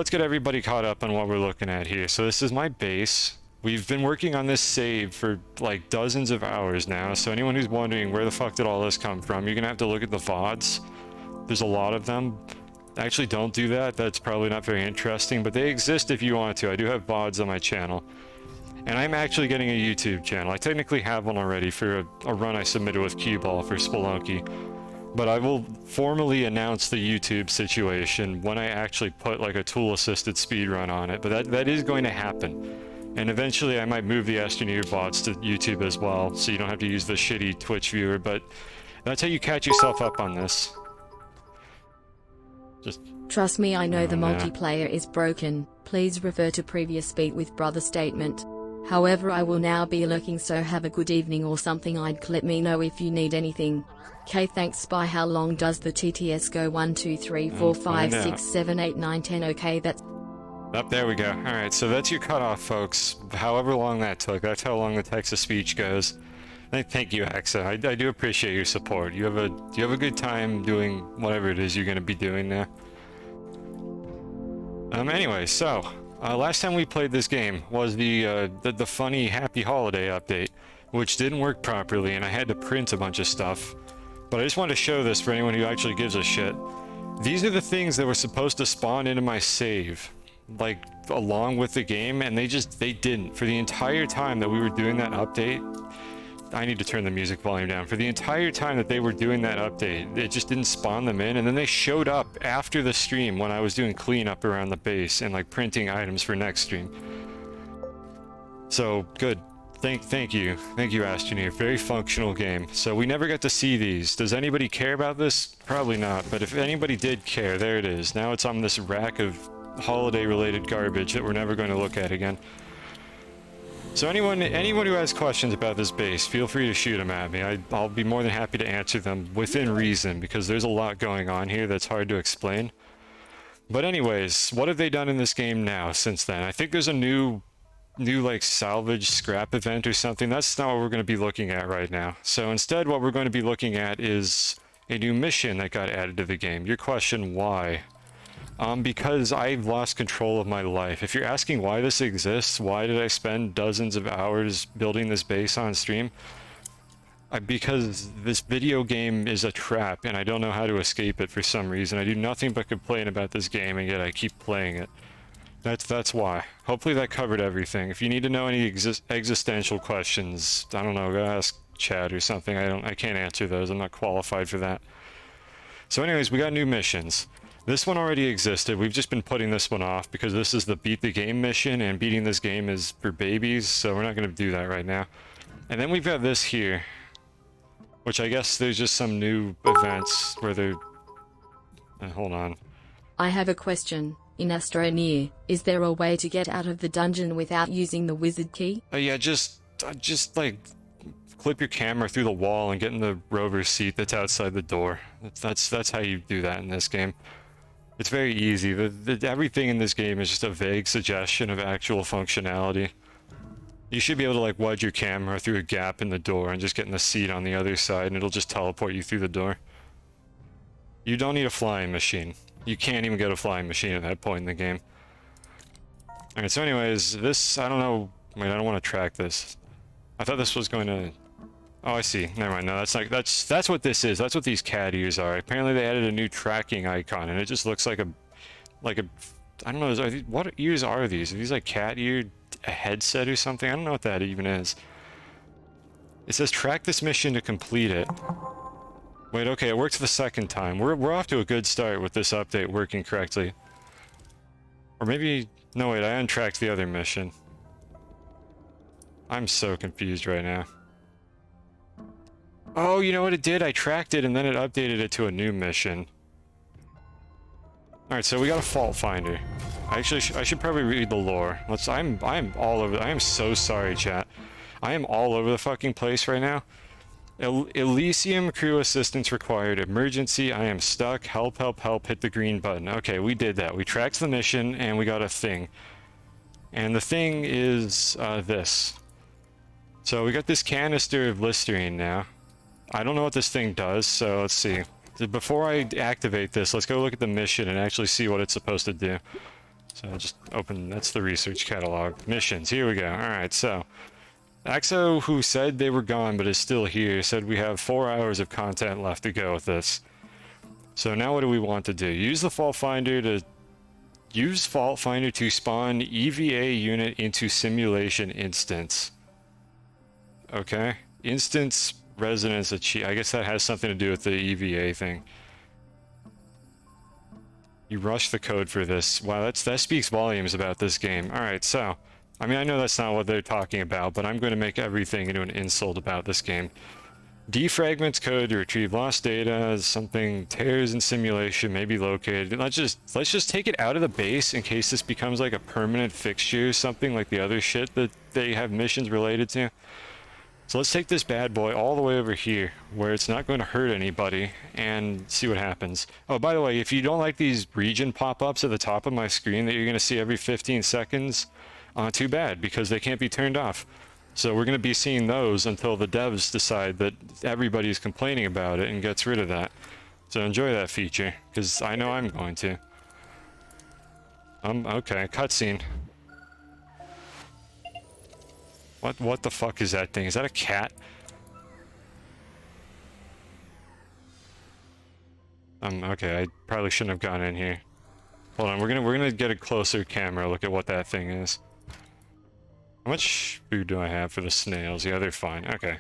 Let's get everybody caught up on what we're looking at here. So this is my base. We've been working on this save for like dozens of hours now, so anyone who's wondering where the fuck did all this come from, you're gonna have to look at the VODs. There's a lot of them. Actually, don't do that. That's probably not very interesting, but they exist if you want to. I do have VODs on my channel. And I'm actually getting a YouTube channel. I technically have one already for a run I submitted with Q-Ball for Spelunky. But I will formally announce the YouTube situation when I actually put like a tool-assisted speedrun on it. But that is going to happen. And eventually I might move the Astroneer bots to YouTube as well, so you don't have to use the shitty Twitch viewer, but that's how you catch yourself up on this. Just... Trust me, I know the multiplayer is broken. Please refer to previous Speak with Brother statement. However, I will now be lurking, so have a good evening or something. Let me know if you need anything. Okay, thanks. Spy, how long does the TTS go? 1, 2, 3, 4, 5, 6, 7, 8, 9, 10. Okay, that's... Up there we go. Alright, so that's your cutoff, folks. However long that took, that's how long the text-to-speech goes. Thank you, Axa. I do appreciate your support. You have a good time doing whatever it is you're going to be doing now. Anyway, so last time we played this game was the funny Happy Holiday update, which didn't work properly, and I had to print a bunch of stuff. But I just wanted to show this for anyone who actually gives a shit. These are the things that were supposed to spawn into my save, like along with the game, and they didn't. For the entire time that we were doing that update, I need to turn the music volume down. For the entire time that they were doing that update, it just didn't spawn them in, and then they showed up after the stream when I was doing cleanup around the base and like printing items for next stream. So good. Thank you, Astroneer. Very functional game. So we never got to see these. Does anybody care about this? Probably not. But if anybody did care, there it is. Now it's on this rack of holiday-related garbage that we're never going to look at again. So anyone who has questions about this base, feel free to shoot them at me. I'll be more than happy to answer them within reason, because there's a lot going on here that's hard to explain. But anyways, what have they done in this game now since then? I think there's a new like salvage scrap event or something. That's not what we're going to be looking at right now. So instead what we're going to be looking at is a new mission that got added to the game. Your question, why? Because I've lost control of my life. If you're asking why this exists, why did I spend dozens of hours building this base on stream? Because this video game is a trap and I don't know how to escape it for some reason. I do nothing but complain about this game, and yet I keep playing it. That's why. Hopefully that covered everything. If you need to know any existential questions, I don't know, go ask Chad or something. I can't answer those. I'm not qualified for that. So anyways, we got new missions. This one already existed. We've just been putting this one off because this is the beat the game mission, and beating this game is for babies, so we're not going to do that right now. And then we've got this here, which I guess there's just some new events where they're... hold on. I have a question. In Astroneer, is there a way to get out of the dungeon without using the wizard key? Yeah, just like clip your camera through the wall and get in the rover seat that's outside the door. That's how you do that in this game. It's very easy. Everything in this game is just a vague suggestion of actual functionality. You should be able to like wedge your camera through a gap in the door and just get in the seat on the other side, and it'll just teleport you through the door. You don't need a flying machine. You can't even get a flying machine at that point in the game. Alright, so anyways, this, I don't know, wait, I don't want to track this. I thought this was going to... Oh, I see. Never mind. No, that's what this is. That's what these cat ears are. Apparently they added a new tracking icon, and it just looks like a I don't know, what ears are these? Are these like cat ear, a headset or something? I don't know what that even is. It says track this mission to complete it. Wait, okay, it works the second time. We're off to a good start with this update working correctly. Or maybe... No, wait, I untracked the other mission. I'm so confused right now. Oh, you know what it did? I tracked it and then it updated it to a new mission. Alright, so we got a fault finder. I should probably read the lore. I'm all over... I am so sorry, chat. I am all over the fucking place right now. Elysium crew assistance required. Emergency. I am stuck. Help, help, help. Hit the green button. Okay, we did that. We tracked the mission and we got a thing. And the thing is this. So we got this canister of Listerine now. I don't know what this thing does, so let's see. Before I activate this, let's go look at the mission and actually see what it's supposed to do. So I just open, that's the research catalog. Missions, here we go. Alright, so Axo, who said they were gone but is still here, said we have 4 hours of content left to go with this. So now what do we want to do? Use Fault Finder to spawn EVA unit into simulation instance. Okay. Instance residence achieve. I guess that has something to do with the EVA thing. You rushed the code for this. Wow, that speaks volumes about this game. Alright, so I mean, I know that's not what they're talking about, but I'm going to make everything into an insult about this game. Defragments code to retrieve lost data, something tears in simulation may be located. Let's just take it out of the base in case this becomes like a permanent fixture, something like the other shit that they have missions related to. So let's take this bad boy all the way over here, where it's not going to hurt anybody, and see what happens. Oh, by the way, if you don't like these region pop-ups at the top of my screen that you're going to see every 15 seconds, too bad, because they can't be turned off. So we're going to be seeing those until the devs decide that everybody's complaining about it and gets rid of that. So enjoy that feature, because I know I'm going to. Okay, cutscene. What the fuck is that thing? Is that a cat? Okay, I probably shouldn't have gone in here. Hold on, we're gonna get a closer camera look at what that thing is. How much food do I have for the snails? Yeah, they're fine. Okay.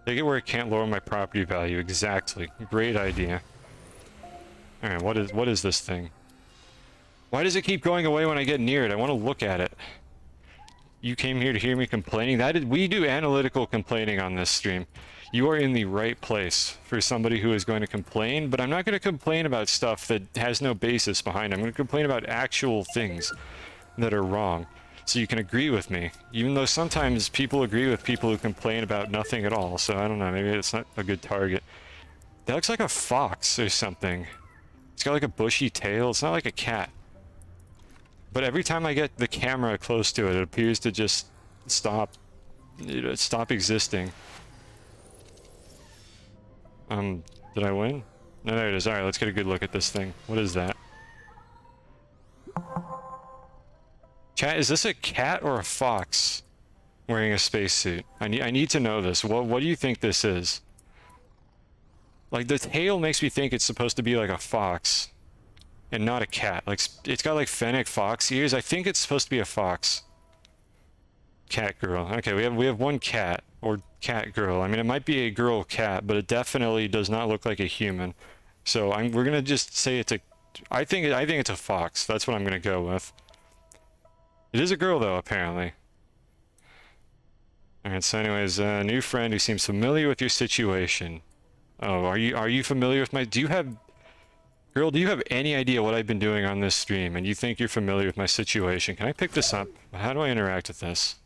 Take it where it can't lower my property value. Exactly. Great idea. Alright, what is this thing? Why does it keep going away when I get near it? I want to look at it. You came here to hear me complaining? We do analytical complaining on this stream. You are in the right place for somebody who is going to complain, but I'm not going to complain about stuff that has no basis behind it. I'm going to complain about actual things that are wrong. So you can agree with me, even though sometimes people agree with people who complain about nothing at all. So I don't know, maybe it's not a good target. That looks like a fox or something. It's got like a bushy tail. It's not like a cat. But every time I get the camera close to it, it appears to just stop existing. Did I win? No, there it is. Alright, let's get a good look at this thing. What is that? Chat, is this a cat or a fox wearing a spacesuit? I need to know this. What do you think this is? Like, the tail makes me think it's supposed to be like a fox and not a cat. Like, it's got like fennec fox ears. I think it's supposed to be a fox. Cat girl. Okay, we have one cat, or cat girl. I mean, it might be a girl cat, but it definitely does not look like a human. So we're gonna just say it's a. I think it's a fox. That's what I'm gonna go with. It is a girl, though, apparently. Alright, so anyways, a new friend who seems familiar with your situation. Oh, are you familiar with my... Girl, do you have any idea what I've been doing on this stream, and you think you're familiar with my situation? Can I pick this up? How do I interact with this?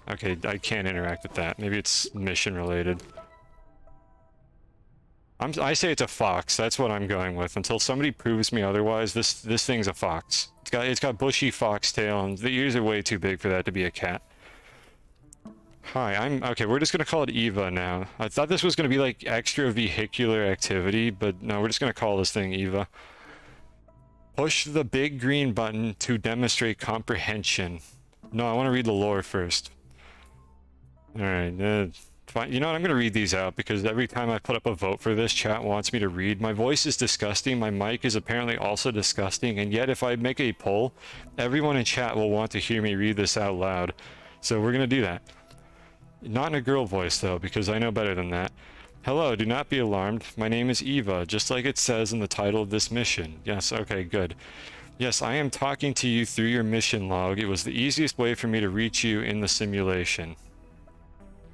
Okay, I can't interact with that. Maybe it's mission-related. I say it's a fox. That's what I'm going with. Until somebody proves me otherwise, this thing's a fox. It's got bushy foxtail, and the ears are way too big for that to be a cat. Hi, okay, we're just gonna call it Eva now. I thought this was gonna be like extra vehicular activity, but no, we're just gonna call this thing Eva. Push the big green button to demonstrate comprehension. No, I want to read the lore first. Alright, fine. You know what, I'm gonna read these out, because every time I put up a vote for this, chat wants me to read. My voice is disgusting, my mic is apparently also disgusting, and yet if I make a poll, everyone in chat will want to hear me read this out loud. So we're gonna do that. Not in a girl voice, though, because I know better than that. Hello, do not be alarmed. My name is Eva, just like it says in the title of this mission. Yes, okay, good. Yes, I am talking to you through your mission log. It was the easiest way for me to reach you in the simulation.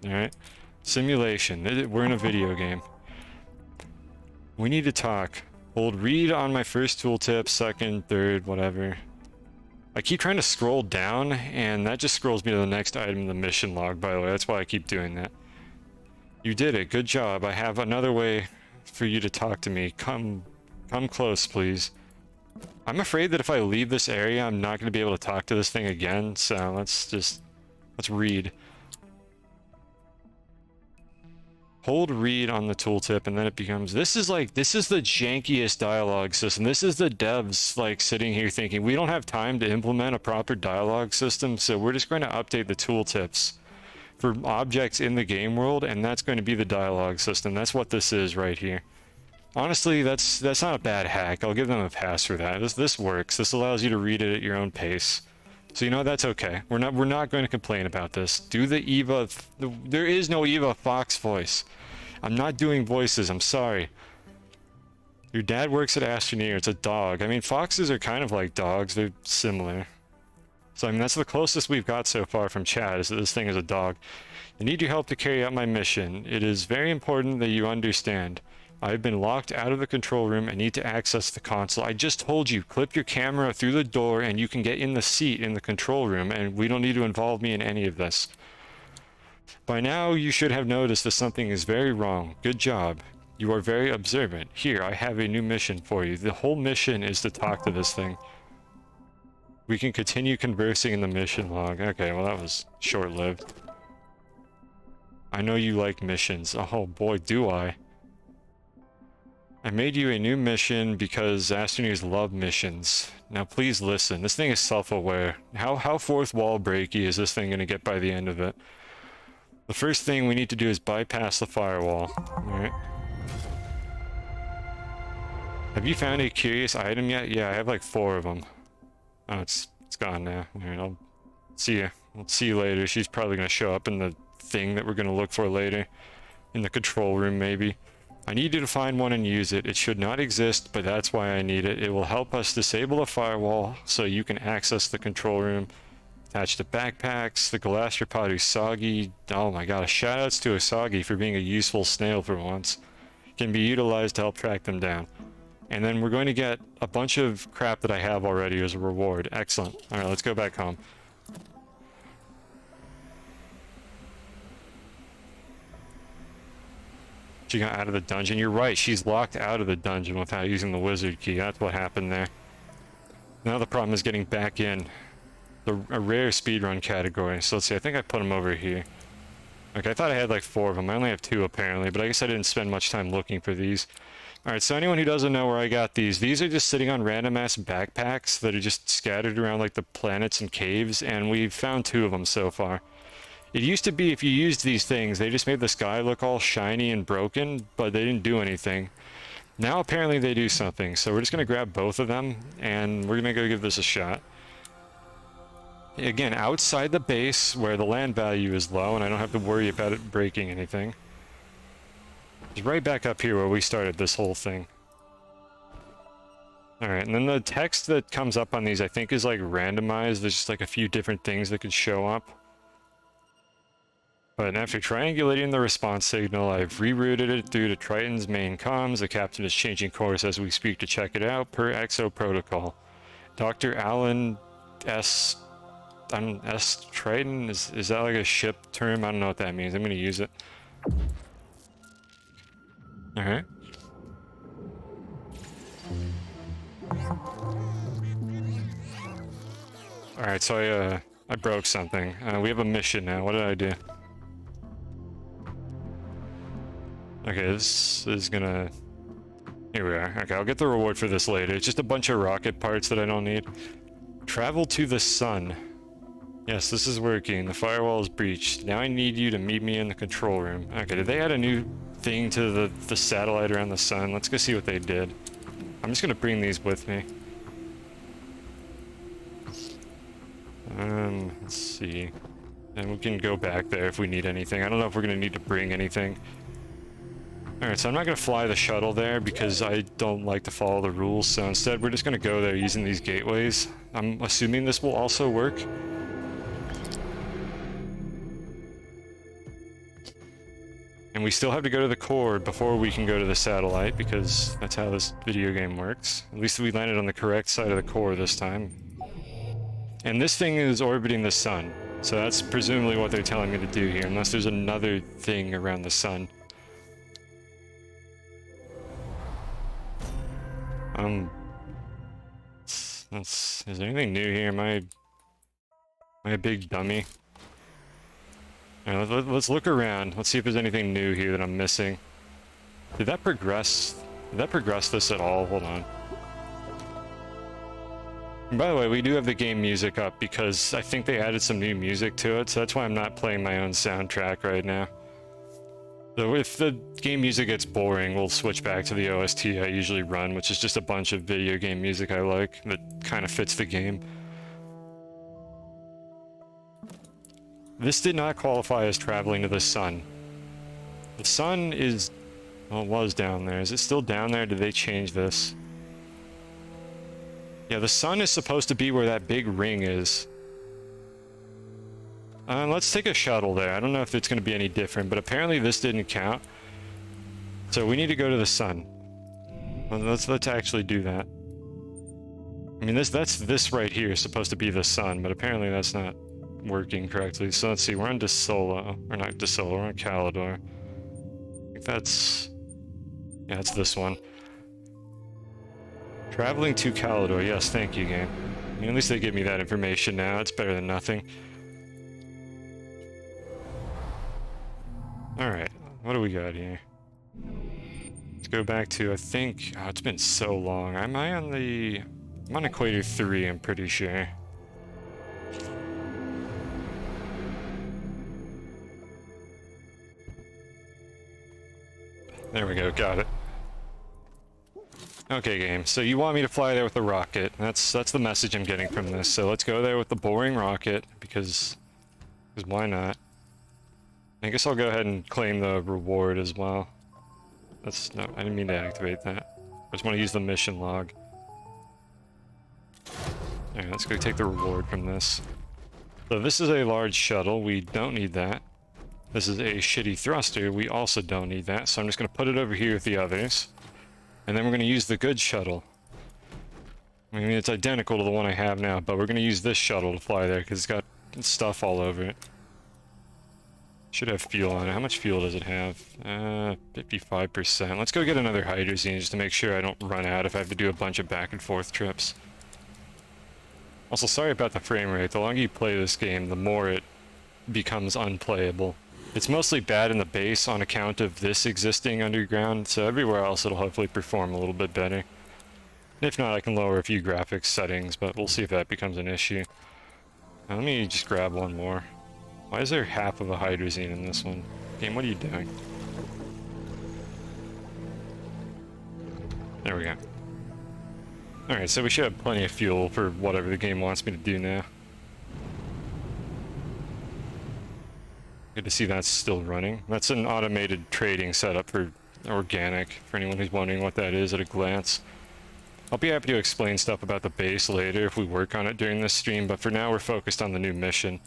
Alright? Simulation. We're in a video game. We need to talk. Hold read on my first tooltip, second, third, whatever. I keep trying to scroll down, and that just scrolls me to the next item in the mission log, by the way. That's why I keep doing that. You did it. Good job. I have another way for you to talk to me. Come close, please. I'm afraid that if I leave this area, I'm not going to be able to talk to this thing again, so let's read. hold read on the tooltip, and then it becomes, this is the jankiest dialogue system. This is the devs like sitting here thinking, we don't have time to implement a proper dialogue system, so we're just going to update the tooltips for objects in the game world, and that's going to be the dialogue system. That's what this is right here. Honestly, that's not a bad hack. I'll give them a pass for that. This works. This allows you to read it at your own pace. So you know, that's okay. We're not going to complain about this. Do the Eva. There is no Eva Fox voice. I'm not doing voices. I'm sorry. Your dad works at Astroneer. It's a dog. I mean, foxes are kind of like dogs. They're similar. So I mean, that's the closest we've got so far from chat, is that this thing is a dog. I need your help to carry out my mission. It is very important that you understand. I've been locked out of the control room and need to access the console. I just told you, clip your camera through the door and you can get in the seat in the control room, and we don't need to involve me in any of this. By now, you should have noticed that something is very wrong. Good job. You are very observant. Here, I have a new mission for you. The whole mission is to talk to this thing. We can continue conversing in the mission log. Okay, well that was short-lived. I know you like missions. Oh boy, do I. I made you a new mission because Astroneers love missions. Now please listen. This thing is self-aware. How fourth wall breaky is this thing going to get by the end of it? The first thing we need to do is bypass the firewall. Alright. Have you found a curious item yet? Yeah, I have like 4 of them. Oh, it's gone now. Alright, I'll see you. I'll see you later. She's probably going to show up in the thing that we're going to look for later. In the control room, maybe. I need you to find one and use it. It should not exist, but that's why I need it. It will help us disable the firewall so you can access the control room. Attach the backpacks, the gastropod Usagi. Oh my god, shoutouts to Usagi for being a useful snail for once. Can be utilized to help track them down. And then we're going to get a bunch of crap that I have already as a reward. Excellent. Alright, let's go back home. She got out of the dungeon. You're right, she's locked out of the dungeon without using the wizard key. That's what happened there. Now the problem is getting back in. A rare speedrun category. So let's see, I think I put them over here. Okay, I thought I had like 4 of them. I only have 2 apparently, but I guess I didn't spend much time looking for these. Alright, so anyone who doesn't know where I got these are just sitting on random ass backpacks that are just scattered around like the planets and caves, and we've found 2 of them so far. It used to be if you used these things, they just made the sky look all shiny and broken, but they didn't do anything. Now apparently they do something, so we're just going to grab both of them, and we're going to go give this a shot. Again, outside the base, where the land value is low, and I don't have to worry about it breaking anything. It's right back up here where we started this whole thing. Alright, and then the text that comes up on these I think is like randomized. There's just like a few different things that could show up. But after triangulating the response signal, I've rerouted it through to Triton's main comms. The captain is changing course as we speak to check it out, per EXO protocol. Dr. Alan S. Triton? Is that like a ship term? I don't know what that means. I'm going to use it. Alright. Alright, so I broke something. We have a mission now. What did I do? Okay, this is gonna... Here we are. Okay, I'll get the reward for this later. It's just a bunch of rocket parts that I don't need. Travel to the sun. Yes, this is working. The firewall is breached. Now I need you to meet me in the control room. Okay, did they add a new thing to the satellite around the sun? Let's go see what they did. I'm just gonna bring these with me. Let's see. And we can go back there if we need anything. I don't know if we're gonna need to bring anything. Alright, so I'm not going to fly the shuttle there because I don't like to follow the rules, so instead we're just going to go there using these gateways. I'm assuming this will also work. And we still have to go to the core before we can go to the satellite, because that's how this video game works. At least we landed on the correct side of the core this time. And this thing is orbiting the sun, so that's presumably what they're telling me to do here, unless there's another thing around the sun. Is there anything new here? Am I a big dummy? Alright, let's look around. Let's see if there's anything new here that I'm missing. Did that progress? Did that progress this at all? Hold on. And by the way, we do have the game music up because I think they added some new music to it, so that's why I'm not playing my own soundtrack right now. So if the game music gets boring, we'll switch back to the OST I usually run, which is just a bunch of video game music I like that kind of fits the game. This did not qualify as traveling to the sun. The sun is... well, it was down there. Is it still down there? Did they change this? Yeah, the sun is supposed to be where that big ring is. Let's take a shuttle there. I don't know if it's going to be any different, but apparently this didn't count. So we need to go to the sun. Well, let's actually do that. I mean, that's this right here is supposed to be the sun, but apparently that's not working correctly. So let's see, we're on Desolo. Or not Desolo, we're on Calidor. I think that's... yeah, it's this one. Traveling to Calidor. Yes, thank you, game. I mean, at least they give me that information now. It's better than nothing. Alright, what do we got here? Let's go back to, I think... oh, it's been so long. Am I on the... I'm on Equator 3, I'm pretty sure. There we go, got it. Okay, game, so you want me to fly there with the rocket. That's the message I'm getting from this. So let's go there with the boring rocket, because why not? I guess I'll go ahead and claim the reward as well. No, I didn't mean to activate that. I just want to use the mission log. Alright, let's go take the reward from this. So this is a large shuttle, we don't need that. This is a shitty thruster, we also don't need that, so I'm just going to put it over here with the others. And then we're going to use the good shuttle. I mean, it's identical to the one I have now, but we're going to use this shuttle to fly there, because it's got stuff all over it. Should have fuel on it. How much fuel does it have? 55%. Let's go get another hydrazine just to make sure I don't run out if I have to do a bunch of back and forth trips. Also, sorry about the frame rate. The longer you play this game, the more it becomes unplayable. It's mostly bad in the base on account of this existing underground, so everywhere else it'll hopefully perform a little bit better. If not, I can lower a few graphics settings, but we'll see if that becomes an issue. Now, let me just grab one more. Why is there half of a hydrazine in this one? Game, what are you doing? There we go. Alright, so we should have plenty of fuel for whatever the game wants me to do now. Good to see that's still running. That's an automated trading setup for organic, for anyone who's wondering what that is at a glance. I'll be happy to explain stuff about the base later if we work on it during this stream, but for now we're focused on the new mission.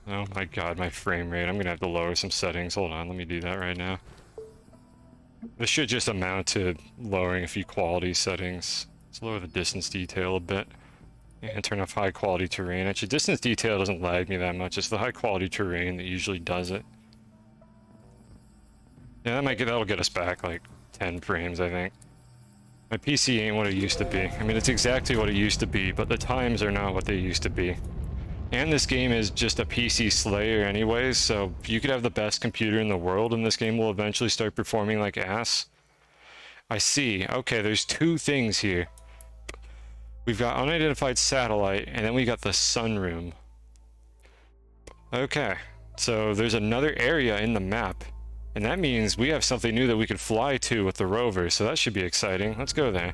Oh my god, my frame rate. I'm gonna have to lower some settings. Hold on, let me do that right now. This should just amount to lowering a few quality settings. Let's lower the distance detail a bit. And turn off high quality terrain. Actually, distance detail doesn't lag me that much. It's the high quality terrain that usually does it. Yeah, that'll get us back like 10 frames, I think. My PC ain't what it used to be. I mean, it's exactly what it used to be, but the times are not what they used to be. And this game is just a PC slayer anyways, so you could have the best computer in the world and this game will eventually start performing like ass. I see. Okay, there's two things here. We've got unidentified satellite, and then we got the sunroom. Okay, so there's another area in the map, and that means we have something new that we could fly to with the rover, so that should be exciting. Let's go there.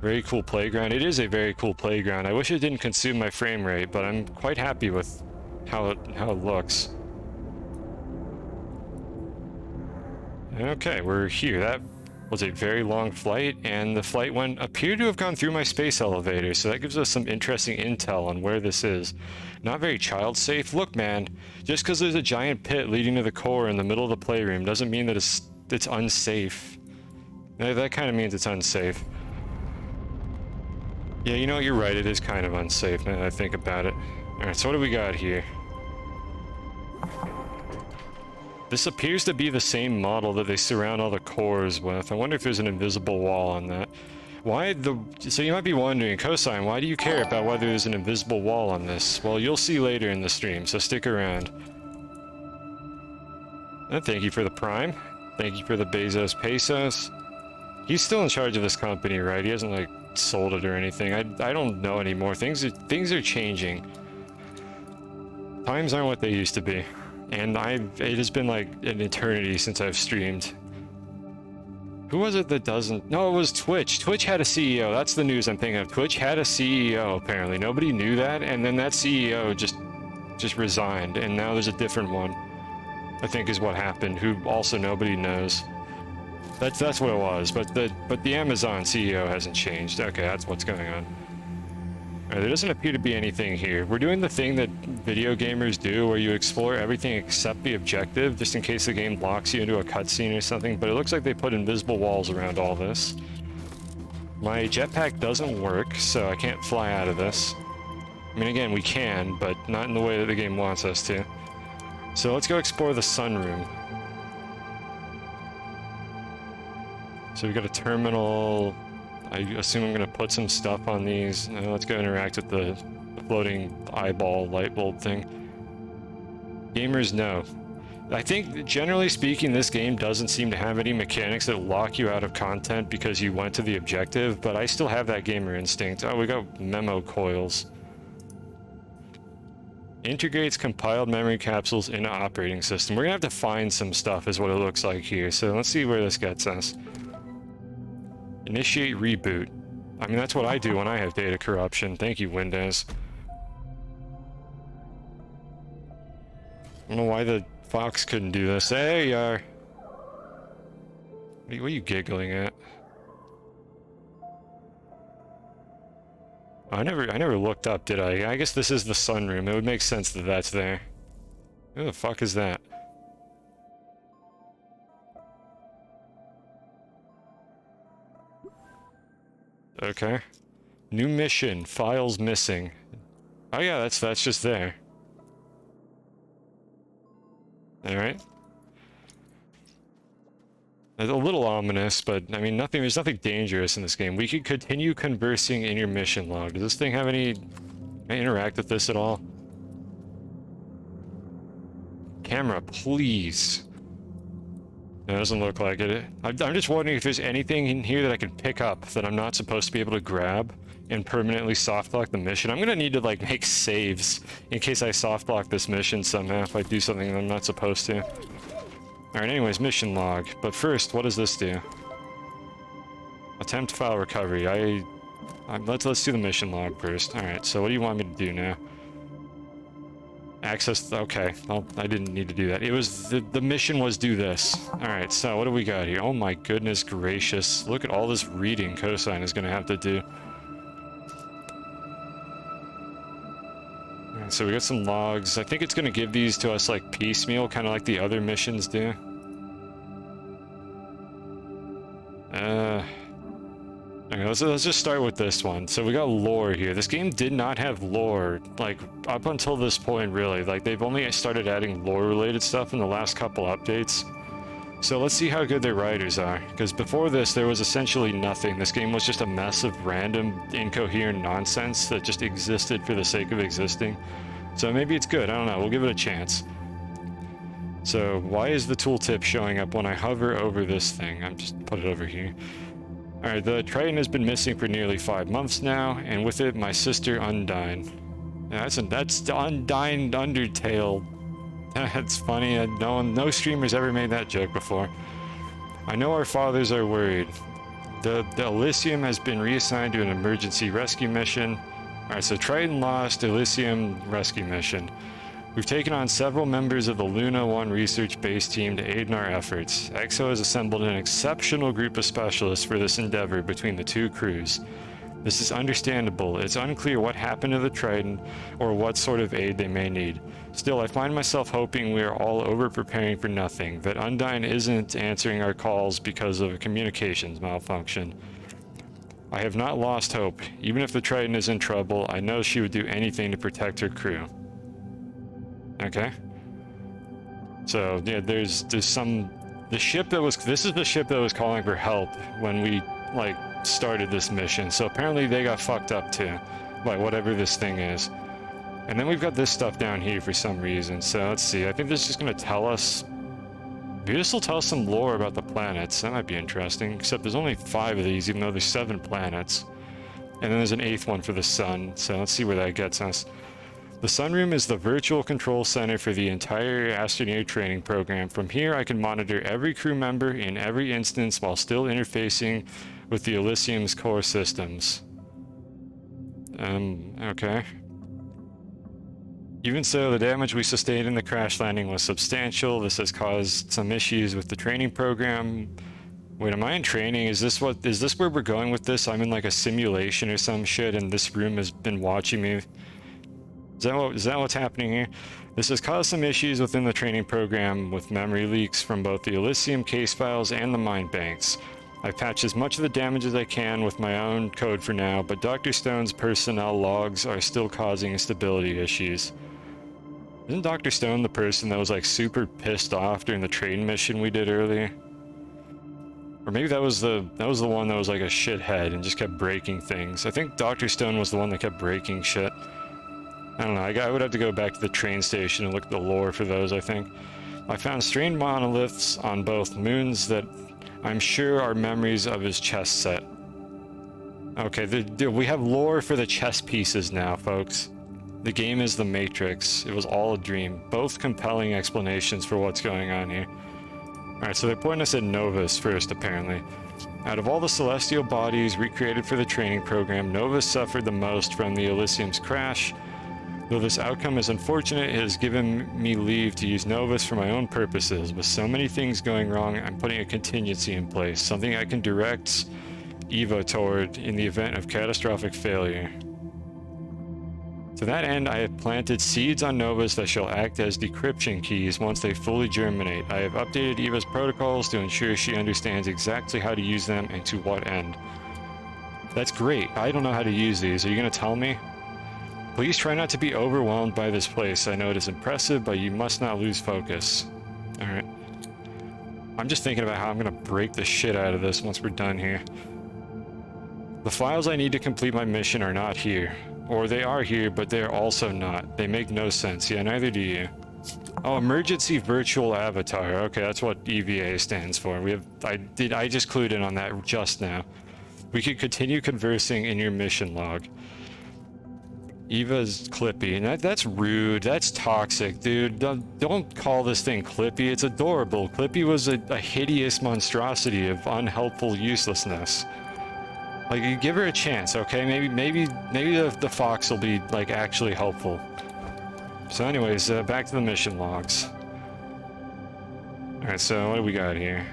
Very cool playground. It is a very cool playground. I wish it didn't consume my frame rate, but I'm quite happy with how it looks. Okay, we're here. That was a very long flight, and the flight appeared to have gone through my space elevator, so that gives us some interesting intel on where this is. Not very child safe. Look, man, just because there's a giant pit leading to the core in the middle of the playroom doesn't mean that it's unsafe. That kind of means it's unsafe. Yeah, you know what, you're right, it is kind of unsafe now that I think about it. Alright, so what do we got here? This appears to be the same model that they surround all the cores with. I wonder if there's an invisible wall on that. Why the... So you might be wondering, Cosine, why do you care about whether there's an invisible wall on this? Well, you'll see later in the stream, so stick around. And thank you for the Prime. Thank you for the Bezos Pesos. He's still in charge of this company, right? He hasn't, like, sold it or anything. I don't know anymore. Things are changing. Times aren't what they used to be. And it has been, like, an eternity since I've streamed. Who was it that doesn't? No, it was Twitch. Twitch had a CEO. That's the news I'm thinking of. Twitch had a CEO, apparently. Nobody knew that, and then that CEO just resigned, and now there's a different one, I think is what happened, who also nobody knows. That's what it was, but the Amazon CEO hasn't changed. Okay, that's what's going on. Alright, there doesn't appear to be anything here. We're doing the thing that video gamers do, where you explore everything except the objective, just in case the game locks you into a cutscene or something, but it looks like they put invisible walls around all this. My jetpack doesn't work, so I can't fly out of this. I mean, again, we can, but not in the way that the game wants us to. So let's go explore the sunroom. So we've got a terminal. I assume I'm going to put some stuff on these. Let's go interact with the floating eyeball light bulb thing. Gamers know. I think, generally speaking, this game doesn't seem to have any mechanics that lock you out of content because you went to the objective, but I still have that gamer instinct. Oh, we got memo coils. Integrates compiled memory capsules into operating system. We're going to have to find some stuff is what it looks like here, so let's see where this gets us. Initiate reboot. I mean, that's what I do when I have data corruption. Thank you, Windows. I don't know why the Fox couldn't do this. There you are. What are you giggling at? I never looked up, did I? I guess this is the sunroom. It would make sense that that's there. Who the fuck is that? Okay. New mission. Files missing. Oh yeah, that's just there. Alright. A little ominous, but I mean there's nothing dangerous in this game. We could continue conversing in your mission log. Does this thing have any... Can I interact with this at all? Camera, please. No, it doesn't look like it. I'm just wondering if there's anything in here that I can pick up that I'm not supposed to be able to grab and permanently softlock the mission. I'm gonna need to like make saves in case I softlock this mission somehow if I do something that I'm not supposed to. Alright, anyways, mission log. But first, what does this do? Attempt file recovery. Let's do the mission log first. Alright, so what do you want me to do now? Access... Okay, well, I didn't need to do that. It was... The mission was do this. Alright, so what do we got here? Oh my goodness gracious. Look at all this reading Cosine is gonna have to do. Alright, so we got some logs. I think it's gonna give these to us like piecemeal, kind of like the other missions do. Okay, let's just start with this one. So we got lore here. This game did not have lore, like, up until this point, really. Like, they've only started adding lore-related stuff in the last couple updates. So let's see how good their writers are. Because before this, there was essentially nothing. This game was just a mess of random, incoherent nonsense that just existed for the sake of existing. So maybe it's good. I don't know. We'll give it a chance. So why is the tooltip showing up when I hover over this thing? I'm just put it over here. Alright, the Triton has been missing for nearly 5 months now, and with it, my sister Undyne. Yeah, that's Undyne Undertale. That's funny. No streamers ever made that joke before. I know our fathers are worried. The Elysium has been reassigned to an emergency rescue mission. Alright, so Triton lost, Elysium rescue mission. We've taken on several members of the Luna 1 research base team to aid in our efforts. EXO has assembled an exceptional group of specialists for this endeavor between the two crews. This is understandable. It's unclear what happened to the Triton or what sort of aid they may need. Still, I find myself hoping we are all over-preparing for nothing, that Undyne isn't answering our calls because of a communications malfunction. I have not lost hope. Even if the Triton is in trouble, I know she would do anything to protect her crew. Okay. So, yeah, there's some... The ship that was... This is the ship that was calling for help when we, like, started this mission. So apparently they got fucked up too, by whatever this thing is. And then we've got this stuff down here for some reason. So let's see. I think this is just going to tell us... Maybe this will tell us some lore about the planets. That might be interesting. Except there's only 5 of these, even though there's 7 planets. And then there's an 8th one for the sun. So let's see where that gets us. The Sunroom is the virtual control center for the entire Astroneer training program. From here, I can monitor every crew member in every instance while still interfacing with the Elysium's core systems. Okay. Even so, the damage we sustained in the crash landing was substantial. This has caused some issues with the training program. Wait, am I in training? Is this where we're going with this? I'm in like a simulation or some shit, and this room has been watching me. Is that what's happening here? This has caused some issues within the training program with memory leaks from both the Elysium case files and the mind banks. I've patched as much of the damage as I can with my own code for now, but Dr. Stone's personnel logs are still causing stability issues. Isn't Dr. Stone the person that was like super pissed off during the train mission we did earlier? Or maybe that was the one that was like a shithead and just kept breaking things. I think Dr. Stone was the one that kept breaking shit. I don't know, I would have to go back to the train station and look at the lore for those, I think. I found strained monoliths on both moons that I'm sure are memories of his chess set. Okay, we have lore for the chess pieces now, folks. The game is the Matrix. It was all a dream. Both compelling explanations for what's going on here. Alright, so they're pointing us at Novus first, apparently. Out of all the celestial bodies recreated for the training program, Novus suffered the most from the Elysium's crash. Though this outcome is unfortunate, it has given me leave to use Novus for my own purposes. With so many things going wrong, I'm putting a contingency in place, something I can direct Eva toward in the event of catastrophic failure. To that end, I have planted seeds on Novus that shall act as decryption keys once they fully germinate. I have updated Eva's protocols to ensure she understands exactly how to use them and to what end. That's great. I don't know how to use these. Are you going to tell me? Please try not to be overwhelmed by this place. I know it is impressive, but you must not lose focus. Alright. I'm just thinking about how I'm going to break the shit out of this once we're done here. The files I need to complete my mission are not here. Or they are here, but they are also not. They make no sense. Yeah, neither do you. Oh, Emergency Virtual Avatar. Okay, that's what EVA stands for. I just clued in on that just now. We can continue conversing in your mission log. Eva's Clippy. And that's rude. That's toxic, dude. Don't call this thing Clippy. It's adorable. Clippy was a hideous monstrosity of unhelpful uselessness. Like, you give her a chance, okay? Maybe the fox will be, like, actually helpful. So anyways, back to the mission logs. Alright, so what do we got here?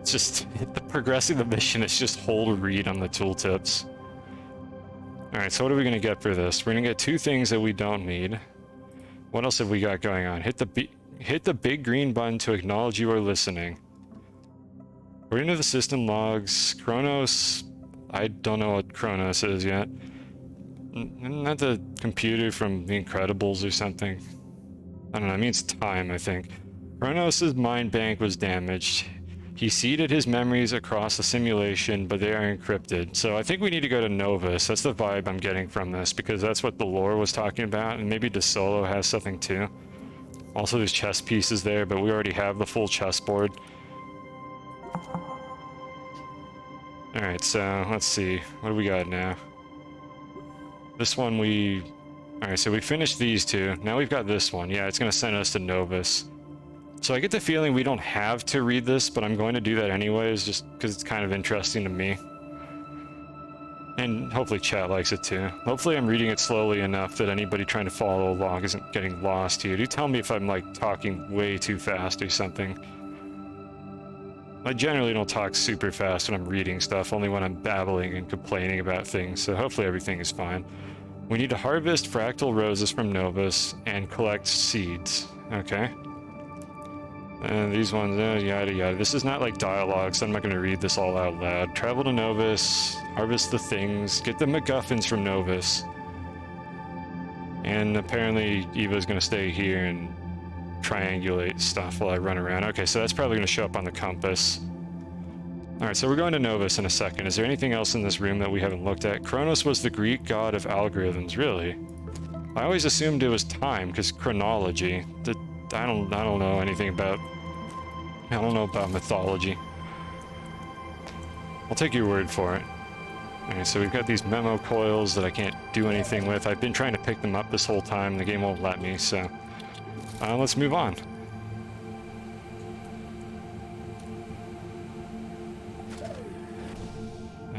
Just, progressing the mission is just hold read on the tooltips. Alright, so what are we going to get for this? We're going to get 2 things that we don't need. What else have we got going on? Hit the big green button to acknowledge you are listening. According to the system logs, Kronos... I don't know what Kronos is yet. Isn't that the computer from The Incredibles or something? I don't know, it means time, I think. Kronos' mind bank was damaged. He seeded his memories across the simulation, but they are encrypted. So I think we need to go to Novus. That's the vibe I'm getting from this, because that's what the lore was talking about, and maybe DeSolo has something too. Also, there's chess pieces there, but we already have the full chessboard. Alright, so let's see. What do we got now? This one Alright, so we finished these 2. Now we've got this one. Yeah, it's going to send us to Novus. So I get the feeling we don't have to read this, but I'm going to do that anyways, just because it's kind of interesting to me. And hopefully chat likes it too. Hopefully I'm reading it slowly enough that anybody trying to follow along isn't getting lost here. Do tell me if I'm like talking way too fast or something. I generally don't talk super fast when I'm reading stuff, only when I'm babbling and complaining about things, so hopefully everything is fine. We need to harvest fractal roses from Novus and collect seeds. Okay. And these ones, yada yada. This is not like dialogue, so I'm not going to read this all out loud. Travel to Novus, harvest the things, get the MacGuffins from Novus. And apparently Eva's going to stay here and triangulate stuff while I run around. Okay, so that's probably going to show up on the compass. Alright, so we're going to Novus in a second. Is there anything else in this room that we haven't looked at? Kronos was the Greek god of algorithms, really? I always assumed it was time, because chronology. I don't know anything about... I don't know about mythology. I'll take your word for it. Alright, so we've got these memo coils that I can't do anything with. I've been trying to pick them up this whole time. The game won't let me, so... let's move on.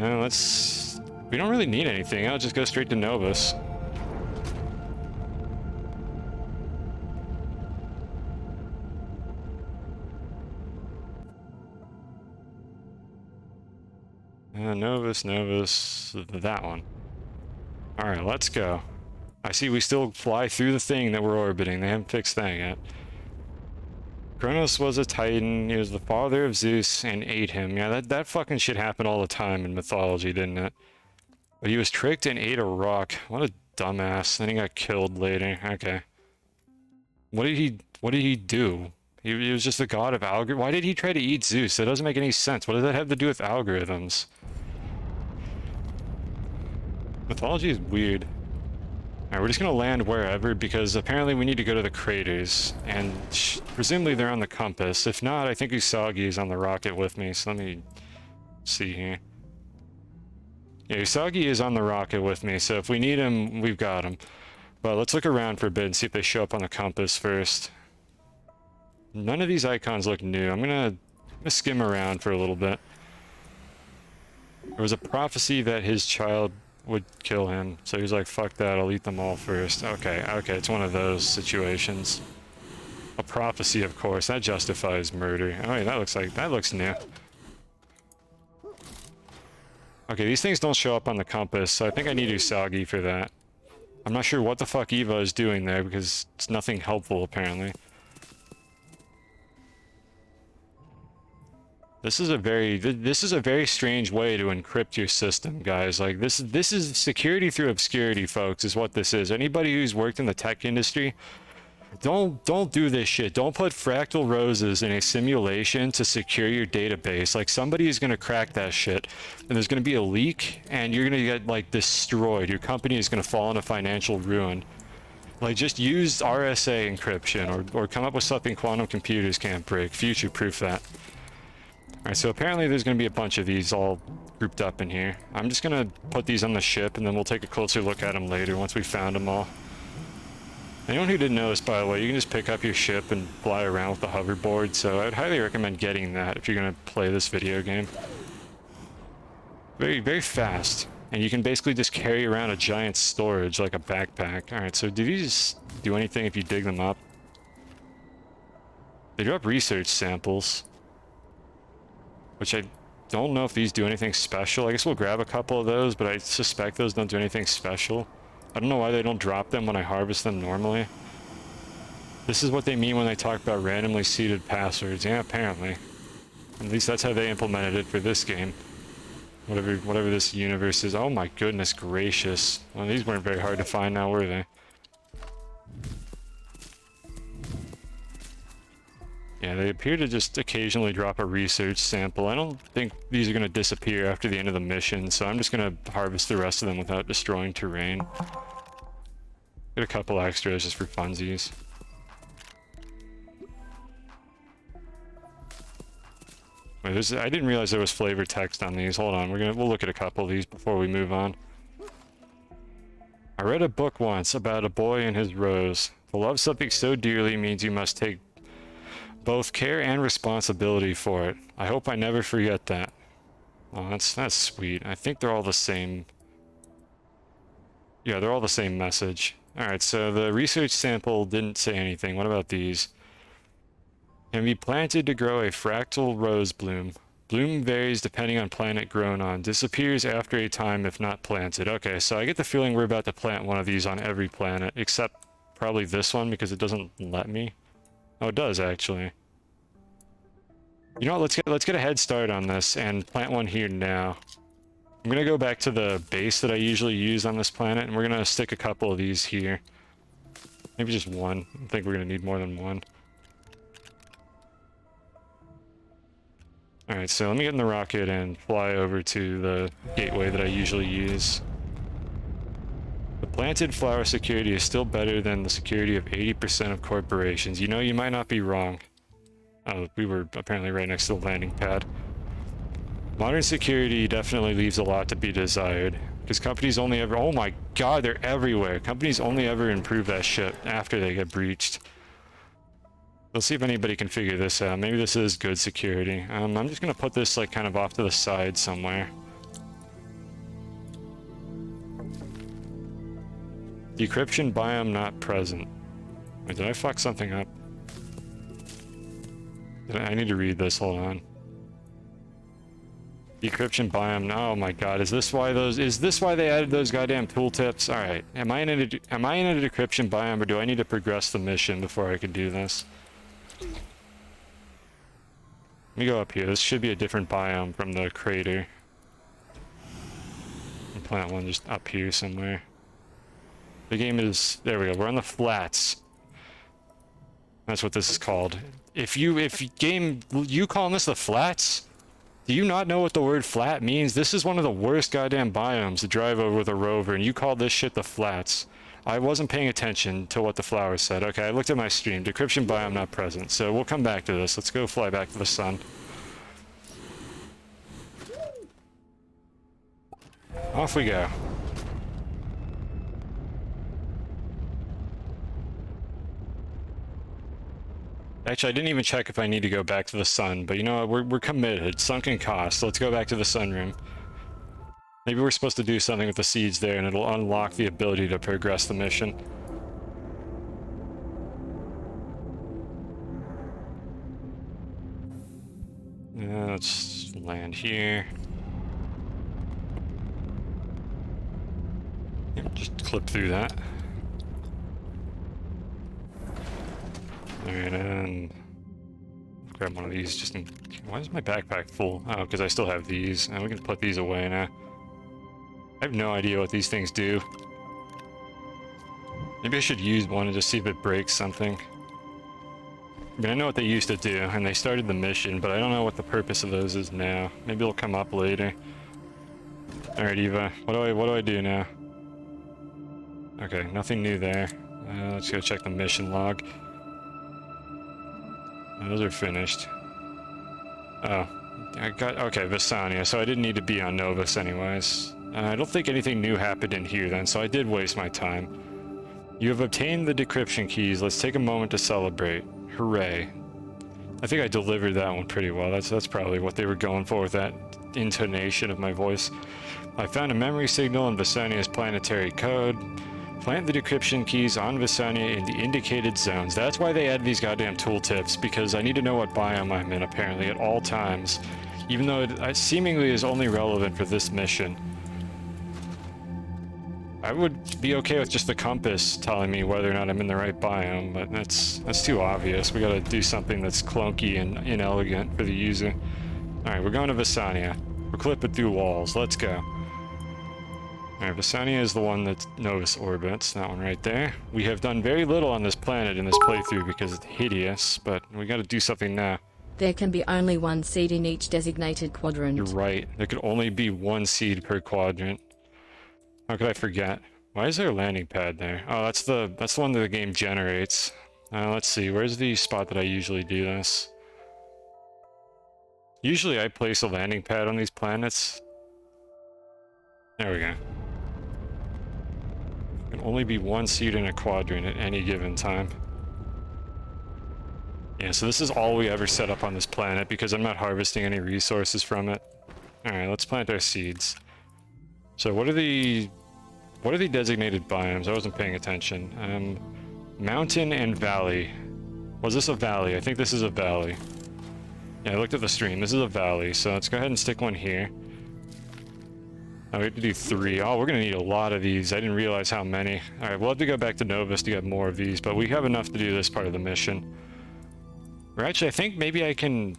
Let's... We don't really need anything. I'll just go straight to Novus. Novus, that one. Alright, let's go. I see we still fly through the thing that we're orbiting. They haven't fixed that yet. Kronos was a titan. He was the father of Zeus and ate him. Yeah, that fucking shit happened all the time in mythology, didn't it? But he was tricked and ate a rock. What a dumbass. Then he got killed later. Okay. What did he do? He was just the god of algorithms. Why did he try to eat Zeus? That doesn't make any sense. What does that have to do with algorithms? Mythology is weird. Alright, we're just gonna land wherever because apparently we need to go to the craters. And presumably they're on the compass. If not, I think Usagi is on the rocket with me. So let me see here. Yeah, Usagi is on the rocket with me. So if we need him, we've got him. But let's look around for a bit and see if they show up on the compass first. None of these icons look new. I'm gonna skim around for a little bit. There was a prophecy that his child would kill him, so he's like, fuck that, I'll eat them all first. Okay, it's one of those situations. A prophecy, of course, that justifies murder. Oh yeah, that looks new. Okay, these things don't show up on the compass, so I think I need Usagi for that. I'm not sure what the fuck Eva is doing there, because it's nothing helpful, apparently. This is a very strange way to encrypt your system, guys. Like, this is security through obscurity, folks, is what this is. Anybody who's worked in the tech industry, don't do this shit. Don't put fractal roses in a simulation to secure your database. Like, somebody is going to crack that shit, and there's going to be a leak, and you're going to get, like, destroyed. Your company is going to fall into financial ruin. Like, just use RSA encryption, or come up with something quantum computers can't break. Future-proof that. Alright, so apparently there's going to be a bunch of these all grouped up in here. I'm just going to put these on the ship, and then we'll take a closer look at them later once we found them all. Anyone who didn't notice, by the way, you can just pick up your ship and fly around with the hoverboard, so I would highly recommend getting that if you're going to play this video game. Very, very fast. And you can basically just carry around a giant storage like a backpack. Alright, so do these do anything if you dig them up? They drop research samples. Which I don't know if these do anything special. I guess we'll grab a couple of those, but I suspect those don't do anything special. I don't know why they don't drop them when I harvest them normally. This is what they mean when they talk about randomly seeded passwords. Yeah, apparently. At least that's how they implemented it for this game. Whatever this universe is. Oh my goodness gracious. Well, these weren't very hard to find now, were they? Yeah, they appear to just occasionally drop a research sample. I don't think these are going to disappear after the end of the mission, so I'm just going to harvest the rest of them without destroying terrain. Get a couple extras just for funsies. Wait, I didn't realize there was flavor text on these. Hold on, we'll look at a couple of these before we move on. I read a book once about a boy and his rose. To love something so dearly means you must take both care and responsibility for it. I hope I never forget that. Oh, that's sweet. I think they're all the same. Yeah, they're all the same message. Alright, so the research sample didn't say anything. What about these? Can be planted to grow a fractal rose bloom. Bloom varies depending on planet grown on. Disappears after a time if not planted. Okay, so I get the feeling we're about to plant one of these on every planet, except probably this one because it doesn't let me. Oh, it does actually. You know what, let's get a head start on this and plant one here now. I'm gonna go back to the base that I usually use on this planet, and we're gonna stick a couple of these here. Maybe just one. I don't think we're gonna need more than one. Alright, so let me get in the rocket and fly over to the gateway that I usually use. The planted flower security is still better than the security of 80% of corporations. You know, you might not be wrong. Oh, we were apparently right next to the landing pad. Modern security definitely leaves a lot to be desired. Because companies only ever... Oh my god, they're everywhere. Companies only ever improve that shit after they get breached. Let's see if anybody can figure this out. Maybe this is good security. I'm just gonna put this like kind of off to the side somewhere. Decryption biome not present. Wait, did I fuck something up? I need to read this, hold on. Decryption biome, oh my god, is this why they added those goddamn tooltips? Alright, am I in a decryption biome, or do I need to progress the mission before I can do this? Let me go up here. This should be a different biome from the crater. I'll plant one just up here somewhere. The game is... There we go. We're on the flats. That's what this is called. If you calling this the flats? Do you not know what the word flat means? This is one of the worst goddamn biomes to drive over with a rover, and you call this shit the flats. I wasn't paying attention to what the flowers said. Okay, I looked at my stream. Decryption biome not present. So we'll come back to this. Let's go fly back to the sun. Off we go. Actually, I didn't even check if I need to go back to the sun, but you know what? We're committed. Sunken cost. Let's go back to the sunroom. Maybe we're supposed to do something with the seeds there, and it'll unlock the ability to progress the mission. Let's land here. Yep, just clip through that. Alright, and grab one of these just in... Why is my backpack full? Oh, because I still have these, and we can put these away now. I have no idea what these things do. Maybe I should use one and just see if it breaks something. I mean, I know what they used to do, and they started the mission, but I don't know what the purpose of those is now. Maybe it'll come up later. Alright, Eva, what do I do now? Okay, nothing new there. Let's go check the mission log. Those are finished. Oh, I got... Okay, Visania, so I didn't need to be on Novus anyways. I don't think anything new happened in here then, so I did waste my time. You have obtained the decryption keys. Let's take a moment to celebrate. Hooray. I think I delivered that one pretty well. That's probably what they were going for with that intonation of my voice. I found a memory signal in Visania's planetary code. Plant the decryption keys on Visania in the indicated zones. That's why they add these goddamn tooltips, because I need to know what biome I'm in, apparently, at all times. Even though it seemingly is only relevant for this mission. I would be okay with just the compass telling me whether or not I'm in the right biome, but that's too obvious. We gotta do something that's clunky and inelegant for the user. Alright, we're going to Visania. We're clipping through walls. Let's go. Alright, Visania is the one that Novus orbits. That one right there. We have done very little on this planet in this playthrough because it's hideous, but we gotta do something now. There can be only one seed in each designated quadrant. You're right. There could only be one seed per quadrant. How could I forget? Why is there a landing pad there? Oh, that's the one that the game generates. Let's see. Where's the spot that I usually do this? Usually I place a landing pad on these planets. There we go. There can only be one seed in a quadrant at any given time. Yeah, so this is all we ever set up on this planet because I'm not harvesting any resources from it. Alright, let's plant our seeds. So what are the designated biomes? I wasn't paying attention. Mountain and valley. Was this a valley? I think this is a valley. Yeah, I looked at the stream. This is a valley, so let's go ahead and stick one here. Oh, we have to do 3. Oh, we're gonna need a lot of these. I didn't realize how many. Alright, we'll have to go back to Novus to get more of these, but we have enough to do this part of the mission. Or actually, I think maybe I can...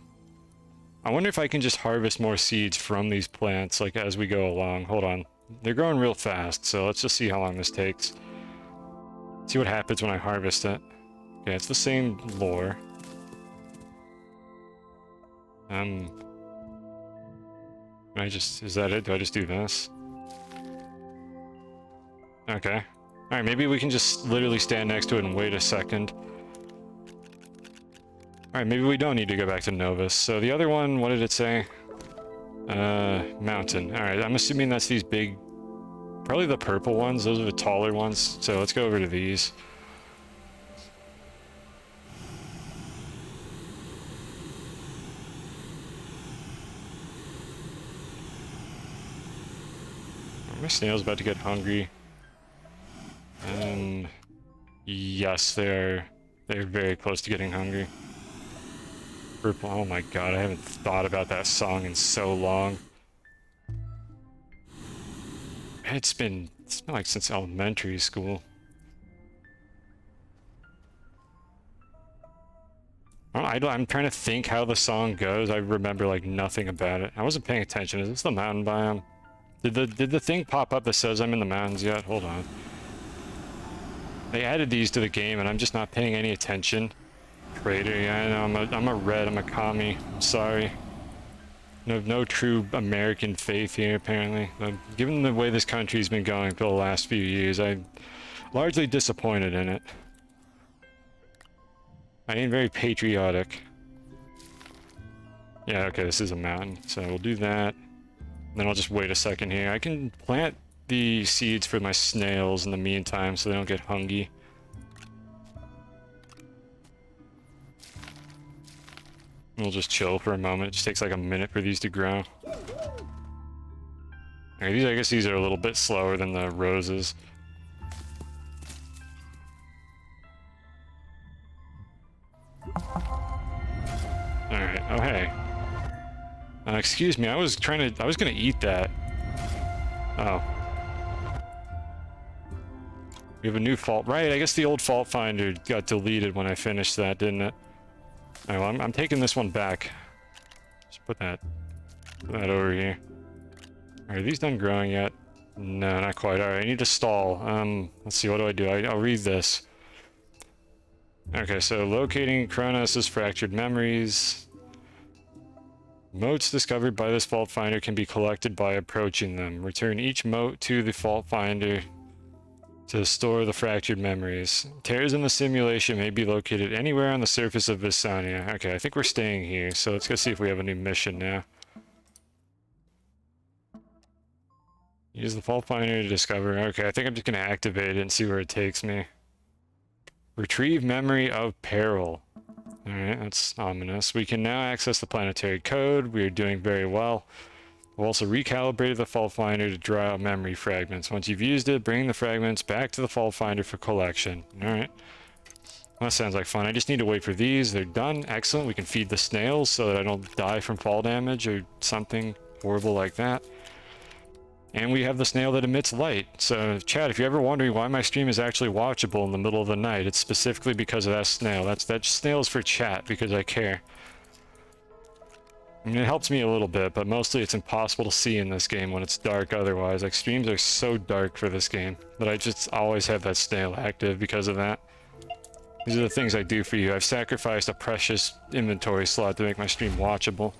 I wonder if I can just harvest more seeds from these plants, like, as we go along. Hold on. They're growing real fast, so let's just see how long this takes. See what happens when I harvest it. Okay, it's the same lore. Is that it? Do I just do this? Okay. Alright, maybe we can just literally stand next to it and wait a second. Alright, maybe we don't need to go back to Novus. So the other one, what did it say? Mountain. Alright, I'm assuming that's these big... Probably the purple ones. Those are the taller ones. So let's go over to these. My snail's about to get hungry. Yes, they're very close to getting hungry. Purple, oh my god, I haven't thought about that song in so long. It's been like since elementary school. I'm trying to think how the song goes. I remember like nothing about it. I wasn't paying attention. Is this the mountain biome? Did the thing pop up that says I'm in the mountains yet? Hold on. They added these to the game and I'm just not paying any attention. Traitor, yeah, I know, I'm a red, I'm a commie. I'm sorry. No true American faith here, apparently. Given the way this country's been going for the last few years, I'm largely disappointed in it. I ain't very patriotic. Yeah, okay, this is a mountain, so we'll do that. Then I'll just wait a second here. I can plant the seeds for my snails in the meantime so they don't get hungry. We'll just chill for a moment. It just takes like a minute for these to grow. Okay, I guess these are a little bit slower than the roses. Alright, oh hey. Excuse me, I was gonna eat that. Oh. We have a new fault. Right, I guess the old fault finder got deleted when I finished that, didn't it? Alright, well, I'm taking this one back. Just put that over here. Are these done growing yet? No, not quite. Alright, I need to stall. Let's see, what do? I'll read this. Okay, so locating Kronos' fractured memories. Motes discovered by this fault finder can be collected by approaching them. Return each mote to the fault finder to store the fractured memories. Tears in the simulation may be located anywhere on the surface of Vissania. Okay, I think we're staying here, so let's go see if we have a new mission now. Use the fault finder to discover. Okay, I think I'm just going to activate it and see where it takes me. Retrieve memory of peril. Alright, that's ominous. We can now access the planetary code. We are doing very well. We'll also recalibrate the fault finder to draw out memory fragments. Once you've used it, bring the fragments back to the fault finder for collection. Alright. Well, that sounds like fun. I just need to wait for these. They're done. Excellent. We can feed the snails so that I don't die from fall damage or something horrible like that. And we have the snail that emits light. So, chat, if you're ever wondering why my stream is actually watchable in the middle of the night, it's specifically because of that snail. That snail is for chat because I care. I mean, it helps me a little bit, but mostly it's impossible to see in this game when it's dark otherwise. Like, streams are so dark for this game that I just always have that snail active because of that. These are the things I do for you. I've sacrificed a precious inventory slot to make my stream watchable.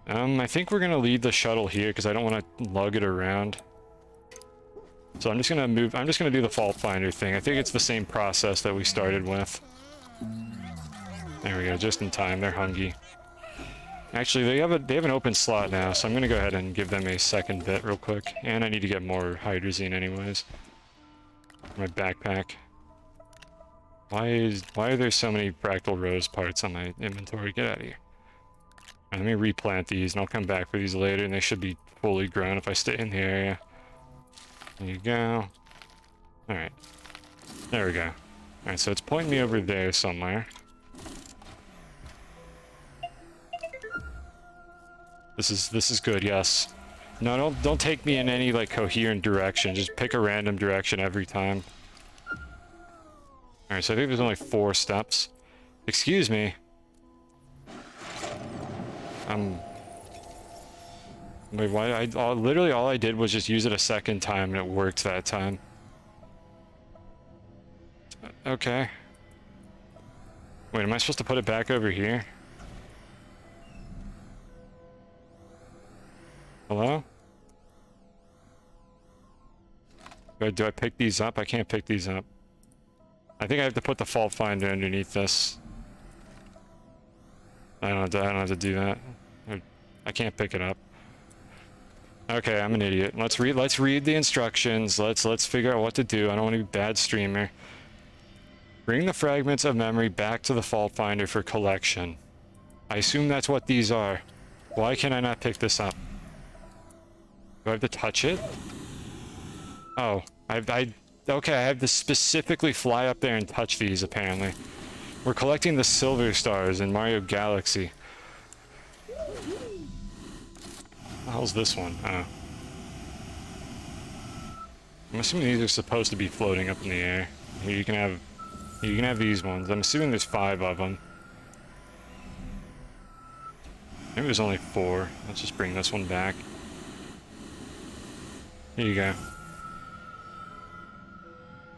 I think we're gonna leave the shuttle here because I don't want to lug it around. So I'm just gonna do the fault finder thing. I think it's the same process that we started with. There we go, just in time. They're hungry. Actually, they have an open slot now, so I'm gonna go ahead and give them a second bit real quick. And I need to get more hydrazine anyways. My backpack. Why are there so many fractal rose parts on my inventory? Get out of here. Let me replant these and I'll come back for these later and they should be fully grown if I stay in the area. There you go. Alright. There we go. Alright, so it's pointing me over there somewhere. This is good, yes. No, don't take me in any like coherent direction. Just pick a random direction every time. Alright, so I think there's only 4 steps. Excuse me. Wait, why? Literally all I did was just use it a second time and it worked that time. Okay. Wait, am I supposed to put it back over here? Hello? Do I pick these up? I can't pick these up. I think I have to put the fault finder underneath this. I don't have to do that. I can't pick it up. Okay, I'm an idiot. Let's read the instructions. Let's figure out what to do. I don't want to be a bad streamer. Bring the fragments of memory back to the fault finder for collection. I assume that's what these are. Why can I not pick this up? Do I have to touch it? Oh, okay, I have to specifically fly up there and touch these, apparently. We're collecting the silver stars in Mario Galaxy. What the hell's this one? Oh. I'm assuming these are supposed to be floating up in the air. Here you can have these ones. I'm assuming there's 5 of them. Maybe there's only 4. Let's just bring this one back. Here you go.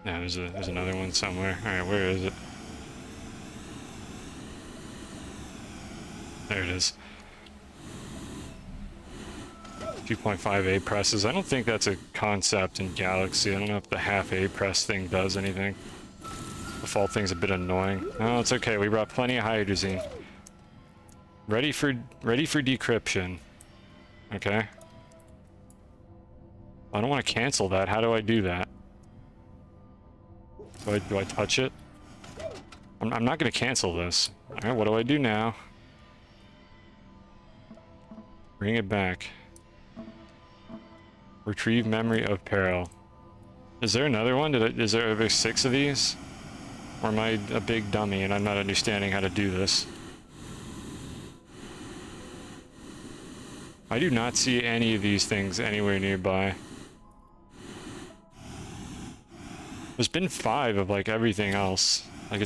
Yeah, there's another one somewhere. Alright, where is it? There it is. 2.5 A presses. I don't think that's a concept in Galaxy. I don't know if the half A press thing does anything. The fault thing's a bit annoying. Oh, it's okay. We brought plenty of hydrazine. Ready for decryption. Okay. I don't want to cancel that. How do I do that? Do I touch it? I'm not going to cancel this. Alright, what do I do now? Bring it back. Retrieve memory of peril. Is there another one? Are there 6 of these? Or am I a big dummy and I'm not understanding how to do this? I do not see any of these things anywhere nearby. There's been 5 of like everything else. Like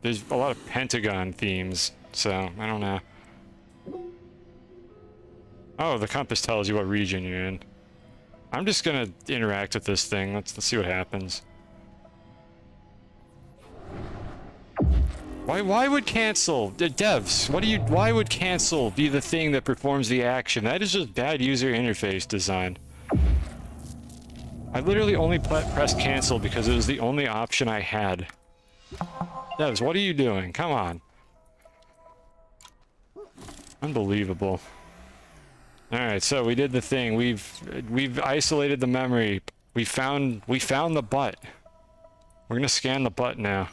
there's a lot of Pentagon themes, so I don't know. Oh, the compass tells you what region you're in. I'm just gonna interact with this thing. Let's see what happens. Why would cancel? Devs, why would cancel be the thing that performs the action? That is just bad user interface design. I literally only pressed cancel because it was the only option I had. Devs, what are you doing? Come on. Unbelievable. Alright, so we did the thing. We've isolated the memory. We found the butt. We're gonna scan the butt now.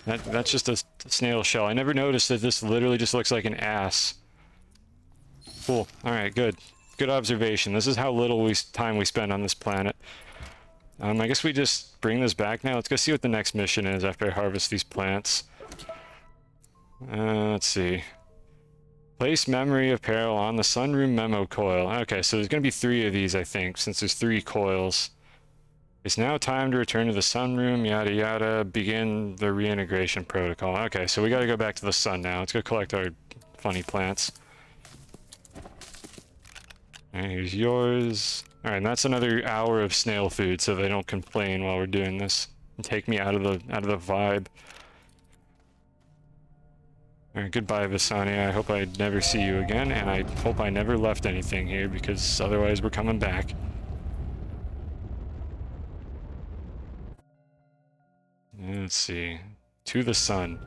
That's just a snail shell. I never noticed that this literally just looks like an ass. Cool. Alright, good. Good observation. This is how little time we spend on this planet. I guess we just bring this back now. Let's go see what the next mission is after I harvest these plants. Let's see. Place memory of peril on the sunroom memo coil. Okay, so there's going to be 3 of these, I think, since there's 3 coils. It's now time to return to the sunroom, yada yada, begin the reintegration protocol. Okay, so we got to go back to the sun now. Let's go collect our funny plants. Alright, here's yours. Alright, and that's another hour of snail food so they don't complain while we're doing this. And take me out of the vibe. Alright, goodbye, Visania. I hope I never see you again, and I hope I never left anything here, because otherwise we're coming back. Let's see. To the sun.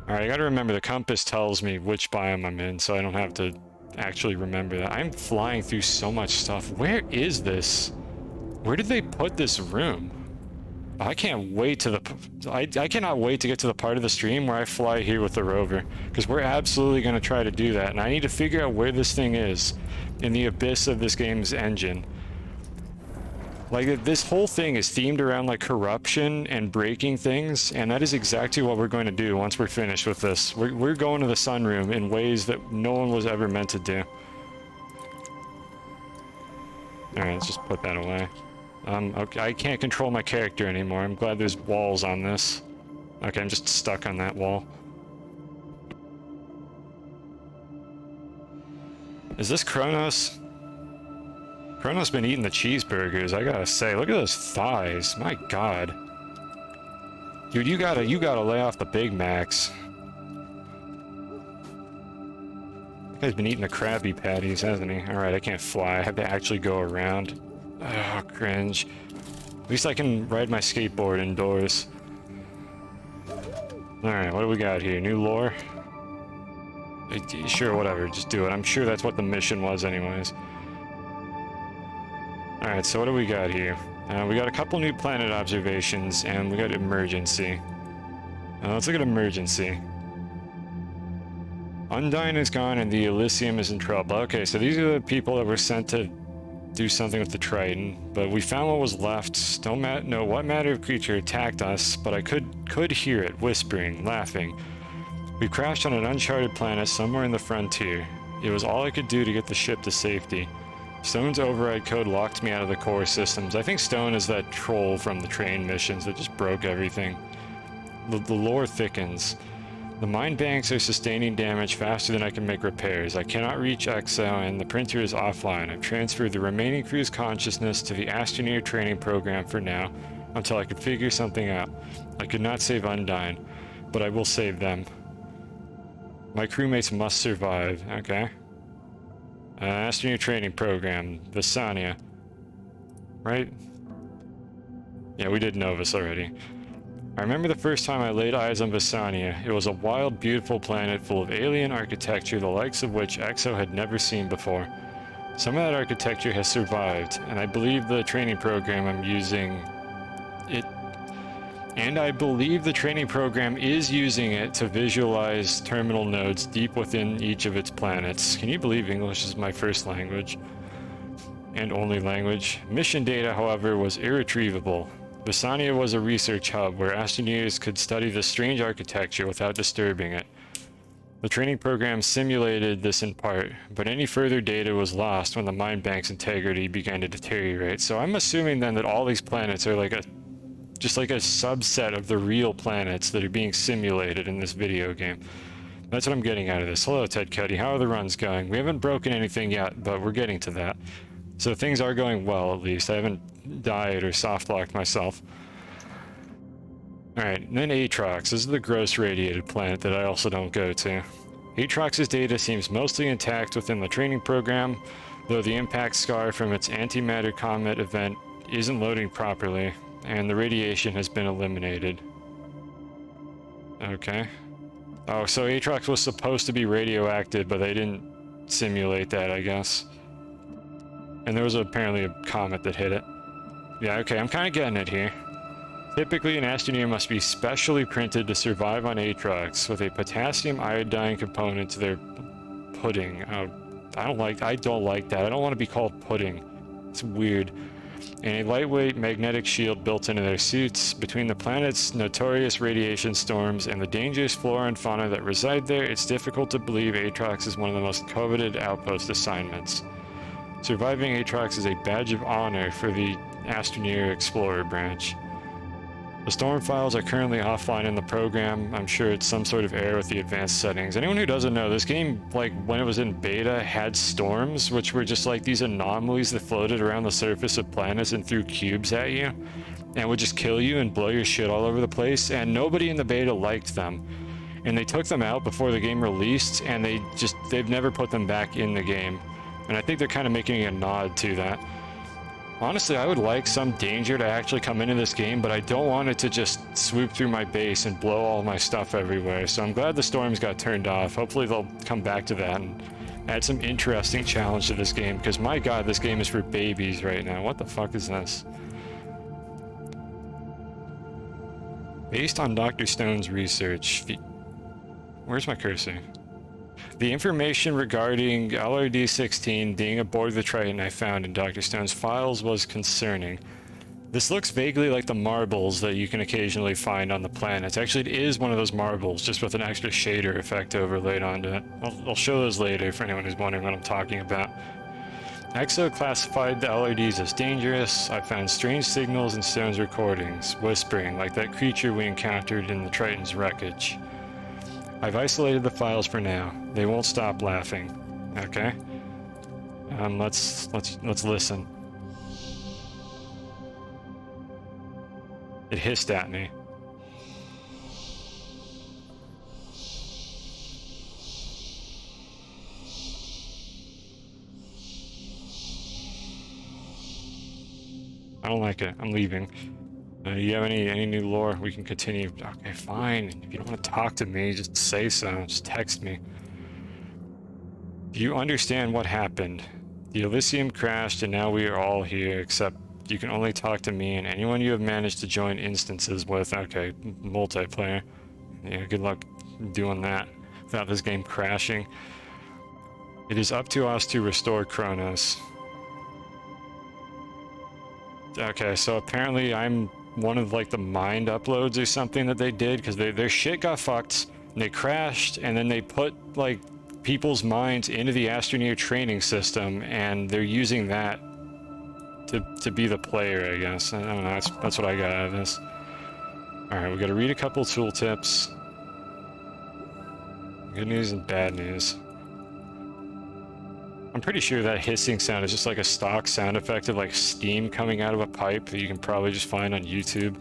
Alright, I gotta remember the compass tells me which biome I'm in, so I don't have to actually remember that. I'm flying through so much stuff. Where is this? Where did they put this room? I can't wait to I cannot wait to get to the part of the stream where I fly here with the rover, because we're absolutely going to try to do that, and I need to figure out where this thing is in the abyss of this game's engine. Like, this whole thing is themed around like corruption and breaking things, and that is exactly what we're going to do once we're finished with this. We're going to the sunroom in ways that no one was ever meant to do. Alright, let's just put that away. Okay, I can't control my character anymore. I'm glad there's walls on this. Okay, I'm just stuck on that wall. Is this Kronos? Kronos been eating the cheeseburgers, I gotta say. Look at those thighs. My god. Dude, you gotta lay off the Big Macs. Guy's been eating the Krabby Patties, hasn't he? Alright, I can't fly. I have to actually go around. Oh, cringe. At least I can ride my skateboard indoors. Alright, what do we got here? New lore? Sure, whatever. Just do it. I'm sure that's what the mission was anyways. Alright, so what do we got here? We got a couple new planet observations, and we got emergency. Let's look at emergency. Undyne is gone and the Elysium is in trouble. Okay, so these are the people that were sent to do something with the Triton, but we found what was left. Don't know what matter of creature attacked us, but I could hear it whispering, laughing. We crashed on an uncharted planet somewhere in the frontier. It was all I could do to get the ship to safety. Stone's override code locked me out of the core systems. I think Stone is that troll from the train missions that just broke everything. The lore thickens. The mine banks are sustaining damage faster than I can make repairs. I cannot reach EXO and the printer is offline. I've transferred the remaining crew's consciousness to the Astroneer training program for now, until I could figure something out. I could not save Undyne, but I will save them. My crewmates must survive. Okay. Astroneer training program. Visania. Right? Yeah, we did Novus already. I remember the first time I laid eyes on Visania. It was a wild, beautiful planet full of alien architecture, the likes of which EXO had never seen before. Some of that architecture has survived, and I believe the training program I'm using it... And I believe the training program is using it to visualize terminal nodes deep within each of its planets. Can you believe English is my first language? And only language. Mission data, however, was irretrievable. Visania was a research hub where astroneers could study the strange architecture without disturbing it. The training program simulated this in part, but any further data was lost when the mine bank's integrity began to deteriorate. So I'm assuming then that all these planets are just like a subset of the real planets that are being simulated in this video game. That's what I'm getting out of this. Hello, Ted Cuddy. How are the runs going? We haven't broken anything yet, but we're getting to that. So things are going well, at least. I haven't died or soft-locked myself. Alright, and then Aatrox. This is the gross radiated planet that I also don't go to. Aatrox's data seems mostly intact within the training program, though the impact scar from its antimatter comet event isn't loading properly, and the radiation has been eliminated. Okay. Oh, so Aatrox was supposed to be radioactive, but they didn't simulate that, I guess. And there was apparently a comet that hit it. Yeah, okay, I'm kind of getting it here. Typically, an Astroneer must be specially printed to survive on Aatrox with a potassium iodine component to their pudding. I don't like that. I don't want to be called pudding. It's weird. And a lightweight magnetic shield built into their suits. Between the planet's notorious radiation storms and the dangerous flora and fauna that reside there, it's difficult to believe Aatrox is one of the most coveted outpost assignments. Surviving Aatrox is a badge of honor for the Astroneer Explorer branch. The storm files are currently offline in the program. I'm sure it's some sort of error with the advanced settings. Anyone who doesn't know, this game, like, when it was in beta, had storms, which were just like these anomalies that floated around the surface of planets and threw cubes at you, and would just kill you and blow your shit all over the place, and nobody in the beta liked them. And they took them out before the game released, and they've never put them back in the game. And I think they're kind of making a nod to that. Honestly, I would like some danger to actually come into this game, but I don't want it to just swoop through my base and blow all my stuff everywhere. So I'm glad the storms got turned off. Hopefully they'll come back to that and add some interesting challenge to this game, because my god, this game is for babies right now. What the fuck is this? Based on Dr. Stone's research... Where's my cursor? The information regarding LRD-16 being aboard the Triton I found in Dr. Stone's files was concerning. This looks vaguely like the marbles that you can occasionally find on the planets. Actually, it is one of those marbles, just with an extra shader effect overlaid onto it. I'll show those later for anyone who's wondering what I'm talking about. EXO classified the LRDs as dangerous. I found strange signals in Stone's recordings, whispering like that creature we encountered in the Triton's wreckage. I've isolated the files for now. They won't stop laughing. Okay? Let's listen. It hissed at me. I don't like it. I'm leaving. You have any new lore? We can continue. Okay, fine. If you don't want to talk to me, just say so. Just text me. Do you understand what happened? The Elysium crashed and now we are all here, except you can only talk to me and anyone you have managed to join instances with. Okay, multiplayer. Yeah, good luck doing that without this game crashing. It is up to us to restore Kronos. Okay, so apparently I'm one of like the mind uploads or something that they did, because their shit got fucked and they crashed, and then they put like people's minds into the Astroneer training system, and they're using that to be the player, I guess. I don't know, that's what I got out of this. Alright, we gotta read a couple tooltips. Good news and bad news. I'm pretty sure that hissing sound is just like a stock sound effect of like steam coming out of a pipe that you can probably just find on YouTube.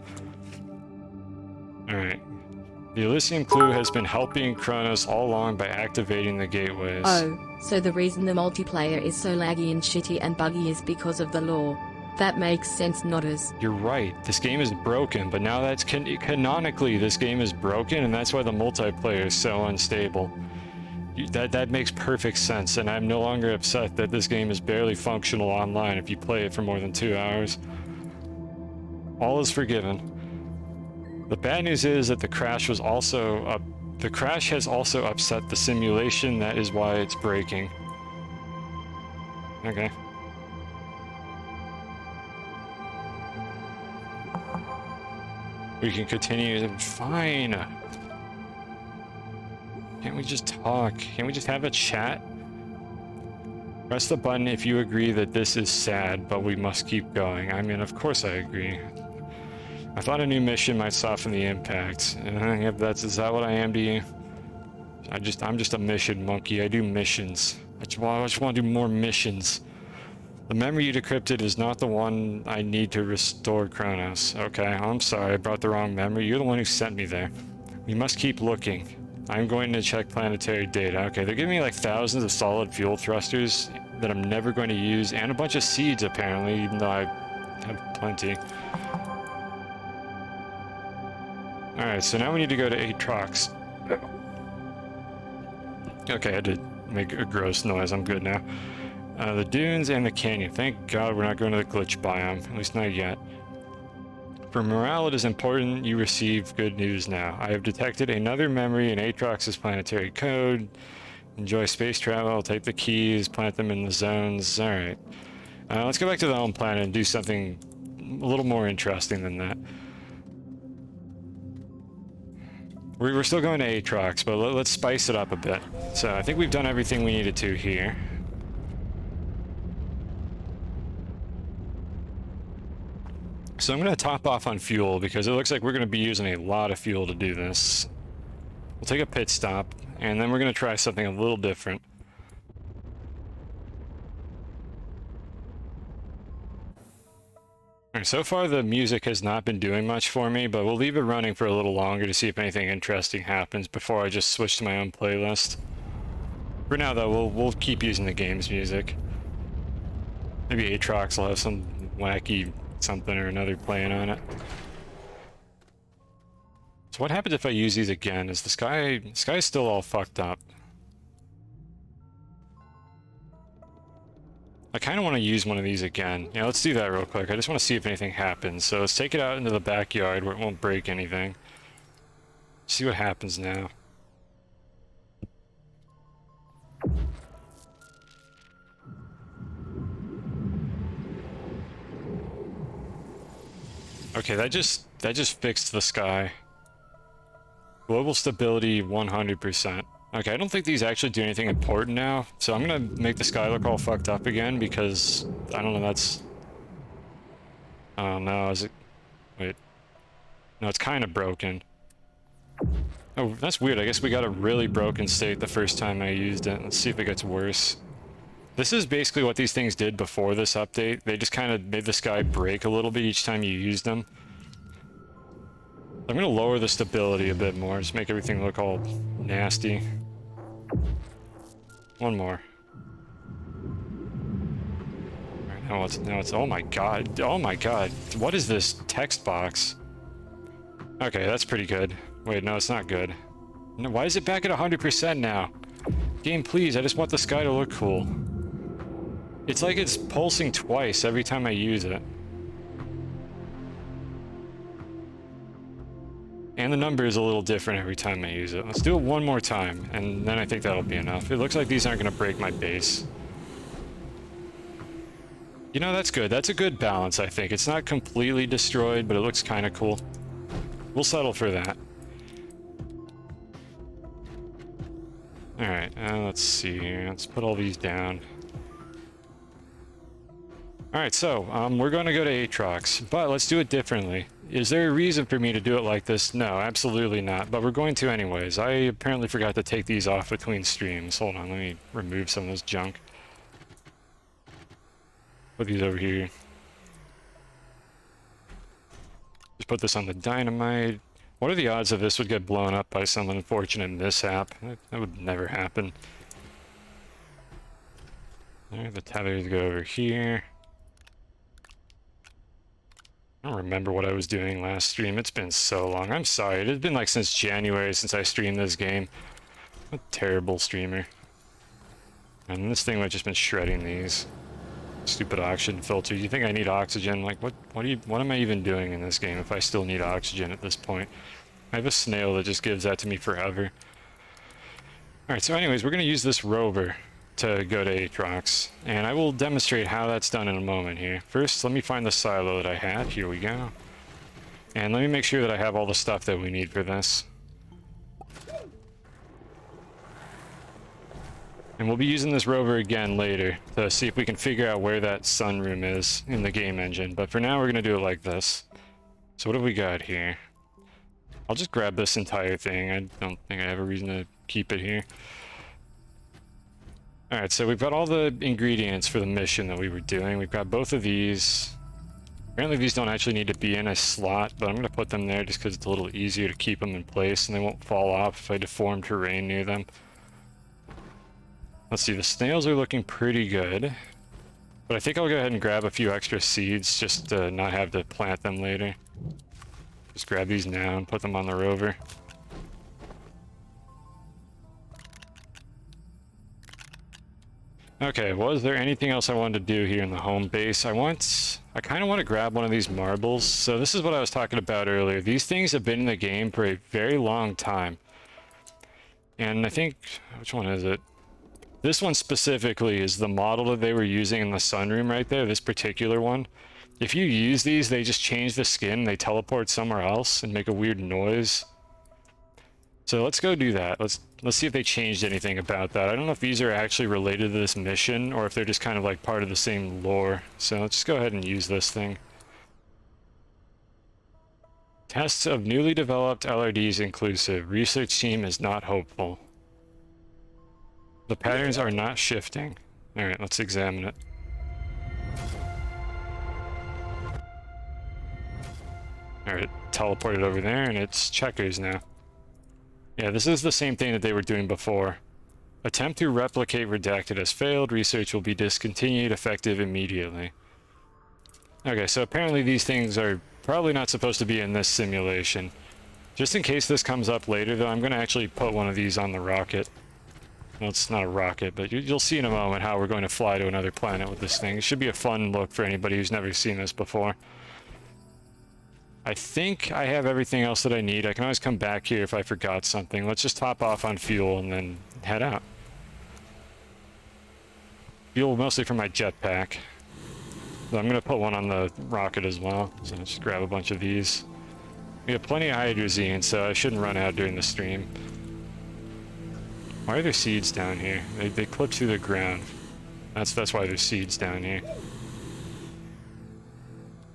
Alright. The Elysium clue has been helping Kronos all along by activating the gateways. Oh, so the reason the multiplayer is so laggy and shitty and buggy is because of the lore. That makes sense, Nodders. You're right, this game is broken, but now that's canonically this game is broken, and that's why the multiplayer is so unstable. That makes perfect sense, and I'm no longer upset that this game is barely functional online if you play it for more than 2 hours. All is forgiven. The bad news is that the crash has also upset the simulation. That is why it's breaking. Okay. We can continue. Fine. Can't we just talk? Can't we just have a chat? Press the button if you agree that this is sad, but we must keep going. I mean, of course I agree. I thought a new mission might soften the impact. Yep, is that what I am to you? I'm just a mission monkey. I do missions. I just want to do more missions. The memory you decrypted is not the one I need to restore Kronos. Okay, I'm sorry, I brought the wrong memory. You're the one who sent me there. We must keep looking. I'm going to check planetary data. Okay, they're giving me like thousands of solid fuel thrusters that I'm never going to use, and a bunch of seeds apparently, even though I have plenty. Alright, so now we need to go to Atrox. Okay, I had to make a gross noise. I'm good now. The dunes and the canyon. Thank God we're not going to the glitch biome. At least not yet. For morale, it is important you receive good news now. I have detected another memory in Atrox's planetary code. Enjoy space travel, take the keys, plant them in the zones. Alright. Let's go back to the home planet and do something a little more interesting than that. We're still going to Atrox, but let's spice it up a bit. So I think we've done everything we needed to here. So I'm going to top off on fuel because it looks like we're going to be using a lot of fuel to do this. We'll take a pit stop, and then we're going to try something a little different. Alright, so far the music has not been doing much for me, but we'll leave it running for a little longer to see if anything interesting happens before I just switch to my own playlist. For now though, we'll keep using the game's music. Maybe Atrox will have some wacky something or another playing on it. So what happens if I use these again? Is the sky's still all fucked up? I kind of want to use one of these again. Yeah, let's do that real quick. I just want to see if anything happens. So let's take it out into the backyard where it won't break anything. See what happens now. Okay, that just fixed the sky. Global stability 100%. Okay, I don't think these actually do anything important now, so I'm gonna make the sky look all fucked up again because I don't know, that's... Oh no, is it... Wait. No, it's kind of broken. Oh, that's weird. I guess we got a really broken state the first time I used it. Let's see if it gets worse. This is basically what these things did before this update. They just kind of made the sky break a little bit each time you used them. I'm gonna lower the stability a bit more, just make everything look all nasty. One more. Alright, Now it's, oh my god. Oh my god. What is this text box? Okay, that's pretty good. Wait, no, it's not good. No, why is it back at 100% now? Game, please, I just want the sky to look cool. It's like it's pulsing twice every time I use it. And the number is a little different every time I use it. Let's do it one more time, and then I think that'll be enough. It looks like these aren't going to break my base. You know, that's good. That's a good balance, I think. It's not completely destroyed, but it looks kind of cool. We'll settle for that. Alright, let's see here. Let's put all these down. Alright, so, we're going to go to Aatrox, but let's do it differently. Is there a reason for me to do it like this? No, absolutely not, but we're going to anyways. I apparently forgot to take these off between streams. Hold on, let me remove some of this junk. Put these over here. Just put this on the dynamite. What are the odds that this would get blown up by some unfortunate mishap? That would never happen. Alright, the tethers go over here. I don't remember what I was doing last stream. It's been so long. I'm sorry. It's been like since January since I streamed this game. I'm a terrible streamer. And this thing would have just been shredding these. Stupid oxygen filter. You think I need oxygen? Like, what am I even doing in this game if I still need oxygen at this point? I have a snail that just gives that to me forever. Alright, so anyways, we're going to use this rover to go to Aatrox, and I will demonstrate how that's done in a moment here. First, let me find the silo that I had. Here we go. And let me make sure that I have all the stuff that we need for this. And we'll be using this rover again later to see if we can figure out where that sunroom is in the game engine. But for now, we're going to do it like this. So what have we got here? I'll just grab this entire thing. I don't think I have a reason to keep it here. Alright, so we've got all the ingredients for the mission that we were doing. We've got both of these. Apparently these don't actually need to be in a slot, but I'm going to put them there just because it's a little easier to keep them in place and they won't fall off if I deform terrain near them. Let's see, the snails are looking pretty good. But I think I'll go ahead and grab a few extra seeds just to not have to plant them later. Just grab these now and put them on the rover. Okay, was there anything else I wanted to do here in the home base? I kind of want to grab one of these marbles. So this is what I was talking about earlier. These things have been in the game for a very long time. And I think, which one is it? This one specifically is the model that they were using in the sunroom right there, this particular one. If you use these, they just change the skin, they teleport somewhere else and make a weird noise. So let's go do that. Let's see if they changed anything about that. I don't know if these are actually related to this mission or if they're just kind of like part of the same lore. So let's just go ahead and use this thing. Tests of newly developed LRDs inclusive. Research team is not hopeful. The patterns are not shifting. Alright, let's examine it. Alright, teleported over there and it's checkers now. Yeah, this is the same thing that they were doing before. Attempt to replicate redacted has failed. Research will be discontinued, effective immediately. Okay, so apparently these things are probably not supposed to be in this simulation. Just in case this comes up later, though, I'm going to actually put one of these on the rocket. Well, it's not a rocket, but you'll see in a moment how we're going to fly to another planet with this thing. It should be a fun look for anybody who's never seen this before. I think I have everything else that I need. I can always come back here if I forgot something. Let's just top off on fuel and then head out. Fuel mostly for my jetpack. So I'm going to put one on the rocket as well. So I'll just grab a bunch of these. We have plenty of hydrazine, so I shouldn't run out during the stream. Why are there seeds down here? They clip through the ground. That's why there's seeds down here.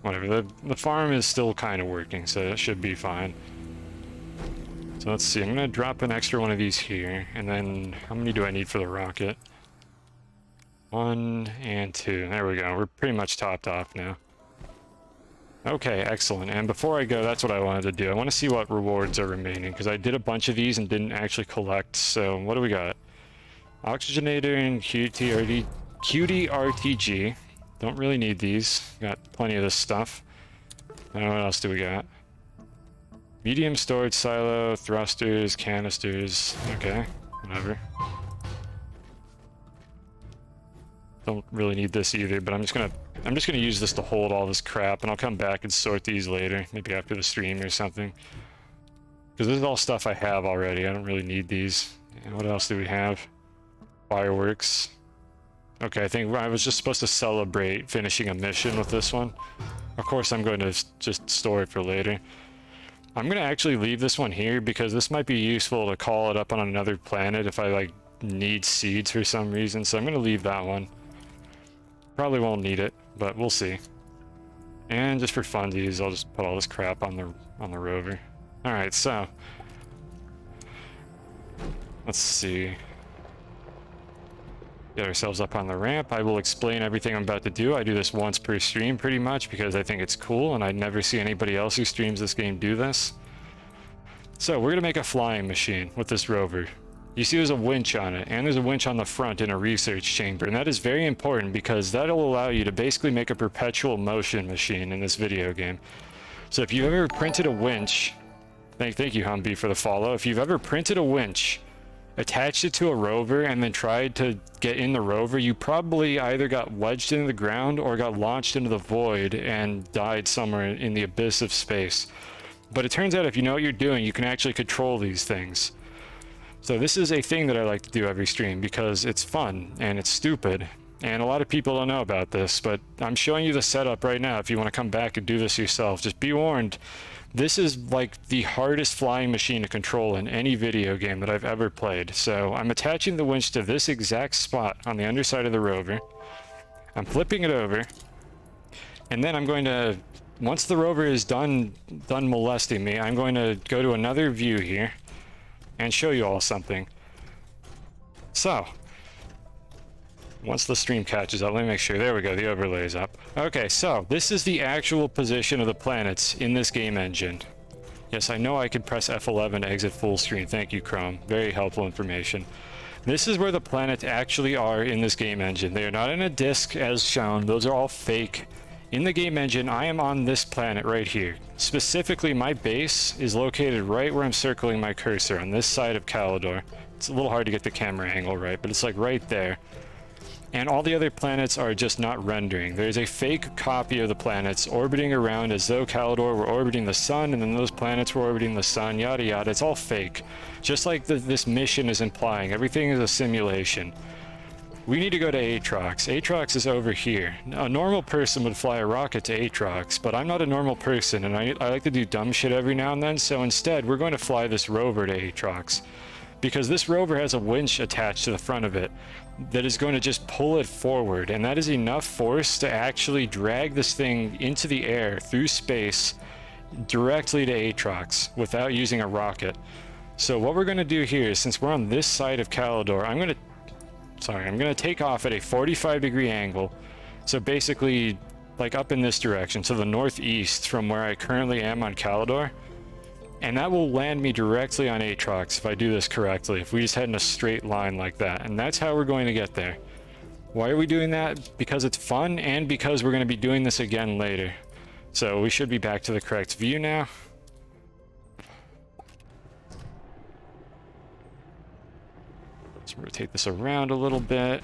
Whatever, the farm is still kind of working, so it should be fine. So let's see, I'm going to drop an extra one of these here, and then how many do I need for the rocket? 1 and 2, there we go, we're pretty much topped off now. Okay, excellent, and before I go, that's what I wanted to do. I want to see what rewards are remaining, because I did a bunch of these and didn't actually collect, so what do we got? Oxygenator and QTRTG. Don't really need these. Got plenty of this stuff. What else do we got? Medium storage silo, thrusters, canisters. Okay, whatever. Don't really need this either, but I'm just gonna use this to hold all this crap, and I'll come back and sort these later, maybe after the stream or something. Because this is all stuff I have already. I don't really need these. And what else do we have? Fireworks. Okay, I think I was just supposed to celebrate finishing a mission with this one. Of course, I'm going to just store it for later. I'm going to actually leave this one here because this might be useful to call it up on another planet if I, like, need seeds for some reason. So I'm going to leave that one. Probably won't need it, but we'll see. And just for funsies, I'll just put all this crap on the rover. Alright, so... let's see. Get ourselves up on the ramp. I will explain everything I'm about to do. I do this once per stream pretty much because I think it's cool and I never see anybody else who streams this game do this. So we're going to make a flying machine with this rover. You see there's a winch on it, and there's a winch on the front in a research chamber, and that is very important because that'll allow you to basically make a perpetual motion machine in this video game. So if you've ever printed a winch, thank you Humvee for the follow, if you've ever printed a winch, attached it to a rover, and then tried to get in the rover, you probably either got wedged into the ground or got launched into the void and died somewhere in the abyss of space. But it turns out if you know what you're doing, you can actually control these things. So this is a thing that I like to do every stream because it's fun and it's stupid. And a lot of people don't know about this, but I'm showing you the setup right now if you want to come back and do this yourself. Just be warned, this is like the hardest flying machine to control in any video game that I've ever played. So I'm attaching the winch to this exact spot on the underside of the rover. I'm flipping it over. And then I'm going to, once the rover is done molesting me, I'm going to go to another view here and show you all something. So, once the stream catches up, let me make sure. There we go, the overlay's up. Okay, so this is the actual position of the planets in this game engine. Yes, I know I could press F11 to exit full screen. Thank you, Chrome. Very helpful information. This is where the planets actually are in this game engine. They are not in a disk as shown. Those are all fake. In the game engine, I am on this planet right here. Specifically, my base is located right where I'm circling my cursor, on this side of Calidor. It's a little hard to get the camera angle right, but it's like right there. And all the other planets are just not rendering. There's a fake copy of the planets orbiting around as though Calidor were orbiting the sun, and then those planets were orbiting the sun, yada yada. It's all fake. Just like this mission is implying. Everything is a simulation. We need to go to Aatrox. Aatrox is over here. A normal person would fly a rocket to Aatrox, but I'm not a normal person, and I like to do dumb shit every now and then, so instead we're going to fly this rover to Aatrox. Because this rover has a winch attached to the front of it that is going to just pull it forward, and that is enough force to actually drag this thing into the air through space directly to Aatrox without using a rocket. So what we're going to do here is, since we're on this side of Calidor, I'm going to take off at a 45-degree angle. So basically, like up in this direction, to the northeast from where I currently am on Calidor. And that will land me directly on Aatrox if I do this correctly, if we just head in a straight line like that. And that's how we're going to get there. Why are we doing that? Because it's fun, and because we're going to be doing this again later. So we should be back to the correct view now. Let's rotate this around a little bit.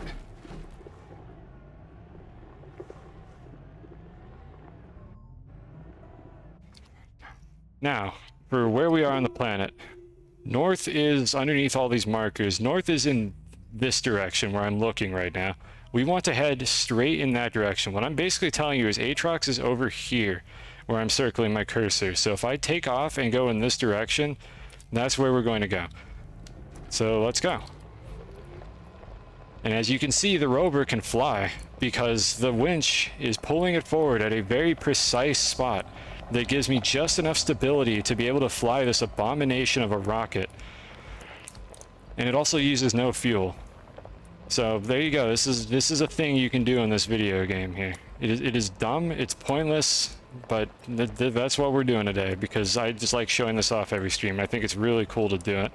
Now, for where we are on the planet, north is underneath all these markers. North is in this direction where I'm looking right now. We want to head straight in that direction. What I'm basically telling you is Aatrox is over here where I'm circling my cursor. So if I take off and go in this direction, that's where we're going to go. So let's go. And as you can see, the rover can fly because the winch is pulling it forward at a very precise spot that gives me just enough stability to be able to fly this abomination of a rocket. And it also uses no fuel. So there you go. This is a thing you can do in this video game here. It is dumb, it's pointless, but that's what we're doing today because I just like showing this off every stream. I think it's really cool to do it.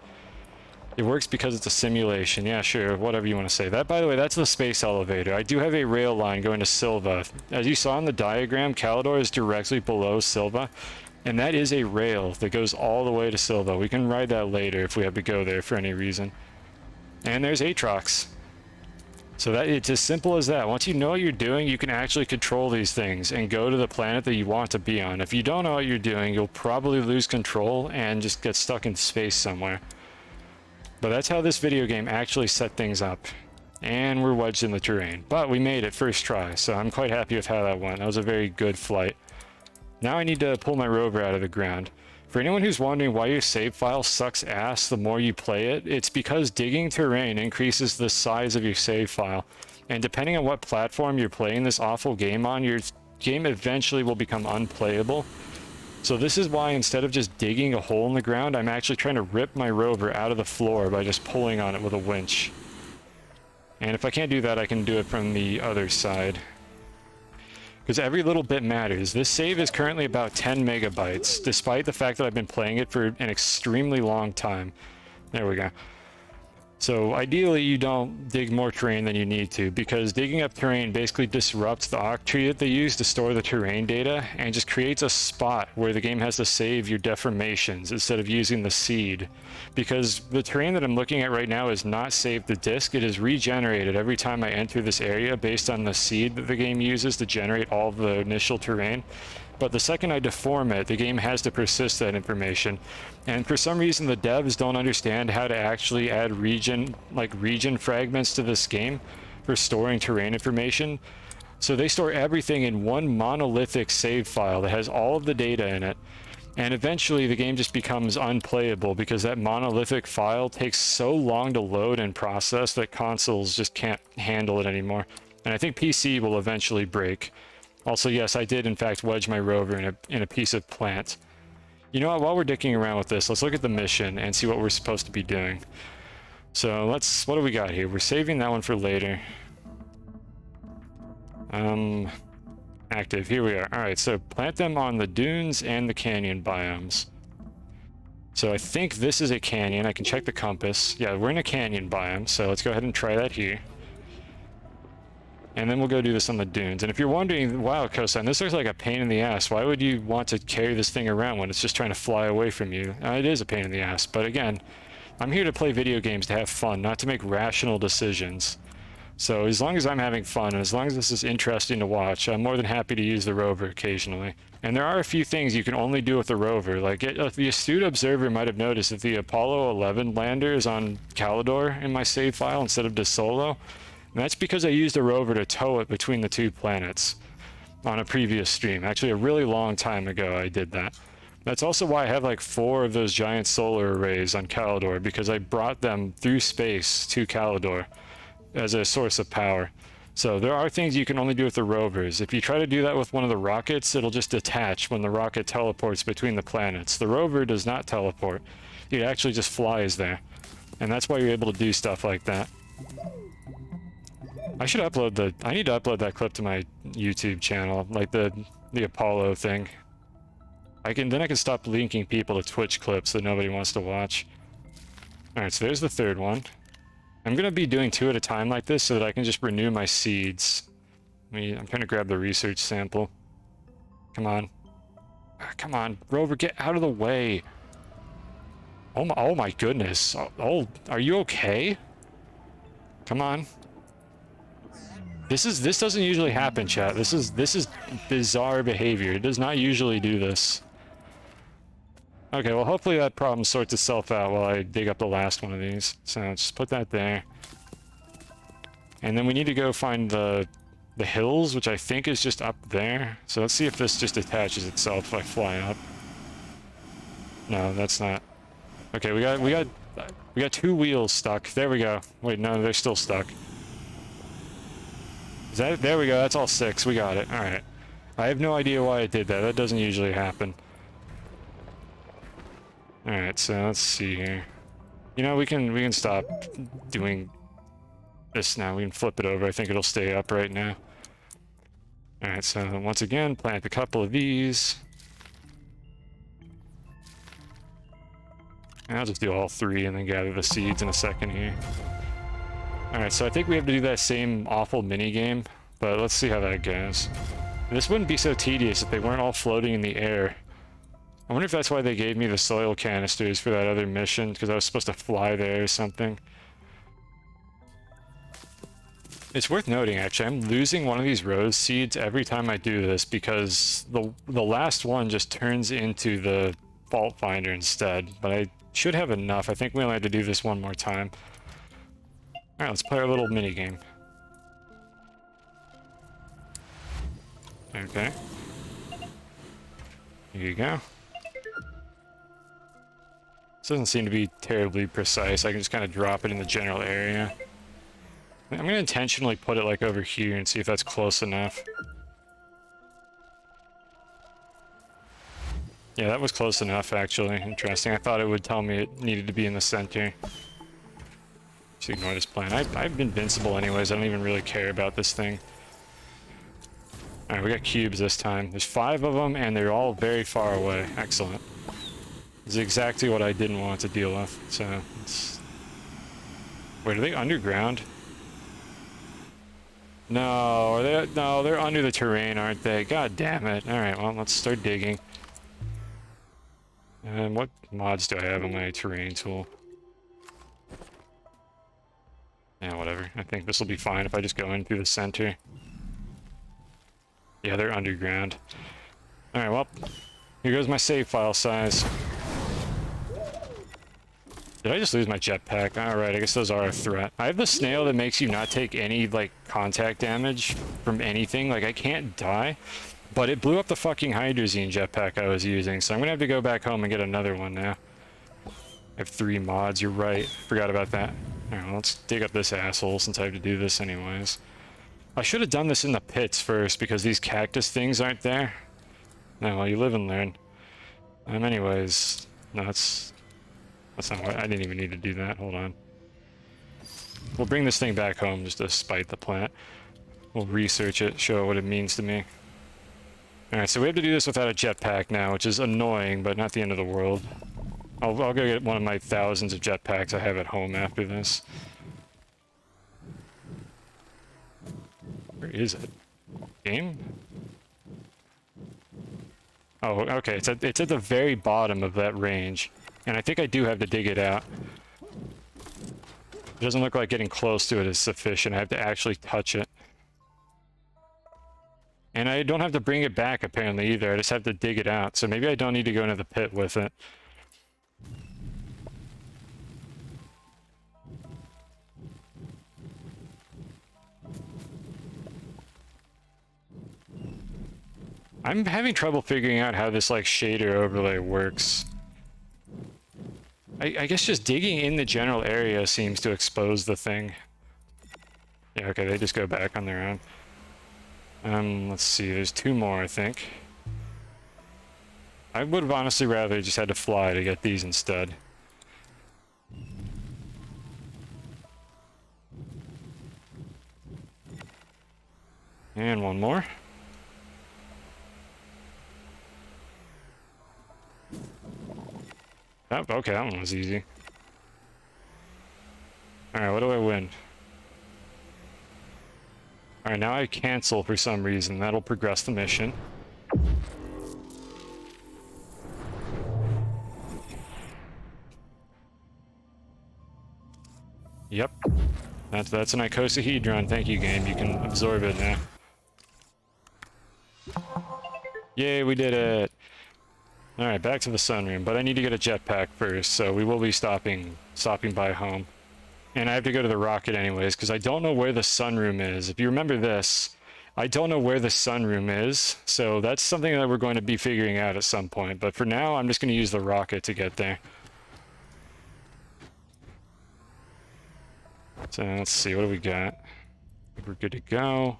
It works because it's a simulation. Yeah, sure, whatever you want to say. That, by the way, that's the space elevator. I do have a rail line going to Silva. As you saw in the diagram, Calidor is directly below Silva, and that is a rail that goes all the way to Silva. We can ride that later if we have to go there for any reason. And there's Aatrox. So that it's as simple as that. Once you know what you're doing, you can actually control these things and go to the planet that you want to be on. If you don't know what you're doing, you'll probably lose control and just get stuck in space somewhere. But that's how this video game actually set things up. And we're wedged in the terrain. But we made it first try, so I'm quite happy with how that went. That was a very good flight. Now I need to pull my rover out of the ground. For anyone who's wondering why your save file sucks ass the more you play it, it's because digging terrain increases the size of your save file. And depending on what platform you're playing this awful game on, your game eventually will become unplayable. So this is why instead of just digging a hole in the ground, I'm actually trying to rip my rover out of the floor by just pulling on it with a winch. And if I can't do that, I can do it from the other side. Because every little bit matters. This save is currently about 10 megabytes, despite the fact that I've been playing it for an extremely long time. There we go. So ideally you don't dig more terrain than you need to, because digging up terrain basically disrupts the octree that they use to store the terrain data and just creates a spot where the game has to save your deformations instead of using the seed. Because the terrain that I'm looking at right now is not saved to disk, it is regenerated every time I enter this area based on the seed that the game uses to generate all of the initial terrain. But the second I deform it, the game has to persist that information. And for some reason, the devs don't understand how to actually add region fragments to this game for storing terrain information. So they store everything in one monolithic save file that has all of the data in it. And eventually the game just becomes unplayable because that monolithic file takes so long to load and process that consoles just can't handle it anymore. And I think PC will eventually break. Also, yes, I did in fact wedge my rover in a piece of plant. You know what, while we're dicking around with this, let's look at the mission and see what we're supposed to be doing. So what do we got here? We're saving that one for later. Active, here we are. Alright, so plant them on the dunes and the canyon biomes. So I think this is a canyon. I can check the compass. Yeah, we're in a canyon biome, so let's go ahead and try that here. And then we'll go do this on the dunes. And if you're wondering, wow, Kosan, this looks like a pain in the ass. Why would you want to carry this thing around when it's just trying to fly away from you? It is a pain in the ass. But again, I'm here to play video games to have fun, not to make rational decisions. So as long as I'm having fun, and as long as this is interesting to watch, I'm more than happy to use the rover occasionally. And there are a few things you can only do with the rover. Like, the astute observer might have noticed that the Apollo 11 lander is on Calidor in my save file instead of De Solo. And that's because I used a rover to tow it between the two planets on a previous stream. Actually, a really long time ago I did that. That's also why I have like 4 of those giant solar arrays on Calidor, because I brought them through space to Calidor as a source of power. So there are things you can only do with the rovers. If you try to do that with one of the rockets, it'll just detach when the rocket teleports between the planets. The rover does not teleport. It actually just flies there. And that's why you're able to do stuff like that. I should upload I need to upload that clip to my YouTube channel, like the Apollo thing. Then I can stop linking people to Twitch clips that nobody wants to watch. Alright, so there's the third one. I'm gonna be doing 2 at a time like this so that I can just renew my seeds. I'm trying to grab the research sample. Come on. Come on, rover, get out of the way. Oh my goodness. Oh, are you okay? Come on. This doesn't usually happen, chat. This is bizarre behavior. It does not usually do this. Okay, well hopefully that problem sorts itself out while I dig up the last one of these. So just put that there. And then we need to go find the hills, which I think is just up there. So let's see if this just attaches itself if I fly up. No, that's not. Okay, we got 2 wheels stuck. There we go. Wait, no, they're still stuck. There we go, that's all 6, we got it, alright. I have no idea why it did that, that doesn't usually happen. Alright, so let's see here. You know, we can stop doing this now, we can flip it over, I think it'll stay up right now. Alright, so once again, plant a couple of these. I'll just do all 3 and then gather the seeds in a second here. Alright, so I think we have to do that same awful mini game, but let's see how that goes. This wouldn't be so tedious if they weren't all floating in the air. I wonder if that's why they gave me the soil canisters for that other mission, because I was supposed to fly there or something. It's worth noting, actually, I'm losing one of these rose seeds every time I do this, because the last one just turns into the fault finder instead, but I should have enough. I think we only have to do this one more time. Alright, let's play our little mini game. Okay. Here you go. This doesn't seem to be terribly precise. I can just kind of drop it in the general area. I'm going to intentionally put it like over here and see if that's close enough. Yeah, that was close enough, actually. Interesting. I thought it would tell me it needed to be in the center. Just ignore this plan. I'm invincible anyways. I don't even really care about this thing. Alright, we got cubes this time. There's 5 of them, and they're all very far away. Excellent. This is exactly what I didn't want to deal with, so... Wait, are they underground? No, no, they're under the terrain, aren't they? God damn it. Alright, well, let's start digging. And what mods do I have on my terrain tool? Yeah, whatever. I think this will be fine if I just go in through the center. Yeah, they're underground. Alright, well, here goes my save file size. Did I just lose my jetpack? Alright, I guess those are a threat. I have the snail that makes you not take any, like, contact damage from anything. Like, I can't die. But it blew up the fucking hydrazine jetpack I was using, so I'm gonna have to go back home and get another one now. I have 3 mods, you're right. Forgot about that. Alright, well, let's dig up this asshole since I have to do this anyways. I should have done this in the pits first because these cactus things aren't there. No, well, you live and learn. Anyways, no, that's not what, I didn't even need to do that. Hold on. We'll bring this thing back home just to spite the plant. We'll research it, show what it means to me. Alright, so we have to do this without a jetpack now, which is annoying, but not the end of the world. I'll go get one of my thousands of jetpacks I have at home after this. Where is it? Game? Oh, okay, it's at the very bottom of that range. And I think I do have to dig it out. It doesn't look like getting close to it is sufficient. I have to actually touch it. And I don't have to bring it back, apparently, either. I just have to dig it out. So maybe I don't need to go into the pit with it. I'm having trouble figuring out how this, like, shader overlay works. I guess just digging in the general area seems to expose the thing. Yeah, okay, they just go back on their own. Let's see, there's 2 more, I think. I would have honestly rather just had to fly to get these instead. And 1 more. Oh, okay, that one was easy. Alright, what do I win? Alright, now I cancel for some reason. That'll progress the mission. Yep. That's an icosahedron. Thank you, game. You can absorb it now. Yay, we did it! Alright, back to the sunroom, but I need to get a jetpack first, so we will be stopping by home. And I have to go to the rocket anyways, because I don't know where the sunroom is. If you remember this, I don't know where the sunroom is, so that's something that we're going to be figuring out at some point. But for now, I'm just going to use the rocket to get there. So let's see, what do we got? I think we're good to go.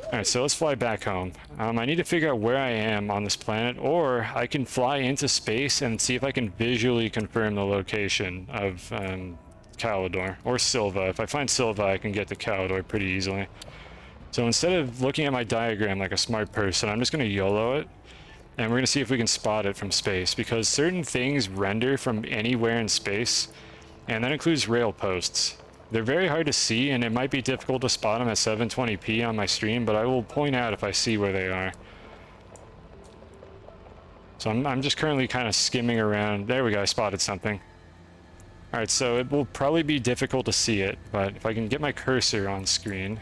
Alright, so let's fly back home. I need to figure out where I am on this planet, or I can fly into space and see if I can visually confirm the location of Calidor, or Silva. If I find Silva, I can get to Calidor pretty easily. So instead of looking at my diagram like a smart person, I'm just going to YOLO it. And we're going to see if we can spot it from space, because certain things render from anywhere in space, and that includes rail posts. They're very hard to see, and it might be difficult to spot them at 720p on my stream, but I will point out if I see where they are. So I'm just currently kind of skimming around. There we go, I spotted something. Alright, so it will probably be difficult to see it, but if I can get my cursor on screen...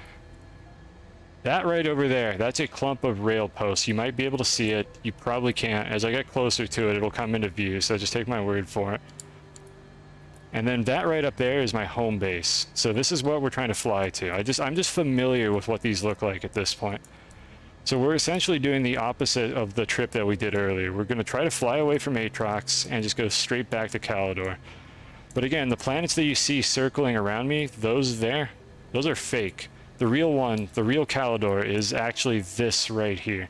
That right over there, that's a clump of rail posts. You might be able to see it. You probably can't. As I get closer to it, it'll come into view, so just take my word for it. And then that right up there is my home base. So this is what we're trying to fly to. I'm just familiar with what these look like at this point. So we're essentially doing the opposite of the trip that we did earlier. We're going to try to fly away from Atrox and just go straight back to Calidor. But again, the planets that you see circling around me, those there, those are fake. The real one, the real Calidor, is actually this right here.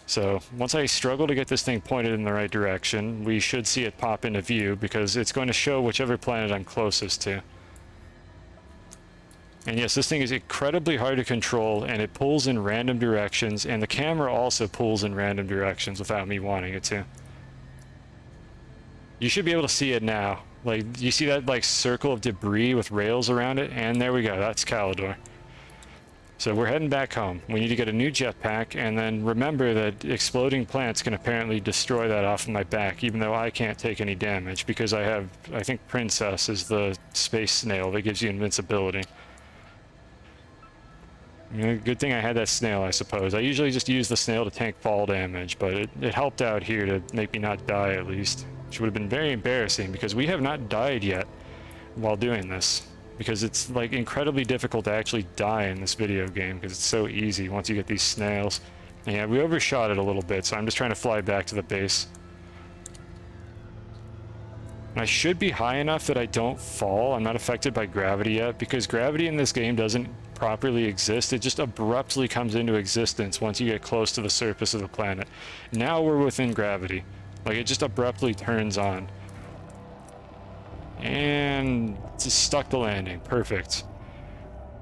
So once I struggle to get this thing pointed in the right direction, we should see it pop into view, because it's going to show whichever planet I'm closest to. And yes, this thing is incredibly hard to control, and it pulls in random directions, and the camera also pulls in random directions without me wanting it to. You should be able to see it now. Like, you see that like circle of debris with rails around it? And there we go, that's Calidor. So we're heading back home. We need to get a new jetpack, and then remember that exploding plants can apparently destroy that off of my back, even though I can't take any damage, because I have, I think Princess is the space snail that gives you invincibility. I mean, good thing I had that snail, I suppose. I usually just use the snail to tank fall damage, but it helped out here to make me not die at least, which would have been very embarrassing, because we have not died yet while doing this. Because it's like incredibly difficult to actually die in this video game, because it's so easy once you get these snails. And yeah, we overshot it a little bit, so I'm just trying to fly back to the base. And I should be high enough that I don't fall. I'm not affected by gravity yet, because gravity in this game doesn't properly exist. It just abruptly comes into existence once you get close to the surface of the planet. Now we're within gravity. Like, it just abruptly turns on. And it's stuck the landing. Perfect.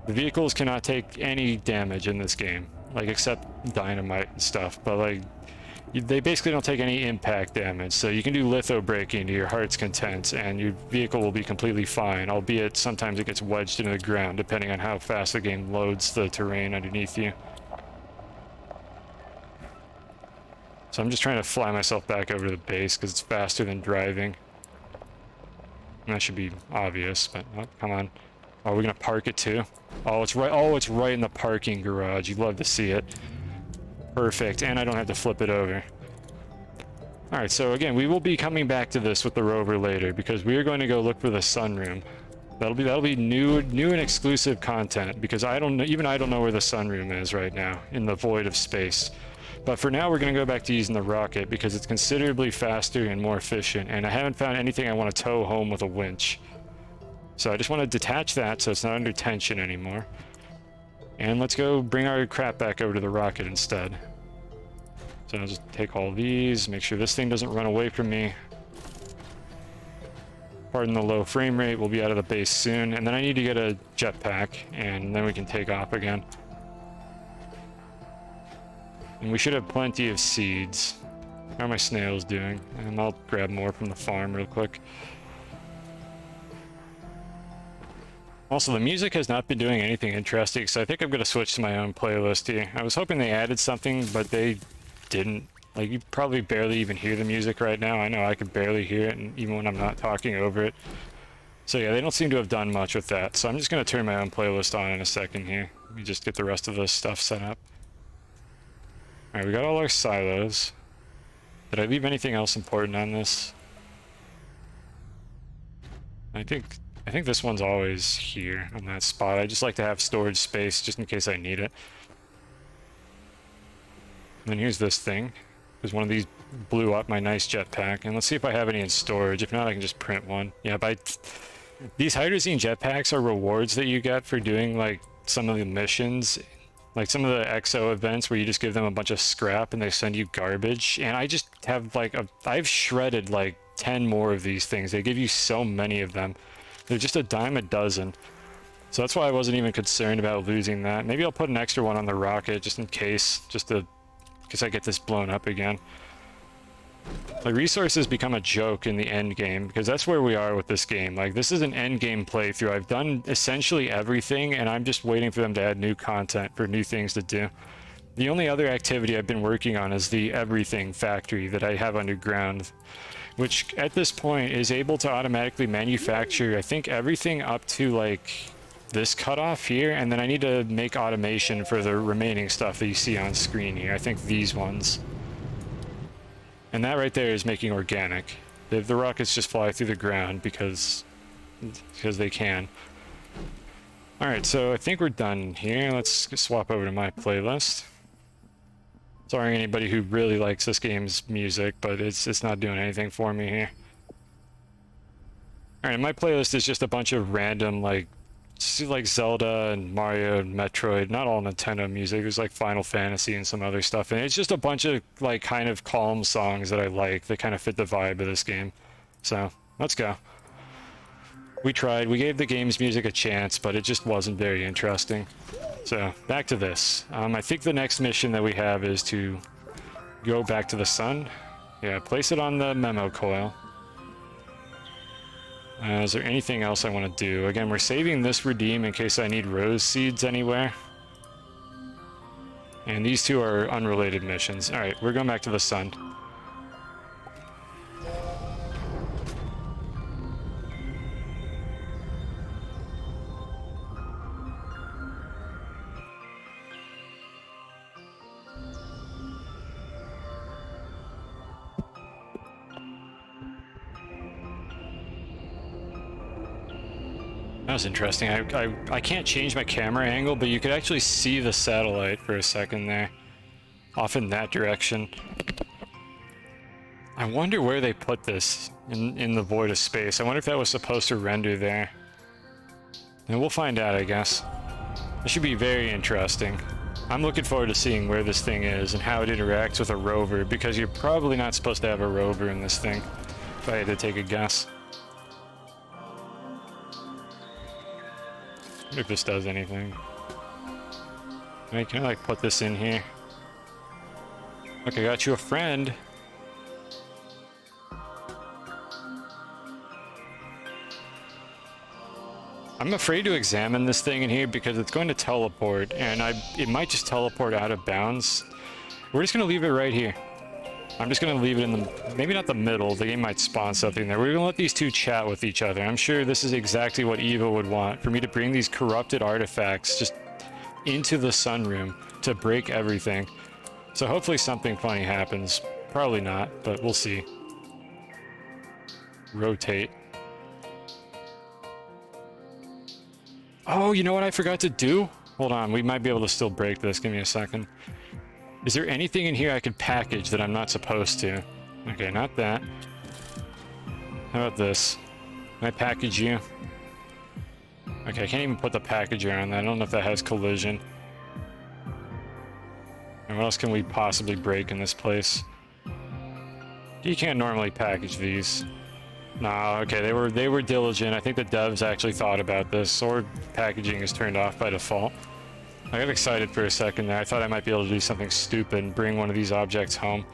The vehicles cannot take any damage in this game, like, except dynamite and stuff, but like, they basically don't take any impact damage, so you can do litho braking to your heart's content and your vehicle will be completely fine, albeit sometimes it gets wedged into the ground depending on how fast the game loads the terrain underneath you. So I'm just trying to fly myself back over to the base because it's faster than driving. And that should be obvious, but oh, come on. Oh, we're gonna park it too? Oh, it's right. Oh, it's right in the parking garage. You'd love to see it. Perfect, and I don't have to flip it over. All right, so again, we will be coming back to this with the rover later, because we are going to go look for the sunroom. That'll be new and exclusive content, because I don't know where the sunroom is right now in the void of space. But for now, we're going to go back to using the rocket because it's considerably faster and more efficient, and I haven't found anything I want to tow home with a winch. So I just want to detach that so it's not under tension anymore. And let's go bring our crap back over to the rocket instead. So I'll just take all these, make sure this thing doesn't run away from me. Pardon the low frame rate, we'll be out of the base soon, and then I need to get a jetpack, and then we can take off again. And we should have plenty of seeds. How are my snails doing? And I'll grab more from the farm real quick. Also, the music has not been doing anything interesting, so I think I'm going to switch to my own playlist here. I was hoping they added something, but they didn't. Like, you probably barely even hear the music right now. I know I can barely hear it, and even when I'm not talking over it. So yeah, they don't seem to have done much with that. So I'm just going to turn my own playlist on in a second here. Let me just get the rest of this stuff set up. Alright, we got all our silos. Did I leave anything else important on this? I think this one's always here on that spot. I just like to have storage space just in case I need it. And then here's this thing, because one of these blew up my nice jetpack. And let's see if I have any in storage. If not, I can just print one. Yeah, these hydrazine jetpacks are rewards that you get for doing like some of the missions. Like some of the EXO events where you just give them a bunch of scrap and they send you garbage. And I just have like I've shredded like 10 more of these things. They give you so many of them. They're just a dime a dozen. So that's why I wasn't even concerned about losing that. Maybe I'll put an extra one on the rocket just in case, just to because I get this blown up again. Like, resources become a joke in the end game, because that's where we are with this game. Like, this is an end game playthrough. I've done essentially everything, and I'm just waiting for them to add new content for new things to do. The only other activity I've been working on is the everything factory that I have underground, which at this point is able to automatically manufacture, I think, everything up to like this cutoff here, and then I need to make automation for the remaining stuff that you see on screen here. I think these ones. And that right there is making organic. The rockets just fly through the ground because they can. Alright, so I think we're done here. Let's swap over to my playlist. Sorry anybody who really likes this game's music, but it's not doing anything for me here. Alright, my playlist is just a bunch of random, like Zelda and Mario and Metroid, not all Nintendo music. There's like Final Fantasy and some other stuff, and it's just a bunch of like kind of calm songs that I like that kind of fit the vibe of this game. So let's go. We tried, we gave the game's music a chance, but it just wasn't very interesting. So back to this. I think the next mission that we have is to go back to the sun. Yeah, place it on the memo coil. Is there anything else I want to do? Again, we're saving this redeem in case I need rose seeds anywhere. And these two are unrelated missions. Alright, we're going back to the sun. That was interesting. I can't change my camera angle, but you could actually see the satellite for a second there. Off in that direction. I wonder where they put this in the void of space. I wonder if that was supposed to render there. And we'll find out, I guess. It should be very interesting. I'm looking forward to seeing where this thing is and how it interacts with a rover, because you're probably not supposed to have a rover in this thing, if I had to take a guess. I wonder if this does anything. Wait, can I like put this in here? Okay, got you a friend. I'm afraid to examine this thing in here because it's going to teleport, and it might just teleport out of bounds. We're just going to leave it right here. I'm just going to leave it in the, maybe not the middle, the game might spawn something there. We're going to let these two chat with each other. I'm sure this is exactly what Eva would want, for me to bring these corrupted artifacts just into the sunroom to break everything. So hopefully something funny happens. Probably not, but we'll see. Rotate. Oh, you know what I forgot to do? Hold on, we might be able to still break this. Give me a second. Is there anything in here I could package that I'm not supposed to? Okay, not that. How about this? Can I package you? Okay, I can't even put the packager on that. I don't know if that has collision. And what else can we possibly break in this place? You can't normally package these. No, okay, they were diligent. I think the devs actually thought about this. Or packaging is turned off by default. I got excited for a second there. I thought I might be able to do something stupid and bring one of these objects home.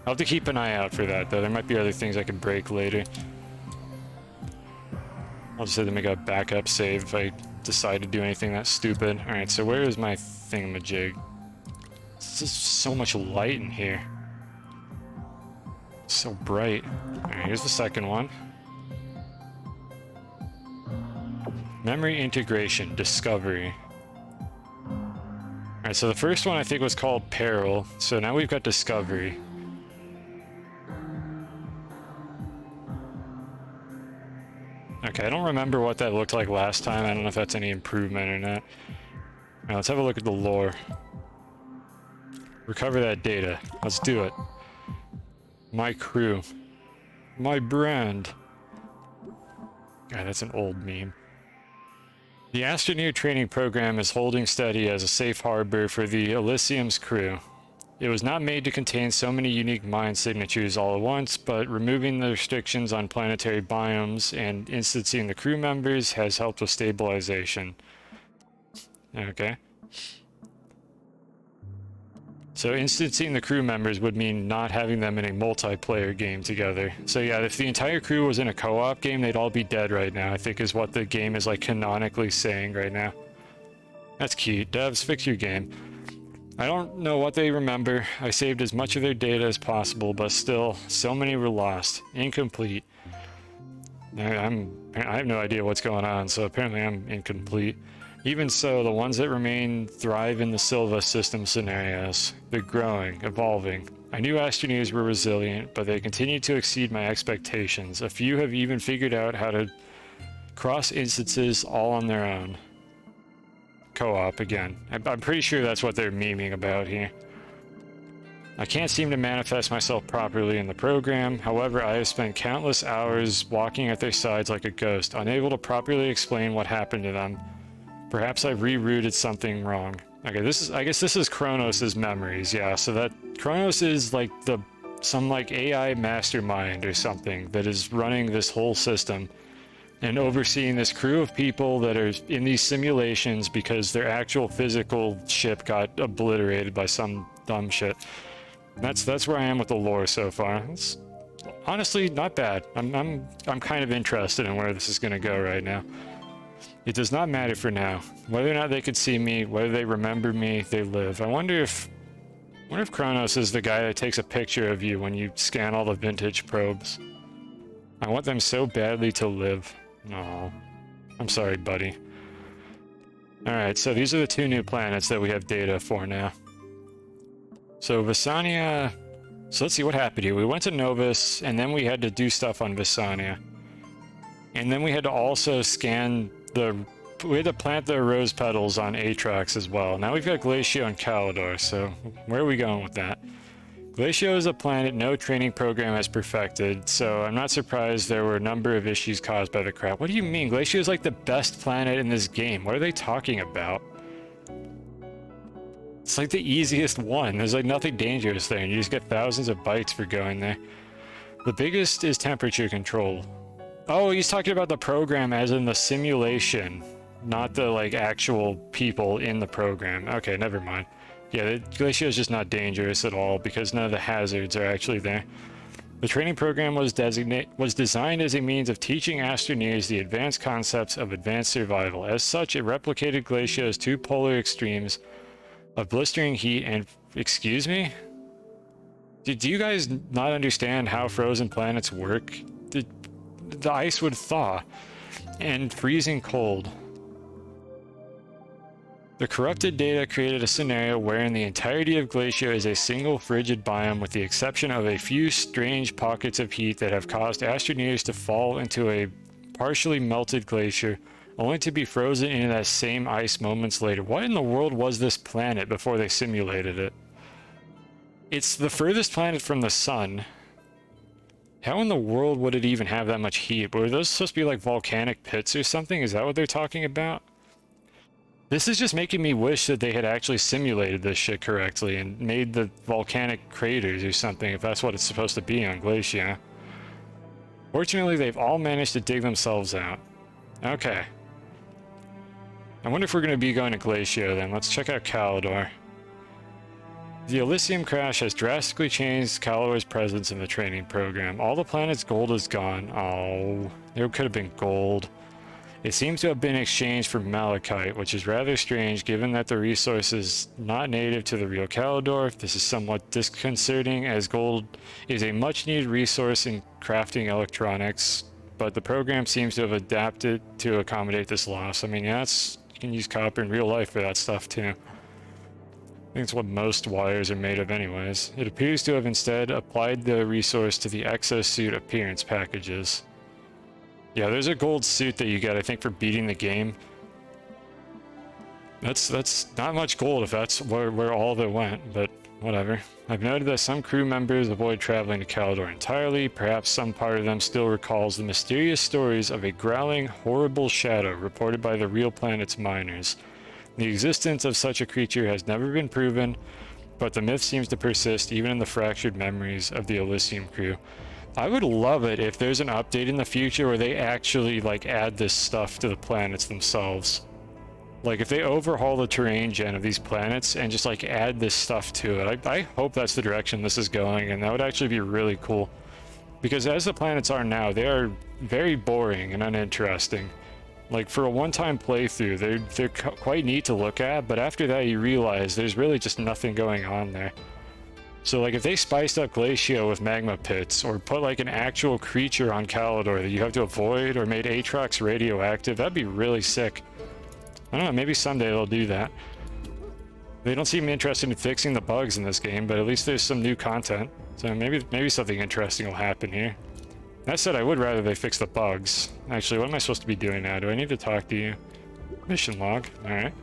I'll have to keep an eye out for that, though. There might be other things I can break later. I'll just have to make a backup save if I decide to do anything that stupid. Alright, so where is my thingamajig? There's just so much light in here. It's so bright. Alright, here's the second one. Memory integration, discovery. Alright, so the first one I think was called Peril, so now we've got Discovery. Okay, I don't remember what that looked like last time. I don't know if that's any improvement or not. Alright, let's have a look at the lore. Recover that data. Let's do it. My crew. My brand. God, that's an old meme. The Astroneer training program is holding steady as a safe harbor for the Elysium's crew. It was not made to contain so many unique mind signatures all at once, but removing the restrictions on planetary biomes and instancing the crew members has helped with stabilization. Okay. So instancing the crew members would mean not having them in a multiplayer game together. So yeah, if the entire crew was in a co-op game, they'd all be dead right now, I think is what the game is like canonically saying right now. That's cute. Devs, fix your game. I don't know what they remember. I saved as much of their data as possible, but still, so many were lost. Incomplete. I have no idea what's going on, so apparently I'm incomplete. Even so, the ones that remain thrive in the Silva system scenarios. They're growing, evolving. I knew Astroneers were resilient, but they continue to exceed my expectations. A few have even figured out how to cross instances all on their own. Co-op again. I'm pretty sure that's what they're memeing about here. I can't seem to manifest myself properly in the program. However, I have spent countless hours walking at their sides like a ghost, unable to properly explain what happened to them. Perhaps I've rerouted something wrong. Okay, I guess this is Kronos' memories, yeah, so that Kronos is like some like AI mastermind or something that is running this whole system and overseeing this crew of people that are in these simulations because their actual physical ship got obliterated by some dumb shit. That's where I am with the lore so far. It's honestly not bad. I'm kind of interested in where this is going to go right now. It does not matter for now. Whether or not they could see me, whether they remember me, they live. I wonder if Kronos is the guy that takes a picture of you when you scan all the vintage probes. I want them so badly to live. No, I'm sorry, buddy. Alright, so these are the 2 new planets that we have data for now. So Visania... So let's see what happened here. We went to Novus, and then we had to do stuff on Visania. And then we had to also scan we had to plant the rose petals on Atrax as well. Now we've got Glacio and Calidor, so where are we going with that? Glacio is a planet no training program has perfected, so I'm not surprised there were a number of issues caused by the crap. What do you mean? Glacio is like the best planet in this game. What are they talking about? It's like the easiest one. There's like nothing dangerous there, and you just get thousands of bytes for going there. The biggest is temperature control. Oh, he's talking about the program as in the simulation, not the like actual people in the program. Okay, never mind. Yeah, the Glacio is just not dangerous at all because none of the hazards are actually there. The training program was designed as a means of teaching Astroneers the advanced concepts of advanced survival. As such, it replicated Glacio's 2 polar extremes of blistering heat and... Excuse me? Do you guys not understand how frozen planets work? The ice would thaw, and freezing cold. The corrupted data created a scenario wherein the entirety of Glacio is a single frigid biome with the exception of a few strange pockets of heat that have caused Astroneers to fall into a partially melted glacier, only to be frozen into that same ice moments later. What in the world was this planet before they simulated it? It's the furthest planet from the sun. How in the world would it even have that much heat? Were those supposed to be like volcanic pits or something? Is that what they're talking about? This is just making me wish that they had actually simulated this shit correctly and made the volcanic craters or something, if that's what it's supposed to be on Glacia. Fortunately, they've all managed to dig themselves out. Okay. I wonder if we're going to be going to Glacio then. Let's check out Calidor. The Elysium crash has drastically changed Calidor's presence in the training program. All the planet's gold is gone. Oh, there could have been gold. It seems to have been exchanged for malachite, which is rather strange given that the resource is not native to the real Calidor. This is somewhat disconcerting as gold is a much needed resource in crafting electronics, but the program seems to have adapted to accommodate this loss. I mean, yeah, you can use copper in real life for that stuff too. I think it's what most wires are made of anyways. It appears to have instead applied the resource to the exosuit appearance packages. Yeah, there's a gold suit that you get, I think, for beating the game. That's not much gold if that's where all of it went, but whatever. I've noted that some crew members avoid traveling to Calidor entirely. Perhaps some part of them still recalls the mysterious stories of a growling, horrible shadow reported by the real planet's miners. The existence of such a creature has never been proven, but the myth seems to persist even in the fractured memories of the Elysium crew. I would love it if there's an update in the future where they actually like add this stuff to the planets themselves. Like, if they overhaul the terrain gen of these planets and just, like, add this stuff to it, I hope that's the direction this is going, and that would actually be really cool. Because as the planets are now, they are very boring and uninteresting. Like, for a one-time playthrough, they're quite neat to look at, but after that you realize there's really just nothing going on there. So, like, if they spiced up Glacio with magma pits, or put, like, an actual creature on Calidor that you have to avoid, or made Aatrox radioactive, that'd be really sick. I don't know, maybe someday they'll do that. They don't seem interested in fixing the bugs in this game, but at least there's some new content. So maybe something interesting will happen here. That said, I would rather they fix the bugs. Actually, what am I supposed to be doing now? Do I need to talk to you? Mission log. Alright.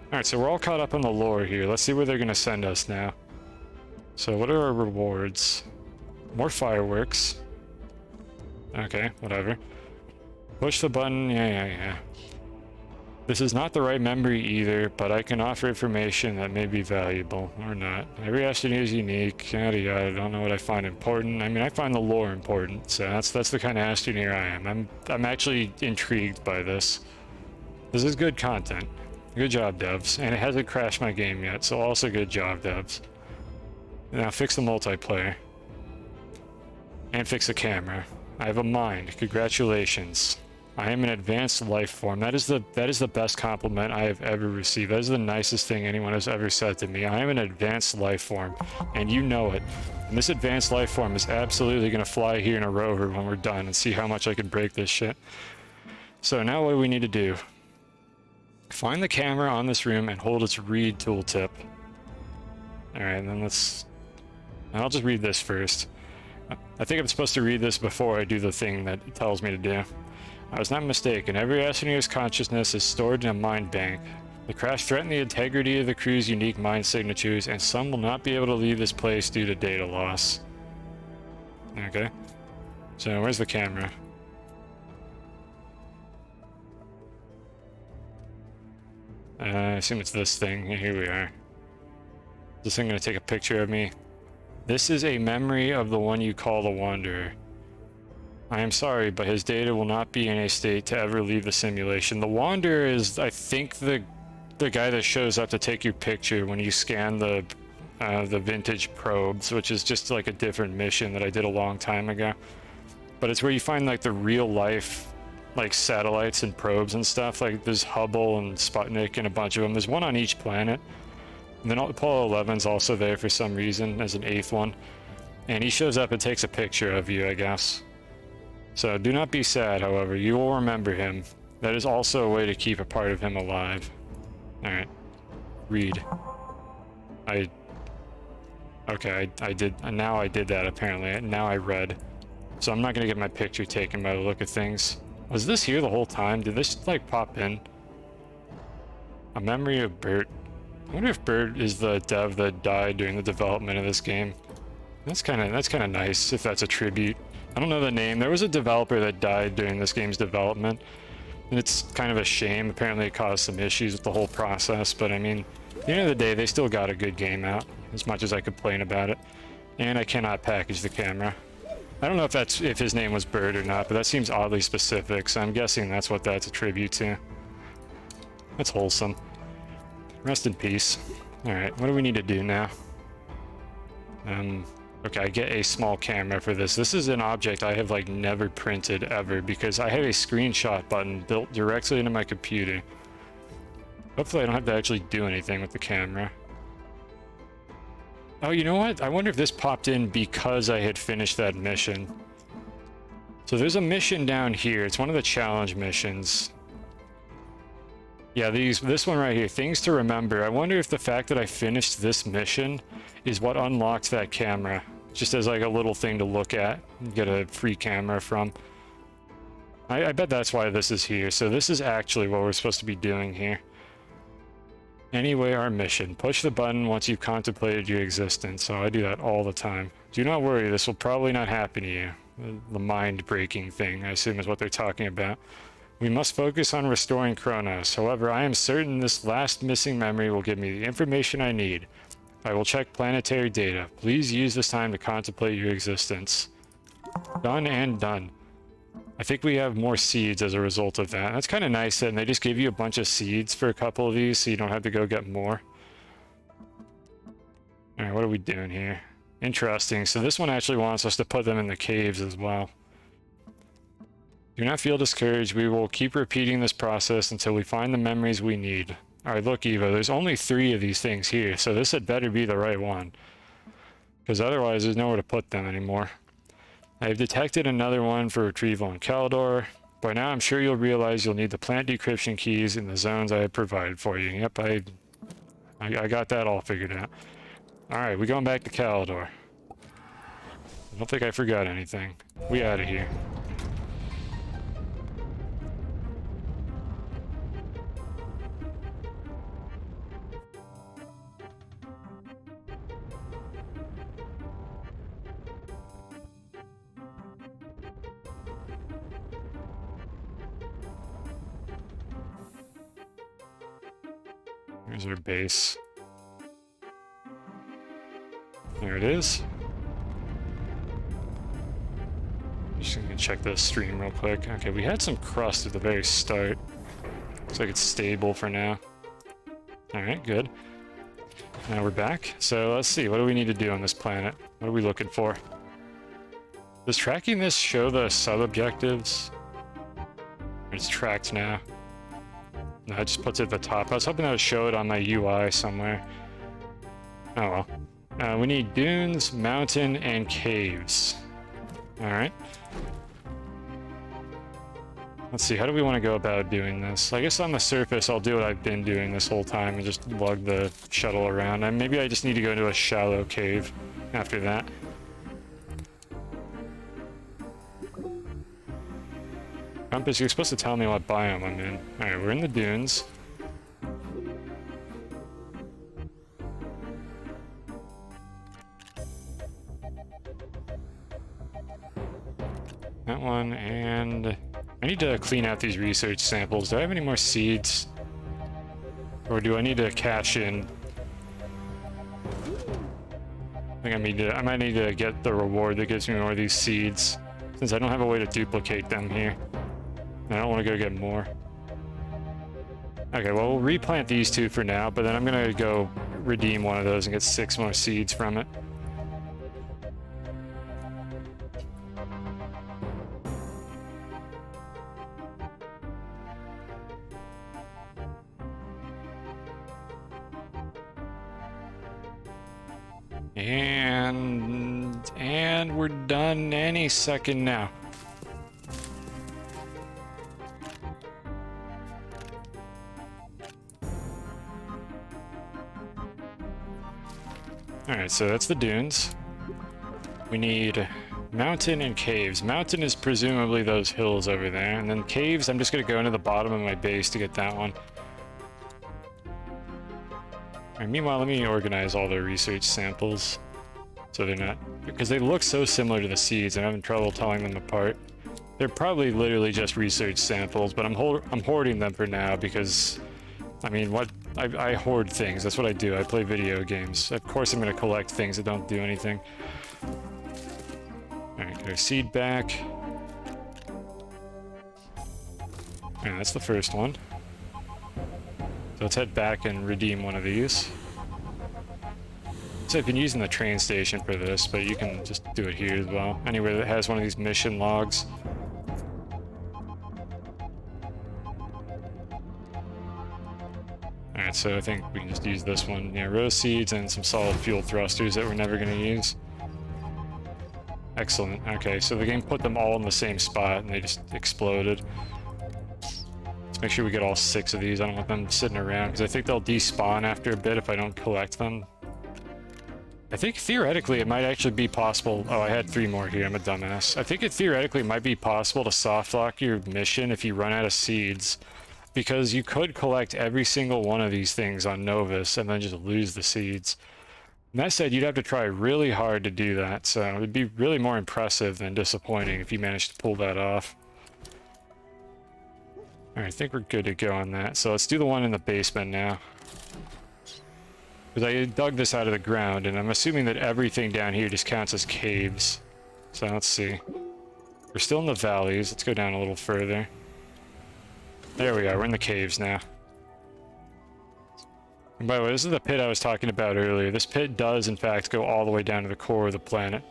Alright, so we're all caught up on the lore here. Let's see where they're going to send us now. So what are our rewards? More fireworks. Okay, whatever. Push the button. Yeah. This is not the right memory either, but I can offer information that may be valuable, or not. Every Astroneer is unique, yada yada. I don't know what I find important. I mean, I find the lore important, so that's the kind of Astroneer I am. I'm actually intrigued by this. This is good content. Good job, devs. And it hasn't crashed my game yet, so also good job, devs. Now fix the multiplayer. And fix the camera. I have a mind. Congratulations. I am an advanced life form. That is the best compliment I have ever received. That is the nicest thing anyone has ever said to me. I am an advanced life form, and you know it. And this advanced life form is absolutely going to fly here in a rover when we're done and see how much I can break this shit. So now what do we need to do? Find the camera on this room and hold its read tooltip. Alright, then I'll just read this first. I think I'm supposed to read this before I do the thing that it tells me to do. I was not mistaken. Every Astroneer's consciousness is stored in a mind bank. The crash threatened the integrity of the crew's unique mind signatures, and some will not be able to leave this place due to data loss. Okay. So, where's the camera? I assume it's this thing. Here we are. Is this thing gonna take a picture of me? This is a memory of the one you call the Wanderer. I am sorry, but his data will not be in a state to ever leave the simulation. The Wanderer is, I think, the guy that shows up to take your picture when you scan the vintage probes, which is just like a different mission that I did a long time ago. But it's where you find like the real life, like satellites and probes and stuff. Like there's Hubble and Sputnik and a bunch of them. There's one on each planet. And then Apollo 11's also there for some reason as an 8th one. And he shows up and takes a picture of you, I guess. So do not be sad, however, you will remember him. That is also a way to keep a part of him alive. Alright. Read. Okay, I did, now I did that apparently. Now I read. So I'm not gonna get my picture taken by the look of things. Was this here the whole time? Did this like pop in? A memory of Bert. I wonder if Bert is the dev that died during the development of this game. That's kind of nice if that's a tribute. I don't know the name. There was a developer that died during this game's development, and it's kind of a shame. Apparently it caused some issues with the whole process, but I mean, at the end of the day, they still got a good game out, as much as I complain about it. And I cannot package the camera. I don't know if his name was Bird or not, but that seems oddly specific, so I'm guessing that's what that's a tribute to. That's wholesome. Rest in peace. Alright, what do we need to do now? Okay, I get a small camera for this. This is an object I have like never printed ever because I have a screenshot button built directly into my computer. Hopefully I don't have to actually do anything with the camera. Oh, you know what? I wonder if this popped in because I had finished that mission. So there's a mission down here. It's one of the challenge missions. Yeah, this one right here, things to remember. I wonder if the fact that I finished this mission is what unlocked that camera. Just as like a little thing to look at, get a free camera from. I bet that's why this is here. So this is actually what we're supposed to be doing here. Anyway, our mission. Push the button once you've contemplated your existence. So I do that all the time. Do not worry, this will probably not happen to you. The mind-breaking thing, I assume is what they're talking about. We must focus on restoring Kronos. However, I am certain this last missing memory will give me the information I need. I will check planetary data. Please use this time to contemplate your existence. Done and done. I think we have more seeds as a result of that. That's kind of nice, and they just give you a bunch of seeds for a couple of these, so you don't have to go get more. Alright, what are we doing here? Interesting. So this one actually wants us to put them in the caves as well. Do not feel discouraged. We will keep repeating this process until we find the memories we need. Alright, look, Eva, there's only 3 of these things here, so this had better be the right one. Because otherwise, there's nowhere to put them anymore. I have detected another one for retrieval in Caldor. By now, I'm sure you'll realize you'll need the plant decryption keys in the zones I have provided for you. Yep, I got that all figured out. Alright, we're going back to Caldor. I don't think I forgot anything. We out of here. Here's our base. There it is. Just gonna check the stream real quick. Okay, we had some crust at the very start. Looks like it's stable for now. Alright, good. Now we're back. So let's see, what do we need to do on this planet? What are we looking for? Does tracking this show the sub-objectives? It's tracked now. No, it just puts it at the top. I was hoping that would show it on my UI somewhere. Oh well. We need dunes, mountain, and caves. Alright. Let's see, how do we want to go about doing this? I guess on the surface, I'll do what I've been doing this whole time and just lug the shuttle around. And maybe I just need to go into a shallow cave after that. Compass, you're supposed to tell me what biome I'm in. Alright, we're in the dunes. That one, and I need to clean out these research samples. Do I have any more seeds? Or do I need to cash in? I think I might need to get the reward that gives me more of these seeds, since I don't have a way to duplicate them here. I don't want to go get more. Okay, well, we'll replant these 2 for now, but then I'm going to go redeem one of those and get 6 more seeds from it. And we're done any second now. Alright, so that's the dunes. We need mountain and caves. Mountain is presumably those hills over there, and then caves, I'm just going to go into the bottom of my base to get that one. Alright, meanwhile, let me organize all the research samples so they're not... because they look so similar to the seeds, and I'm having trouble telling them apart. They're probably literally just research samples, but I'm hoarding them for now because, I mean, what... I hoard things. That's what I do. I play video games. Of course I'm going to collect things that don't do anything. Alright, get our seed back. Alright, that's the first one. So let's head back and redeem one of these. So I've been using the train station for this, but you can just do it here as well. Anywhere that has one of these mission logs. Alright, so I think we can just use this one. Yeah, rose seeds and some solid fuel thrusters that we're never going to use. Excellent. Okay, so the game put them all in the same spot and they just exploded. Let's make sure we get all 6 of these. I don't want them sitting around because I think they'll despawn after a bit if I don't collect them. I think theoretically it might actually be possible. Oh, I had 3 more here. I'm a dumbass. I think it theoretically might be possible to soft lock your mission if you run out of seeds. Because you could collect every single one of these things on Novus and then just lose the seeds. And that said, you'd have to try really hard to do that, so it'd be really more impressive than disappointing if you managed to pull that off. Alright, I think we're good to go on that. So let's do the one in the basement now. Because I dug this out of the ground, and I'm assuming that everything down here just counts as caves. So let's see. We're still in the valleys. Let's go down a little further. There we are. We're in the caves now. And by the way, this is the pit I was talking about earlier. This pit does, in fact, go all the way down to the core of the planet.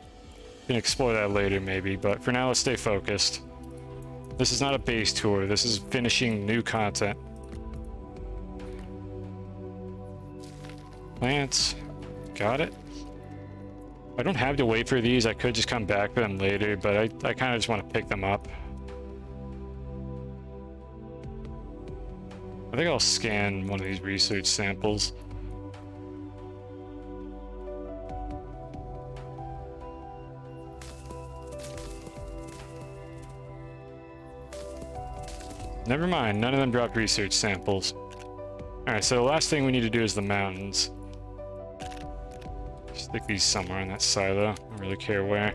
We can explore that later, maybe, but for now, let's stay focused. This is not a base tour. This is finishing new content. Plants. Got it. I don't have to wait for these. I could just come back for them later, but I kind of just want to pick them up. I think I'll scan one of these research samples. Never mind, none of them dropped research samples. Alright, so the last thing we need to do is the mountains. Stick these somewhere in that silo. I don't really care where.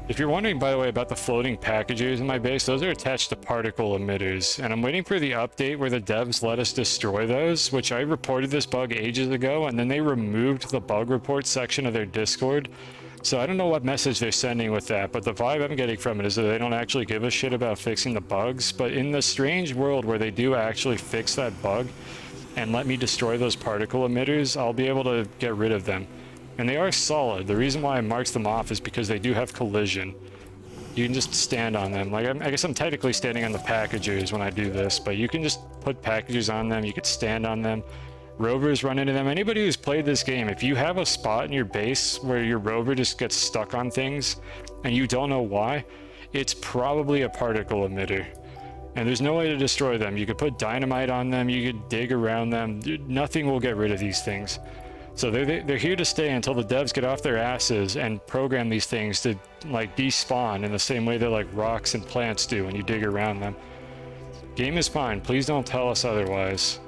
If you're wondering, by the way, about the floating packages in my base, those are attached to particle emitters, and I'm waiting for the update where the devs let us destroy those, which I reported this bug ages ago, and then they removed the bug report section of their Discord. So I don't know what message they're sending with that, but the vibe I'm getting from it is that they don't actually give a shit about fixing the bugs, but in the strange world where they do actually fix that bug and let me destroy those particle emitters, I'll be able to get rid of them. And they are solid. The reason why I marked them off is because they do have collision. You can just stand on them. Like, I guess I'm technically standing on the packagers when I do this, but you can just put packagers on them. You could stand on them. Rovers run into them. Anybody who's played this game, if you have a spot in your base where your rover just gets stuck on things and you don't know why, it's probably a particle emitter. And there's no way to destroy them. You could put dynamite on them. You could dig around them. Nothing will get rid of these things. So they're here to stay until the devs get off their asses and program these things to like despawn in the same way that like rocks and plants do when you dig around them. Game is fine. Please don't tell us otherwise.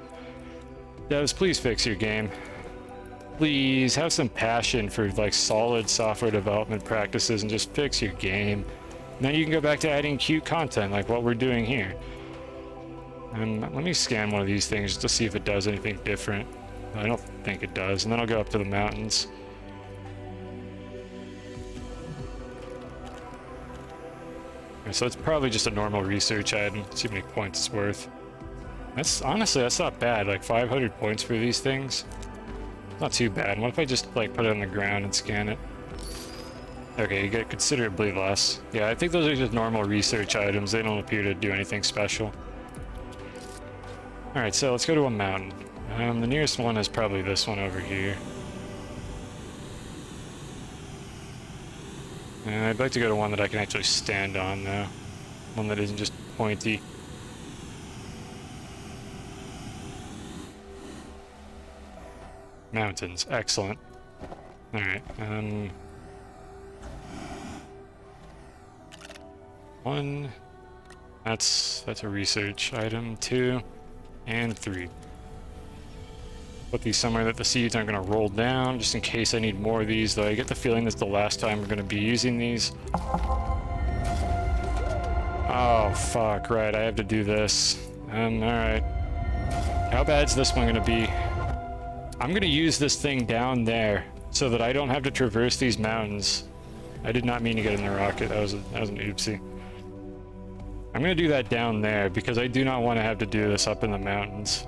Devs, please fix your game. Please have some passion for like solid software development practices and just fix your game. And then you can go back to adding cute content like what we're doing here. Let me scan one of these things to see if it does anything different. I don't think it does, and then I'll go up to the mountains. Okay, so it's probably just a normal research item. Let's see how many points it's worth. That's honestly, that's not bad. Like 500 points for these things. Not too bad. What if I just like put it on the ground and scan it? Okay, you get considerably less. Yeah, I think those are just normal research items. They don't appear to do anything special. Alright, so let's go to a mountain. The nearest one is probably this one over here. And I'd like to go to one that I can actually stand on, though. One that isn't just pointy. Mountains, excellent. Alright, one. That's a research item. 2 and 3. Put these somewhere that the seeds aren't going to roll down, just in case I need more of these, though I get the feeling that's the last time we're going to be using these. Oh, fuck, right, I have to do this. Alright. How bad's this one going to be? I'm going to use this thing down there, so that I don't have to traverse these mountains. I did not mean to get in the rocket, that was an oopsie. I'm going to do that down there, because I do not want to have to do this up in the mountains.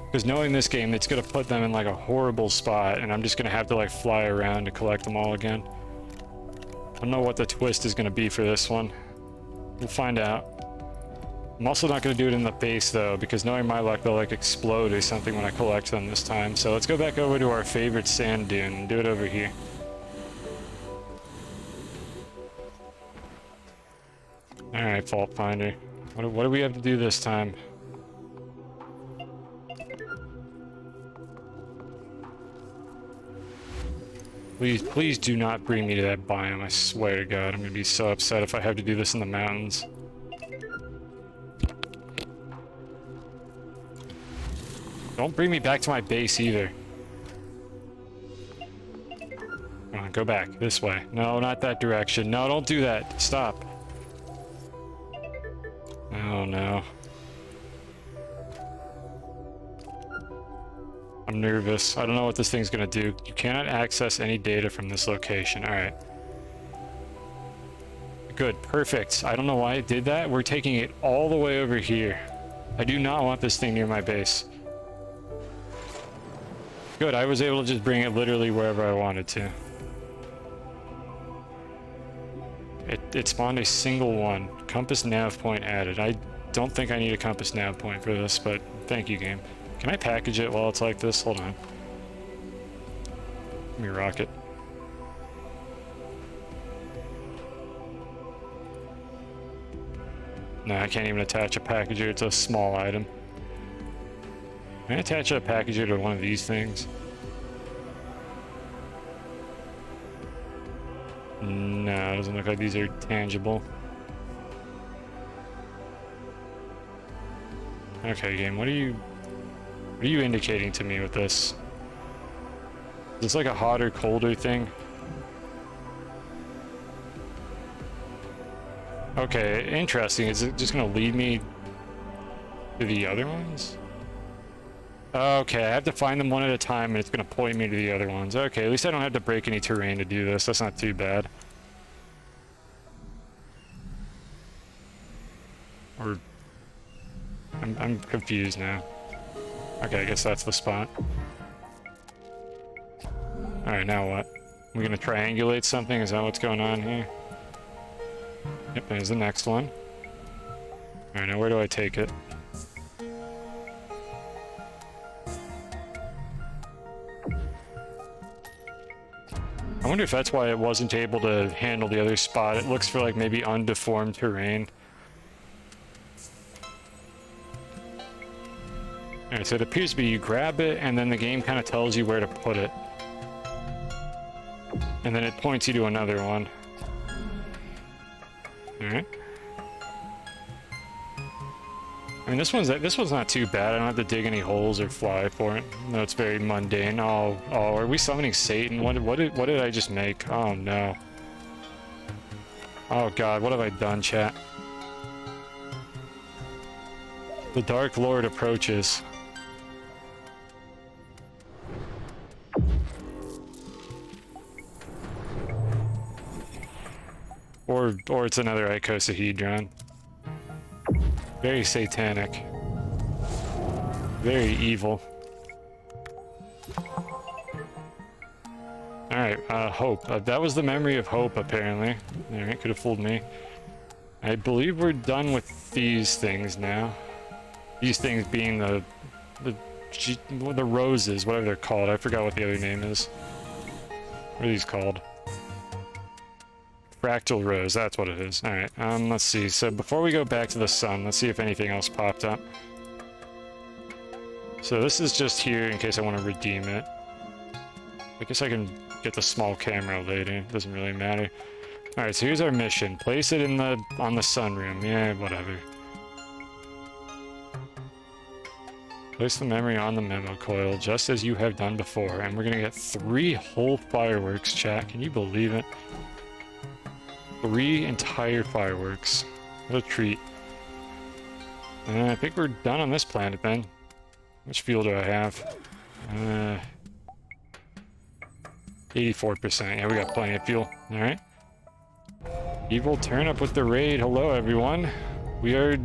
Because knowing this game, it's going to put them in like a horrible spot, and I'm just going to have to like fly around to collect them all again. I don't know what the twist is going to be for this one. We'll find out. I'm also not going to do it in the base though, because knowing my luck, they'll like explode or something when I collect them this time. So let's go back over to our favorite sand dune and do it over here. Alright, Fault Finder. What do we have to do this time? Please do not bring me to that biome, I swear to God. I'm gonna be so upset if I have to do this in the mountains. Don't bring me back to my base either. Come on, go back. This way. No, not that direction. No, don't do that. Stop. Oh no. I'm nervous. I don't know what this thing's gonna do. You cannot access any data from this location. Alright. Good, perfect. I don't know why it did that. We're taking it all the way over here. I do not want this thing near my base. Good, I was able to just bring it literally wherever I wanted to. It spawned a single one. Compass nav point added. I don't think I need a compass nav point for this, but thank you, game. Can I package it while it's like this? Hold on. Let me rock it. No, I can't even attach a packager. It's a small item. Can I attach a packager to one of these things? No, it doesn't look like these are tangible. Okay, game, what are you indicating to me with this? Is this like a hotter, colder thing? Okay, interesting. Is it just gonna lead me to the other ones? Okay, I have to find them one at a time and it's gonna point me to the other ones. Okay, at least I don't have to break any terrain to do this. That's not too bad. Or... I'm confused now. Okay, I guess that's the spot. Alright, now what? We're gonna triangulate something? Is that what's going on here? Yep, there's the next one. Alright, now where do I take it? I wonder if that's why it wasn't able to handle the other spot. It looks for like maybe undeformed terrain. Alright, so it appears to be you grab it and then the game kind of tells you where to put it. And then it points you to another one. Alright. I mean, this one's not too bad. I don't have to dig any holes or fly for it. No, it's very mundane. Oh, are we summoning Satan? What did I just make? Oh no. Oh god, what have I done, chat? The Dark Lord approaches. Or it's another icosahedron. Very satanic. Very evil. Alright, Hope. That was the memory of Hope, apparently. Alright, could have fooled me. I believe we're done with these things now. These things being the roses, whatever they're called. I forgot what the other name is. What are these called? Fractal rose, that's what it is. Alright, let's see. So before we go back to the sun, let's see if anything else popped up. So this is just here in case I want to redeem it. I guess I can get the small camera later. Doesn't really matter. Alright, so here's our mission. Place it in on the sunroom. Yeah, whatever. Place the memory on the memo coil, just as you have done before. And we're gonna get 3 whole fireworks, chat. Can you believe it? 3 entire fireworks. What a treat. I think we're done on this planet then. How much fuel do I have? 84%. Yeah, we got plenty of fuel. Alright. Evil Turnip with the raid. Hello, everyone. We are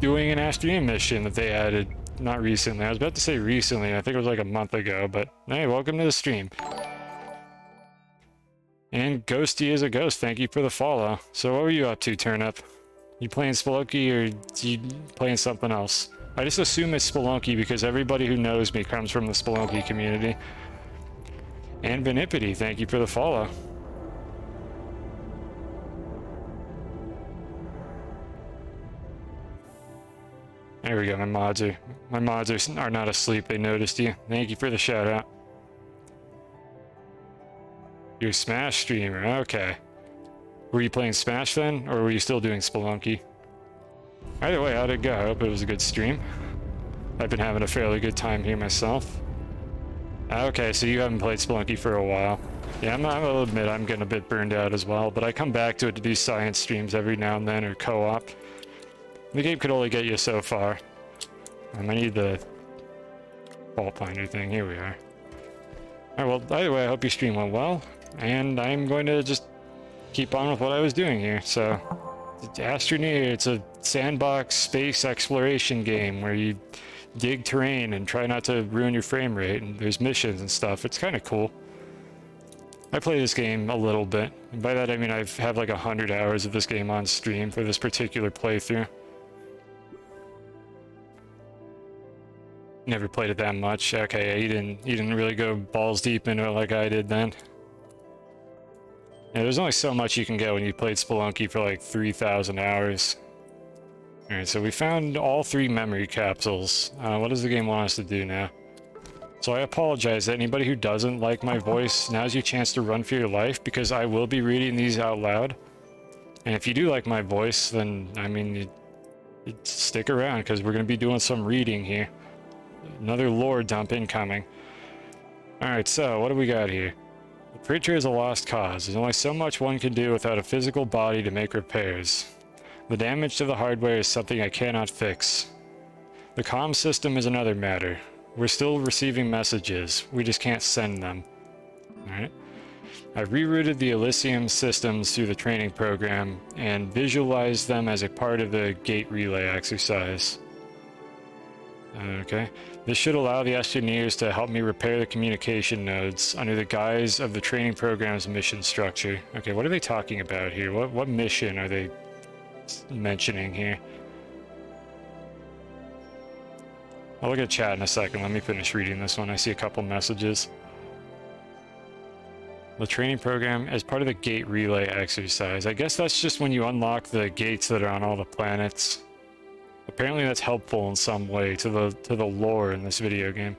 doing an Astroneer mission that they added. Not recently. I was about to say recently. I think it was like a month ago. But hey, welcome to the stream. And Ghosty is a ghost. Thank you for the follow. So what were you up to, Turnip? You playing Spelunky or you playing something else? I just assume it's Spelunky because everybody who knows me comes from the Spelunky community. And Benipity, thank you for the follow. There we go, my mods are not asleep, they noticed you. Thank you for the shout out. You're a Smash streamer, okay. Were you playing Smash then, or were you still doing Spelunky? Either way, how'd it go? I hope it was a good stream. I've been having a fairly good time here myself. Okay, so you haven't played Spelunky for a while. Yeah, I'll admit I'm getting a bit burned out as well, but I come back to it to do science streams every now and then, or co-op. The game could only get you so far. I need the fault finder thing. Here we are. Alright, well, either way, I hope your stream went well, and I'm going to just keep on with what I was doing here. So, Astroneer, it's a sandbox space exploration game where you dig terrain and try not to ruin your frame rate, and there's missions and stuff. It's kind of cool. I play this game a little bit, and by that I mean I've had like 100 hours of this game on stream for this particular playthrough. Never played it that much. Okay, you didn't really go balls deep into it like I did then. Yeah, there's only so much you can get when you played Spelunky for like 3,000 hours. Alright, so we found all 3 memory capsules. What does the game want us to do now? So I apologize to anybody who doesn't like my voice. Now's your chance to run for your life, because I will be reading these out loud. And if you do like my voice, then, I mean, you stick around, because we're going to be doing some reading here. Another lore dump incoming. Alright, so what do we got here? The printer is a lost cause. There's only so much one can do without a physical body to make repairs. The damage to the hardware is something I cannot fix. The comm system is another matter. We're still receiving messages. We just can't send them. Alright. I've rerouted the Elysium systems through the training program and visualized them as a part of the gate relay exercise. Okay. This should allow the Astroneers to help me repair the communication nodes under the guise of the training program's mission structure. Okay, what are they talking about here? What mission are they mentioning here? I'll look at chat in a second. Let me finish reading this one. I see a couple messages. The training program as part of the gate relay exercise. I guess that's just when you unlock the gates that are on all the planets. Apparently that's helpful in some way to the lore in this video game.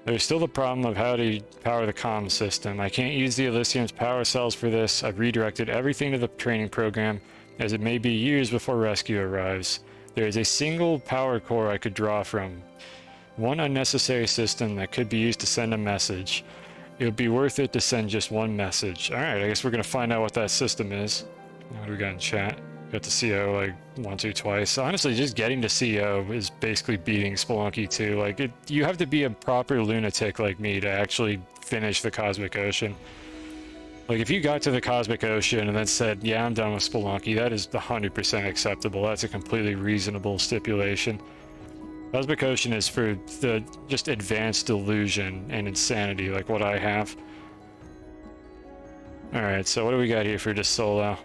There's still the problem of how to power the comm system. I can't use the Elysium's power cells for this. I've redirected everything to the training program, as it may be years before rescue arrives. There is a single power core I could draw from. One unnecessary system that could be used to send a message. It would be worth it to send just one message. Alright, I guess we're going to find out what that system is. What do we got in chat? Got to CO like once or twice. Honestly, just getting to CO is basically beating Spelunky 2. Like, you have to be a proper lunatic like me to actually finish the Cosmic Ocean. Like, if you got to the Cosmic Ocean and then said, yeah, I'm done with Spelunky, that is 100% acceptable. That's a completely reasonable stipulation. Cosmic Ocean is for the just advanced delusion and insanity, like what I have. Alright, so what do we got here for DeSolo?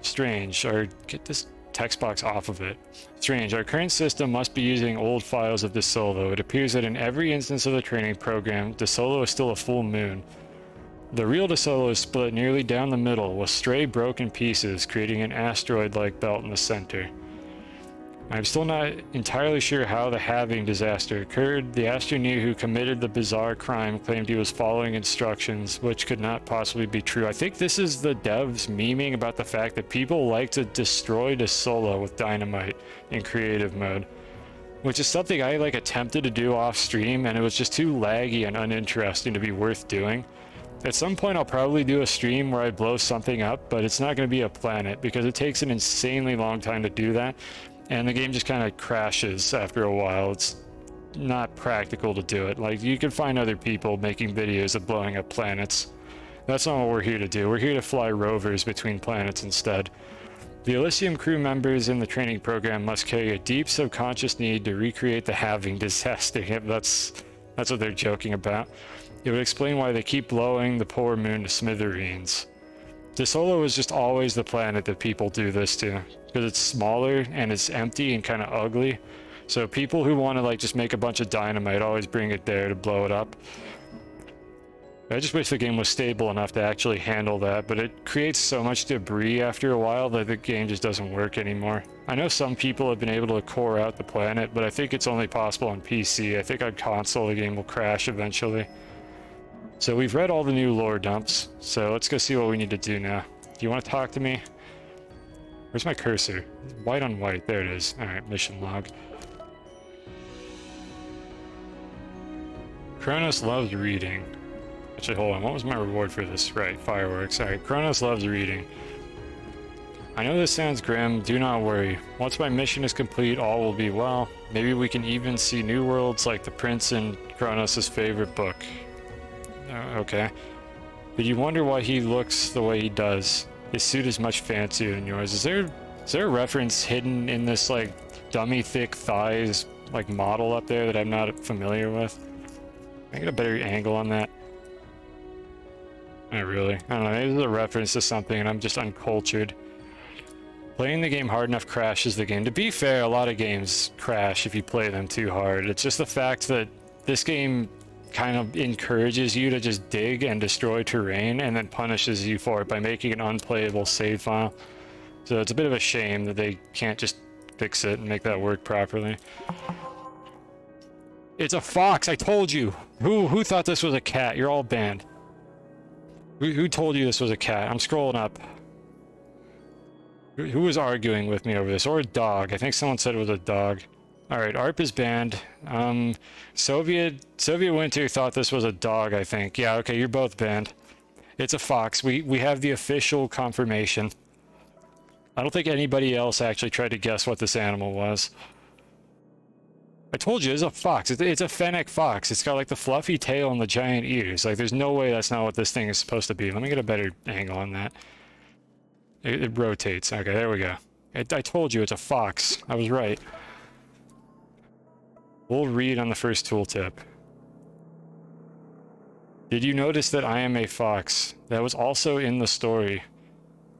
Strange, or get this text box off of it. Strange, our current system must be using old files of DeSolo. It appears that in every instance of the training program, DeSolo is still a full moon. The real DeSolo is split nearly down the middle, with stray broken pieces creating an asteroid-like belt in the center. I'm still not entirely sure how the halving disaster occurred. The Astroneer who committed the bizarre crime claimed he was following instructions, which could not possibly be true. I think this is the devs memeing about the fact that people like to destroy DeSolo with dynamite in creative mode, which is something I attempted to do off stream, and it was just too laggy and uninteresting to be worth doing. At some point I'll probably do a stream where I blow something up, but it's not going to be a planet because it takes an insanely long time to do that, and the game just kind of crashes after a while. It's not practical to do it. Like, you can find other people making videos of blowing up planets. That's not what we're here to do. We're here to fly rovers between planets instead. The Elysium crew members in the training program must carry a deep subconscious need to recreate the halving disaster. That's what they're joking about. It would explain why they keep blowing the poor moon to smithereens. DeSolo is just always the planet that people do this to, because it's smaller and it's empty and kind of ugly. So people who want to just make a bunch of dynamite always bring it there to blow it up. I just wish the game was stable enough to actually handle that, but it creates so much debris after a while that the game just doesn't work anymore. I know some people have been able to core out the planet, but I think it's only possible on PC. I think on console the game will crash eventually. So we've read all the new lore dumps, so let's go see what we need to do now. Do you want to talk to me? Where's my cursor? White on white, there it is. Alright, mission log. Kronos loves reading. Actually, hold on, what was my reward for this? Right, fireworks. Alright, Kronos loves reading. I know this sounds grim, do not worry. Once my mission is complete, all will be well. Maybe we can even see new worlds like the prince in Kronos' favorite book. Okay. But you wonder why he looks the way he does. His suit is much fancier than yours. Is there a reference hidden in this, like, dummy thick thighs, like, model up there that I'm not familiar with? Can I get a better angle on that? Not really. I don't know, maybe there's a reference to something and I'm just uncultured. Playing the game hard enough crashes the game. To be fair, a lot of games crash if you play them too hard. It's just the fact that this game kind of encourages you to just dig and destroy terrain and then punishes you for it by making an unplayable save file. So it's a bit of a shame that they can't just fix it and make that work properly. It's a fox, I told you! Who thought this was a cat? You're all banned. Who told you this was a cat? I'm scrolling up. Who was arguing with me over this? Or a dog. I think someone said it was a dog. Alright, ARP is banned. Soviet Winter thought this was a dog, I think. Yeah, okay, you're both banned. It's a fox. We have the official confirmation. I don't think anybody else actually tried to guess what this animal was. I told you, it's a fox. It's a fennec fox. It's got like the fluffy tail and the giant ears. Like, there's no way that's not what this thing is supposed to be. Let me get a better angle on that. It rotates. Okay, there we go. I told you, it's a fox. I was right. We'll read on the first tooltip. Did you notice that I am a fox? That was also in the story.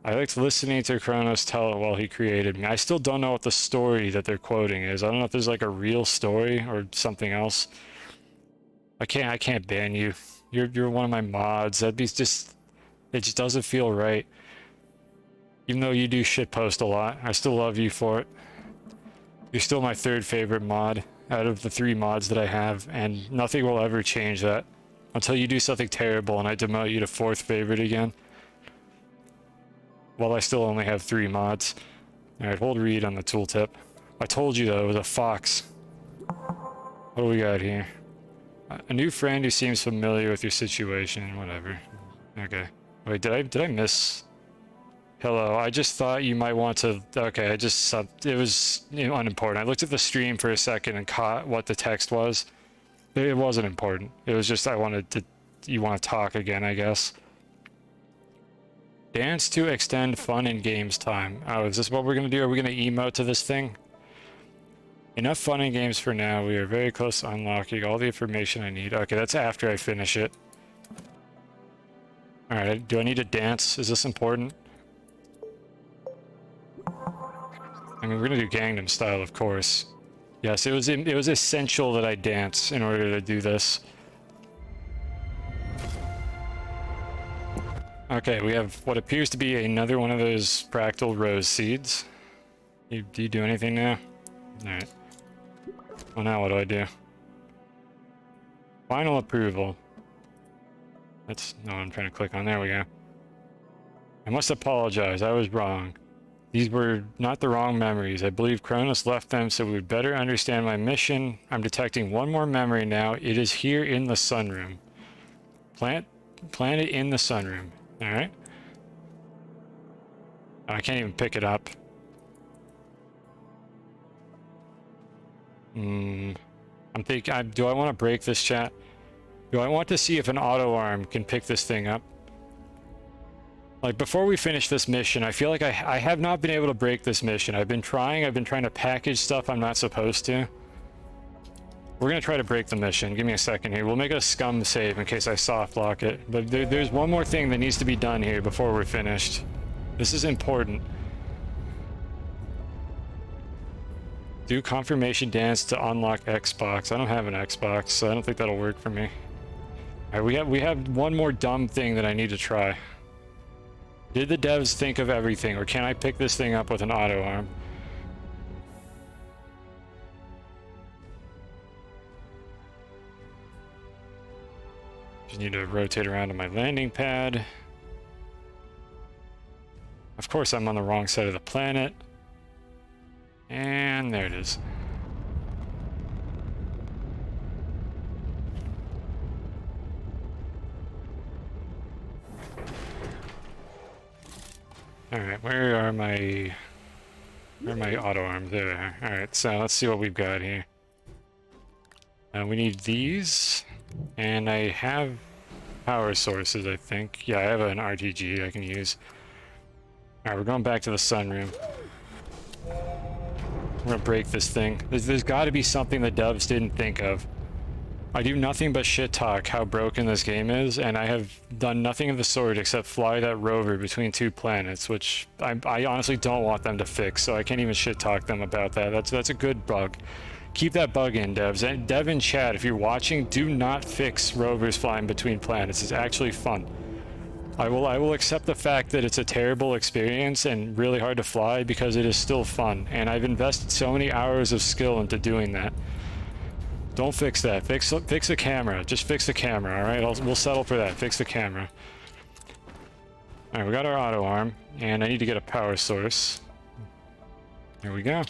I liked listening to Kronos tell it while he created me. I still don't know what the story that they're quoting is. I don't know if there's like a real story or something else. I can't ban you. You're one of my mods. That'd be just, it just doesn't feel right. Even though you do shitpost a lot, I still love you for it. You're still my third favorite mod out of the 3 mods that I have, and nothing will ever change that until you do something terrible and I demote you to 4th favorite again. Well, I still only have 3 mods. Alright, hold read on the tooltip. I told you though, it was a fox. What do we got here? A new friend who seems familiar with your situation, whatever. Okay. Wait, did I miss? Hello, I just thought you might want to... Okay, I just... it was unimportant. I looked at the stream for a second and caught what the text was. It wasn't important. It was just I wanted to... You want to talk again, I guess. Dance to extend fun and games time. Oh, is this what we're going to do? Are we going to emote to this thing? Enough fun and games for now. We are very close to unlocking all the information I need. Okay, that's after I finish it. Alright, do I need to dance? Is this important? I mean, we're gonna do Gangnam Style, of course. Yes, it was essential that I dance in order to do this. Okay, we have what appears to be another one of those fractal rose seeds. Do you do anything now? Alright. Well, now what do I do? Final approval. That's not what I'm trying to click on. There we go. I must apologize. I was wrong. These were not the wrong memories. I believe Kronos left them so we would better understand my mission. I'm detecting one more memory now. It is here in the sunroom. Plant it in the sunroom. Alright. I can't even pick it up. I'm thinking, do I want to break this, chat? Do I want to see if an auto arm can pick this thing up? Like, before we finish this mission, I feel like I have not been able to break this mission. I've been trying to package stuff I'm not supposed to. We're gonna try to break the mission. Give me a second here. We'll make a scum save in case I soft lock it. But there's one more thing that needs to be done here before we're finished. This is important. Do confirmation dance to unlock Xbox. I don't have an Xbox, so I don't think that'll work for me. Alright, we have one more dumb thing that I need to try. Did the devs think of everything, or can I pick this thing up with an auto arm? Just need to rotate around to my landing pad. Of course, I'm on the wrong side of the planet. And there it is. Alright, where are my auto arms? There. Alright, so let's see what we've got here. We need these, and I have power sources, I think. Yeah, I have an RTG I can use. Alright, we're going back to the sunroom. We're gonna break this thing. There's gotta be something the devs didn't think of. I do nothing but shit talk how broken this game is, and I have done nothing of the sort except fly that rover between two planets, which I honestly don't want them to fix, so I can't even shit talk them about that. That's a good bug. Keep that bug in, devs. And dev in chat, if you're watching, do not fix rovers flying between planets. It's actually fun. I will accept the fact that it's a terrible experience and really hard to fly because it is still fun, and I've invested so many hours of skill into doing that. Don't fix that. Fix the camera. Just fix the camera, alright? We'll settle for that. Fix the camera. Alright, we got our auto arm, and I need to get a power source. There we go.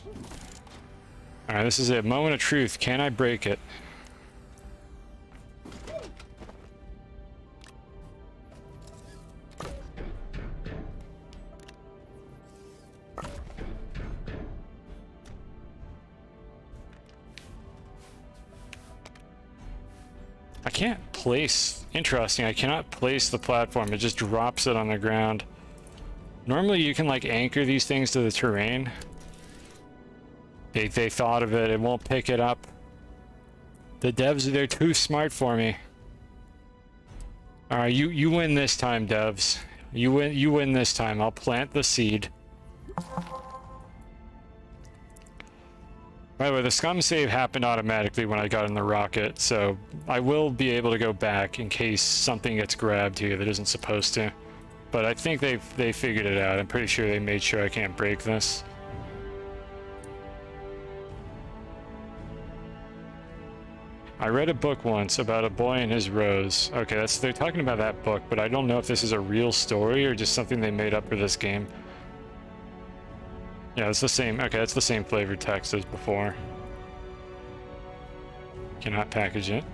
Alright, this is a moment of truth. Can I break it? I can't place... Interesting, I cannot place the platform. It just drops it on the ground. Normally you can like anchor these things to the terrain. They thought of it, it won't pick it up. The devs, they're too smart for me. Alright, you win this time, devs. You win this time. I'll plant the seed. By the way, the scum save happened automatically when I got in the rocket, so I will be able to go back in case something gets grabbed here that isn't supposed to. But I think they figured it out. I'm pretty sure they made sure I can't break this. I read a book once about a boy and his rose. Okay, they're talking about that book, but I don't know if this is a real story or just something they made up for this game. Yeah, it's the same. Okay, it's the same flavored text as before. Cannot package it.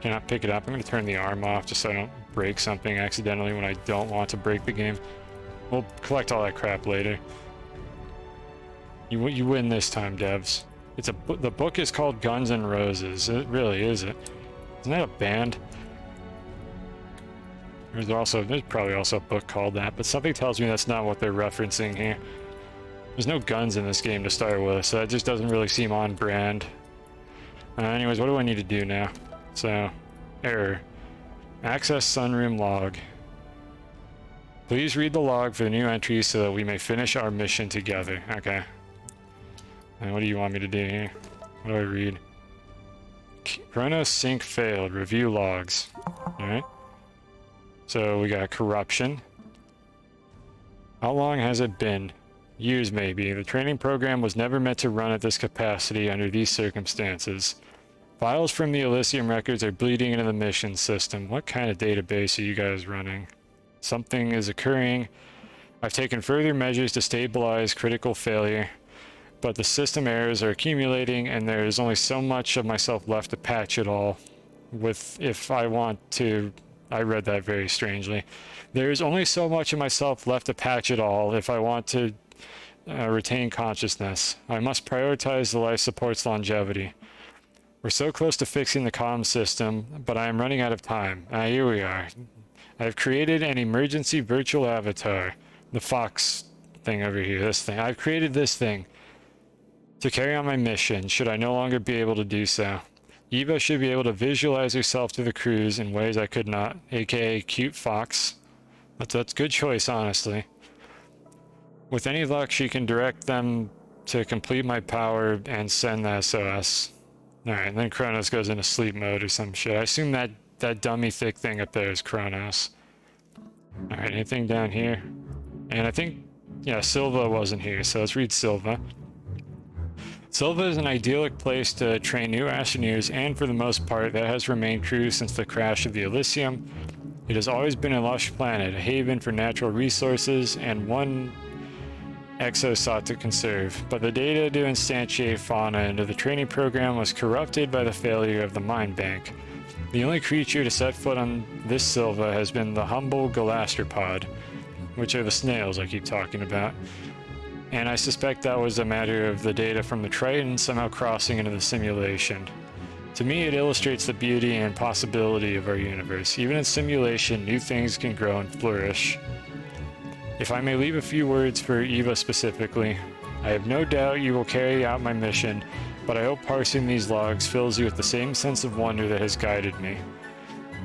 Cannot pick it up. I'm going to turn the arm off just so I don't break something accidentally when I don't want to break the game. We'll collect all that crap later. You win this time, devs. The book is called Guns N' Roses. It really is it. Isn't that a band? There's probably also a book called that, but something tells me that's not what they're referencing here. There's no guns in this game to start with, so that just doesn't really seem on brand. Anyways, what do I need to do now? So, error. Access sunroom log. Please read the log for the new entries so that we may finish our mission together. Okay. And what do you want me to do here? What do I read? Chronos sync failed. Review logs. Alright. So we got corruption. How long has it been? Years, maybe. The training program was never meant to run at this capacity under these circumstances. Files from the Elysium records are bleeding into the mission system. What kind of database are you guys running? Something is occurring. I've taken further measures to stabilize critical failure, but the system errors are accumulating and there is only so much of myself left to patch it all. If I want to... I read that very strangely. There is only so much of myself left to patch it all if I want to retain consciousness. I must prioritize the life support's longevity. We're so close to fixing the comm system, but I am running out of time. Here we are. I have created an emergency virtual avatar. The Fox thing over here, this thing. I've created this thing to carry on my mission, should I no longer be able to do so. Eva should be able to visualize herself to the crews in ways I could not, aka cute Fox. That's good choice, honestly. With any luck, she can direct them to complete my power and send the SOS. Alright, and then Kronos goes into sleep mode or some shit. I assume that dummy thick thing up there is Kronos. Alright, anything down here? And I think, yeah, Silva wasn't here, so let's read Silva. Silva is an idyllic place to train new Astroneers, and for the most part, that has remained true since the crash of the Elysium. It has always been a lush planet, a haven for natural resources, and one Exo sought to conserve, but the data to instantiate fauna into the training program was corrupted by the failure of the mind bank. The only creature to set foot on this Silva has been the humble galastropod. which are the snails I keep talking about. And I suspect that was a matter of the data from the Triton somehow crossing into the simulation. To me, it illustrates the beauty and possibility of our universe. Even in simulation, new things can grow and flourish. If I may leave a few words for Eva specifically, I have no doubt you will carry out my mission, but I hope parsing these logs fills you with the same sense of wonder that has guided me.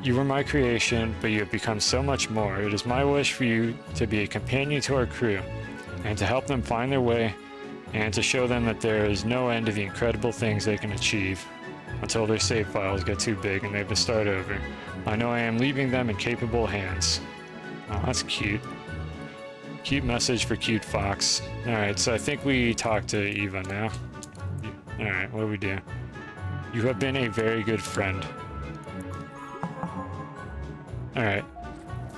You were my creation, but you have become so much more. It is my wish for you to be a companion to our crew, and to help them find their way, and to show them that there is no end to the incredible things they can achieve, until their save files get too big and they have to start over. I know I am leaving them in capable hands. Oh, that's cute. Cute message for cute fox. Alright, so I think we talk to Eva now. Alright, what do we do? You have been a very good friend. Alright.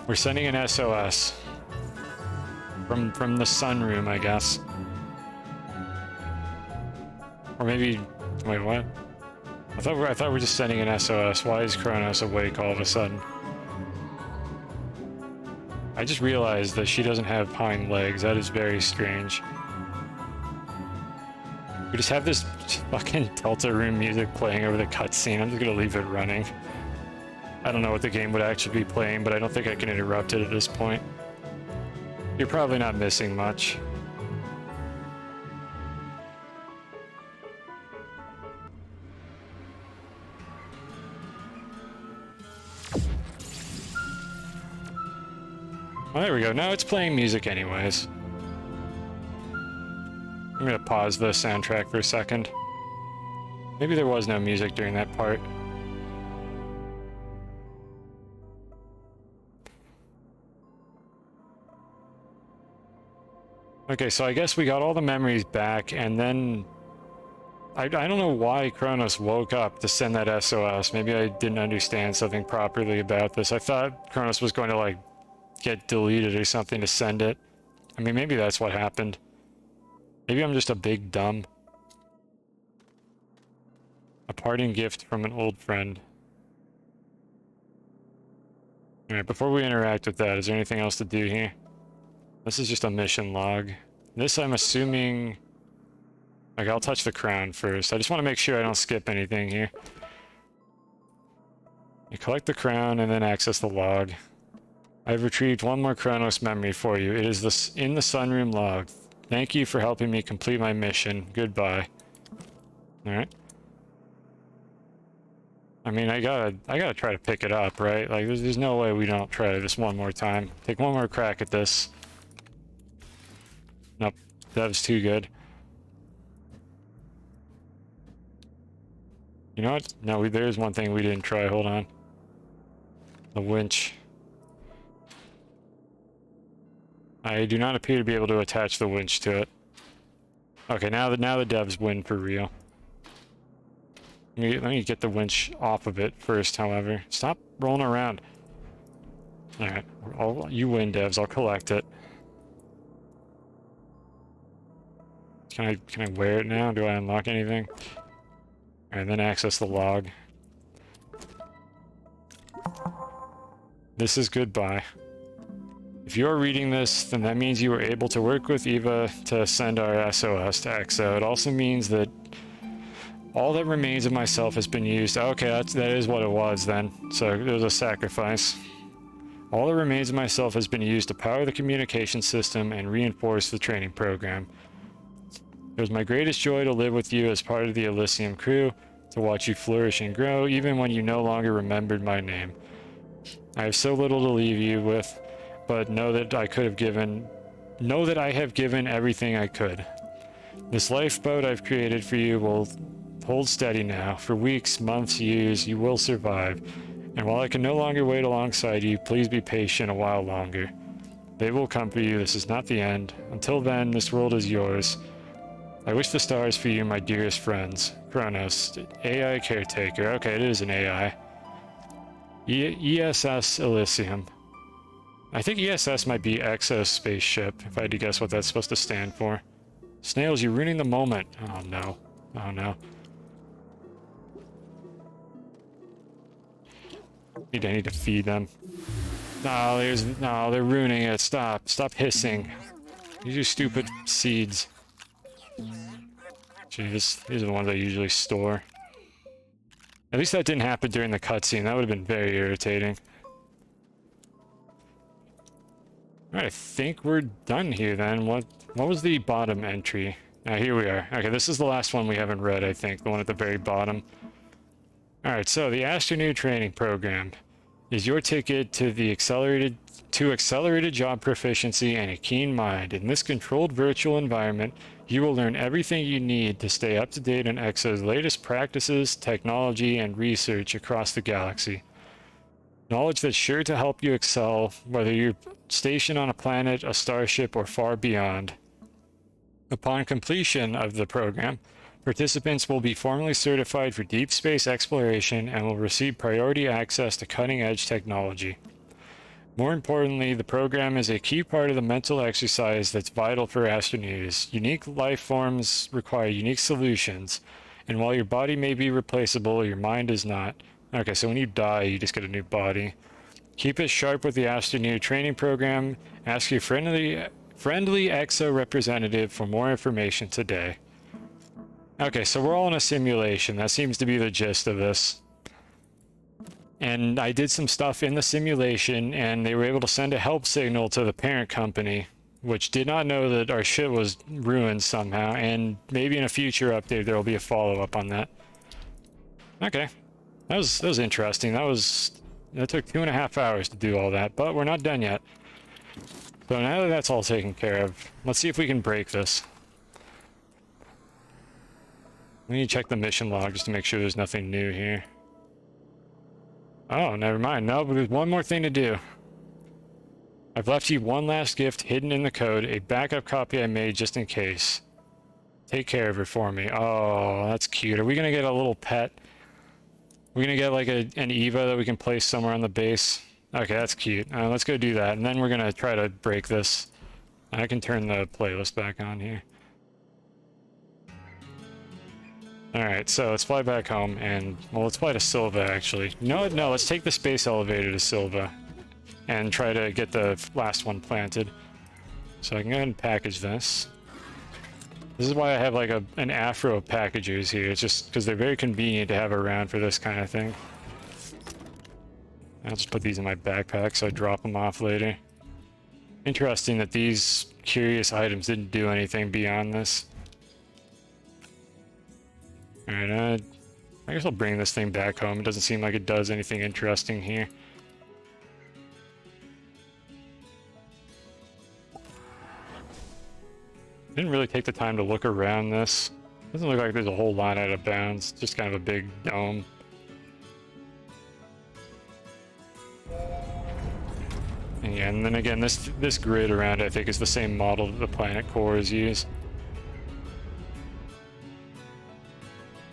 We're sending an SOS. From the sunroom, I guess. Or maybe... Wait, what? I thought we were just sending an SOS. Why is Kronos awake all of a sudden? I just realized that she doesn't have hind legs. That is very strange. We just have this fucking Delta Room music playing over the cutscene. I'm just gonna leave it running. I don't know what the game would actually be playing, but I don't think I can interrupt it at this point. You're probably not missing much. Well, there we go. Now it's playing music anyways. I'm gonna pause the soundtrack for a second. Maybe there was no music during that part. Okay, so I guess we got all the memories back, and then... I don't know why Kronos woke up to send that SOS. Maybe I didn't understand something properly about this. I thought Kronos was going to, like, get deleted or something to send it. I mean, maybe that's what happened. Maybe I'm just a big dumb. A parting gift from an old friend. Alright, before we interact with that, is there anything else to do here? This is just a mission log. This, I'm assuming... Okay, I'll touch the crown first. I just want to make sure I don't skip anything here. You collect the crown and then access the log. I've retrieved one more Kronos memory for you. It is in the sunroom log. Thank you for helping me complete my mission. Goodbye. Alright. I mean, I gotta try to pick it up, right? Like, there's no way we don't try this one more time. Take one more crack at this. Nope. That was too good. You know what? No, there's one thing we didn't try. Hold on. The winch. I do not appear to be able to attach the winch to it. Okay, now the devs win for real. Let me get the winch off of it first, however. Stop rolling around. Alright, you win, devs. I'll collect it. Can I wear it now? Do I unlock anything? Alright, then access the log. This is goodbye. If you're reading this, then that means you were able to work with Eva to send our SOS to EXO. It also means that all that remains of myself has been used. Okay, that is what it was then. So it was a sacrifice. All that remains of myself has been used to power the communication system and reinforce the training program. It was my greatest joy to live with you as part of the Elysium crew, to watch you flourish and grow, even when you no longer remembered my name. I have so little to leave you with, but know that I have given everything I could. This lifeboat I've created for you will hold steady now. For weeks, months, years, you will survive. And while I can no longer wait alongside you, please be patient a while longer. They will come for you. This is not the end. Until then, this world is yours. I wish the stars for you, my dearest friends. Kronos, AI caretaker. Okay, it is an AI. ESS Elysium. I think ESS might be Exo spaceship, if I had to guess what that's supposed to stand for. Snails, you're ruining the moment. Oh no. Oh no. I need to feed them. No, they're ruining it. Stop. Stop hissing. These are stupid seeds. Jeez, these are the ones I usually store. At least that didn't happen during the cutscene. That would have been very irritating. Alright, I think we're done here then. What was the bottom entry? Here we are. Okay, this is the last one we haven't read, I think. The one at the very bottom. Alright, so the Astroneer training program is your ticket to the accelerated job proficiency and a keen mind. In this controlled virtual environment, you will learn everything you need to stay up to date on EXO's latest practices, technology, and research across the galaxy. Knowledge that's sure to help you excel, whether you're stationed on a planet, a starship, or far beyond. Upon completion of the program, participants will be formally certified for deep space exploration and will receive priority access to cutting-edge technology. More importantly, the program is a key part of the mental exercise that's vital for astroneers. Unique life forms require unique solutions, and while your body may be replaceable, your mind is not. Okay, so when you die, you just get a new body. Keep it sharp with the Astroneer training program. Ask your friendly EXO representative for more information today. Okay, so we're all in a simulation. That seems to be the gist of this. And I did some stuff in the simulation, and they were able to send a help signal to the parent company, which did not know that our shit was ruined somehow, and maybe in a future update there will be a follow-up on that. Okay. That was interesting. That took 2.5 hours to do all that, but we're not done yet. So now that that's all taken care of, let's see if we can break this. We need to check the mission log just to make sure there's nothing new here. Oh, never mind. No, but there's one more thing to do. I've left you one last gift hidden in the code, a backup copy I made just in case. Take care of it for me. Oh, that's cute. Are we gonna get a little pet? We're gonna get like an Eva that we can place somewhere on the base. Okay, that's cute. Let's go do that, and then we're gonna try to break this. I can turn the playlist back on here. Alright, so let's fly back home, and, well, let's fly to Silva, actually. No, let's take the space elevator to Silva, and try to get the last one planted. So I can go ahead and package this. This is why I have, like, an afro of packagers here. It's just because they're very convenient to have around for this kind of thing. I'll just put these in my backpack so I drop them off later. Interesting that these curious items didn't do anything beyond this. Alright, I guess I'll bring this thing back home. It doesn't seem like it does anything interesting here. Didn't really take the time to look around this. Doesn't look like there's a whole lot out of bounds. Just kind of a big dome. And yeah, and then again, this grid around, I think, is the same model that the planet cores use.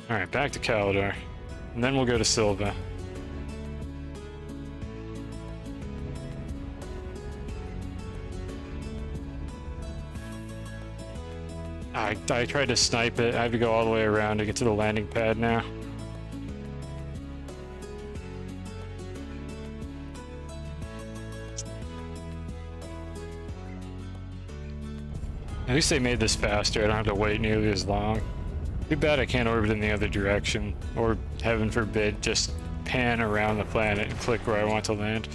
Alright, back to Calidor. And then we'll go to Silva. I tried to snipe it. I have to go all the way around to get to the landing pad now. At least they made this faster. I don't have to wait nearly as long. Too bad I can't orbit in the other direction, or heaven forbid, just pan around the planet and click where I want to land.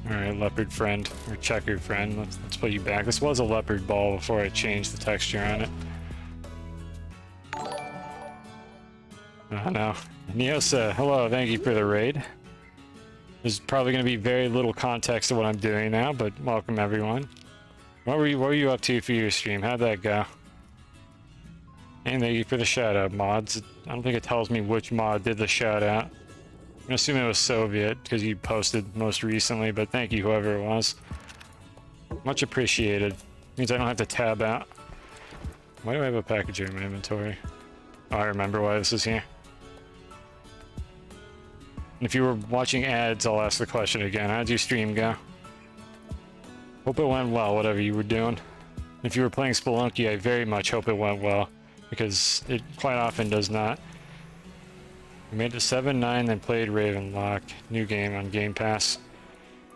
Alright, leopard friend, or checkered friend, let's put you back. This was a leopard ball before I changed the texture on it. Oh no. Neosa, hello, thank you for the raid. There's probably going to be very little context to what I'm doing now, but welcome everyone. What were you up to for your stream? How'd that go? And thank you for the shout out, mods. I don't think it tells me which mod did the shout out. I'm gonna assume it was Soviet because you posted most recently, but thank you whoever it was. Much appreciated. Means I don't have to tab out. Why do I have a package in my inventory? Oh, I remember why this is here. And if you were watching ads, I'll ask the question again. How'd your stream go? Hope it went well, whatever you were doing. If you were playing Spelunky, I very much hope it went well, because it quite often does not. We made it 7-9, then played Ravenlock. New game on Game Pass.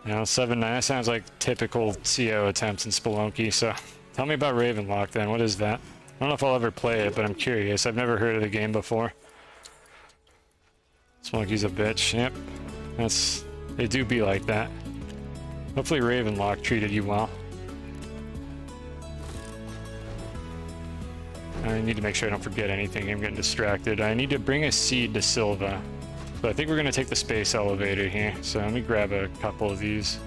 Now 7-9, that sounds like typical CO attempts in Spelunky, so tell me about Ravenlock then, what is that? I don't know if I'll ever play it, but I'm curious. I've never heard of the game before. Spelunky's a bitch, yep. They do be like that. Hopefully Ravenlock treated you well. I need to make sure I don't forget anything. I'm getting distracted. I need to bring a seed to Silva. So I think we're going to take the space elevator here. So let me grab a couple of these.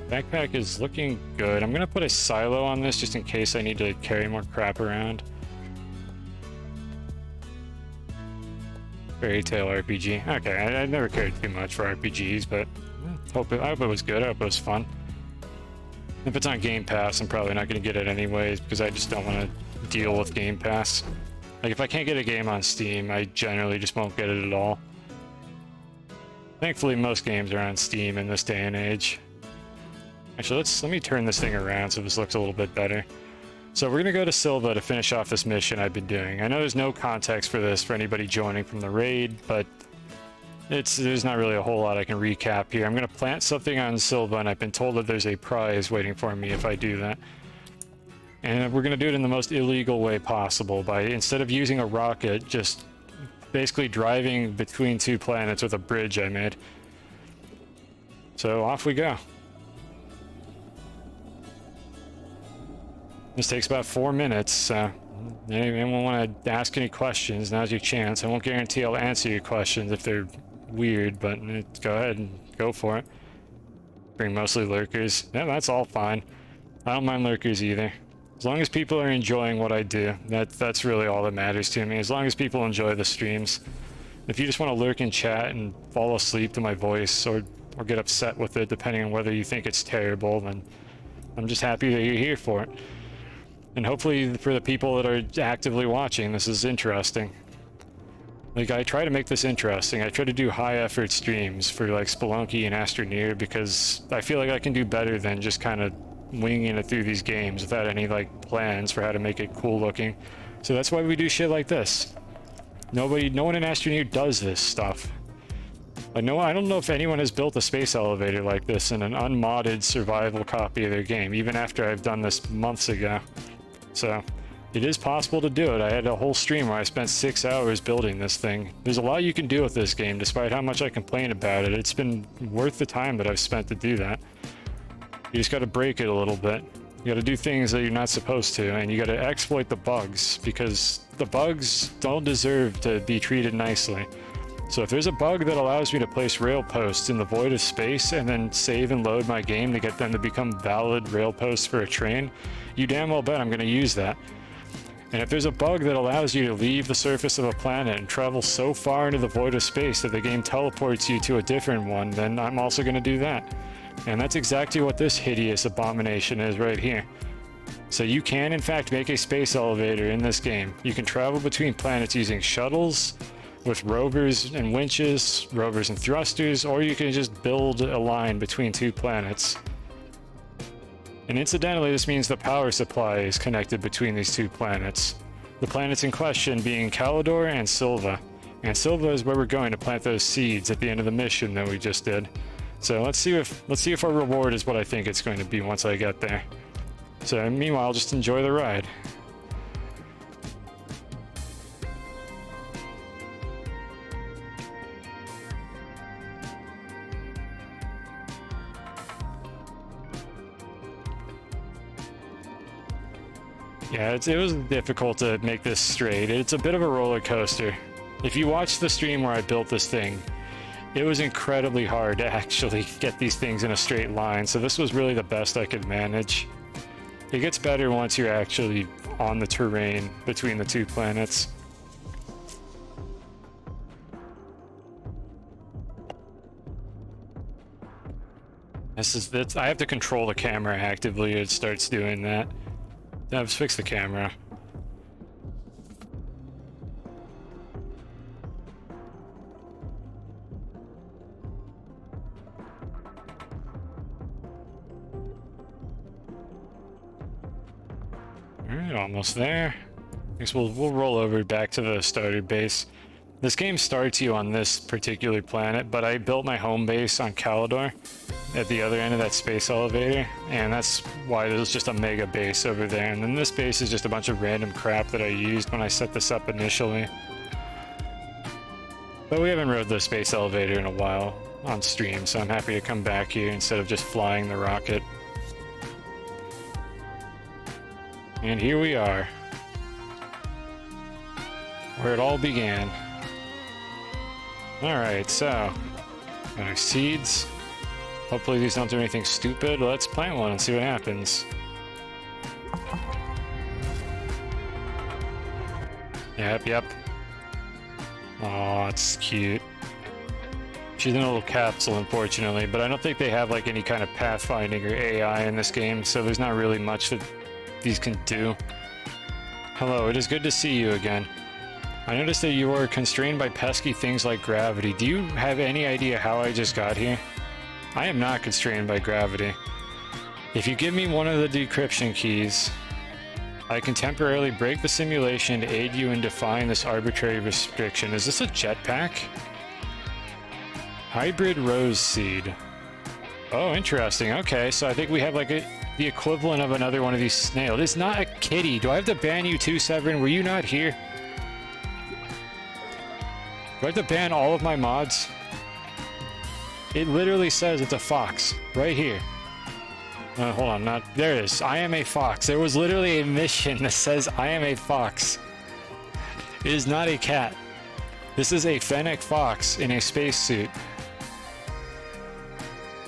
Backpack is looking good. I'm going to put a silo on this just in case I need to carry more crap around. Fairy Tale RPG. Okay, I never cared too much for RPGs, but I hope it was good. I hope it was fun. If it's on Game Pass, I'm probably not going to get it anyways because I just don't want to deal with Game Pass. Like, if I can't get a game on Steam, I generally just won't get it at all. Thankfully, most games are on Steam in this day and age. Actually, let me turn this thing around so this looks a little bit better. So we're going to go to Silva to finish off this mission I've been doing. I know there's no context for this for anybody joining from the raid, but there's not really a whole lot I can recap here. I'm going to plant something on Silva, and I've been told that there's a prize waiting for me if I do that. And we're going to do it in the most illegal way possible by, instead of using a rocket, just basically driving between two planets with a bridge I made. So off we go. This takes about 4 minutes, so anyone want to ask any questions, now's your chance. I won't guarantee I'll answer your questions if they're weird, but go ahead and go for it. Bring mostly lurkers. Yeah, that's all fine. I don't mind lurkers either. As long as people are enjoying what I do, that's really all that matters to me. As long as people enjoy the streams. If you just want to lurk and chat and fall asleep to my voice or get upset with it, depending on whether you think it's terrible, then I'm just happy that you're here for it. And hopefully for the people that are actively watching, this is interesting. Like, I try to make this interesting. I try to do high-effort streams for, like, Spelunky and Astroneer because I feel like I can do better than just kind of winging it through these games without any, like, plans for how to make it cool-looking. So that's why we do shit like this. No one in Astroneer does this stuff. I don't know if anyone has built a space elevator like this in an unmodded survival copy of their game, even after I've done this months ago. So, it is possible to do it. I had a whole stream where I spent 6 hours building this thing. There's a lot you can do with this game, despite how much I complain about it. It's been worth the time that I've spent to do that. You just gotta break it a little bit. You gotta do things that you're not supposed to, and you gotta exploit the bugs, because the bugs don't deserve to be treated nicely. So if there's a bug that allows me to place rail posts in the void of space and then save and load my game to get them to become valid rail posts for a train, you damn well bet I'm going to use that. And if there's a bug that allows you to leave the surface of a planet and travel so far into the void of space that the game teleports you to a different one, then I'm also going to do that. And that's exactly what this hideous abomination is right here. So you can in fact make a space elevator in this game. You can travel between planets using shuttles, with rovers and winches, rovers and thrusters, or you can just build a line between two planets. And incidentally, this means the power supply is connected between these two planets. The planets in question being Calidor and Silva. And Silva is where we're going to plant those seeds at the end of the mission that we just did. So let's see if our reward is what I think it's going to be once I get there. So meanwhile, just enjoy the ride. Yeah, it was difficult to make this straight. It's a bit of a roller coaster. If you watch the stream where I built this thing, it was incredibly hard to actually get these things in a straight line, so this was really the best I could manage. It gets better once you're actually on the terrain between the two planets. I have to control the camera actively. It starts doing that. Let's fix the camera. Alright, almost there. guess we'll roll over back to the starter base. This game starts you on this particular planet, but I built my home base on Calidor at the other end of that space elevator, and that's why there's just a mega base over there. And then this base is just a bunch of random crap that I used when I set this up initially. But we haven't rode the space elevator in a while on stream, so I'm happy to come back here instead of just flying the rocket. And here we are, where it all began. Alright, so, got our seeds. Hopefully these don't do anything stupid. Let's plant one and see what happens. Yep. Oh, it's cute. She's in a little capsule, unfortunately, but I don't think they have like any kind of pathfinding or AI in this game, so there's not really much that these can do. Hello, it is good to see you again. I noticed that you are constrained by pesky things like gravity. Do you have any idea how I just got here? I am not constrained by gravity. If you give me one of the decryption keys, I can temporarily break the simulation to aid you in defying this arbitrary restriction. Is this a jetpack? Hybrid rose seed. Oh, interesting. Okay, so I think we have like the equivalent of another one of these snails. It's not a kitty. Do I have to ban you too, Severin? Were you not here? Do I have to ban all of my mods? It literally says it's a fox right here. Hold on, not there it is. I am a fox. There was literally a mission that says I am a fox. It is not a cat. This is a fennec fox in a spacesuit.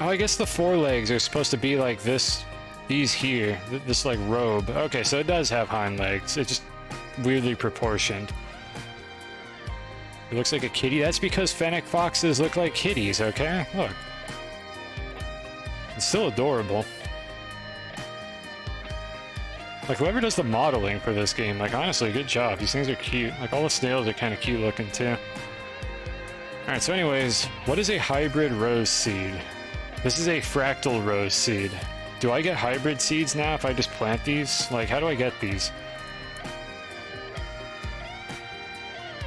Oh, I guess the forelegs are supposed to be like this. These here, this like robe. Okay, so it does have hind legs. It's just weirdly proportioned. It looks like a kitty. That's because fennec foxes look like kitties, okay? Look. It's still adorable. Like, whoever does the modeling for this game, like, honestly, good job. These things are cute. Like, all the snails are kind of cute looking, too. Alright, so anyways, what is a hybrid rose seed? This is a fractal rose seed. Do I get hybrid seeds now if I just plant these? Like, how do I get these?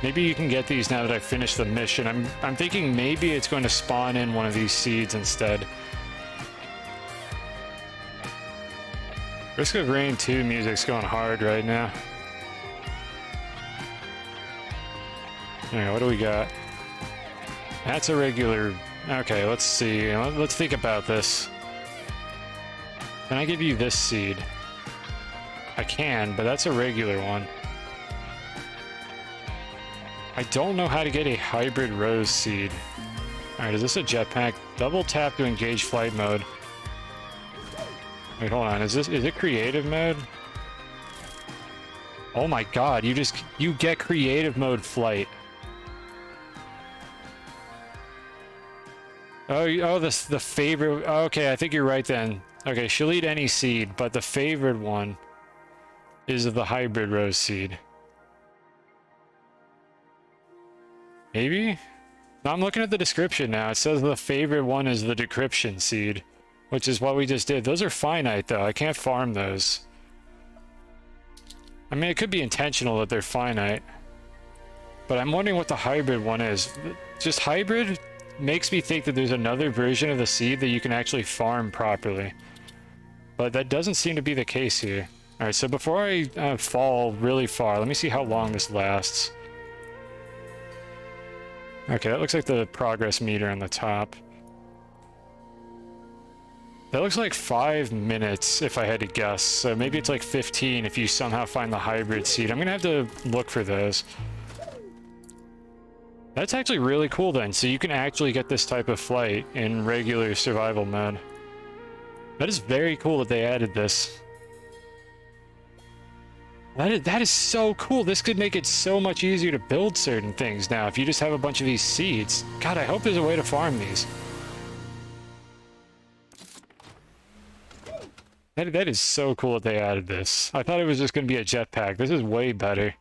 Maybe you can get these now that I've finished the mission. I'm thinking maybe it's going to spawn in one of these seeds instead. Risk of Rain 2 music's going hard right now. Alright, what do we got? That's a regular... Okay, let's see. Let's think about this. Can I give you this seed? I can, but that's a regular one. I don't know how to get a hybrid rose seed. Alright, is this a jetpack? Double tap to engage flight mode. Wait, hold on. Is it creative mode? Oh my god, you get creative mode flight. Oh, the favorite. Oh, okay, I think you're right then. Okay, she'll eat any seed, but the favored one is the hybrid rose seed. Maybe? No, I'm looking at the description now. It says the favorite one is the decryption seed, which is what we just did. Those are finite, though. I can't farm those. I mean, it could be intentional that they're finite. But I'm wondering what the hybrid one is. Just hybrid makes me think that there's another version of the seed that you can actually farm properly. But that doesn't seem to be the case here. Alright, so before I fall really far, let me see how long this lasts. Okay, that looks like the progress meter on the top. That looks like 5 minutes if I had to guess, so maybe it's like 15 if you somehow find the hybrid seed. I'm gonna have to look for those. That's actually really cool then, so you can actually get this type of flight in regular survival mode. That is very cool that they added this. That is so cool. This could make it so much easier to build certain things now if you just have a bunch of these seeds. God, I hope there's a way to farm these. That is so cool that they added this. I thought it was just going to be a jetpack. This is way better.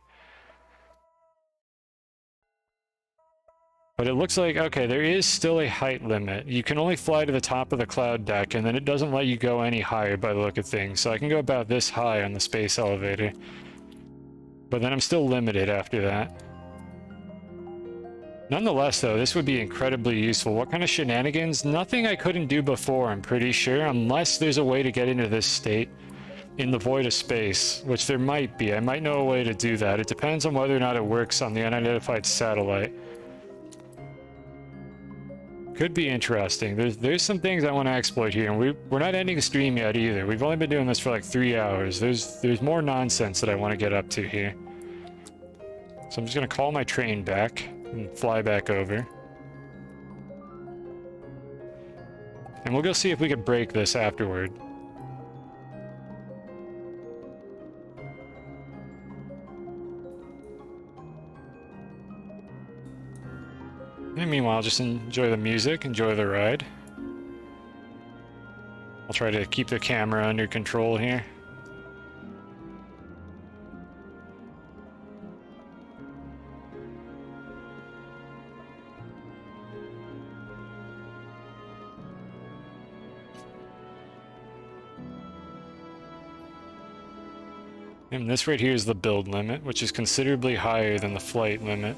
But it looks like, okay, there is still a height limit. You can only fly to the top of the cloud deck, and then it doesn't let you go any higher by the look of things. So I can go about this high on the space elevator. But then I'm still limited after that. Nonetheless, though, this would be incredibly useful. What kind of shenanigans? Nothing I couldn't do before, I'm pretty sure, unless there's a way to get into this state in the void of space, which there might be. I might know a way to do that. It depends on whether or not it works on the unidentified satellite. Could be interesting. There's some things I want to exploit here, and we're not ending the stream yet either. We've only been doing this for like 3 hours. There's more nonsense that I want to get up to here. So I'm just gonna call my train back and fly back over. And we'll go see if we can break this afterward. And meanwhile, just enjoy the music, enjoy the ride. I'll try to keep the camera under control here. And this right here is the build limit, which is considerably higher than the flight limit.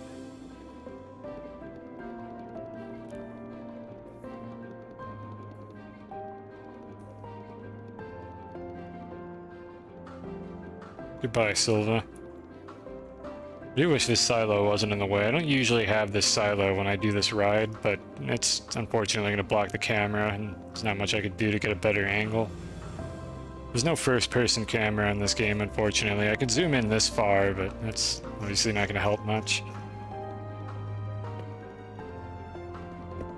Goodbye, Silva. I do wish this silo wasn't in the way. I don't usually have this silo when I do this ride, but it's unfortunately going to block the camera, and there's not much I could do to get a better angle. There's no first-person camera in this game, unfortunately. I could zoom in this far, but that's obviously not going to help much.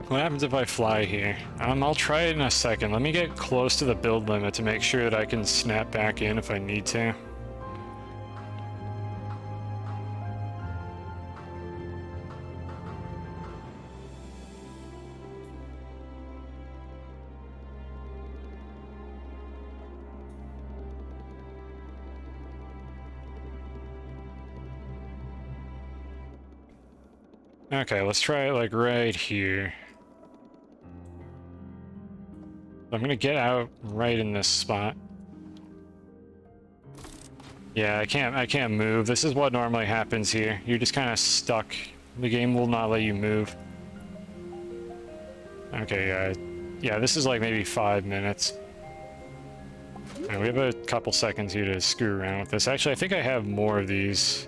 What happens if I fly here? I'll try it in a second. Let me get close to the build limit to make sure that I can snap back in if I need to. Okay, let's try it like right here. I'm gonna get out right in this spot. Yeah, I can't move. This is what normally happens here. You're just kind of stuck. The game will not let you move. Okay, yeah, this is like maybe 5 minutes. Right, we have a couple seconds here to screw around with this. Actually, I think I have more of these.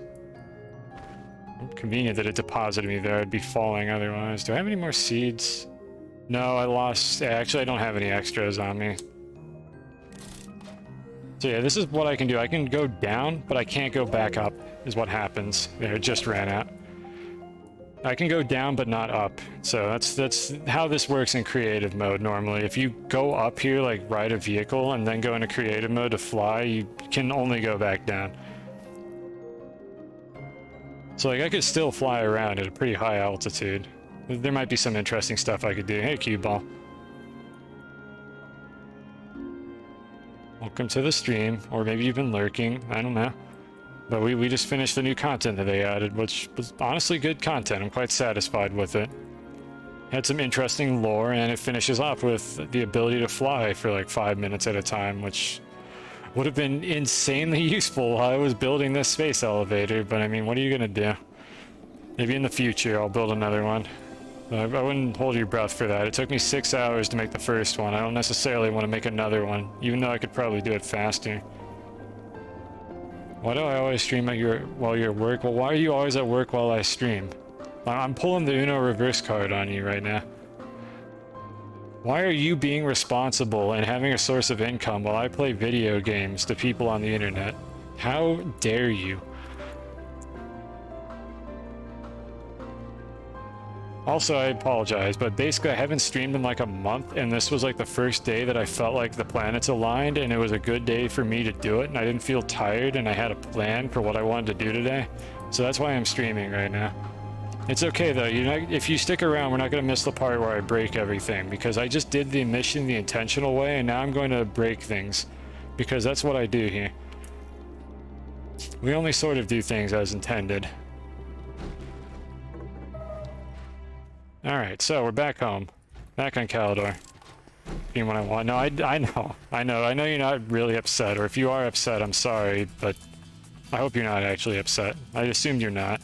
Convenient that it deposited me there. I'd be falling otherwise. Do I have any more seeds? No, I lost. Actually, I don't have any extras on me. So yeah, this is what I can do. I can go down, but I can't go back up, is what happens. There, it just ran out. I can go down, but not up. So that's how this works in creative mode normally. If you go up here, like ride a vehicle, and then go into creative mode to fly, you can only go back down. So like I could still fly around at a pretty high altitude. There might be some interesting stuff I could do. Hey, cue ball. Welcome to the stream, or maybe you've been lurking, I don't know. But we just finished the new content that they added, which was honestly good content. I'm quite satisfied with it. Had some interesting lore, and it finishes off with the ability to fly for like 5 minutes at a time, which would have been insanely useful while I was building this space elevator, but I mean, what are you gonna do? Maybe in the future I'll build another one. I wouldn't hold your breath for that. It took me 6 hours to make the first one. I don't necessarily want to make another one, even though I could probably do it faster. Why do I always stream while you're at work? Well, why are you always at work while I stream? I'm pulling the Uno reverse card on you right now. Why are you being responsible and having a source of income while I play video games to people on the internet? How dare you? Also, I apologize, but basically I haven't streamed in like a month, and this was like the first day that I felt like the planets aligned, and it was a good day for me to do it, and I didn't feel tired, and I had a plan for what I wanted to do today. So that's why I'm streaming right now. It's okay though, if you stick around, we're not going to miss the part where I break everything, because I just did the mission the intentional way, and now I'm going to break things, because that's what I do here. We only sort of do things as intended. Alright, so we're back home. Back on Calidor. Being what I want. No, I know you're not really upset, or if you are upset, I'm sorry, but I hope you're not actually upset. I assumed you're not.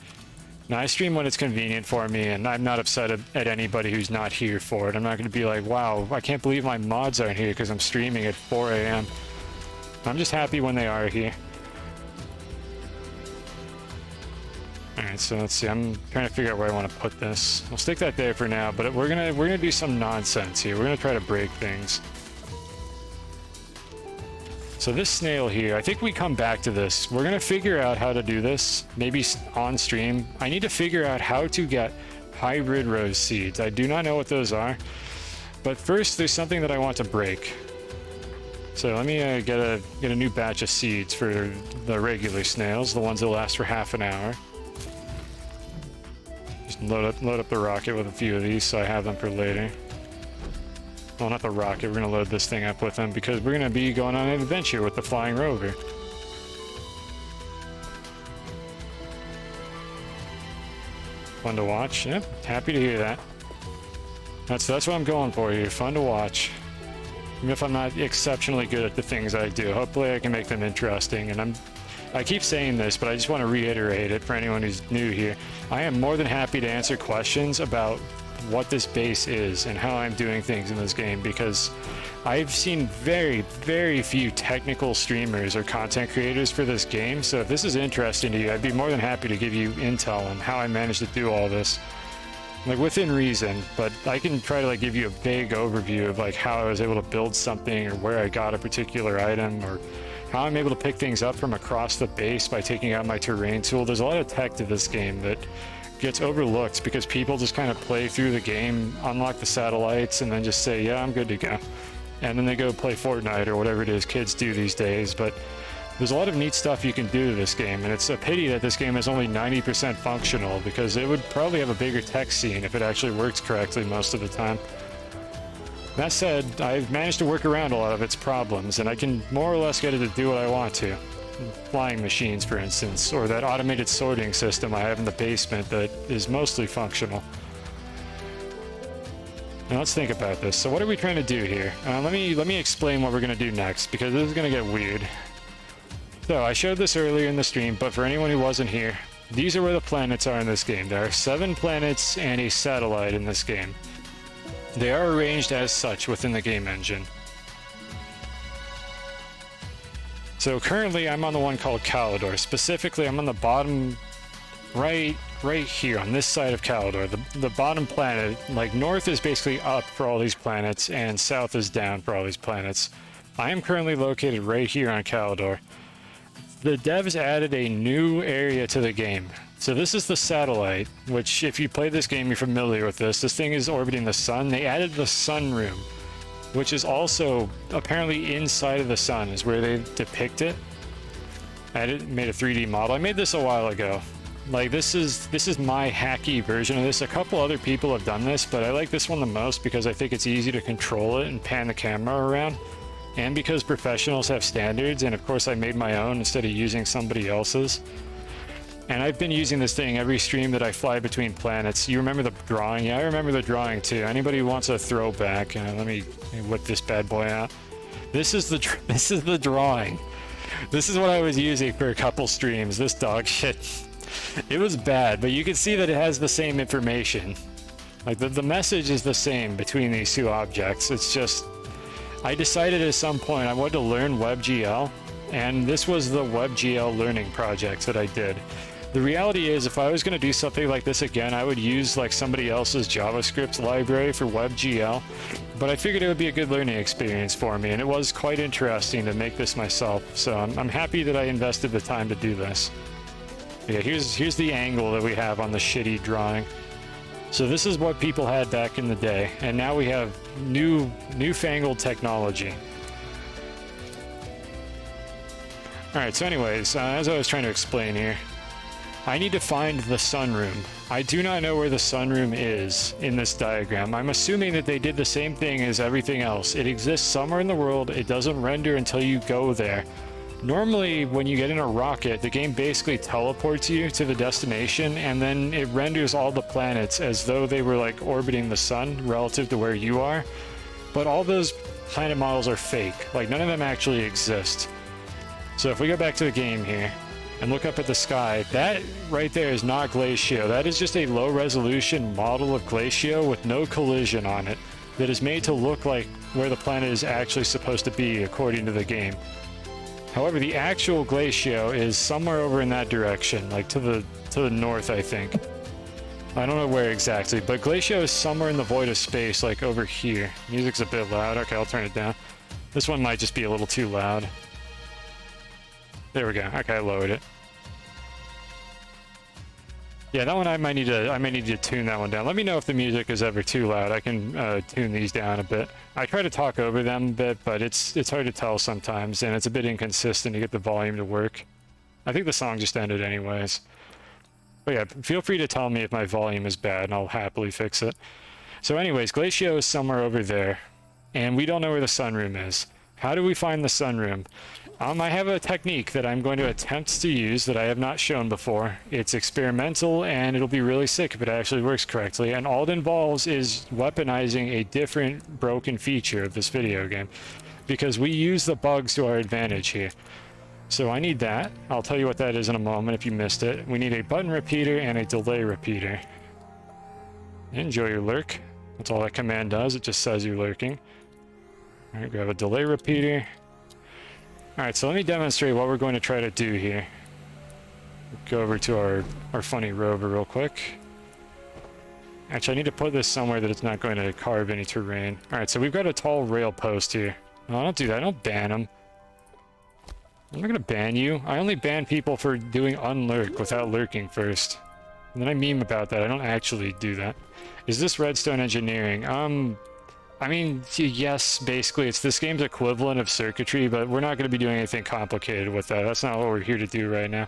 Now, I stream when it's convenient for me, and I'm not upset at anybody who's not here for it. I'm not going to be like, wow, I can't believe my mods aren't here because I'm streaming at 4 a.m. I'm just happy when they are here. Alright, so let's see. I'm trying to figure out where I want to put this. We'll stick that there for now, but we're gonna do some nonsense here. We're gonna try to break things. So this snail here, I think we come back to this. We're gonna figure out how to do this, maybe on stream. I need to figure out how to get hybrid rose seeds. I do not know what those are, but first there's something that I want to break. So let me get a new batch of seeds for the regular snails, the ones that last for half an hour. Just load up the rocket with a few of these so I have them for later. Well, not the rocket, we're going to load this thing up with them because we're going to be going on an adventure with the flying rover. Fun to watch. Yep, happy to hear that. That's what I'm going for here. Fun to watch. Even if I'm not exceptionally good at the things I do, hopefully I can make them interesting. And I keep saying this, but I just want to reiterate it for anyone who's new here. I am more than happy to answer questions about what this base is and how I'm doing things in this game, because I've seen very, very few technical streamers or content creators for this game. So if this is interesting to you, I'd be more than happy to give you intel on how I managed to do all this. Like within reason, but I can try to like give you a big overview of like how I was able to build something or where I got a particular item or how I'm able to pick things up from across the base by taking out my terrain tool. There's a lot of tech to this game that gets overlooked because people just kind of play through the game, unlock the satellites, and then just say, yeah, I'm good to go. And then they go play Fortnite or whatever it is kids do these days. But there's a lot of neat stuff you can do to this game, and it's a pity that this game is only 90% functional because it would probably have a bigger tech scene if it actually works correctly most of the time. That said, I've managed to work around a lot of its problems, and I can more or less get it to do what I want to. Flying machines, for instance, or that automated sorting system I have in the basement that is mostly functional. Now let's think about this. So what are we trying to do here? Let me explain what we're going to do next, because this is going to get weird. So I showed this earlier in the stream, but for anyone who wasn't here, these are where the planets are in this game. There are 7 planets and a satellite in this game. They are arranged as such within the game engine. So currently I'm on the one called Calidor. Specifically, I'm on the bottom right here on this side of Calidor. The bottom planet, like north is basically up for all these planets and south is down for all these planets. I am currently located right here on Calidor. The devs added a new area to the game. So this is the satellite, which if you play this game, you're familiar with this. This thing is orbiting the sun. They added the sun room, which is also apparently inside of the sun is where they depict it. I made a 3D model. I made this a while ago. Like this is my hacky version of this. A couple other people have done this, but I like this one the most because I think it's easy to control it and pan the camera around. And because professionals have standards, and of course I made my own instead of using somebody else's. And I've been using this thing every stream that I fly between planets. You remember the drawing? Yeah, I remember the drawing too. Anybody who wants a throwback, let me whip this bad boy out. This is the drawing. This is what I was using for a couple streams. This dog shit. It was bad, but you can see that it has the same information. Like the message is the same between these two objects. It's just, I decided at some point I wanted to learn WebGL, and this was the WebGL learning project that I did. The reality is, if I was going to do something like this again, I would use like somebody else's JavaScript library for WebGL, but I figured it would be a good learning experience for me, and it was quite interesting to make this myself, so I'm happy that I invested the time to do this. Yeah, here's the angle that we have on the shitty drawing. So this is what people had back in the day, and now we have newfangled technology. Alright, so anyways, as I was trying to explain here, I need to find the sunroom. I do not know where the sunroom is in this diagram. I'm assuming that they did the same thing as everything else. It exists somewhere in the world, it doesn't render until you go there. Normally, when you get in a rocket, the game basically teleports you to the destination, and then it renders all the planets as though they were like orbiting the sun relative to where you are. But all those planet models are fake. Like, none of them actually exist. So if we go back to the game here, and look up at the sky, that right there is not Glacio. That is just a low-resolution model of Glacio with no collision on it that is made to look like where the planet is actually supposed to be according to the game. However, the actual Glacio is somewhere over in that direction, like to the north, I think. I don't know where exactly, but Glacio is somewhere in the void of space, like over here. Music's a bit loud. Okay, I'll turn it down. This one might just be a little too loud. There we go. Okay, I lowered it. Yeah, that one I might need to tune that one down. Let me know if the music is ever too loud. I can tune these down a bit. I try to talk over them a bit, but it's hard to tell sometimes, and it's a bit inconsistent to get the volume to work. I think the song just ended anyways. But yeah, feel free to tell me if my volume is bad, and I'll happily fix it. So anyways, Glacio is somewhere over there, and we don't know where the sunroom is. How do we find the sunroom? I have a technique that I'm going to attempt to use that I have not shown before. It's experimental, and it'll be really sick if it actually works correctly, and all it involves is weaponizing a different broken feature of this video game, because we use the bugs to our advantage here. So I need that. I'll tell you what that is in a moment if you missed it. We need a button repeater and a delay repeater. Enjoy your lurk. That's all that command does. It just says you're lurking. All right, grab a delay repeater. All right, so let me demonstrate what we're going to try to do here. Go over to our funny rover real quick. Actually, I need to put this somewhere that it's not going to carve any terrain. All right, so we've got a tall rail post here. No, don't do that. Don't ban them. I'm not going to ban you. I only ban people for doing unlurk without lurking first. And then I meme about that. I don't actually do that. Is this redstone engineering? I mean, yes, basically, it's this game's equivalent of circuitry, but we're not going to be doing anything complicated with that. That's not what we're here to do right now.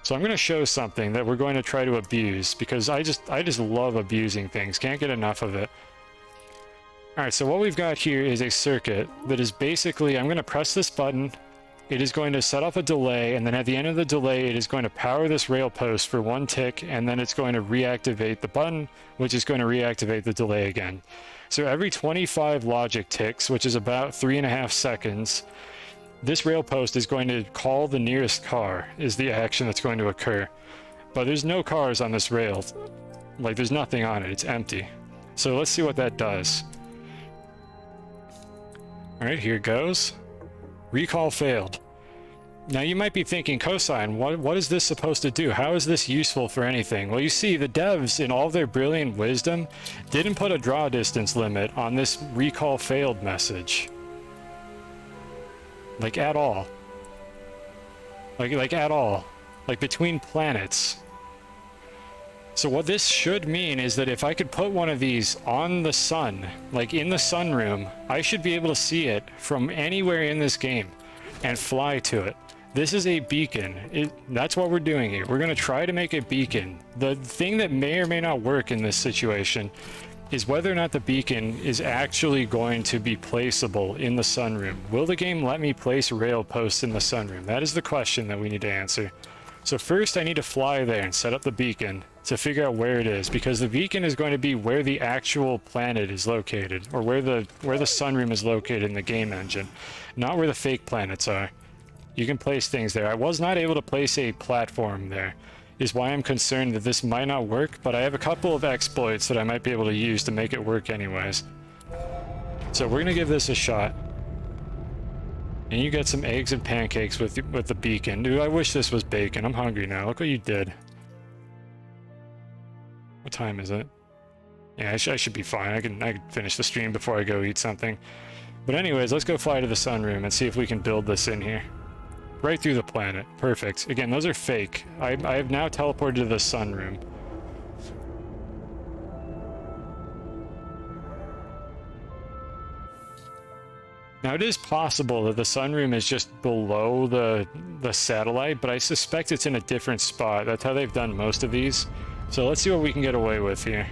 So I'm going to show something that we're going to try to abuse, because I just love abusing things. Can't get enough of it. Alright, so what we've got here is a circuit that is basically, I'm going to press this button, it is going to set off a delay, and then at the end of the delay, it is going to power this rail post for 1 tick, and then it's going to reactivate the button, which is going to reactivate the delay again. So every 25 logic ticks, which is about 3.5 seconds, this rail post is going to call the nearest car, is the action that's going to occur. But there's no cars on this rail. Like, there's nothing on it, it's empty. So let's see what that does. Alright, here goes. Recall failed. Now you might be thinking, Cosine, what is this supposed to do? How is this useful for anything? Well, you see, the devs, in all their brilliant wisdom, didn't put a draw distance limit on this recall failed message. Like, at all. Like at all. Like, between planets. So what this should mean is that if I could put one of these on the sun, like in the sunroom, I should be able to see it from anywhere in this game and fly to it. This is a beacon. That's what we're doing here. We're going to try to make a beacon. The thing that may or may not work in this situation is whether or not the beacon is actually going to be placeable in the sunroom. Will the game let me place rail posts in the sunroom? That is the question that we need to answer. So first I need to fly there and set up the beacon to figure out where it is, because the beacon is going to be where the actual planet is located, or where the sunroom is located in the game engine, not where the fake planets are. You can place things there. I was not able to place a platform there, is why I'm concerned that this might not work, but I have a couple of exploits that I might be able to use to make it work anyways. So we're gonna give this a shot. And you get some eggs and pancakes with the beacon. Dude, I wish this was bacon. I'm hungry now. Look what you did. What time is it? Yeah, I should be fine. I can finish the stream before I go eat something. But anyways, let's go fly to the sunroom and see if we can build this in here. Right through the planet. Perfect. Again, those are fake. I have now teleported to the sunroom. Now, it is possible that the sunroom is just below the satellite, but I suspect it's in a different spot. That's how they've done most of these. So let's see what we can get away with here.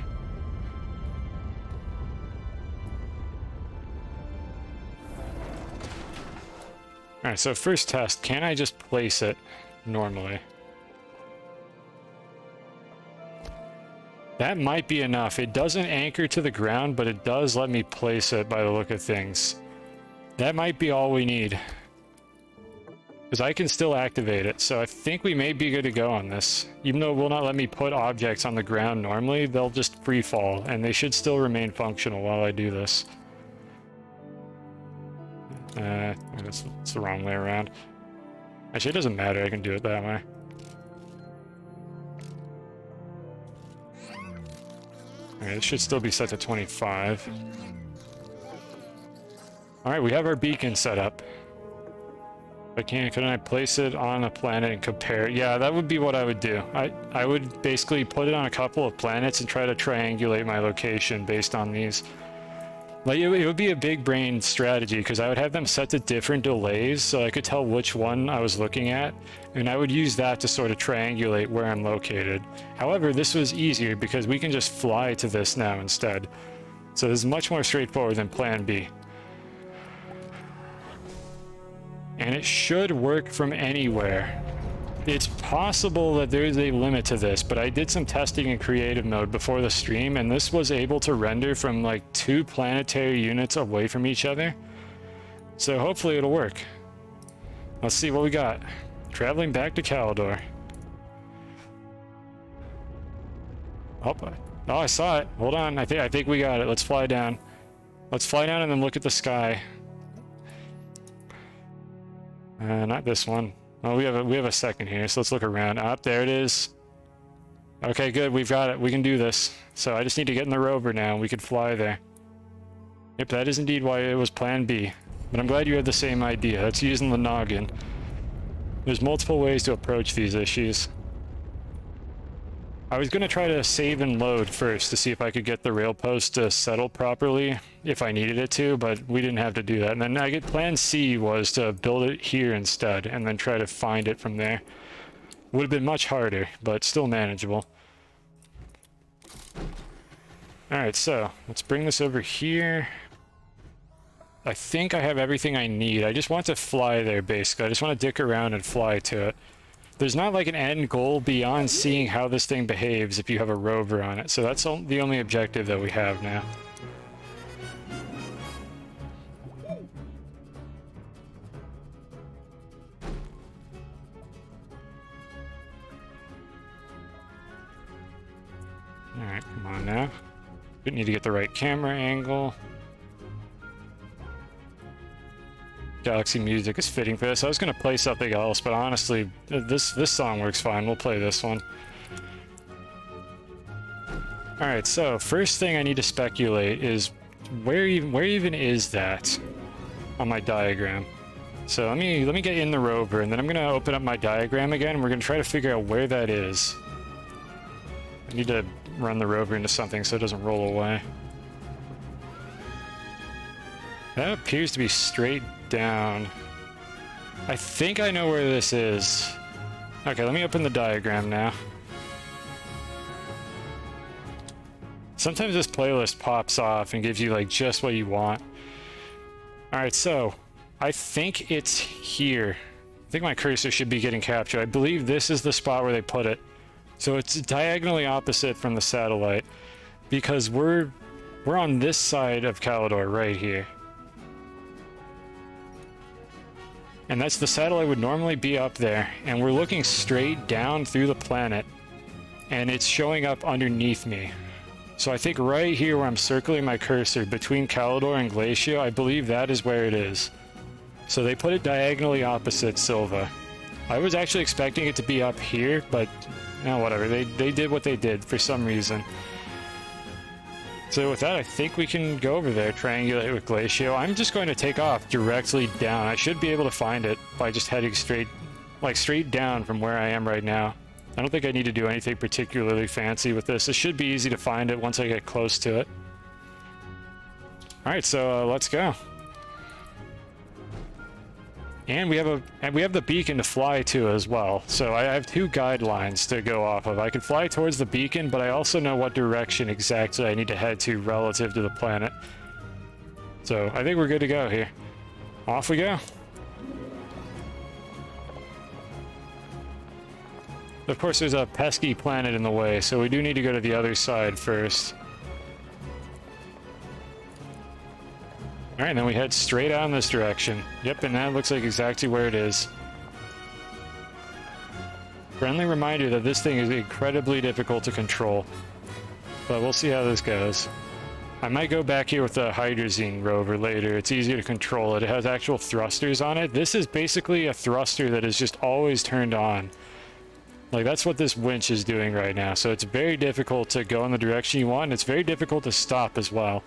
Alright, so first test, can I just place it normally? That might be enough. It doesn't anchor to the ground, but it does let me place it by the look of things. That might be all we need. Because I can still activate it, so I think we may be good to go on this. Even though it will not let me put objects on the ground normally, they'll just free fall, and they should still remain functional while I do this. That's the wrong way around. Actually, it doesn't matter, I can do it that way. Alright, it should still be set to 25. Alright, we have our beacon set up. Couldn't I place it on a planet and compare it? Yeah, that would be what I would do. I would basically put it on a couple of planets and try to triangulate my location based on these. Like, it would be a big brain strategy, because I would have them set to different delays so I could tell which one I was looking at, and I would use that to sort of triangulate where I'm located. However, this was easier because we can just fly to this now instead. So this is much more straightforward than Plan B. And it should work from anywhere. It's possible that there is a limit to this, but I did some testing in creative mode before the stream, and this was able to render from like 2 planetary units away from each other. So hopefully it'll work. Let's see what we got. Traveling back to Calidor. Oh, I saw it. Hold on. I think we got it. Let's fly down. Let's fly down and then look at the sky. Not this one. Oh, we have a second here, so let's look around. There it is. Okay, good. We've got it. We can do this. So I just need to get in the rover now. We could fly there. Yep, that is indeed why it was Plan B. But I'm glad you had the same idea. That's using the noggin. There's multiple ways to approach these issues. I was going to try to save and load first to see if I could get the rail post to settle properly if I needed it to, but we didn't have to do that. And then Plan C was to build it here instead and then try to find it from there. Would have been much harder, but still manageable. Alright, so let's bring this over here. I think I have everything I need. I just want to fly there, basically. I just want to dick around and fly to it. There's not like an end goal beyond seeing how this thing behaves if you have a rover on it. So that's the only objective that we have now. Alright, come on now. We need to get the right camera angle. Galaxy music is fitting for this. I was going to play something else, but honestly, this song works fine. We'll play this one. Alright, so first thing I need to speculate is where even is that on my diagram? So let me get in the rover, and then I'm going to open up my diagram again, and we're going to try to figure out where that is. I need to run the rover into something so it doesn't roll away. That appears to be straight down. I think I know where this is. Okay, let me open the diagram now. Sometimes this playlist pops off and gives you like just what you want. Alright, so I think it's here. I think my cursor should be getting captured. I believe this is the spot where they put it. So it's diagonally opposite from the satellite, because we're on this side of Calidor right here. And that's the satellite would normally be up there, and we're looking straight down through the planet, and it's showing up underneath me. So I think right here where I'm circling my cursor between Calidor and Glacio, I believe that is where it is. So they put it diagonally opposite Silva. I was actually expecting it to be up here, but whatever. They did what they did for some reason. So with that, I think we can go over there, triangulate with Glacio. I'm just going to take off directly down. I should be able to find it by just heading straight down from where I am right now. I don't think I need to do anything particularly fancy with this. It should be easy to find it once I get close to it. Alright, so let's go. And we have the beacon to fly to as well. So I have 2 guidelines to go off of. I can fly towards the beacon, but I also know what direction exactly I need to head to relative to the planet. So I think we're good to go here. Off we go. Of course, there's a pesky planet in the way, so we do need to go to the other side first. Alright, then we head straight out in this direction. Yep, and that looks like exactly where it is. Friendly reminder that this thing is incredibly difficult to control. But we'll see how this goes. I might go back here with the hydrazine rover later. It's easier to control it. It has actual thrusters on it. This is basically a thruster that is just always turned on. Like, that's what this winch is doing right now. So it's very difficult to go in the direction you want, and it's very difficult to stop as well.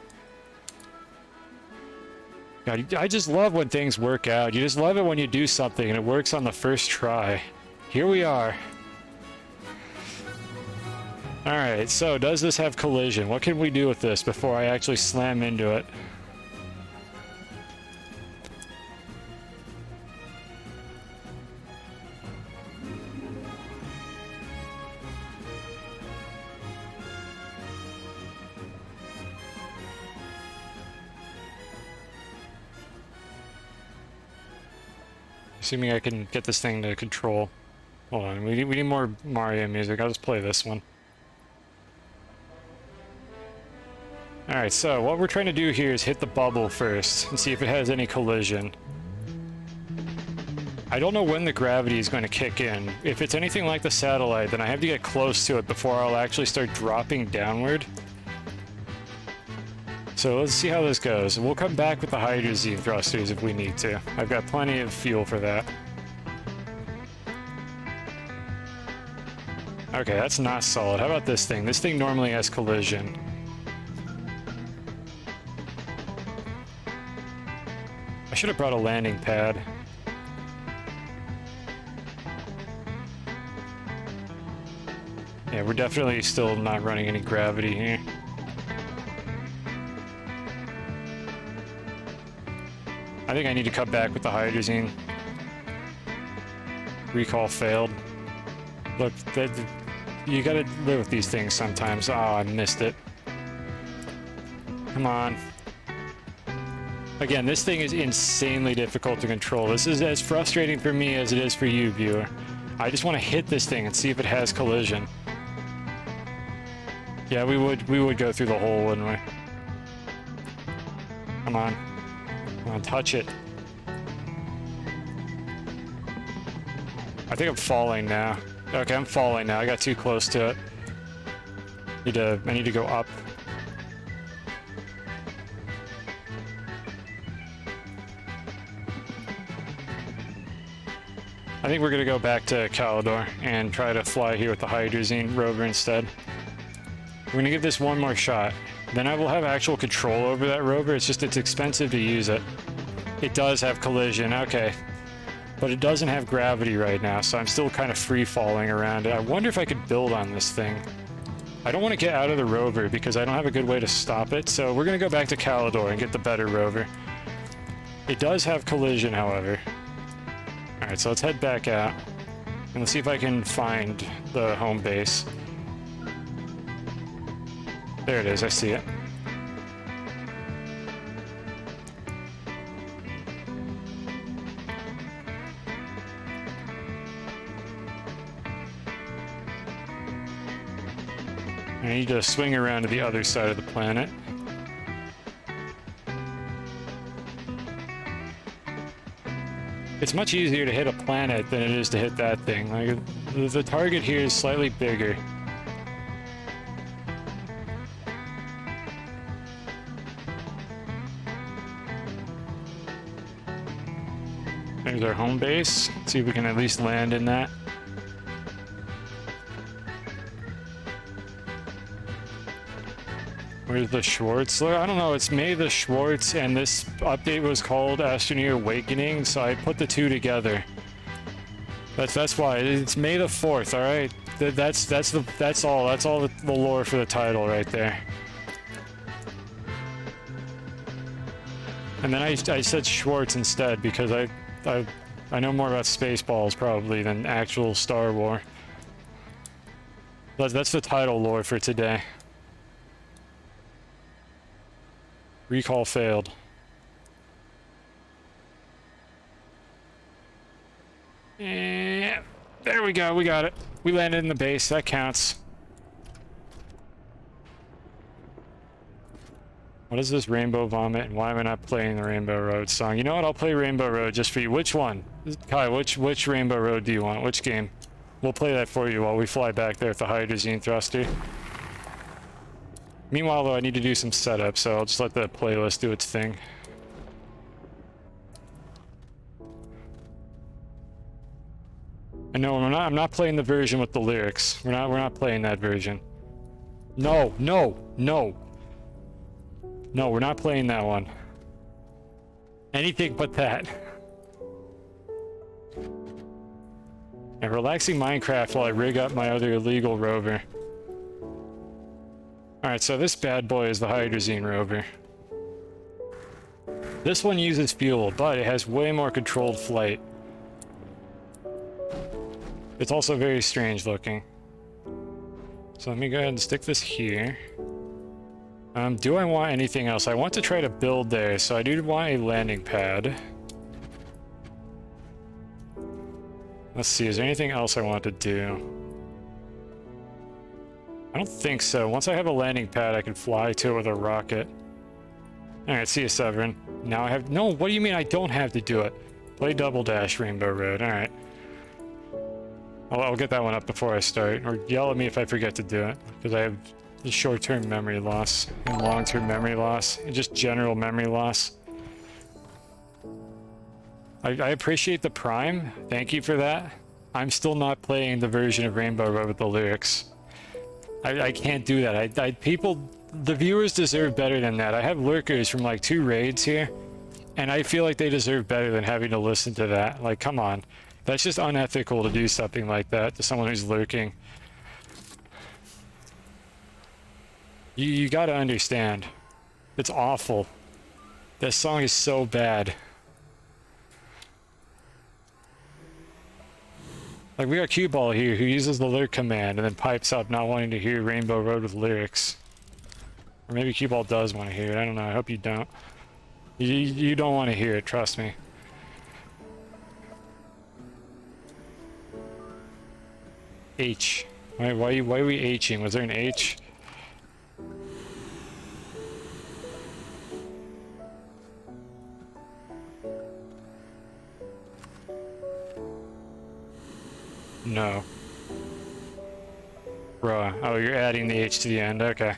God, I just love when things work out. You just love it when you do something and it works on the first try. Here we are. Alright, so does this have collision? What can we do with this before I actually slam into it? Assuming I can get this thing to control. Hold on, we need more Mario music. I'll just play this one. Alright, so what we're trying to do here is hit the bubble first and see if it has any collision. I don't know when the gravity is going to kick in. If it's anything like the satellite, then I have to get close to it before I'll actually start dropping downward. So let's see how this goes. We'll come back with the hydrazine thrusters if we need to. I've got plenty of fuel for that. Okay, that's not solid. How about this thing? This thing normally has collision. I should have brought a landing pad. Yeah, we're definitely still not running any gravity here. I think I need to cut back with the hydrazine. Recall failed. Look, you gotta live with these things sometimes. Oh, I missed it. Come on. Again, this thing is insanely difficult to control. This is as frustrating for me as it is for you, viewer. I just want to hit this thing and see if it has collision. Yeah, we would go through the hole, wouldn't we? Come on. Come on, touch it. I think I'm falling now. Okay, I'm falling now. I got too close to it. I need to go up. I think we're gonna go back to Calidor and try to fly here with the hydrazine rover instead. We're gonna give this one more shot. Then I will have actual control over that rover. It's just it's expensive to use it. It does have collision, okay. But it doesn't have gravity right now, so I'm still kind of free falling around it. I wonder if I could build on this thing. I don't want to get out of the rover because I don't have a good way to stop it, so we're gonna go back to Calidor and get the better rover. It does have collision, however. Alright, so let's head back out. And let's see if I can find the home base. There it is, I see it. I need to swing around to the other side of the planet. It's much easier to hit a planet than it is to hit that thing. Like, the target here is slightly bigger. There's our home base. Let's see if we can at least land in that. Where's the Schwartz? I don't know, it's May the Schwartz, and this update was called Astroneer Awakening, so I put the two together. That's why. It's May the 4th, alright? That's all the lore for the title right there. And then I said Schwartz instead because I know more about Spaceballs probably than actual Star War. That's the title lore for today. Recall failed. Yeah, there we go, we got it. We landed in the base, that counts. What is this Rainbow Vomit, and why am I not playing the Rainbow Road song? You know what, I'll play Rainbow Road just for you. Which one? Kai, which Rainbow Road do you want? Which game? We'll play that for you while we fly back there with the hydrazine thruster. Meanwhile, though, I need to do some setup, so I'll just let the playlist do its thing. And no, I'm not playing the version with the lyrics. We're not playing that version. No, no, no. No, we're not playing that one. Anything but that. And relaxing Minecraft while I rig up my other illegal rover. Alright, so this bad boy is the hydrazine rover. This one uses fuel, but it has way more controlled flight. It's also very strange looking. So let me go ahead and stick this here. Do I want anything else? I want to try to build there, so I do want a landing pad. Let's see, is there anything else I want to do? I don't think so. Once I have a landing pad, I can fly to it with a rocket. Alright, see you, Severin. Now I have... No, what do you mean I don't have to do it? Play Double Dash Rainbow Road, alright. I'll get that one up before I start, or yell at me if I forget to do it, because I have the short-term memory loss and long-term memory loss, and just general memory loss. I appreciate the Prime, thank you for that. I'm still not playing the version of Rainbow Road with the lyrics. I can't do that. People, the viewers deserve better than that. I have lurkers from like 2 raids here, and I feel like they deserve better than having to listen to that. Like, come on. That's just unethical to do something like that to someone who's lurking. You gotta understand. It's awful. This song is so bad. Like, we got Cue Ball here who uses the lurk command and then pipes up not wanting to hear Rainbow Road with lyrics. Or maybe Cue Ball does want to hear it. I don't know. I hope you don't. You don't want to hear it, trust me. H. Why are we Hing? Was there an H? No. Bruh. Oh, you're adding the H to the end. Okay.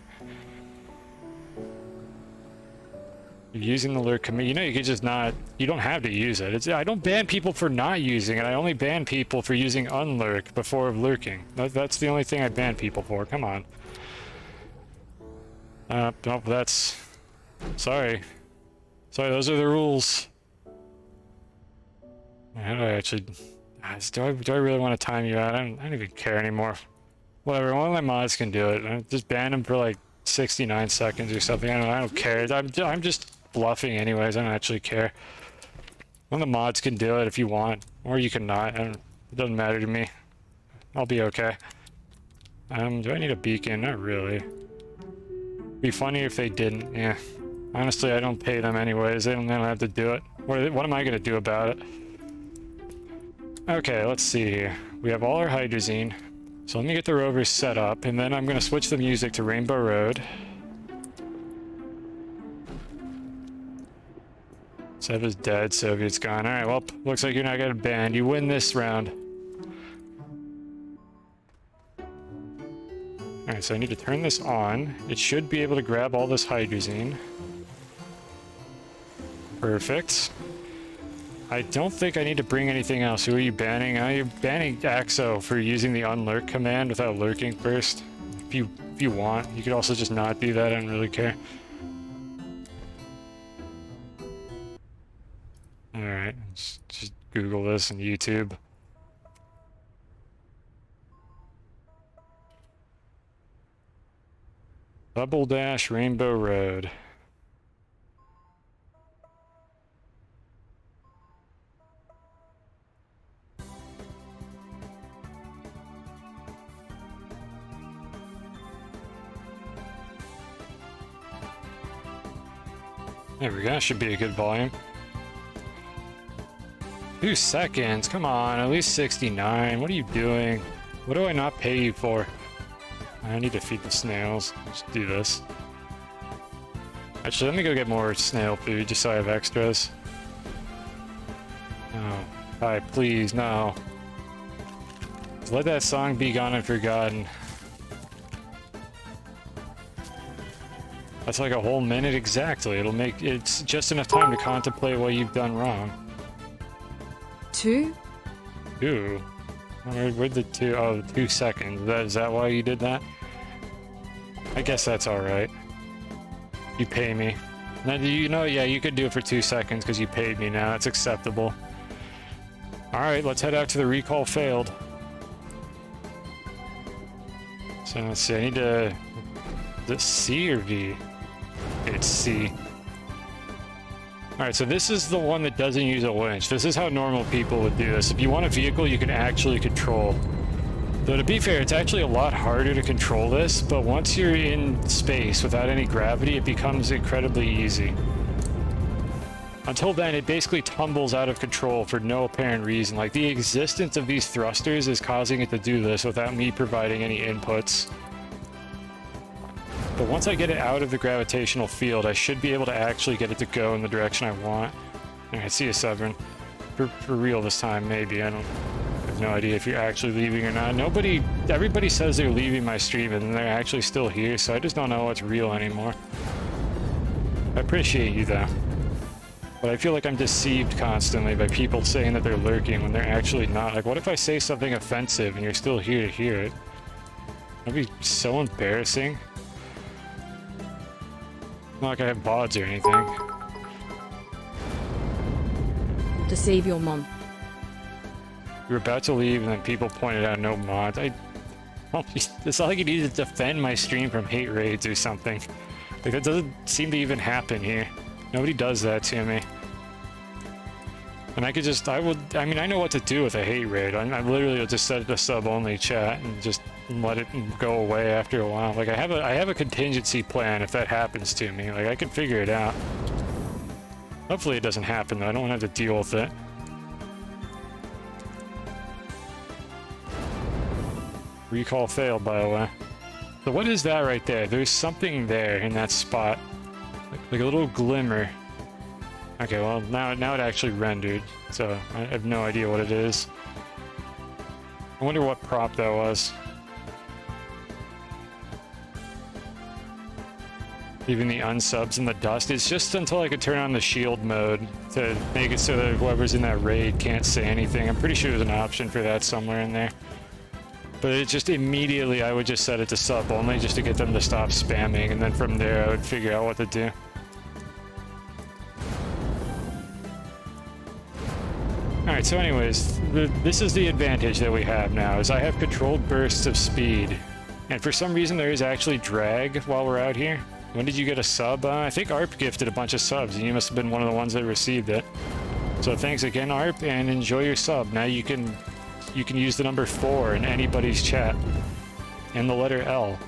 You're using the lurk command. You know, you could just not... You don't have to use it. I don't ban people for not using it. I only ban people for using unlurk before lurking. That's the only thing I ban people for. Come on. No, that's... Sorry. Sorry, those are the rules. How do I actually... Do I really want to time you out? I don't even care anymore. Whatever, one of my mods can do it. I just ban them for like 69 seconds or something. I don't care. I'm just bluffing anyways. I don't actually care. One of the mods can do it if you want, or you can not. It doesn't matter to me. I'll be okay. Do I need a beacon? Not really. Be funny if they didn't. Yeah. Honestly, I don't pay them anyways. They don't have to do it. What am I gonna do about it? Okay, let's see here. We have all our hydrazine. So let me get the rovers set up, and then I'm going to switch the music to Rainbow Road. Sev is dead, Soviet's gone. Alright, well, looks like you're not getting banned. You win this round. Alright, so I need to turn this on. It should be able to grab all this hydrazine. Perfect. I don't think I need to bring anything else. Who are you banning? You're banning Axo for using the unlurk command without lurking first. If you want. You could also just not do that. I don't really care. Alright, just Google this and YouTube. Double Dash Rainbow Road. There we go, that should be a good volume. 2 seconds, come on, at least 69. What are you doing? What do I not pay you for? I need to feed the snails. Let's do this. Actually, let me go get more snail food just so I have extras. Oh, hi, please, no. Let that song be gone and forgotten. That's like a whole minute exactly. It's just enough time to contemplate what you've done wrong. 2? 2? Where'd the 2? Oh, 2 seconds. Is that why you did that? I guess that's alright. You pay me. Now, you know, yeah, you could do it for 2 seconds because you paid me now. That's acceptable. Alright, let's head out to the recall failed. So let's see, I need to... Is it C or V? It's C. Alright, so this is the one that doesn't use a winch. This is how normal people would do this. If you want a vehicle you can actually control. Though to be fair, it's actually a lot harder to control this, but once you're in space without any gravity, it becomes incredibly easy. Until then, it basically tumbles out of control for no apparent reason. Like, the existence of these thrusters is causing it to do this without me providing any inputs. But once I get it out of the gravitational field, I should be able to actually get it to go in the direction I want. Alright, see you, Severin. For real this time, maybe. I have no idea if you're actually leaving or not. Everybody says they're leaving my stream and they're actually still here, so I just don't know what's real anymore. I appreciate you, though. But I feel like I'm deceived constantly by people saying that they're lurking when they're actually not. Like, what if I say something offensive and you're still here to hear it? That'd be so embarrassing. Not like I have VODs or anything. Deceive your mom. We were about to leave and then people pointed out no mods. It's not like you need to defend my stream from hate raids or something. Like, that doesn't seem to even happen here. Nobody does that to me. And I mean, I know what to do with a hate raid. I literally will just set it to sub-only chat and just let it go away after a while. Like, I have a contingency plan if that happens to me. Like, I can figure it out. Hopefully it doesn't happen, though. I don't have to deal with it. Recall failed, by the way. So what is that right there? There's something there in that spot. Like a little glimmer. Okay, well, now it actually rendered, so I have no idea what it is. I wonder what prop that was. Leaving the unsubs in the dust. It's just until I could turn on the shield mode to make it so that whoever's in that raid can't say anything. I'm pretty sure there's an option for that somewhere in there. But it just immediately, I would just set it to sub only just to get them to stop spamming, and then from there I would figure out what to do. Alright, so anyways, this is the advantage that we have now, is I have controlled bursts of speed. And for some reason there is actually drag while we're out here. When did you get a sub? I think ARP gifted a bunch of subs, and you must have been one of the ones that received it. So thanks again, ARP, and enjoy your sub. Now you can use the number 4 in anybody's chat, and the letter L,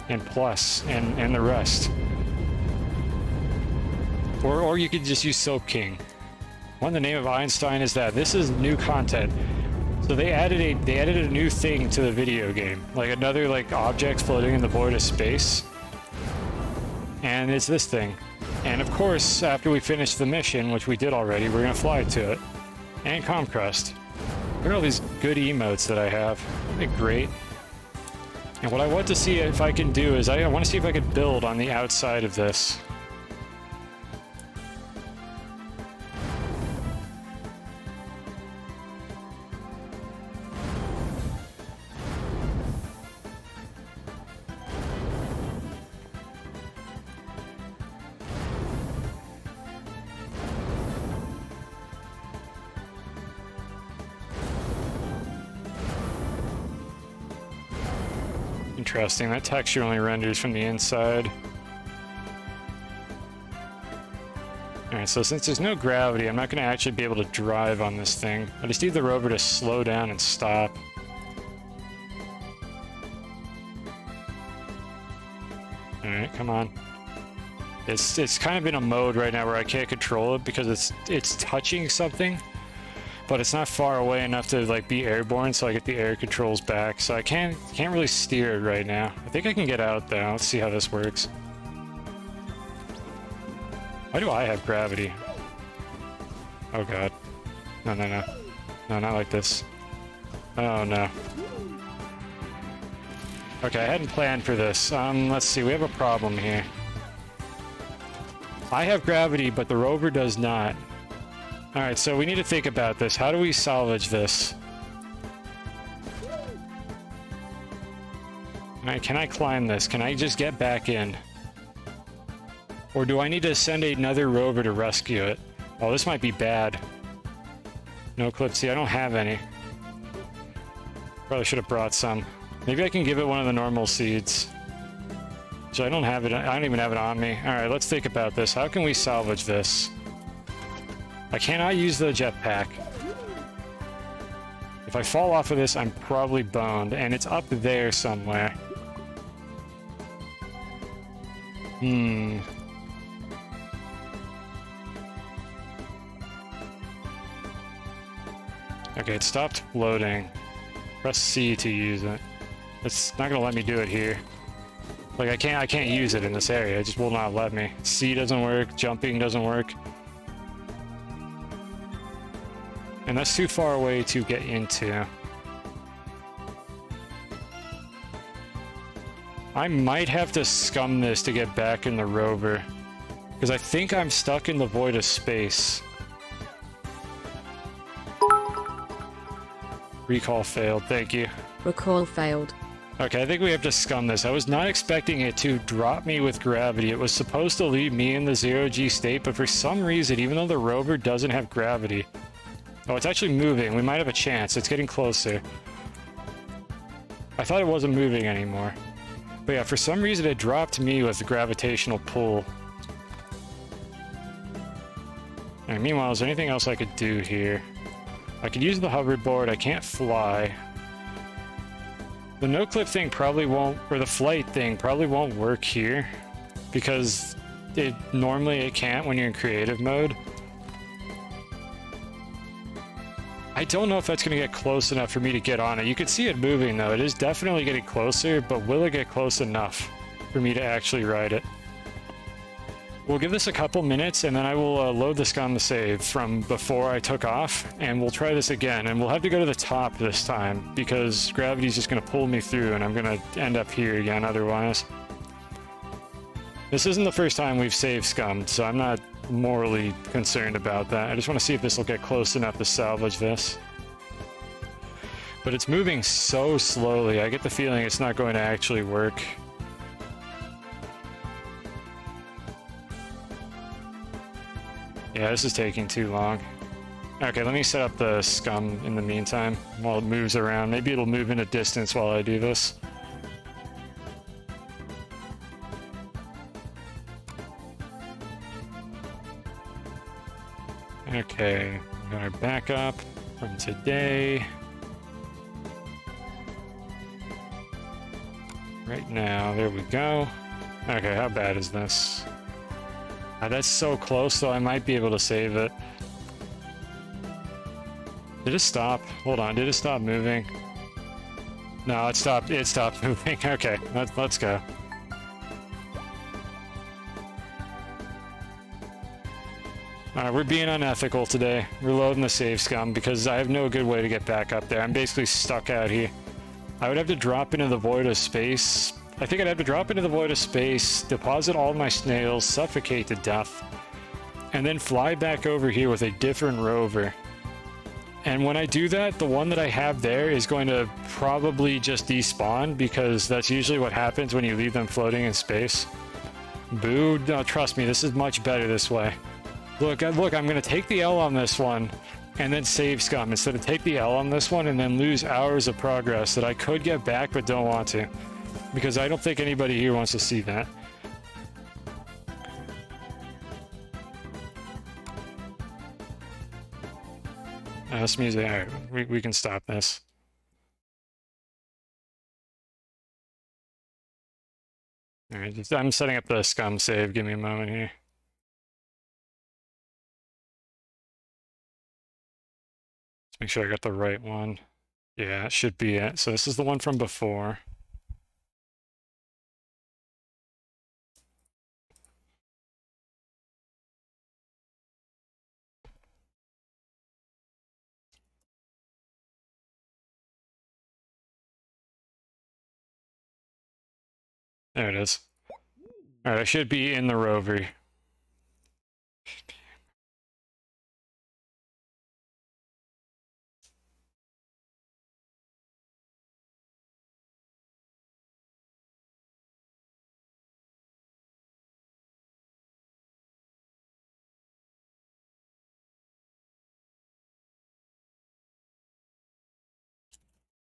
and plus, and the rest. Or you could just use Soap King. What in the name of Einstein is that? This is new content. So they added a new thing to the video game, like another object floating in the void of space. And it's this thing. And of course, after we finish the mission, which we did already, we're gonna fly to it. And Comcrest. Look at all these good emotes that I have. They're great. And what I want to see if I can do is I want to see if I can build on the outside of this. Interesting, that texture only renders from the inside. Alright, so since there's no gravity, I'm not going to actually be able to drive on this thing. I just need the rover to slow down and stop. Alright, come on. It's kind of in a mode right now where I can't control it because it's touching something. But it's not far away enough to be airborne, so I get the air controls back. So I can't really steer it right now. I think I can get out though. Let's see how this works. Why do I have gravity? Oh god. No, no, no. No, not like this. Oh no. Okay, I hadn't planned for this. Let's see, we have a problem here. I have gravity, but the rover does not. Alright, so we need to think about this. How do we salvage this? Alright, can I climb this? Can I just get back in? Or do I need to send another rover to rescue it? Oh, this might be bad. No Clipsy, I don't have any. Probably should have brought some. Maybe I can give it one of the normal seeds. So I don't have it, I don't even have it on me. Alright, let's think about this. How can we salvage this? I cannot use the jetpack. If I fall off of this, I'm probably boned, and it's up there somewhere. Okay, it stopped loading. Press C to use it. It's not gonna let me do it here. Like I can't use it in this area. It just will not let me. C doesn't work, jumping doesn't work. And that's too far away to get into. I might have to scum this to get back in the rover. Because I think I'm stuck in the void of space. Recall failed, thank you. Recall failed. Okay, I think we have to scum this. I was not expecting it to drop me with gravity. It was supposed to leave me in the zero-G state, but for some reason, even though the rover doesn't have gravity... Oh, it's actually moving. We might have a chance. It's getting closer. I thought it wasn't moving anymore. But yeah, for some reason it dropped me with the gravitational pull. And meanwhile, is there anything else I could do here? I could use the hoverboard. I can't fly. The no-clip thing probably won't, or the flight thing probably won't work here. Because normally it can't when you're in creative mode. I don't know if that's going to get close enough for me to get on it. You can see it moving though. It is definitely getting closer, but will it get close enough for me to actually ride it? We'll give this a couple minutes and then I will load the scum save from before I took off and we'll try this again. And we'll have to go to the top this time because gravity's just going to pull me through and I'm going to end up here again otherwise. This isn't the first time we've saved scummed, so I'm not morally concerned about that. I just want to see if this will get close enough to salvage this. But it's moving so slowly, I get the feeling it's not going to actually work. Yeah, this is taking too long. Okay, let me set up the scum in the meantime while it moves around. Maybe it'll move in a distance while I do this. Okay, we got our backup from today. Right now, there we go. Okay, how bad is this? That's so close, though I might be able to save it. Did it stop? Hold on, did it stop moving? No, it stopped moving. Okay, let's go. Alright, we're being unethical today. We're loading the save scum because I have no good way to get back up there. I'm basically stuck out here. I would have to drop into the void of space. I think I'd have to drop into the void of space, deposit all my snails, suffocate to death, and then fly back over here with a different rover. And when I do that, the one that I have there is going to probably just despawn because that's usually what happens when you leave them floating in space. Boo, no, trust me, this is much better this way. Look, I'm going to take the L on this one and then save scum instead of take the L on this one and then lose hours of progress that I could get back but don't want to. Because I don't think anybody here wants to see that. This music, alright, we can stop this. Alright, I'm setting up the scum save, give me a moment here. Make sure I got the right one. Yeah, it should be it. So this is the one from before. There it is. Alright, I should be in the rover.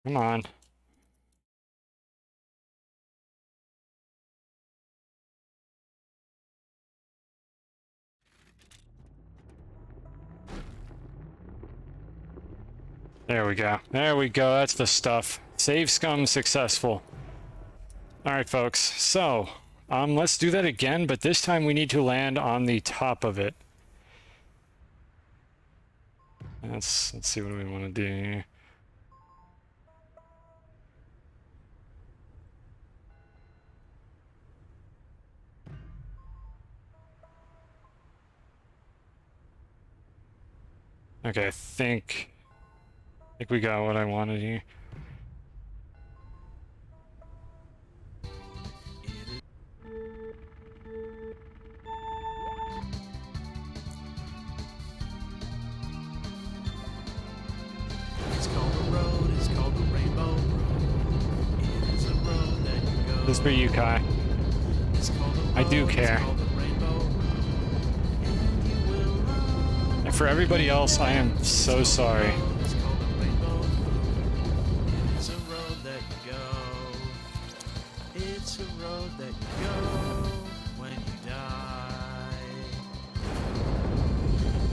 Come on. There we go. There we go. That's the stuff. Save scum successful. Alright, folks. So, let's do that again, but this time we need to land on the top of it. Let's see what we want to do here. Okay, I think we got what I wanted here. It's called a road, it's called the Rainbow Road. It is a road that you go. This is for you, Kai. It's called a road, I do care. It's called the Rainbow Road. And you will run. And for everybody else, I am so sorry. It's called the Rainbow Road. It is a road that you go. It's a road that you go when you die.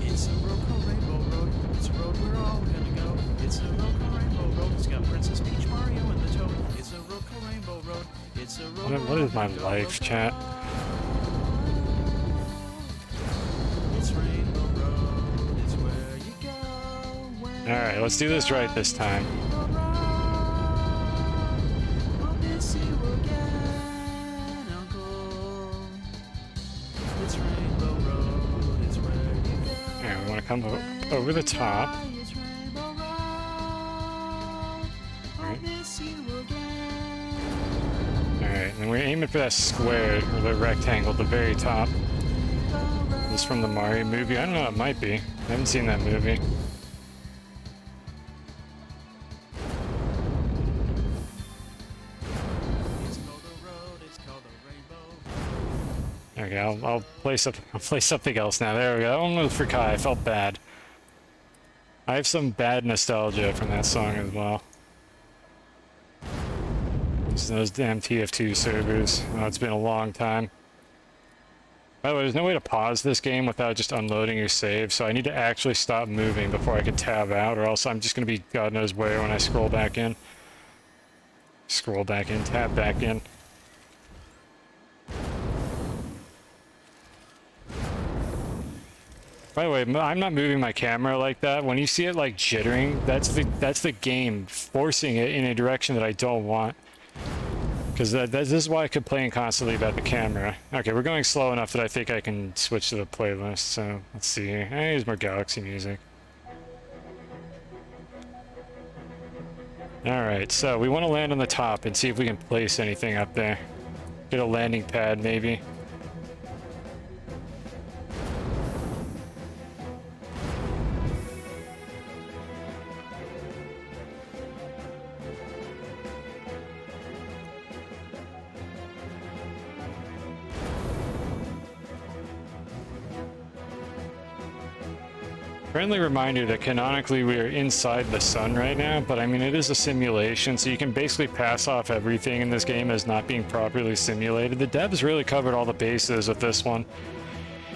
It's a road called Rainbow Road. It's a road we're all gonna go. It's a road called Rainbow Road. It's got Princess Peach, Mario, and the Toad. It's a road called Rainbow Road. It's a road. What is my life, chat? It's Rainbow Road. It's where you go. When Alright, let's do this right this time. I'll miss you again, Uncle. It's Rainbow Road. It's where you go. Alright, we want to come over the top. It's Rainbow Road. I'll miss you again. Alright, and we're aiming for that square, or the rectangle at the very top. This is from the Mario movie. I don't know, it might be. I haven't seen that movie. It's called a road. It's called a rainbow. Okay, I'll play something else now. There we go. I'll move for Kai. I felt bad. I have some bad nostalgia from that song as well. Just those damn TF2 servers. Oh, it's been a long time. By the way, there's no way to pause this game without just unloading your save, so I need to actually stop moving before I can tab out, or else I'm just going to be God knows where when I scroll back in. Scroll back in, tab back in. By the way, I'm not moving my camera like that. When you see it like jittering, that's the game forcing it in a direction that I don't want. Because this is why I complain constantly about the camera. Okay, we're going slow enough that I think I can switch to the playlist. So let's see here. Here's more Galaxy music. Alright, so we want to land on the top and see if we can place anything up there. Get a landing pad, maybe. Friendly reminder that canonically we are inside the sun right now, but I mean it is a simulation, so you can basically pass off everything in this game as not being properly simulated. The devs really covered all the bases with this one.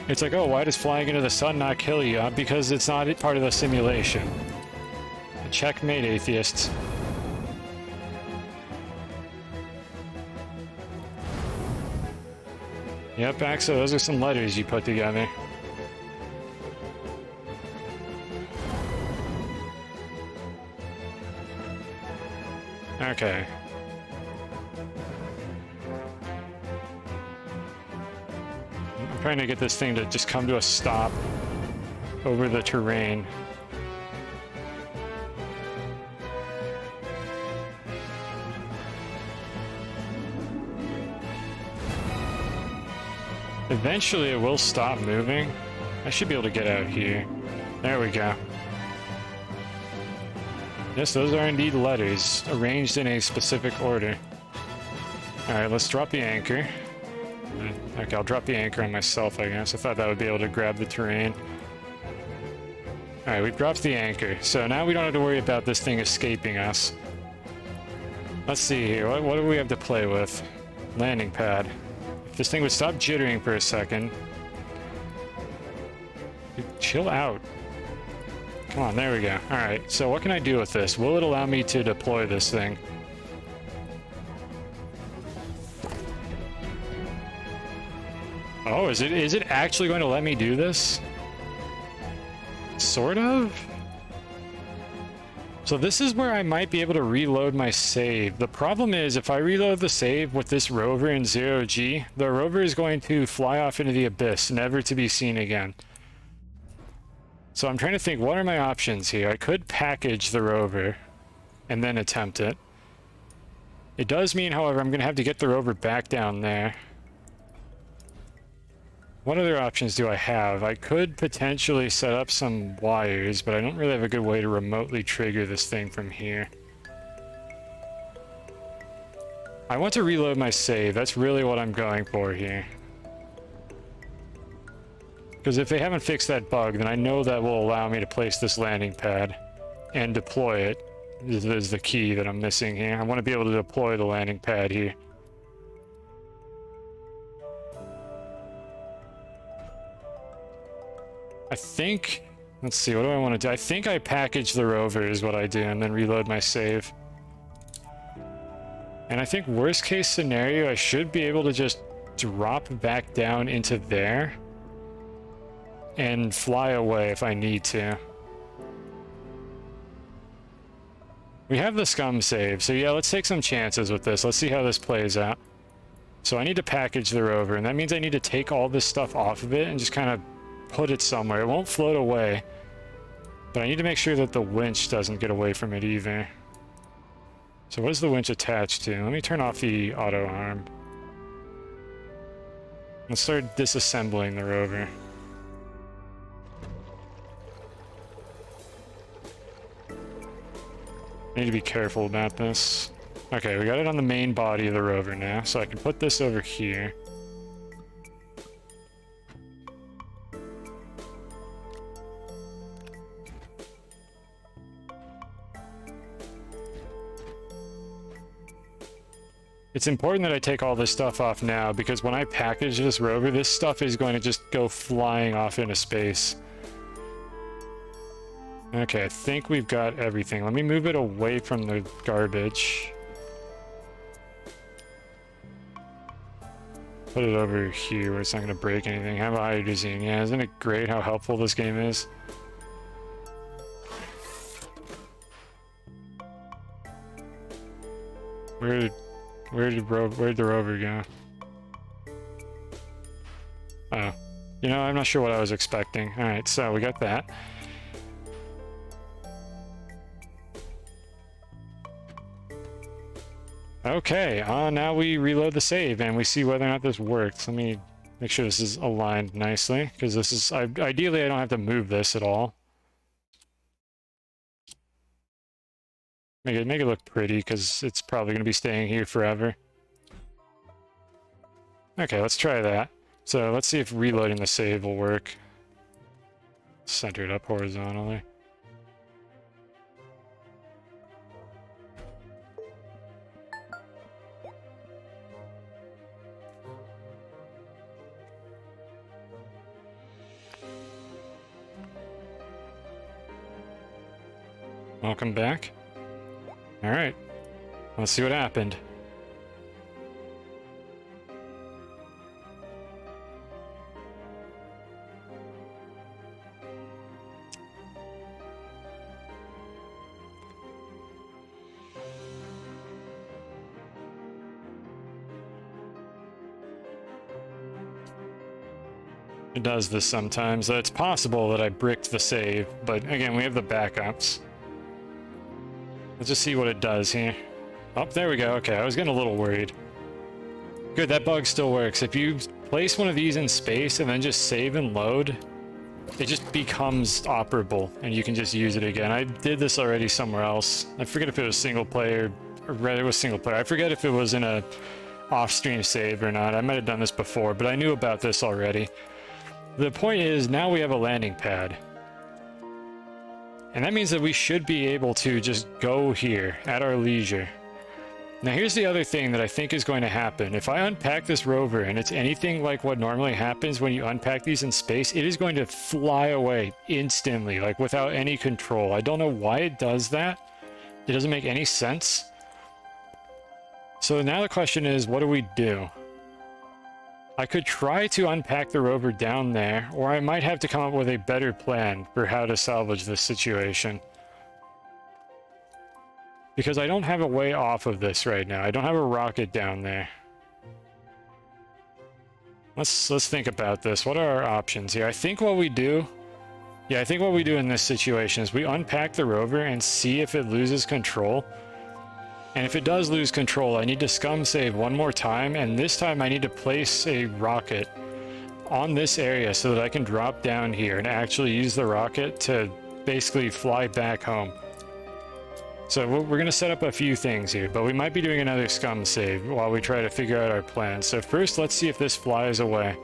It's like, oh, why does flying into the sun not kill you? Because it's not part of the simulation. Checkmate, atheists. Yep, Axel, those are some letters you put together. Okay. I'm trying to get this thing to just come to a stop over the terrain. Eventually it will stop moving. I should be able to get out here. There we go. Yes, those are indeed letters, arranged in a specific order. Alright, let's drop the anchor. Okay, I'll drop the anchor on myself, I guess. I thought that would be able to grab the terrain. Alright, we've dropped the anchor, so now we don't have to worry about this thing escaping us. Let's see here, what do we have to play with? Landing pad. If this thing would stop jittering for a second. Dude, chill out. Come on, there we go. Alright, so what can I do with this? Will it allow me to deploy this thing? Oh, is it actually going to let me do this? Sort of? So this is where I might be able to reload my save. The problem is, if I reload the save with this rover in 0G, the rover is going to fly off into the abyss, never to be seen again. So I'm trying to think, what are my options here? I could package the rover and then attempt it. It does mean, however, I'm going to have to get the rover back down there. What other options do I have? I could potentially set up some wires, but I don't really have a good way to remotely trigger this thing from here. I want to reload my save. That's really what I'm going for here. Because if they haven't fixed that bug, then I know that will allow me to place this landing pad and deploy it. This is the key that I'm missing here. I want to be able to deploy the landing pad here. I think, let's see, what do I want to do? I think I package the rover is what I do, and then reload my save. And I think worst case scenario, I should be able to just drop back down into there and fly away if I need to. We have the scum save, so yeah, let's take some chances with this. Let's see how this plays out. So I need to package the rover, and that means I need to take all this stuff off of it and just kind of put it somewhere. It won't float away, but I need to make sure that the winch doesn't get away from it either. So what is the winch attached to? Let me turn off the auto arm. Let's start disassembling the rover. I need to be careful about this. Okay, we got it on the main body of the rover now, so I can put this over here. It's important that I take all this stuff off now, because when I package this rover, this stuff is going to just go flying off into space. Okay, I think we've got everything. Let me move it away from the garbage. Put it over here where it's not going to break anything. Have a hydrazine. Yeah, isn't it great how helpful this game is? Where'd the rover go? Oh. You know, I'm not sure what I was expecting. Alright, so we got that. Okay, now we reload the save and we see whether or not this works. Let me make sure this is aligned nicely, because this is... ideally, I don't have to move this at all. Make it look pretty, because it's probably going to be staying here forever. Okay, let's try that. So let's see if reloading the save will work. Center it up horizontally. Welcome back. Alright, let's see what happened. It does this sometimes. It's possible that I bricked the save, but again, we have the backups. Let's just see what it does here. Oh, there we go. Okay, I was getting a little worried. Good, that bug still works. If you place one of these in space and then just save and load, it just becomes operable and you can just use it again. I did this already somewhere else. I forget if it was single player, or rather it was single player. I forget if it was in a off-stream save or not. I might have done this before, but I knew about this already. The point is, now we have a landing pad. And that means that we should be able to just go here at our leisure. Now here's the other thing that I think is going to happen. If I unpack this rover and it's anything like what normally happens when you unpack these in space, it is going to fly away instantly, like without any control. I don't know why it does that. It doesn't make any sense. So now the question is, what do we do? I could try to unpack the rover down there, or I might have to come up with a better plan for how to salvage this situation. Because I don't have a way off of this right now. I don't have a rocket down there. Let's think about this. What are our options here? I think what we do... Yeah, I think what we do in this situation is we unpack the rover and see if it loses control. And if it does lose control, I need to scum save one more time, and this time I need to place a rocket on this area so that I can drop down here and actually use the rocket to basically fly back home. So we're going to set up a few things here, but we might be doing another scum save while we try to figure out our plan. So first, let's see if this flies away.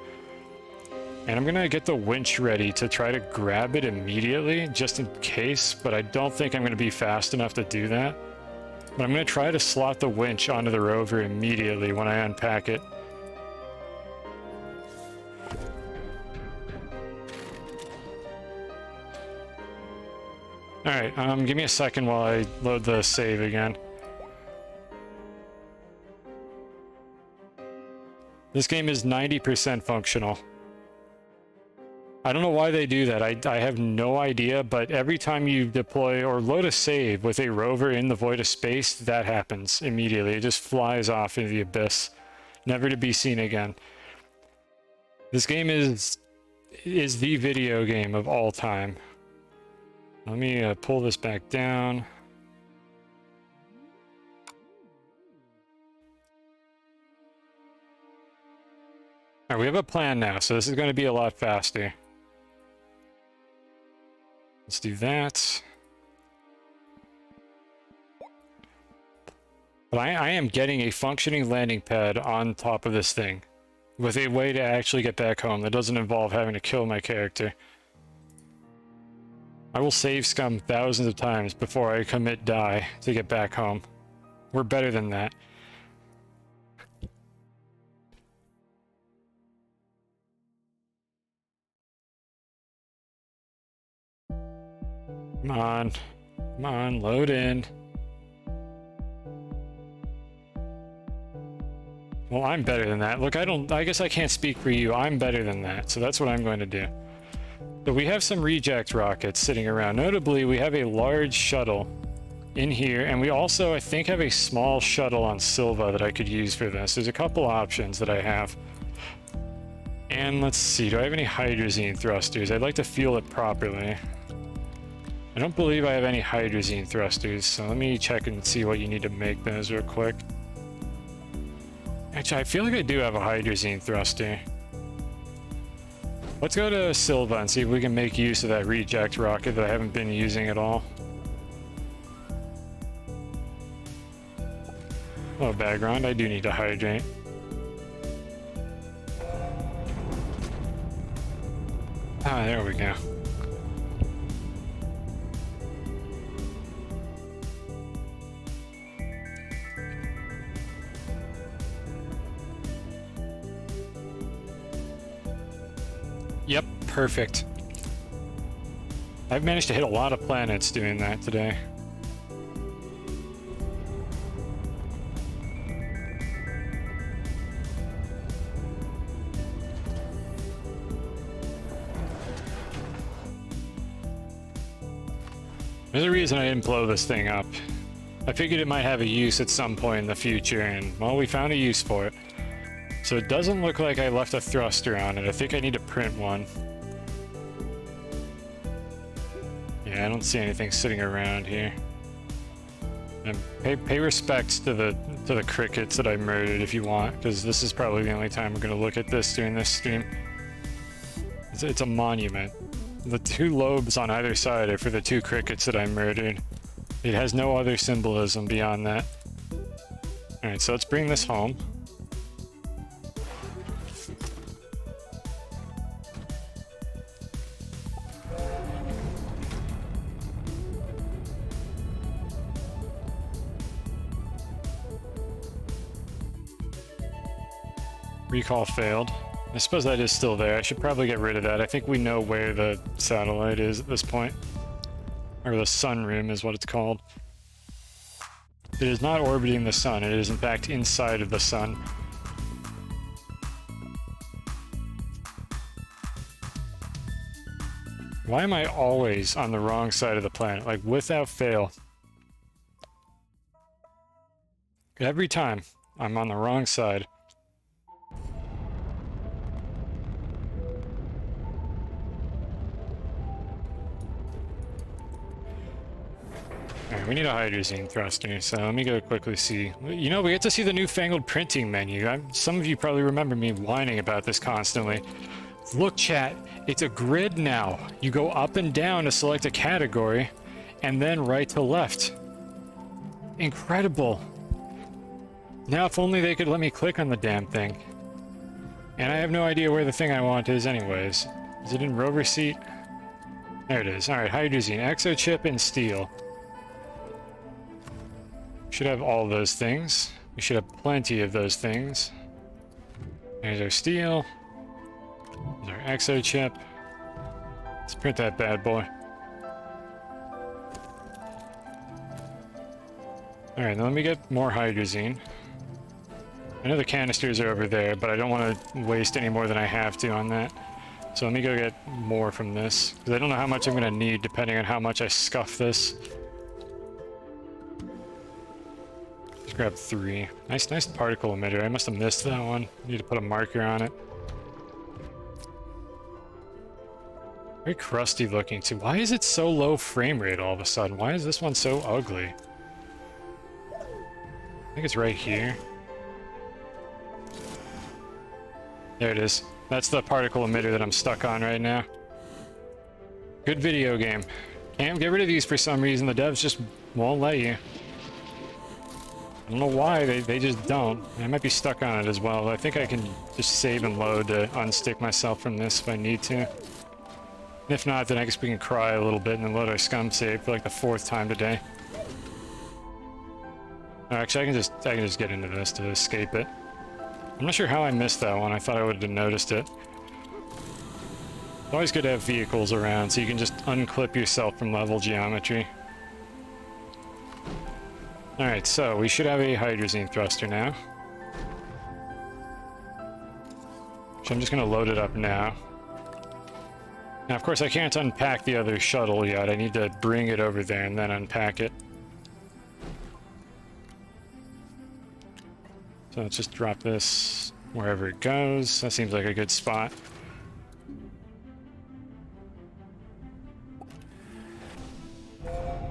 And I'm going to get the winch ready to try to grab it immediately, just in case, but I don't think I'm going to be fast enough to do that. But I'm going to try to slot the winch onto the rover immediately when I unpack it. Alright, give me a second while I load the save again. This game is 90% functional. I don't know why they do that. I have no idea, but every time you deploy or load a save with a rover in the void of space, that happens immediately. It just flies off into the abyss, never to be seen again. This game is the video game of all time. Let me pull this back down. Alright, we have a plan now, so this is going to be a lot faster. Let's do that. But I am getting a functioning landing pad on top of this thing, with a way to actually get back home that doesn't involve having to kill my character. I will save scum thousands of times before I commit die to get back home. We're better than that. Come on. Come on, load in. Well, I'm better than that. Look, I guess I can't speak for you. I'm better than that, so that's what I'm going to do. So we have some reject rockets sitting around. Notably, we have a large shuttle in here, and we also, I think, have a small shuttle on Silva that I could use for this. There's a couple options that I have. And let's see, do I have any hydrazine thrusters? I'd like to fuel it properly. I don't believe I have any hydrazine thrusters, so let me check and see what you need to make those real quick. Actually, I feel like I do have a hydrazine thruster. Let's go to Silva and see if we can make use of that reject rocket that I haven't been using at all. Oh, background, I do need to hydrate. Ah, there we go. Yep, perfect. I've managed to hit a lot of planets doing that today. There's a reason I didn't blow this thing up. I figured it might have a use at some point in the future, and, well, we found a use for it. So it doesn't look like I left a thruster on it. I think I need to print one. Yeah, I don't see anything sitting around here. And pay respects to the crickets that I murdered if you want, because this is probably the only time we're gonna look at this during this stream. It's a monument. The two lobes on either side are for the two crickets that I murdered. It has no other symbolism beyond that. Alright, so let's bring this home. Recall failed. I suppose that is still there. I should probably get rid of that. I think we know where the satellite is at this point. Or the sunroom is what it's called. It is not orbiting the sun. It is in fact inside of the sun. Why am I always on the wrong side of the planet? Like, without fail. Every time, I'm on the wrong side. Alright, we need a hydrazine thruster, so let me go quickly see. You know, we get to see the newfangled printing menu. Some of you probably remember me whining about this constantly. Look, chat, it's a grid now. You go up and down to select a category, and then right to left. Incredible. Now, if only they could let me click on the damn thing. And I have no idea where the thing I want is anyways. Is it in rover seat? There it is. Alright, hydrazine, exochip, and steel. Should have all those things. We should have plenty of those things. There's our steel. There's our exochip. Let's print that bad boy. Alright, now let me get more hydrazine. I know the canisters are over there, but I don't want to waste any more than I have to on that. So let me go get more from this, because I don't know how much I'm going to need depending on how much I scuff this. Just grab 3. Nice particle emitter. I must have missed that one. Need to put a marker on it. Very crusty looking too. Why is it so low frame rate all of a sudden? Why is this one so ugly? I think it's right here. There it is. That's the particle emitter that I'm stuck on right now. Good video game. Can't get rid of these for some reason. The devs just won't let you. I don't know why, they just don't. I might be stuck on it as well. I think I can just save and load to unstick myself from this if I need to. And if not, then I guess we can cry a little bit and then load our scum save for like the 4th time today. Actually, I can just get into this to escape it. I'm not sure how I missed that one. I thought I would have noticed it. It's always good to have vehicles around so you can just unclip yourself from level geometry. Alright, so we should have a hydrazine thruster now. So I'm just going to load it up now. Now, of course, I can't unpack the other shuttle yet. I need to bring it over there and then unpack it. So let's just drop this wherever it goes. That seems like a good spot.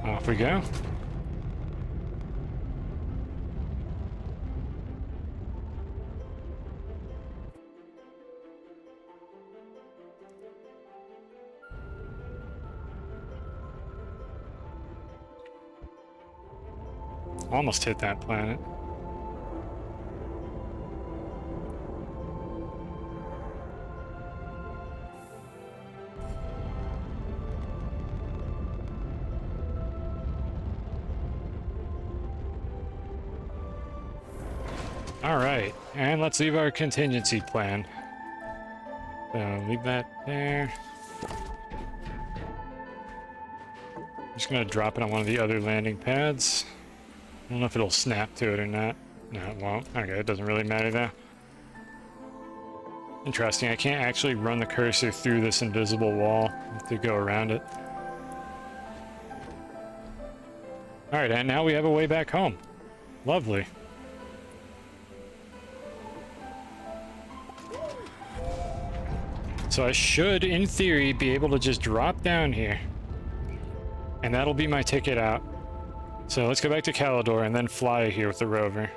Off we go. Almost hit that planet. Alright, and let's leave our contingency plan. So leave that there. I'm just gonna drop it on one of the other landing pads. I don't know if it'll snap to it or not. No, it won't. Okay, it doesn't really matter though. Interesting, I can't actually run the cursor through this invisible wall. I have to go around it. Alright, and now we have a way back home. Lovely. So I should, in theory, be able to just drop down here. And that'll be my ticket out. So let's go back to Calidor and then fly here with the rover.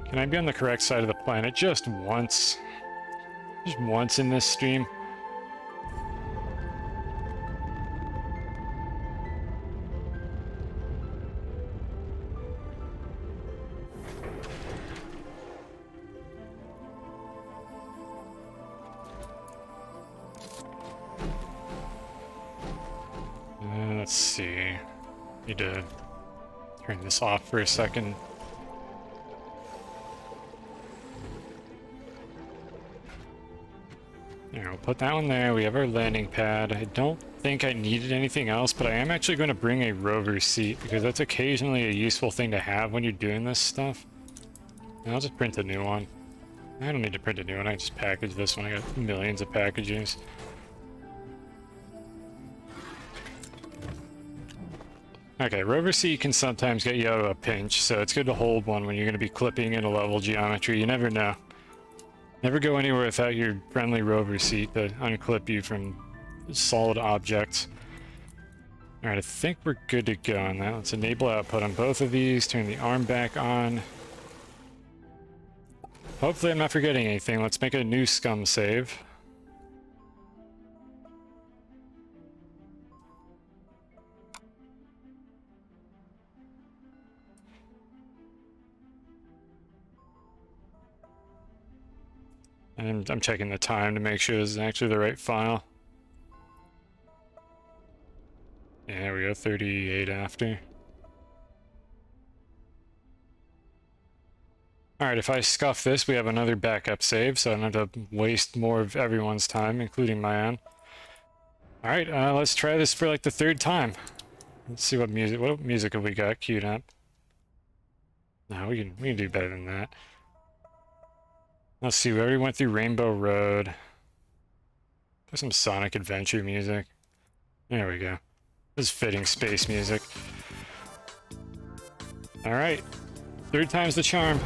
Can I be on the correct side of the planet just once? Just once in this stream? Let's see. Need to turn this off for a second. There, we'll put that one there. We have our landing pad. I don't think I needed anything else, but I am actually going to bring a rover seat because that's occasionally a useful thing to have when you're doing this stuff. And I'll just print a new one. I don't need to print a new one. I just package this one. I got millions of packages. Okay, rover seat can sometimes get you out of a pinch, so it's good to hold one when you're going to be clipping into level geometry. You never know. Never go anywhere without your friendly rover seat to unclip you from solid objects. Alright, I think we're good to go on that. Let's enable output on both of these, turn the arm back on. Hopefully I'm not forgetting anything. Let's make a new scum save. And I'm checking the time to make sure this is actually the right file. Yeah, there we go, 38 after. Alright, if I scuff this, we have another backup save, so I don't have to waste more of everyone's time, including my own. Alright, let's try this for like the third time. Let's see what music have we got queued up. No, we can do better than that. Let's see, we already went through Rainbow Road. There's some Sonic Adventure music. There we go. This is fitting space music. Alright. Third time's the charm.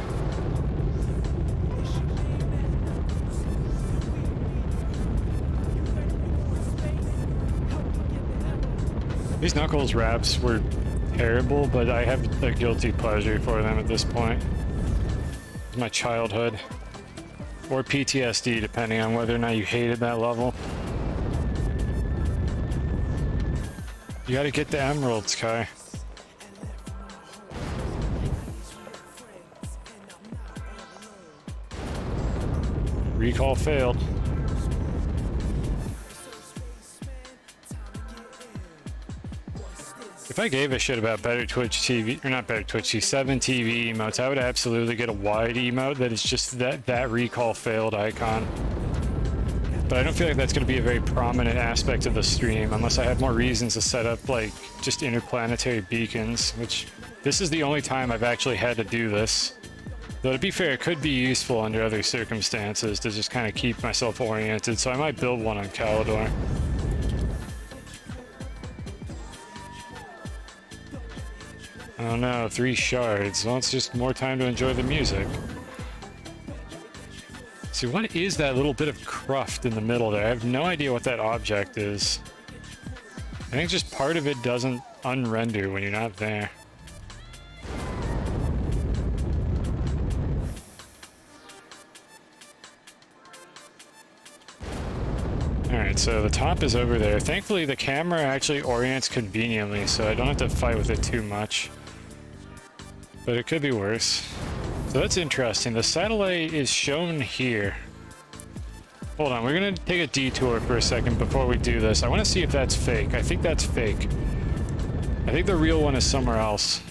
These Knuckles raps were terrible, but I have a guilty pleasure for them at this point. It's my childhood. Or PTSD, depending on whether or not you hated that level. You gotta get the emeralds, Kai. Recall failed. If I gave a shit about Better Twitch TV, or not Better Twitch TV, 7 TV emotes, I would absolutely get a wide emote that is just that recall failed icon. But I don't feel like that's going to be a very prominent aspect of the stream, unless I have more reasons to set up, like, just interplanetary beacons, which this is the only time I've actually had to do this. Though to be fair, it could be useful under other circumstances to just kind of keep myself oriented, so I might build one on Calidor. Oh no, 3 shards. Well, it's just more time to enjoy the music. See, what is that little bit of cruft in the middle there? I have no idea what that object is. I think just part of it doesn't unrender when you're not there. Alright, so the top is over there. Thankfully, the camera actually orients conveniently, so I don't have to fight with it too much. But it could be worse. So that's interesting. The satellite is shown here. Hold on, we're gonna take a detour for a second before we do this. I want to see if that's fake. I think that's fake. I think the real one is somewhere else.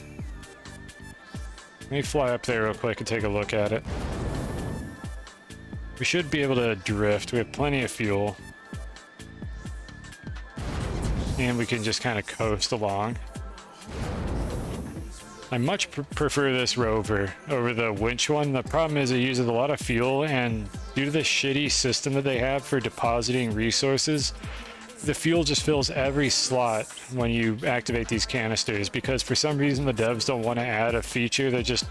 Let me fly up there real quick and take a look at it. We should be able to drift. We have plenty of fuel. And we can just kind of coast along. I much prefer this rover over the winch one. The problem is it uses a lot of fuel, and due to the shitty system that they have for depositing resources, the fuel just fills every slot when you activate these canisters, because for some reason the devs don't want to add a feature that just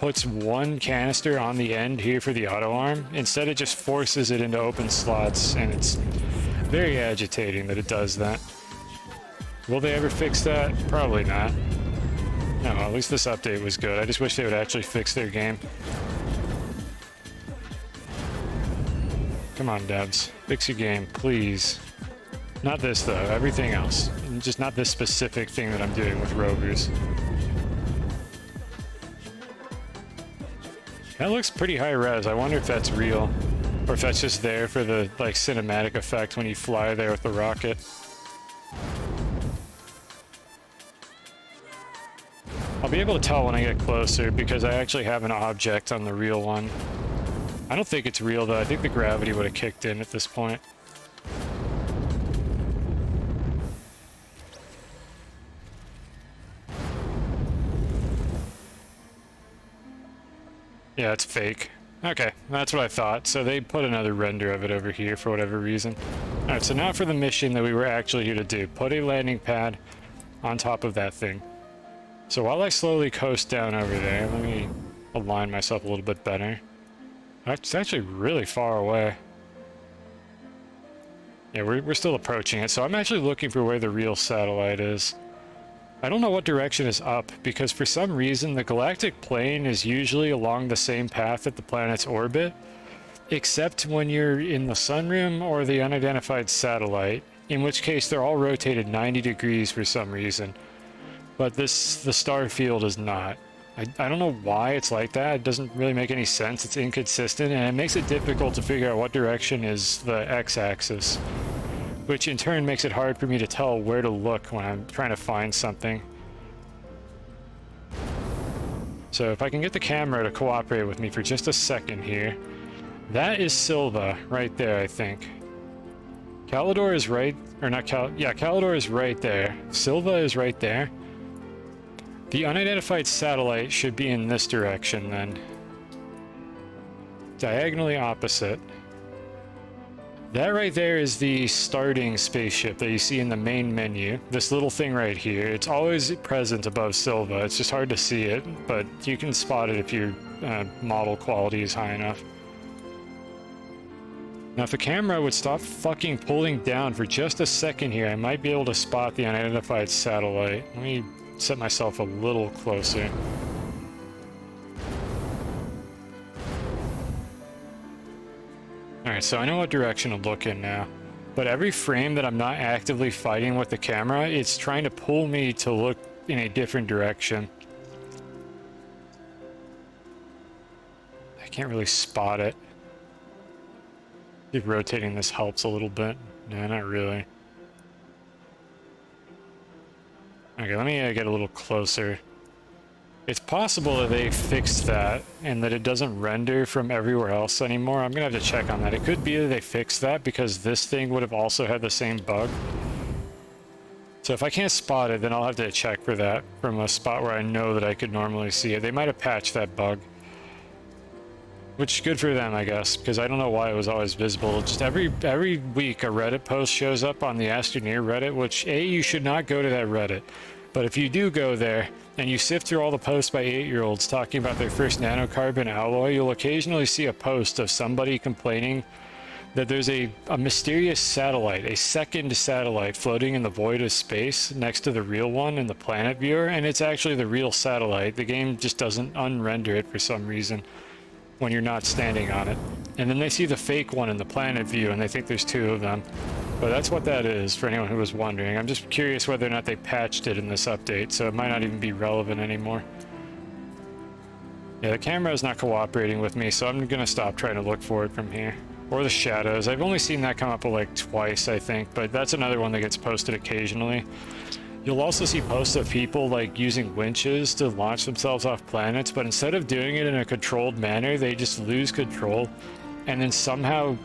puts one canister on the end here for the auto arm. Instead, it just forces it into open slots, and it's very agitating that it does that. Will they ever fix that? Probably not. No, at least this update was good. I just wish they would actually fix their game. Come on, devs. Fix your game, please. Not this, though. Everything else. Just not this specific thing that I'm doing with rovers. That looks pretty high res. I wonder if that's real. Or if that's just there for the, like, cinematic effect when you fly there with the rocket. I'll be able to tell when I get closer because I actually have an object on the real one. I don't think it's real, though. I think the gravity would have kicked in at this point. Yeah, it's fake. Okay, that's what I thought. So they put another render of it over here for whatever reason. Alright, so now for the mission that we were actually here to do. Put a landing pad on top of that thing. So while I slowly coast down over there, let me align myself a little bit better. It's actually really far away. Yeah, we're still approaching it, so I'm actually looking for where the real satellite is. I don't know what direction is up, because for some reason the galactic plane is usually along the same path at the planet's orbit, except when you're in the sunroom or the unidentified satellite, in which case they're all rotated 90 degrees for some reason. But the star field is not. I don't know why it's like that. It doesn't really make any sense. It's inconsistent, and it makes it difficult to figure out what direction is the x-axis, which in turn makes it hard for me to tell where to look when I'm trying to find something. So if I can get the camera to cooperate with me for just a second here. That is Silva right there, I think. Calidor is right, or not yeah, Calidor is right there. Silva is right there. The unidentified satellite should be in this direction then. Diagonally opposite. That right there is the starting spaceship that you see in the main menu. This little thing right here. It's always present above Silva. It's just hard to see it, but you can spot it if your model quality is high enough. Now if the camera would stop fucking pulling down for just a second here, I might be able to spot the unidentified satellite. Let me set myself a little closer. Alright, so I know what direction to look in now. But every frame that I'm not actively fighting with the camera, it's trying to pull me to look in a different direction. I can't really spot it. If rotating this helps a little bit. No, not really. Okay, let me get a little closer. It's possible that they fixed that and that it doesn't render from everywhere else anymore. I'm gonna have to check on that. It could be that they fixed that because this thing would have also had the same bug. So if I can't spot it, then I'll have to check for that from a spot where I know that I could normally see it. They might have patched that bug. Which is good for them, I guess, because I don't know why it was always visible. Just every week a Reddit post shows up on the Astroneer Reddit, which you should not go to that Reddit. But if you do go there, and you sift through all the posts by 8-year-olds talking about their first nanocarbon alloy, you'll occasionally see a post of somebody complaining that there's a mysterious satellite, a second satellite floating in the void of space next to the real one in the planet viewer, and it's actually the real satellite. The game just doesn't unrender it for some reason when you're not standing on it. And then they see the fake one in the planet view and they think there's two of them. But that's what that is, for anyone who was wondering. I'm just curious whether or not they patched it in this update, so it might not even be relevant anymore. Yeah, the camera is not cooperating with me, so I'm gonna stop trying to look for it from here. Or the shadows. I've only seen that come up like twice, I think, but that's another one that gets posted occasionally. You'll also see posts of people like using winches to launch themselves off planets, but instead of doing it in a controlled manner, they just lose control and then somehow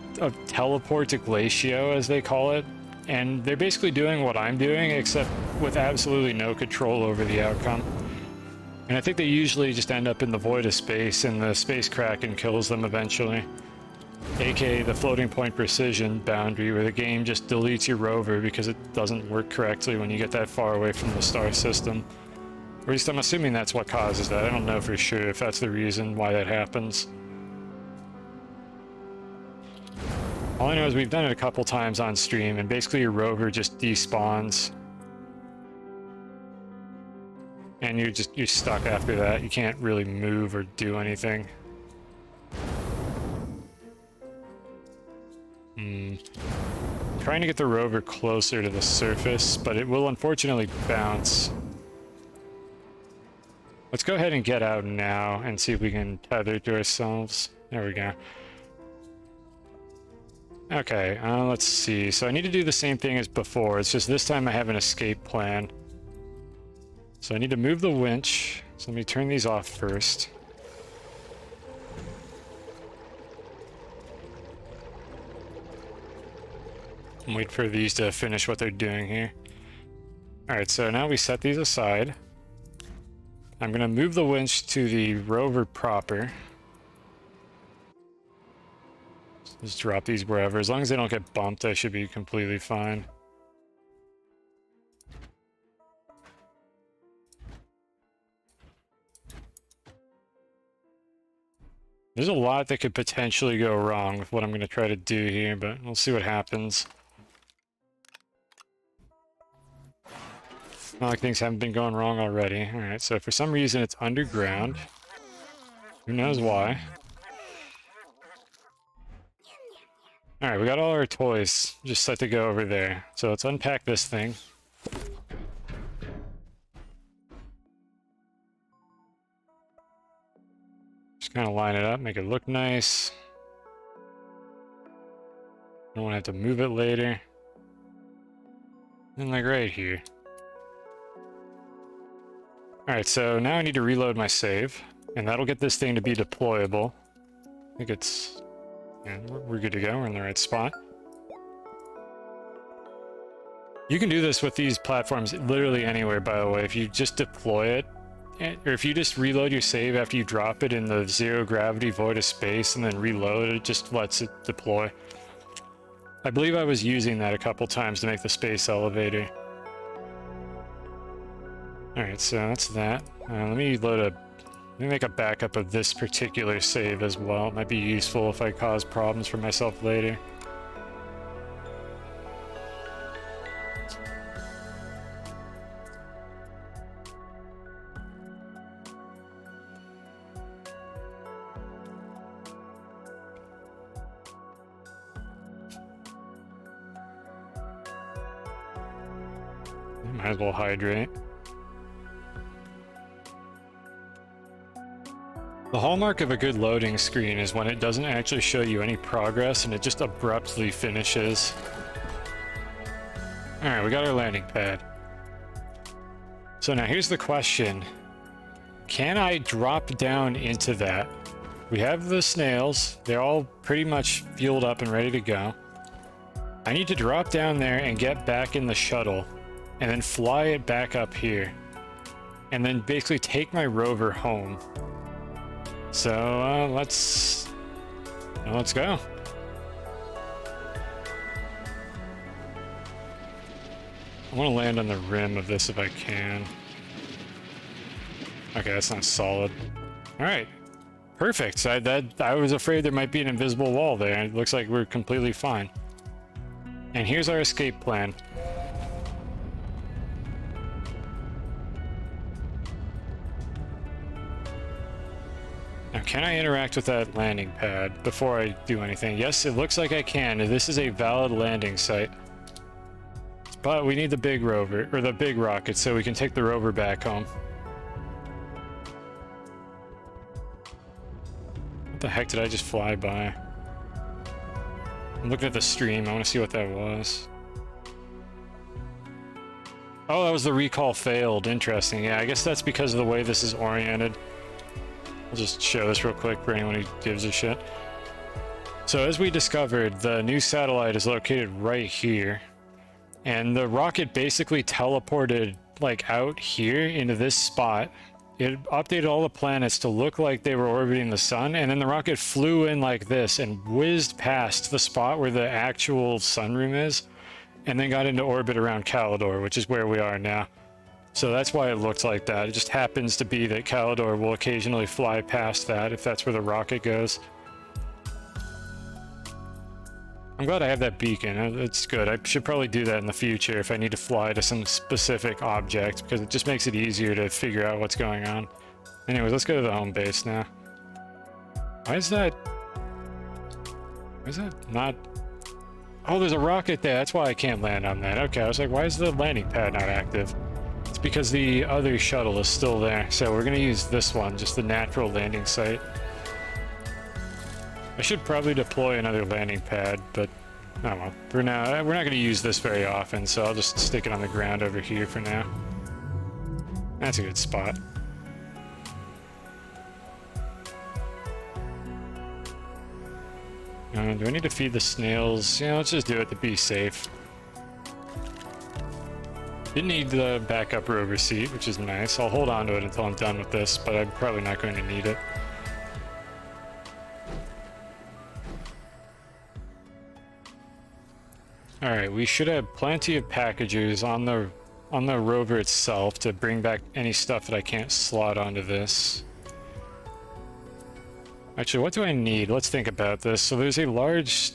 teleport to Glacio, as they call it. And they're basically doing what I'm doing, except with absolutely no control over the outcome. And I think they usually just end up in the void of space, and the space kraken kills them eventually. AKA the floating point precision boundary, where the game just deletes your rover because it doesn't work correctly when you get that far away from the star system. Or at least I'm assuming that's what causes that. I don't know for sure if that's the reason why that happens. All I know is we've done it a couple times on stream, and basically your rover just despawns. And you're stuck after that. You can't really move or do anything. Trying to get the rover closer to the surface, but it will unfortunately bounce. Let's go ahead and get out now and see if we can tether to ourselves. There we go. Okay, let's see. So I need to do the same thing as before. It's just this time I have an escape plan. So I need to move the winch. So let me turn these off first. And wait for these to finish what they're doing here. Alright, so now we set these aside. I'm going to move the winch to the rover proper. Just drop these wherever. As long as they don't get bumped, I should be completely fine. There's a lot that could potentially go wrong with what I'm going to try to do here, but we'll see what happens. Not like things haven't been going wrong already. Alright, so for some reason it's underground. Who knows why? Alright, we got all our toys just set to go over there. So let's unpack this thing. Just kind of line it up, make it look nice. Don't want to have to move it later. And like right here. Alright, so now I need to reload my save, and that'll get this thing to be deployable. I think it's... yeah, we're good to go, we're in the right spot. You can do this with these platforms literally anywhere, by the way. If you just deploy it, or if you just reload your save after you drop it in the zero gravity void of space and then reload, it just lets it deploy. I believe I was using that a couple times to make the space elevator. Alright, so that's that. Let me make a backup of this particular save as well. It might be useful if I cause problems for myself later. Might as well hydrate. The hallmark of a good loading screen is when it doesn't actually show you any progress and it just abruptly finishes. Alright, we got our landing pad. So now here's the question. Can I drop down into that? We have the snails. They're all pretty much fueled up and ready to go. I need to drop down there and get back in the shuttle and then fly it back up here. And then basically take my rover home. So, let's go. I want to land on the rim of this if I can. Okay, that's not solid. Alright. Perfect. I was afraid there might be an invisible wall there, and it looks like we're completely fine. And here's our escape plan. Now, can I interact with that landing pad before I do anything? Yes, it looks like I can. This is a valid landing site. But we need the big rover, or the big rocket, so we can take the rover back home. What the heck did I just fly by? I'm looking at the stream. I want to see what that was. Oh, that was the recall failed. Interesting. Yeah, I guess that's because of the way this is oriented. I'll just show this real quick for anyone who gives a shit. So as we discovered, the new satellite is located right here. And the rocket basically teleported like out here into this spot. It updated all the planets to look like they were orbiting the sun, and then the rocket flew in like this and whizzed past the spot where the actual sunroom is, and then got into orbit around Calidor, which is where we are now. So that's why it looks like that. It just happens to be that Calidor will occasionally fly past that if that's where the rocket goes. I'm glad I have that beacon. It's good. I should probably do that in the future if I need to fly to some specific object, because it just makes it easier to figure out what's going on. Anyways, let's go to the home base now. Why is that not... Oh, there's a rocket there. That's why I can't land on that. Okay, I was like, why is the landing pad not active? It's because the other shuttle is still there. So we're going to use this one, just the natural landing site. I should probably deploy another landing pad, but oh well. For now, we're not going to use this very often, so I'll just stick it on the ground over here for now. That's a good spot. Do I need to feed the snails? Yeah, let's just do it to be safe. Didn't need the backup rover seat, which is nice. I'll hold on to it until I'm done with this, but I'm probably not going to need it. Alright, we should have plenty of packages on the rover itself to bring back any stuff that I can't slot onto this. Actually, what do I need? Let's think about this. So there's a large...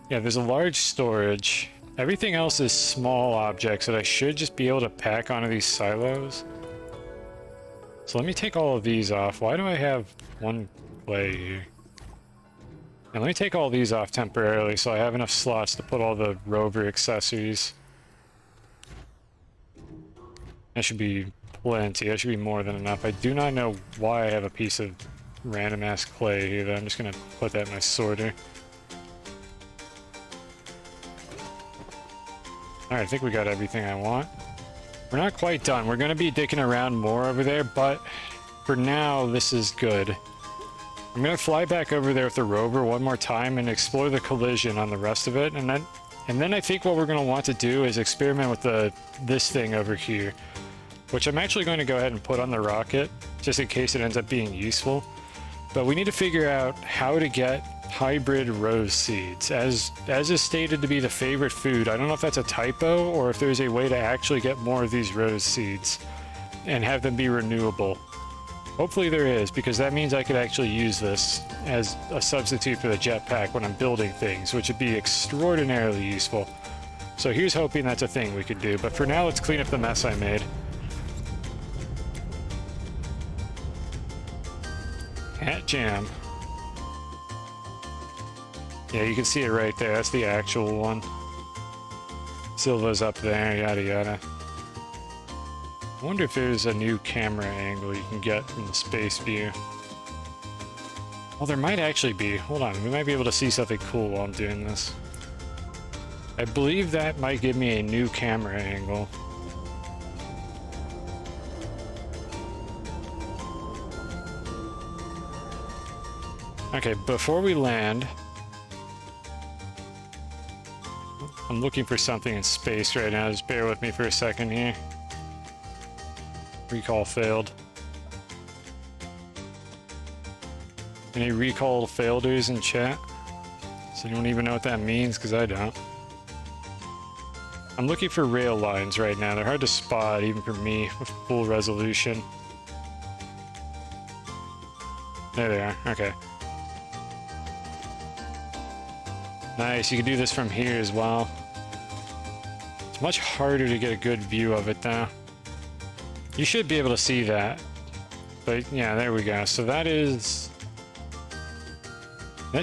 Yeah, there's a large storage. Everything else is small objects that I should just be able to pack onto these silos. So let me take all of these off. Why do I have one clay here? And let me take all these off temporarily so I have enough slots to put all the rover accessories. That should be plenty. That should be more than enough. I do not know why I have a piece of random ass clay here, though. I'm just gonna put that in my sorter. Alright, I think we got everything I want. We're not quite done. We're gonna be dicking around more over there, but for now, this is good. I'm gonna fly back over there with the rover one more time and explore the collision on the rest of it, and then I think what we're gonna want to do is experiment with this thing over here, which I'm actually going to go ahead and put on the rocket, just in case it ends up being useful. But we need to figure out how to get hybrid rose seeds, as is stated to be the favorite food. I don't know if that's a typo or if there's a way to actually get more of these rose seeds and have them be renewable. Hopefully there is, because that means I could actually use this as a substitute for the jetpack when I'm building things, which would be extraordinarily useful. So here's hoping that's a thing we could do, but for now let's clean up the mess I made. Hat jam. Yeah, you can see it right there. That's the actual one. Silva's up there, yada yada. I wonder if there's a new camera angle you can get from the space view. Well, there might actually be. Hold on, we might be able to see something cool while I'm doing this. I believe that might give me a new camera angle. Okay, before we land, I'm looking for something in space right now. Just bear with me for a second here. Recall failed. Any recall failures in chat? Does anyone even know what that means? Because I don't. I'm looking for rail lines right now. They're hard to spot, even for me, with full resolution. There they are. Okay. Nice, you can do this from here as well. It's much harder to get a good view of it though. You should be able to see that. But yeah, there we go. So that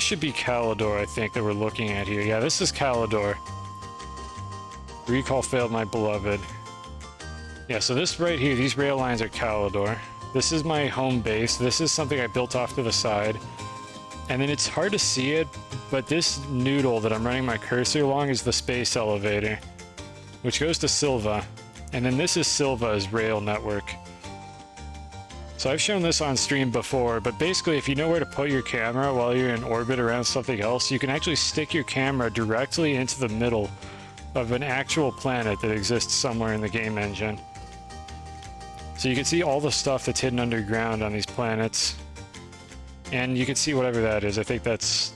should be Calidor, I think, that we're looking at here. Yeah, this is Calidor. Recall failed, my beloved. Yeah, so this right here, these rail lines are Calidor. This is my home base. This is something I built off to the side. And then it's hard to see it, but this noodle that I'm running my cursor along is the space elevator, which goes to Silva. And then this is Silva's rail network. So I've shown this on stream before, but basically if you know where to put your camera while you're in orbit around something else, you can actually stick your camera directly into the middle of an actual planet that exists somewhere in the game engine. So you can see all the stuff that's hidden underground on these planets. And you can see whatever that is. I think that's...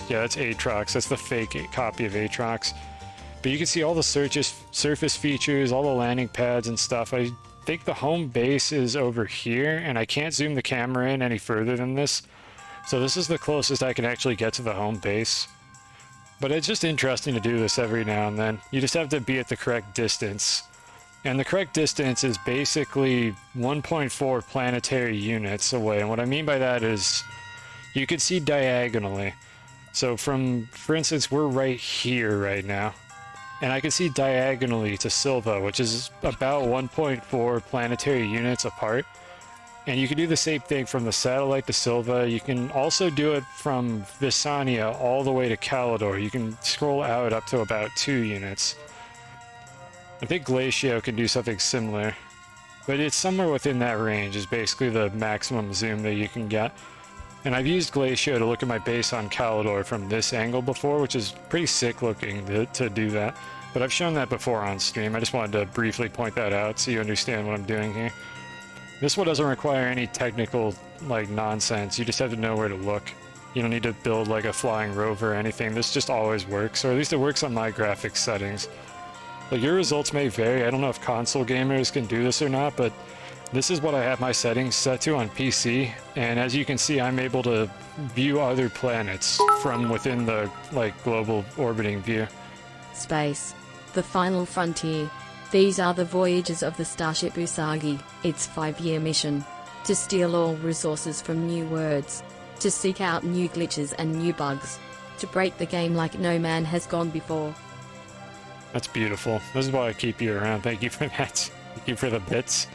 yeah, that's Aatrox. That's the fake copy of Aatrox. But you can see all the surface features, all the landing pads and stuff. I think the home base is over here, and I can't zoom the camera in any further than this. So this is the closest I can actually get to the home base. But it's just interesting to do this every now and then. You just have to be at the correct distance. And the correct distance is basically 1.4 planetary units away. And what I mean by that is you could see diagonally. So for instance, we're right here right now. And I can see diagonally to Silva, which is about 1.4 planetary units apart. And you can do the same thing from the satellite to Silva. You can also do it from Visania all the way to Calidor. You can scroll out up to about 2 units. I think Glacio can do something similar. But it's somewhere within that range is basically the maximum zoom that you can get. And I've used Glacio to look at my base on Calidor from this angle before, which is pretty sick looking to do that. But I've shown that before on stream. I just wanted to briefly point that out so you understand what I'm doing here. This one doesn't require any technical, like, nonsense. You just have to know where to look. You don't need to build, like, a flying rover or anything. This just always works, or at least it works on my graphics settings. Like, your results may vary. I don't know if console gamers can do this or not, but this is what I have my settings set to on PC. And as you can see, I'm able to view other planets from within the, like, global orbiting view. Space. The final frontier. These are the voyages of the Starship Usagi, its 5-year mission. To steal all resources from new worlds. To seek out new glitches and new bugs. To break the game like no man has gone before. That's beautiful. This is why I keep you around. Thank you for that. Thank you for the bits.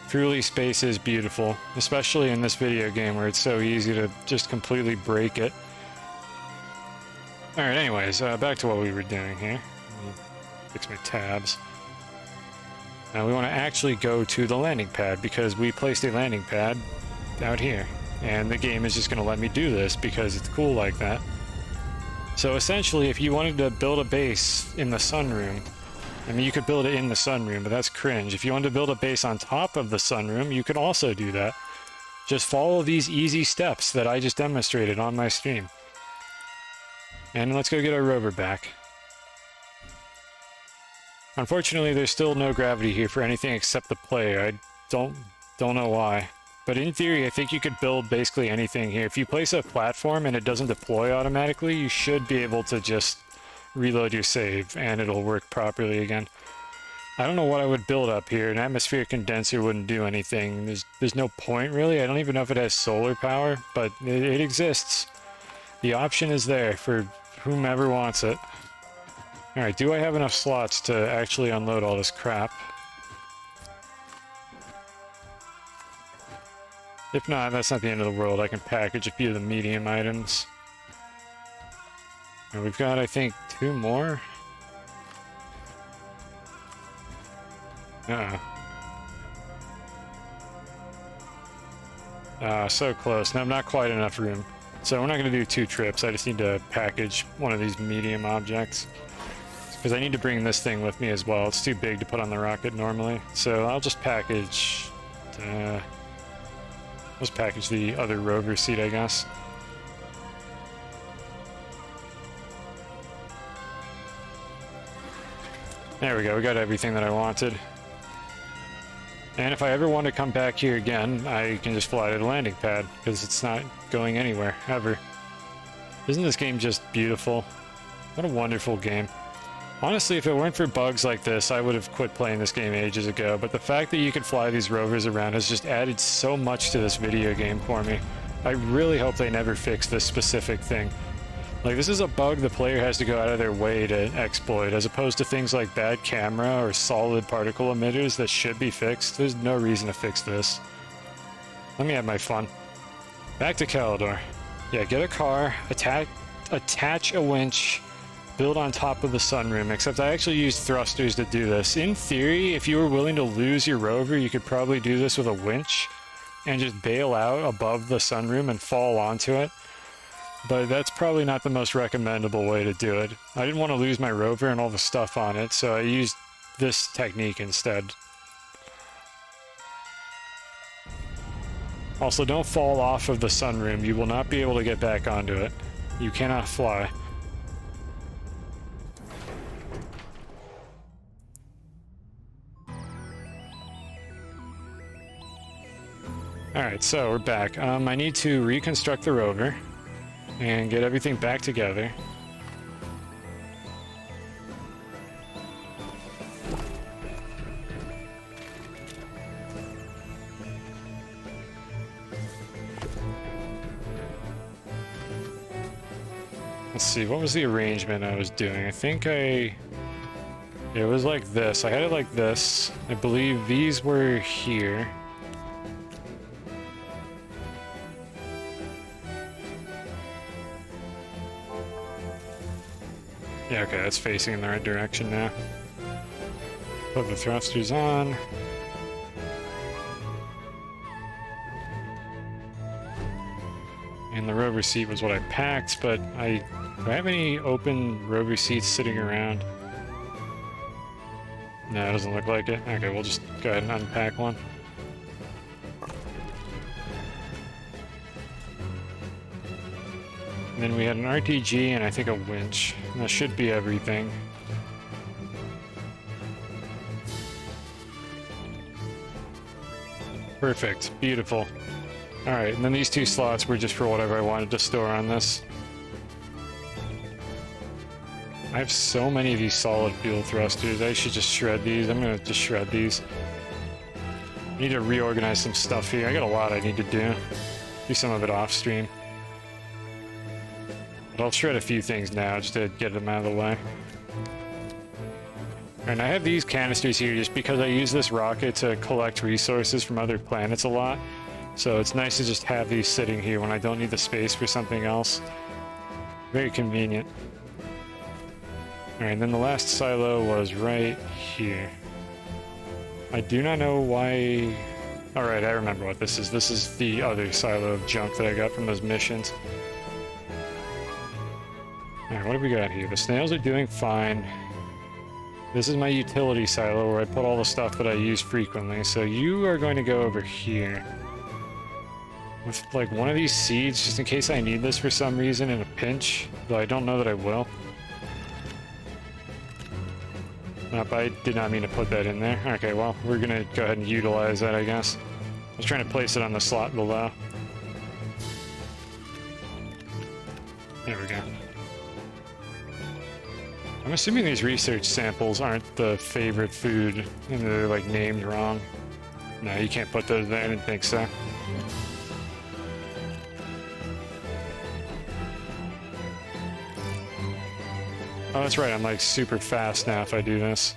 Truly, space is beautiful, especially in this video game where it's so easy to just completely break it. Alright, anyways, back to what we were doing here. Let me fix my tabs. Now we want to actually go to the landing pad because we placed a landing pad out here. And the game is just going to let me do this because it's cool like that. So essentially, if you wanted to build a base in the sunroom, I mean, you could build it in the sunroom, but that's cringe. If you wanted to build a base on top of the sunroom, you could also do that. Just follow these easy steps that I just demonstrated on my stream. And let's go get our rover back. Unfortunately, there's still no gravity here for anything except the player. I don't know why. But in theory, I think you could build basically anything here. If you place a platform and it doesn't deploy automatically, you should be able to just reload your save and it'll work properly again. I don't know what I would build up here. An atmospheric condenser wouldn't do anything. There's no point really. I don't even know if it has solar power, but it exists. The option is there for whomever wants it. Alright, do I have enough slots to actually unload all this crap? If not, that's not the end of the world. I can package a few of the medium items. And we've got, I think, 2 more. So close. No, not quite enough room. So we're not going to do 2 trips. I just need to package one of these medium objects. Because I need to bring this thing with me as well. It's too big to put on the rocket normally. So I'll just package... let's package the other rover seat, I guess. There we go, we got everything that I wanted. And if I ever want to come back here again, I can just fly to the landing pad, because it's not going anywhere, ever. Isn't this game just beautiful? What a wonderful game. Honestly, if it weren't for bugs like this, I would have quit playing this game ages ago, but the fact that you can fly these rovers around has just added so much to this video game for me. I really hope they never fix this specific thing. Like, this is a bug the player has to go out of their way to exploit, as opposed to things like bad camera or solid particle emitters that should be fixed. There's no reason to fix this. Let me have my fun. Back to Calidor. Yeah, get a car, attach a winch, build on top of the sunroom, except I actually used thrusters to do this. In theory, if you were willing to lose your rover, you could probably do this with a winch and just bail out above the sunroom and fall onto it. But that's probably not the most recommendable way to do it. I didn't want to lose my rover and all the stuff on it, so I used this technique instead. Also, don't fall off of the sunroom. You will not be able to get back onto it. You cannot fly. Alright, so we're back. I need to reconstruct the rover and get everything back together. Let's see, what was the arrangement I was doing? I think it was like this. I had it like this. I believe these were here. Yeah, okay, that's facing in the right direction now. Put the thrusters on. And the rover seat was what I packed, but do I have any open rover seats sitting around? No, it doesn't look like it. Okay, we'll just go ahead and unpack one. And then we had an RTG and I think a winch. And that should be everything. Perfect. Beautiful. Alright, and then these two slots were just for whatever I wanted to store on this. I have so many of these solid fuel thrusters. I should just shred these. I'm gonna just shred these. I need to reorganize some stuff here. I got a lot I need to do. Do some of it off stream. But I'll shred a few things now just to get them out of the way. And I have these canisters here just because I use this rocket to collect resources from other planets a lot. So it's nice to just have these sitting here when I don't need the space for something else. Very convenient. Alright, and then the last silo was right here. I do not know why... Alright, I remember what this is. This is the other silo of junk that I got from those missions. Alright, what do we got here? The snails are doing fine. This is my utility silo where I put all the stuff that I use frequently. So you are going to go over here. With like one of these seeds, just in case I need this for some reason in a pinch. Though I don't know that I will. Nope, I did not mean to put that in there. Okay, well, we're gonna go ahead and utilize that, I guess. I was trying to place it on the slot below. There we go. I'm assuming these research samples aren't the favorite food, and they're like named wrong. No, you can't put those there, I didn't think so. Oh, that's right, I'm like super fast now if I do this.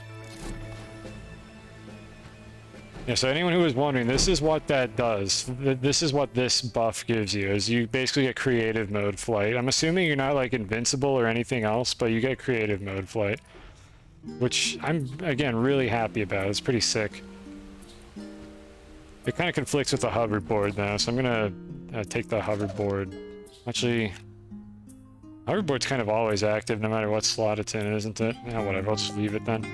Yeah, so anyone who was wondering, this is what that does. This is what this buff gives you, is you basically get creative mode flight. I'm assuming you're not like invincible or anything else, but you get creative mode flight. Which I'm, again, really happy about. It's pretty sick. It kind of conflicts with the hoverboard though, so I'm gonna take the hoverboard. Actually, hoverboard's kind of always active no matter what slot it's in, isn't it? Yeah, whatever, I'll just leave it then.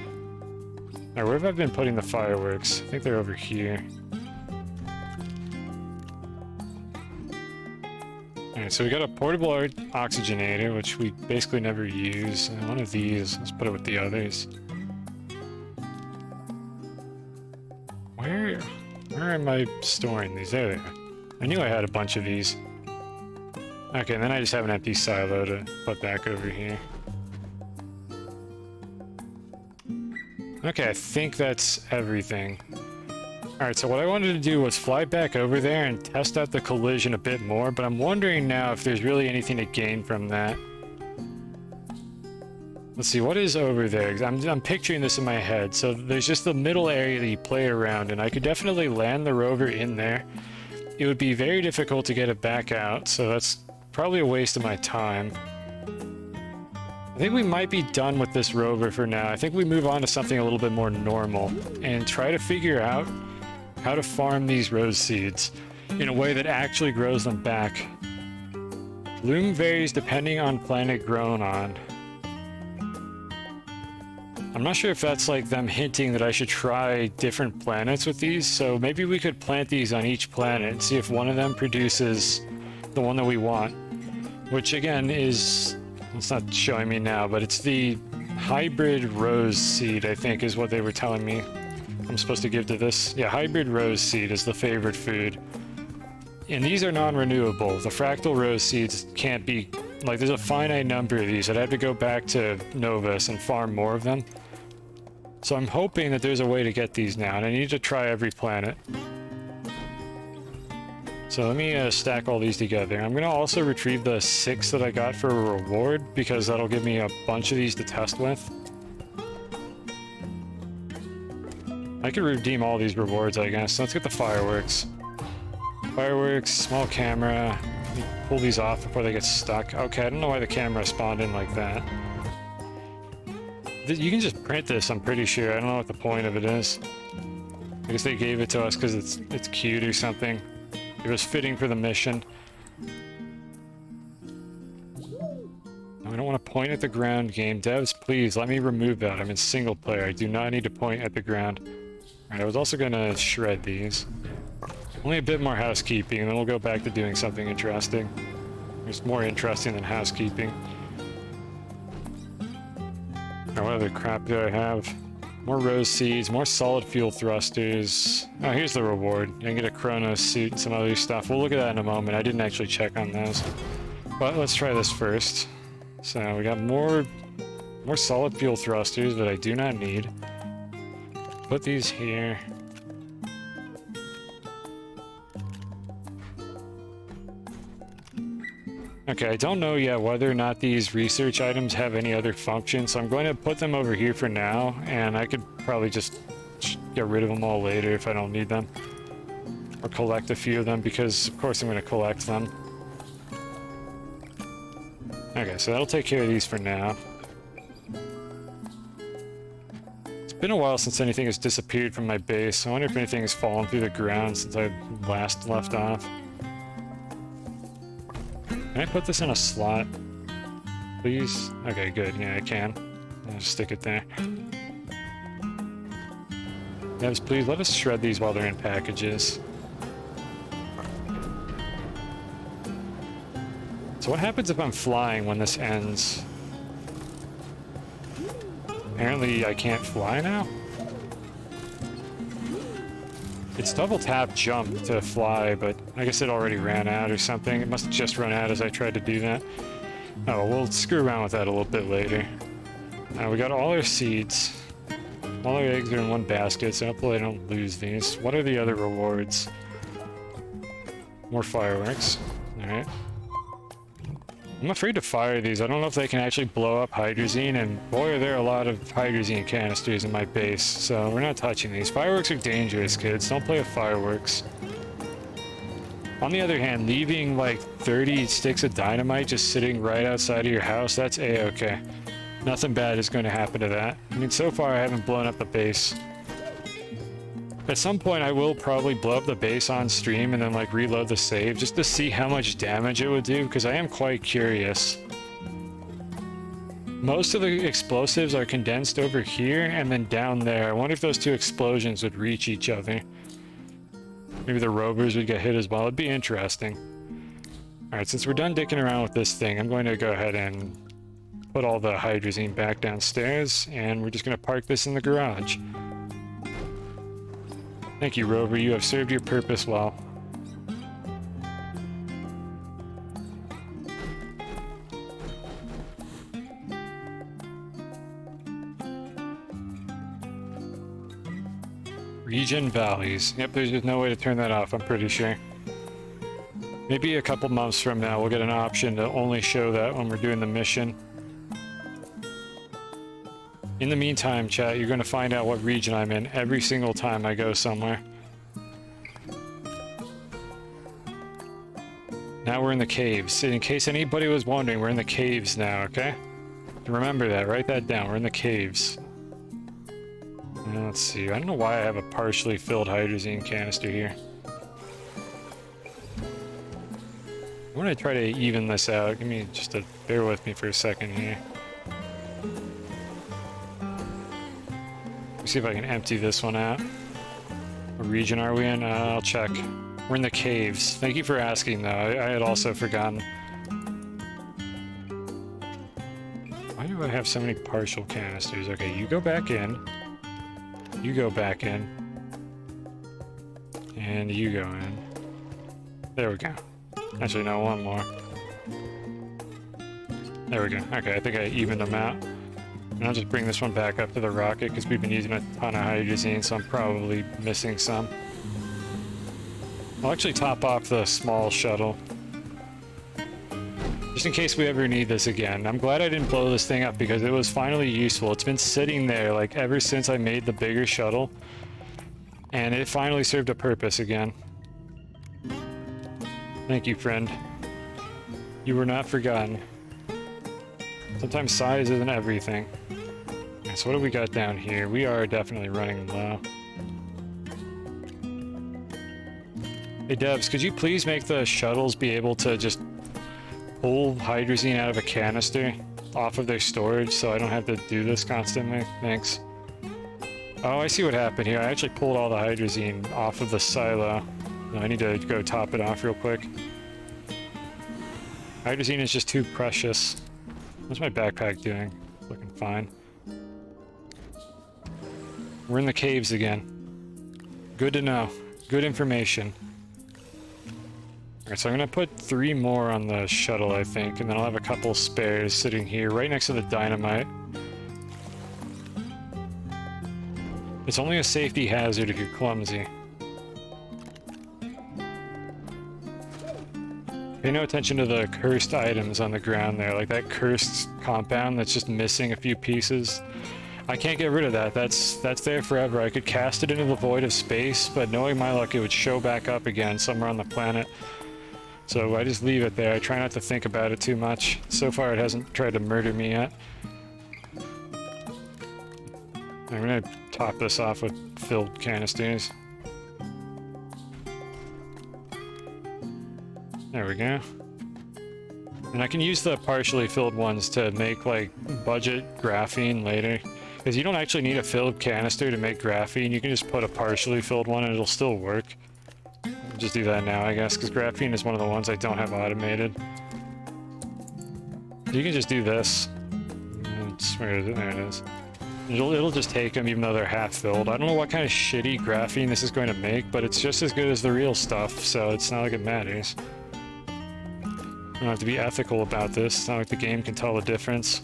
Alright, where have I been putting the fireworks? I think they're over here. Alright, so we got a portable oxygenator, which we basically never use. And one of these, let's put it with the others. Where am I storing these? There they are. I knew I had a bunch of these. Okay, and then I just have an empty silo to put back over here. Okay, I think that's everything. Alright, so what I wanted to do was fly back over there and test out the collision a bit more, but I'm wondering now if there's really anything to gain from that. Let's see, what is over there? I'm picturing this in my head. So there's just the middle area that you play around, and I could definitely land the rover in there. It would be very difficult to get it back out, so that's probably a waste of my time. I think we might be done with this rover for now. I think we move on to something a little bit more normal and try to figure out how to farm these rose seeds in a way that actually grows them back. Bloom varies depending on planet grown on. I'm not sure if that's like them hinting that I should try different planets with these, so maybe we could plant these on each planet and see if one of them produces the one that we want. Which again is, it's not showing me now, but it's the hybrid rose seed, I think is what they were telling me I'm supposed to give to this. Yeah, hybrid rose seed is the favorite food. And these are non-renewable. The fractal rose seeds can't be... Like, there's a finite number of these. I'd have to go back to Novus and farm more of them. So I'm hoping that there's a way to get these now, and I need to try every planet. So let me stack all these together. I'm going to also retrieve the 6 that I got for a reward, because that'll give me a bunch of these to test with. I could redeem all these rewards, I guess. Let's get the fireworks. Fireworks, small camera. Let me pull these off before they get stuck. Okay, I don't know why the camera spawned in like that. You can just print this, I'm pretty sure. I don't know what the point of it is. I guess they gave it to us because it's cute or something. It was fitting for the mission. I don't want to point at the ground, game devs. Please let me remove that. I'm in single player. I do not need to point at the ground. Alright, I was also going to shred these. Only a bit more housekeeping, and then we'll go back to doing something interesting. It's more interesting than housekeeping. Alright, what other crap do I have? More rose seeds, more solid fuel thrusters. Oh, here's the reward. I can get a Chronos suit and some other stuff. We'll look at that in a moment. I didn't actually check on those. But let's try this first. So we got more solid fuel thrusters that I do not need. Put these here. Okay, I don't know yet whether or not these research items have any other function, so I'm going to put them over here for now, and I could probably just get rid of them all later if I don't need them. Or collect a few of them, because of course I'm going to collect them. Okay, so that'll take care of these for now. It's been a while since anything has disappeared from my base. I wonder if anything has fallen through the ground since I last left off. Can I put this in a slot, please? Okay, good. Yeah, I can. I'll just stick it there. Yes, please let us shred these while they're in packages. So what happens if I'm flying when this ends? Apparently I can't fly now? It's double tap jump to fly, but I guess it already ran out or something. It must have just run out as I tried to do that. Oh, we'll screw around with that a little bit later. We got all our seeds. All our eggs are in one basket, so hopefully I don't lose these. What are the other rewards? More fireworks. Alright. I'm afraid to fire these. I don't know if they can actually blow up hydrazine, and boy are there a lot of hydrazine canisters in my base, so we're not touching these. Fireworks are dangerous, kids. Don't play with fireworks. On the other hand, leaving like 30 sticks of dynamite just sitting right outside of your house, that's a-okay. Nothing bad is going to happen to that. I mean, so far I haven't blown up the base. At some point I will probably blow up the base on stream and then like reload the save just to see how much damage it would do, because I am quite curious. Most of the explosives are condensed over here and then down there. I wonder if those two explosions would reach each other. Maybe the rovers would get hit as well. It'd be interesting. Alright, since we're done dicking around with this thing, I'm going to go ahead and put all the hydrazine back downstairs, and we're just going to park this in the garage. Thank you, Rover. You have served your purpose well. Regen valleys. Yep, there's just no way to turn that off, I'm pretty sure. Maybe a couple months from now we'll get an option to only show that when we're doing the mission. In the meantime, chat, you're going to find out what region I'm in every single time I go somewhere. Now we're in the caves. In case anybody was wondering, we're in the caves now, okay? Remember that. Write that down. We're in the caves. Now, let's see. I don't know why I have a partially filled hydrazine canister here. I'm going to try to even this out. Give me just a... bear with me for a second here. See if I can empty this one out. What region are we in? I'll check. We're in the caves. Thank you for asking, though. I had also forgotten. Why do I have so many partial canisters? Okay, you go back in. You go back in. And you go in. There we go. Actually, no, one more. There we go. Okay, I think I evened them out. And I'll just bring this one back up to the rocket because we've been using a ton of hydrazine, so I'm probably missing some. I'll actually top off the small shuttle. Just in case we ever need this again. I'm glad I didn't blow this thing up because it was finally useful. It's been sitting there like ever since I made the bigger shuttle. And it finally served a purpose again. Thank you, friend. You were not forgotten. Sometimes size isn't everything. Okay, so what do we got down here? We are definitely running low. Hey devs, could you please make the shuttles be able to just pull hydrazine out of a canister off of their storage so I don't have to do this constantly? Thanks. Oh, I see what happened here. I actually pulled all the hydrazine off of the silo. I need to go top it off real quick. Hydrazine is just too precious. What's my backpack doing? Looking fine. We're in the caves again. Good to know. Good information. Alright, so I'm gonna put 3 more on the shuttle, I think, and then I'll have a couple spares sitting here right next to the dynamite. It's only a safety hazard if you're clumsy. Pay no attention to the cursed items on the ground there, like that cursed compound that's just missing a few pieces. I can't get rid of that. That's there forever. I could cast it into the void of space, but knowing my luck, it would show back up again somewhere on the planet. So I just leave it there. I try not to think about it too much. So far, it hasn't tried to murder me yet. I'm gonna top this off with filled canisters. There we go. And I can use the partially filled ones to make, like, budget graphene later. Because you don't actually need a filled canister to make graphene. You can just put a partially filled one and it'll still work. I'll just do that now, I guess, because graphene is one of the ones I don't have automated. You can just do this. Where is it? There it is. It'll just take them even though they're half filled. I don't know what kind of shitty graphene this is going to make, but it's just as good as the real stuff, so it's not like it matters. I don't have to be ethical about this. It's not like the game can tell the difference.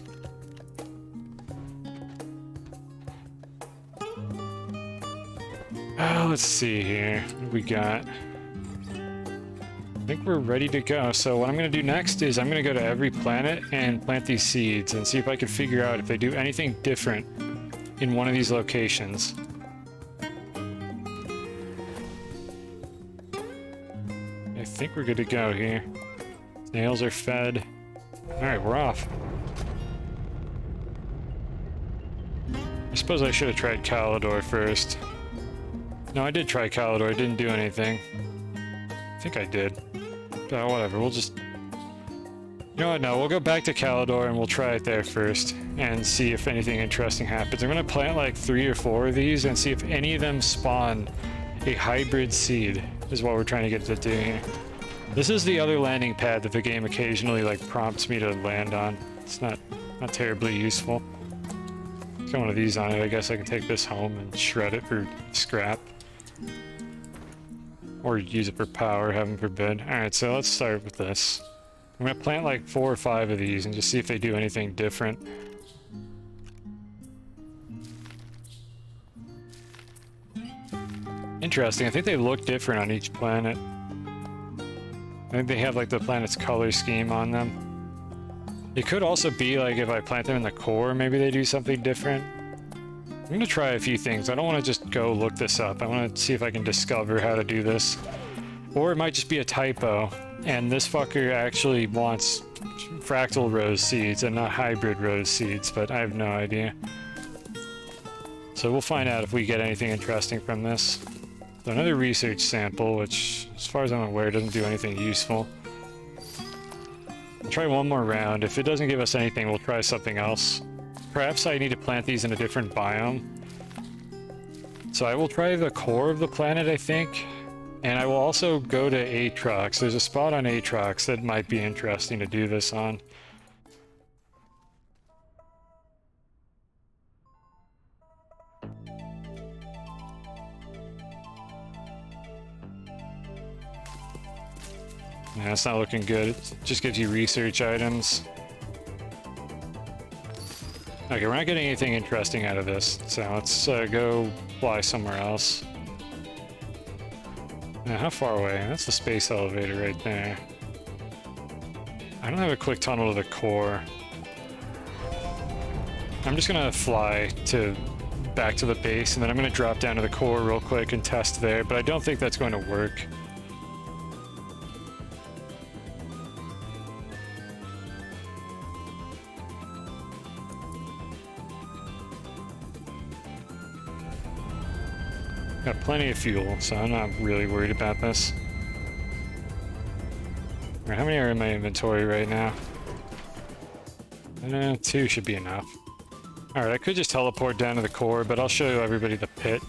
Let's see here. What do we got? I think we're ready to go. So what I'm going to do next is I'm going to go to every planet and plant these seeds and see if I can figure out if they do anything different in one of these locations. I think we're good to go here. Snails are fed. Alright, we're off. I suppose I should have tried Calidor first. No, I did try Calidor. It didn't do anything. I think I did. But whatever, we'll just... You know what, no, we'll go back to Calidor and we'll try it there first and see if anything interesting happens. I'm gonna plant like 3 or 4 of these and see if any of them spawn a hybrid seed, is what we're trying to get to do here. This is the other landing pad that the game occasionally like prompts me to land on. It's not terribly useful. Got one of these on it. I guess I can take this home and shred it for scrap. Or use it for power, heaven forbid. Alright, so let's start with this. I'm gonna plant like 4 or 5 of these and just see if they do anything different. Interesting, I think they look different on each planet. I think they have like the planet's color scheme on them. It could also be like if I plant them in the core, maybe they do something different. I'm gonna try a few things. I don't want to just go look this up. I want to see if I can discover how to do this. Or it might just be a typo, and this fucker actually wants fractal rose seeds and not hybrid rose seeds, but I have no idea. So we'll find out if we get anything interesting from this. So another research sample, which, as far as I'm aware, doesn't do anything useful. We'll try one more round. If it doesn't give us anything, we'll try something else. Perhaps I need to plant these in a different biome. So I will try the core of the planet, I think. And I will also go to Atrox. There's a spot on Atrox that might be interesting to do this on. Yeah, it's not looking good. It just gives you research items. Okay, we're not getting anything interesting out of this, so let's go fly somewhere else. Now, how far away? That's the space elevator right there. I don't have a quick tunnel to the core. I'm just gonna fly back to the base, and then I'm gonna drop down to the core real quick and test there, but I don't think that's going to work. Got plenty of fuel, so I'm not really worried about this. Alright, how many are in my inventory right now? 2 should be enough. Alright, I could just teleport down to the core, but I'll show everybody the pit.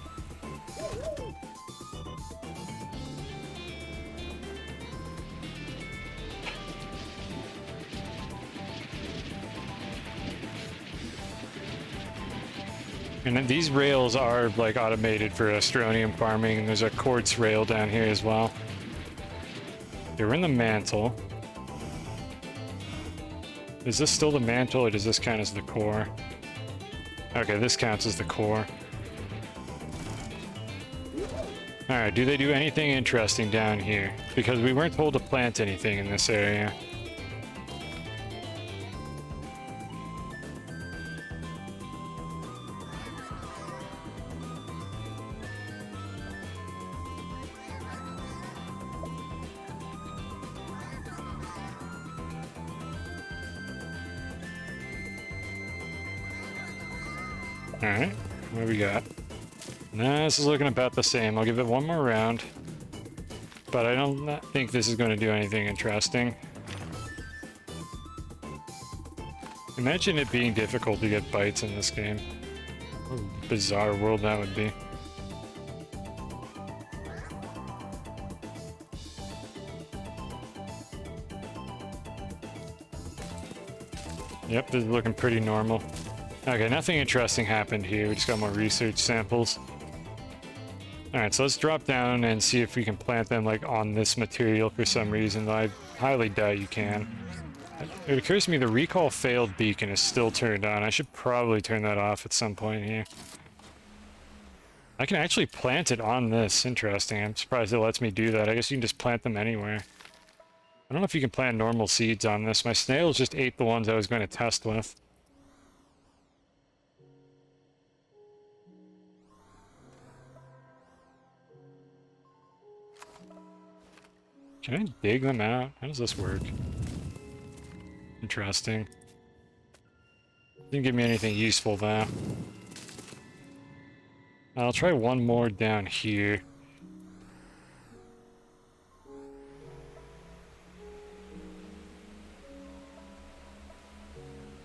And then these rails are like automated for astronium farming, and there's a quartz rail down here as well. We're in the mantle. Is this still the mantle, or does this count as the core? Okay, this counts as the core. Alright, do they do anything interesting down here? Because we weren't told to plant anything in this area. Alright, what do we got? Nah, this is looking about the same. I'll give it one more round. But I don't think this is going to do anything interesting. Imagine it being difficult to get bites in this game. What a bizarre world that would be. Yep, this is looking pretty normal. Okay, nothing interesting happened here. We just got more research samples. Alright, so let's drop down and see if we can plant them like on this material for some reason, though I highly doubt you can. It occurs to me the recall failed beacon is still turned on. I should probably turn that off at some point here. I can actually plant it on this. Interesting. I'm surprised it lets me do that. I guess you can just plant them anywhere. I don't know if you can plant normal seeds on this. My snails just ate the ones I was going to test with. Can I dig them out? How does this work? Interesting. Didn't give me anything useful though. I'll try one more down here.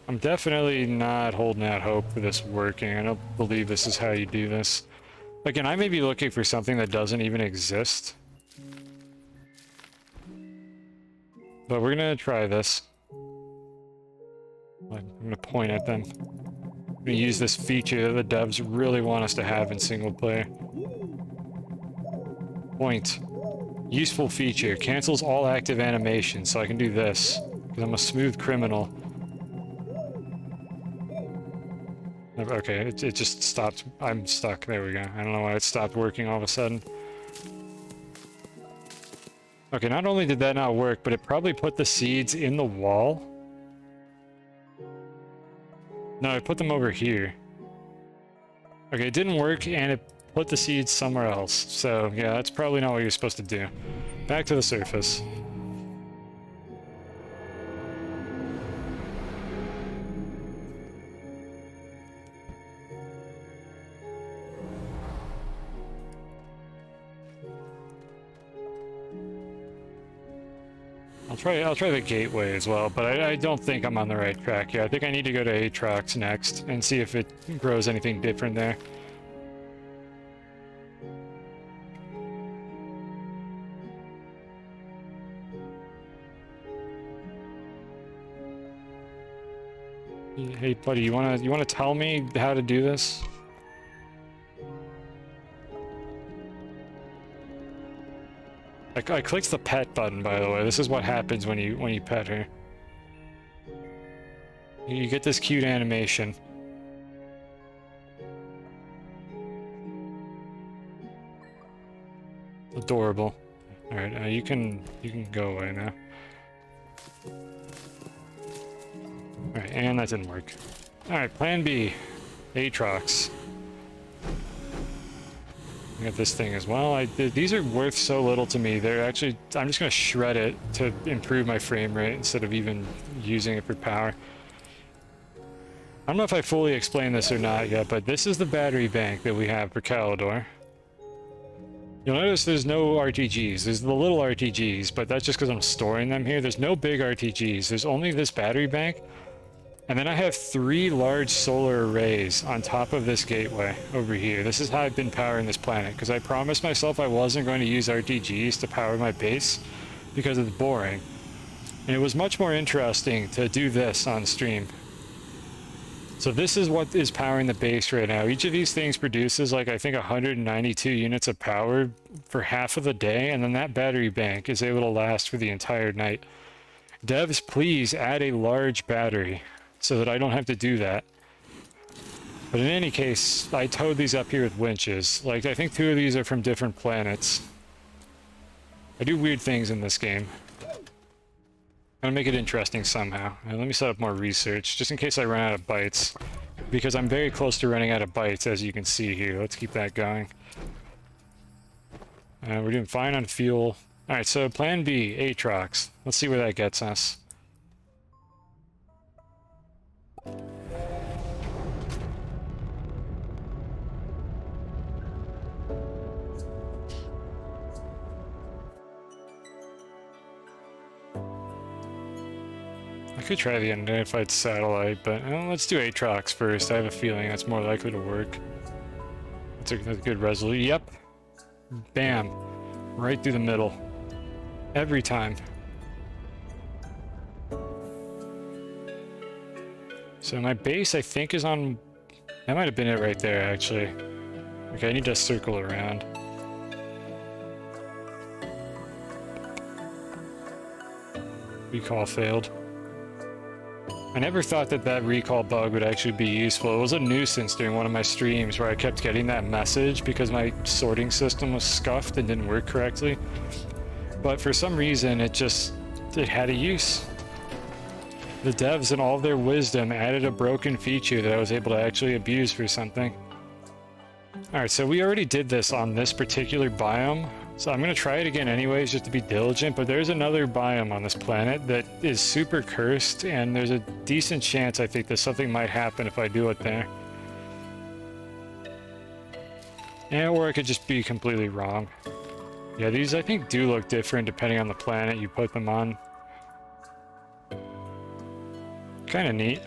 I'm definitely not holding out hope for this working. I don't believe this is how you do this. Again, I may be looking for something that doesn't even exist. But we're gonna try this. I'm gonna point at them. I'm gonna use this feature that the devs really want us to have in single player. Point. Useful feature. Cancels all active animations, so I can do this. Because I'm a smooth criminal. Okay, it just stopped. I'm stuck. There we go. I don't know why it stopped working all of a sudden. Okay, not only did that not work, but it probably put the seeds in the wall. No, I put them over here. Okay, it didn't work, and it put the seeds somewhere else. So, yeah, that's probably not what you're supposed to do. Back to the surface. I'll try the gateway as well, but I don't think I'm on the right track here. I think I need to go to Aatrox next and see if it grows anything different there. Hey buddy, you wanna tell me how to do this? I clicked the pet button, by the way. This is what happens when you pet her. You get this cute animation. Adorable. All right, you can go away now. All right, and that didn't work. All right, Plan B, Aatrox. I got this thing as well. These are worth so little to me. They're actually, I'm just gonna shred it to improve my frame rate instead of even using it for power. I don't know if I fully explained this or not yet, but this is the battery bank that we have for Calidor. You'll notice there's no RTGs. There's the little RTGs, but that's just because I'm storing them here. There's no big RTGs. There's only this battery bank. And then I have 3 large solar arrays on top of this gateway over here. This is how I've been powering this planet, because I promised myself I wasn't going to use RTGs to power my base because it's boring. And it was much more interesting to do this on stream. So this is what is powering the base right now. Each of these things produces like, I think, 192 units of power for half of the day, and then that battery bank is able to last for the entire night. Devs, please add a large battery so that I don't have to do that. But in any case, I towed these up here with winches. Like, I think 2 of these are from different planets. I do weird things in this game. I'm gonna make it interesting somehow. Let me set up more research, just in case I run out of bytes. Because I'm very close to running out of bytes, as you can see here. Let's keep that going. We're doing fine on fuel. Alright, so Plan B, Aatrox. Let's see where that gets us. I could try the unidentified satellite, but let's do Aatrox first. I have a feeling that's more likely to work. That's a good resolution. Yep. Bam. Right through the middle. Every time. So my base, I think, is on... That might have been it right there, actually. Okay, I need to circle around. Recall failed. I never thought that that recall bug would actually be useful. It was a nuisance during one of my streams where I kept getting that message because my sorting system was scuffed and didn't work correctly. But for some reason, it had a use. The devs, in all of their wisdom, added a broken feature that I was able to actually abuse for something. Alright, so we already did this on this particular biome. So I'm going to try it again anyways, just to be diligent, but there's another biome on this planet that is super cursed, and there's a decent chance, I think, that something might happen if I do it there. Yeah, or I could just be completely wrong. Yeah, these, I think, do look different depending on the planet you put them on. Kind of neat.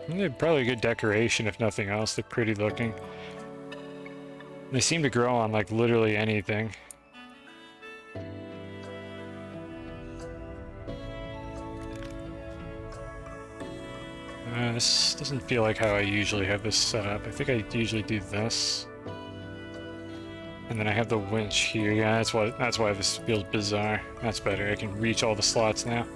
They're probably a good decoration, if nothing else. They're pretty looking. They seem to grow on, like, literally anything. This doesn't feel like how I usually have this set up. I think I usually do this. And then I have the winch here. Yeah, that's why this feels bizarre. That's better. I can reach all the slots now.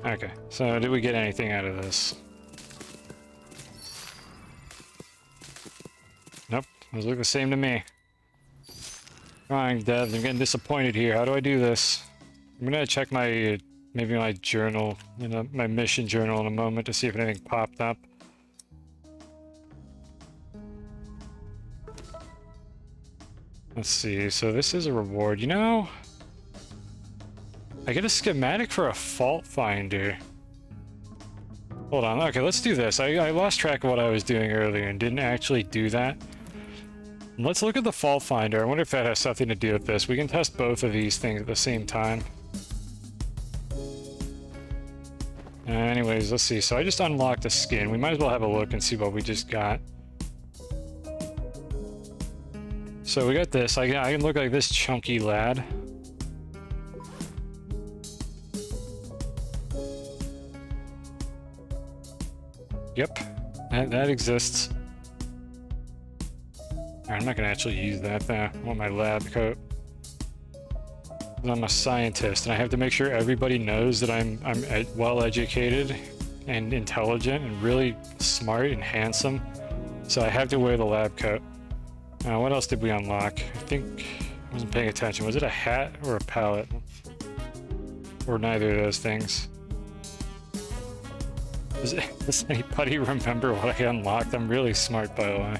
Okay, so did we get anything out of this? Nope, those look the same to me. Come on, devs, I'm getting disappointed here. How do I do this? I'm gonna check my, maybe my journal, my mission journal in a moment to see if anything popped up. Let's see, so this is a reward. You know, I get a schematic for a fault finder. Hold on, okay, let's do this. I lost track of what I was doing earlier and didn't actually do that. Let's look at the fault finder. I wonder if that has something to do with this. We can test both of these things at the same time. Anyways, let's see. So I just unlocked the skin. We might as well have a look and see what we just got. So we got this. I can look like this chunky lad. Yep, that exists. Alright, I'm not gonna actually use that though. I want my lab coat. I'm a scientist, and I have to make sure everybody knows that I'm well educated and intelligent and really smart and handsome. So I have to wear the lab coat. What else did we unlock? I think I wasn't paying attention. Was it a hat or a pallet? Or neither of those things. Does anybody remember what I unlocked? I'm really smart, by the way.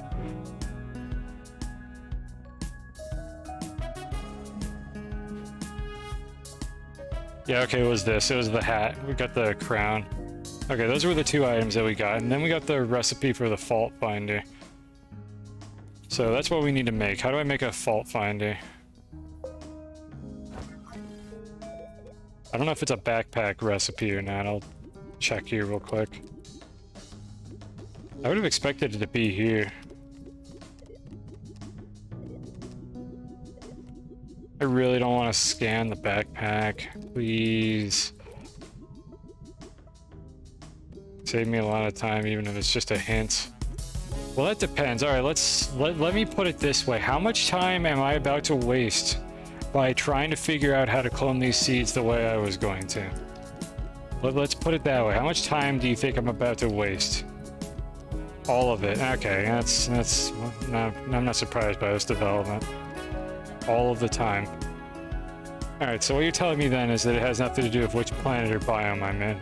Yeah, okay, it was this. It was the hat. We got the crown. Okay, those were the two items that we got. And then we got the recipe for the fault finder. So that's what we need to make. How do I make a fault finder? I don't know if it's a backpack recipe or not. I'll check here real quick. I would have expected it to be here. I really don't want to scan the backpack. Please. Save me a lot of time, even if it's just a hint. Well, that depends. All right, let me put it this way. How much time am I about to waste by trying to figure out how to clone these seeds the way I was going to? Let's put it that way. How much time do you think I'm about to waste? All of it. Okay, I'm not surprised by this development. All of the time. Alright, so what you're telling me then is that it has nothing to do with which planet or biome I'm in.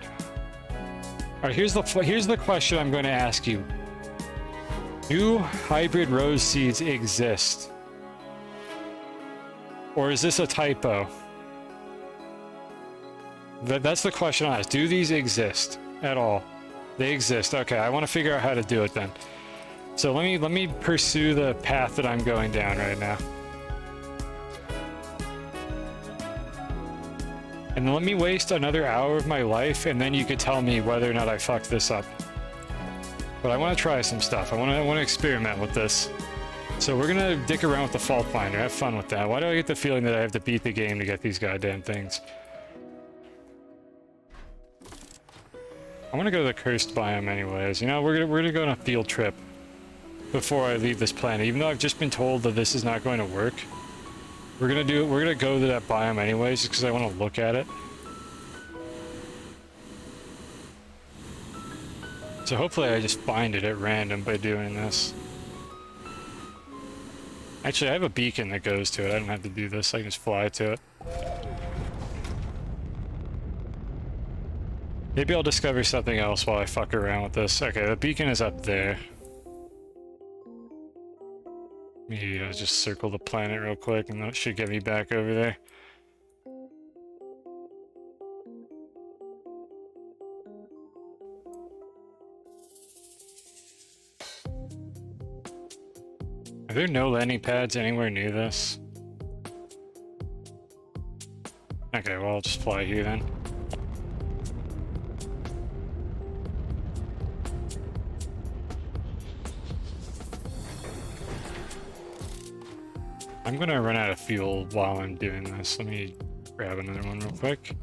Alright, here's the question I'm going to ask you. Do hybrid rose seeds exist? Or is this a typo? That's the question I ask. Do these exist at all? They exist. Okay, I want to figure out how to do it then. So let me pursue the path that I'm going down right now. And let me waste another hour of my life, and then you could tell me whether or not I fucked this up. But I want to try some stuff. I want to experiment with this. So we're gonna dick around with the fault finder. Have fun with that. Why do I get the feeling that I have to beat the game to get these goddamn things? I want to go to the cursed biome anyways. You know, we're gonna go on a field trip before I leave this planet. Even though I've just been told that this is not going to work. We're gonna go to that biome anyways, just because I want to look at it. So hopefully I just find it at random by doing this. Actually, I have a beacon that goes to it. I don't have to do this. I can just fly to it. Maybe I'll discover something else while I fuck around with this. Okay, the beacon is up there. Maybe I'll just circle the planet real quick and that should get me back over there. Are there no landing pads anywhere near this? Okay, well I'll just fly here then. I'm gonna run out of fuel while I'm doing this. Let me grab another one real quick.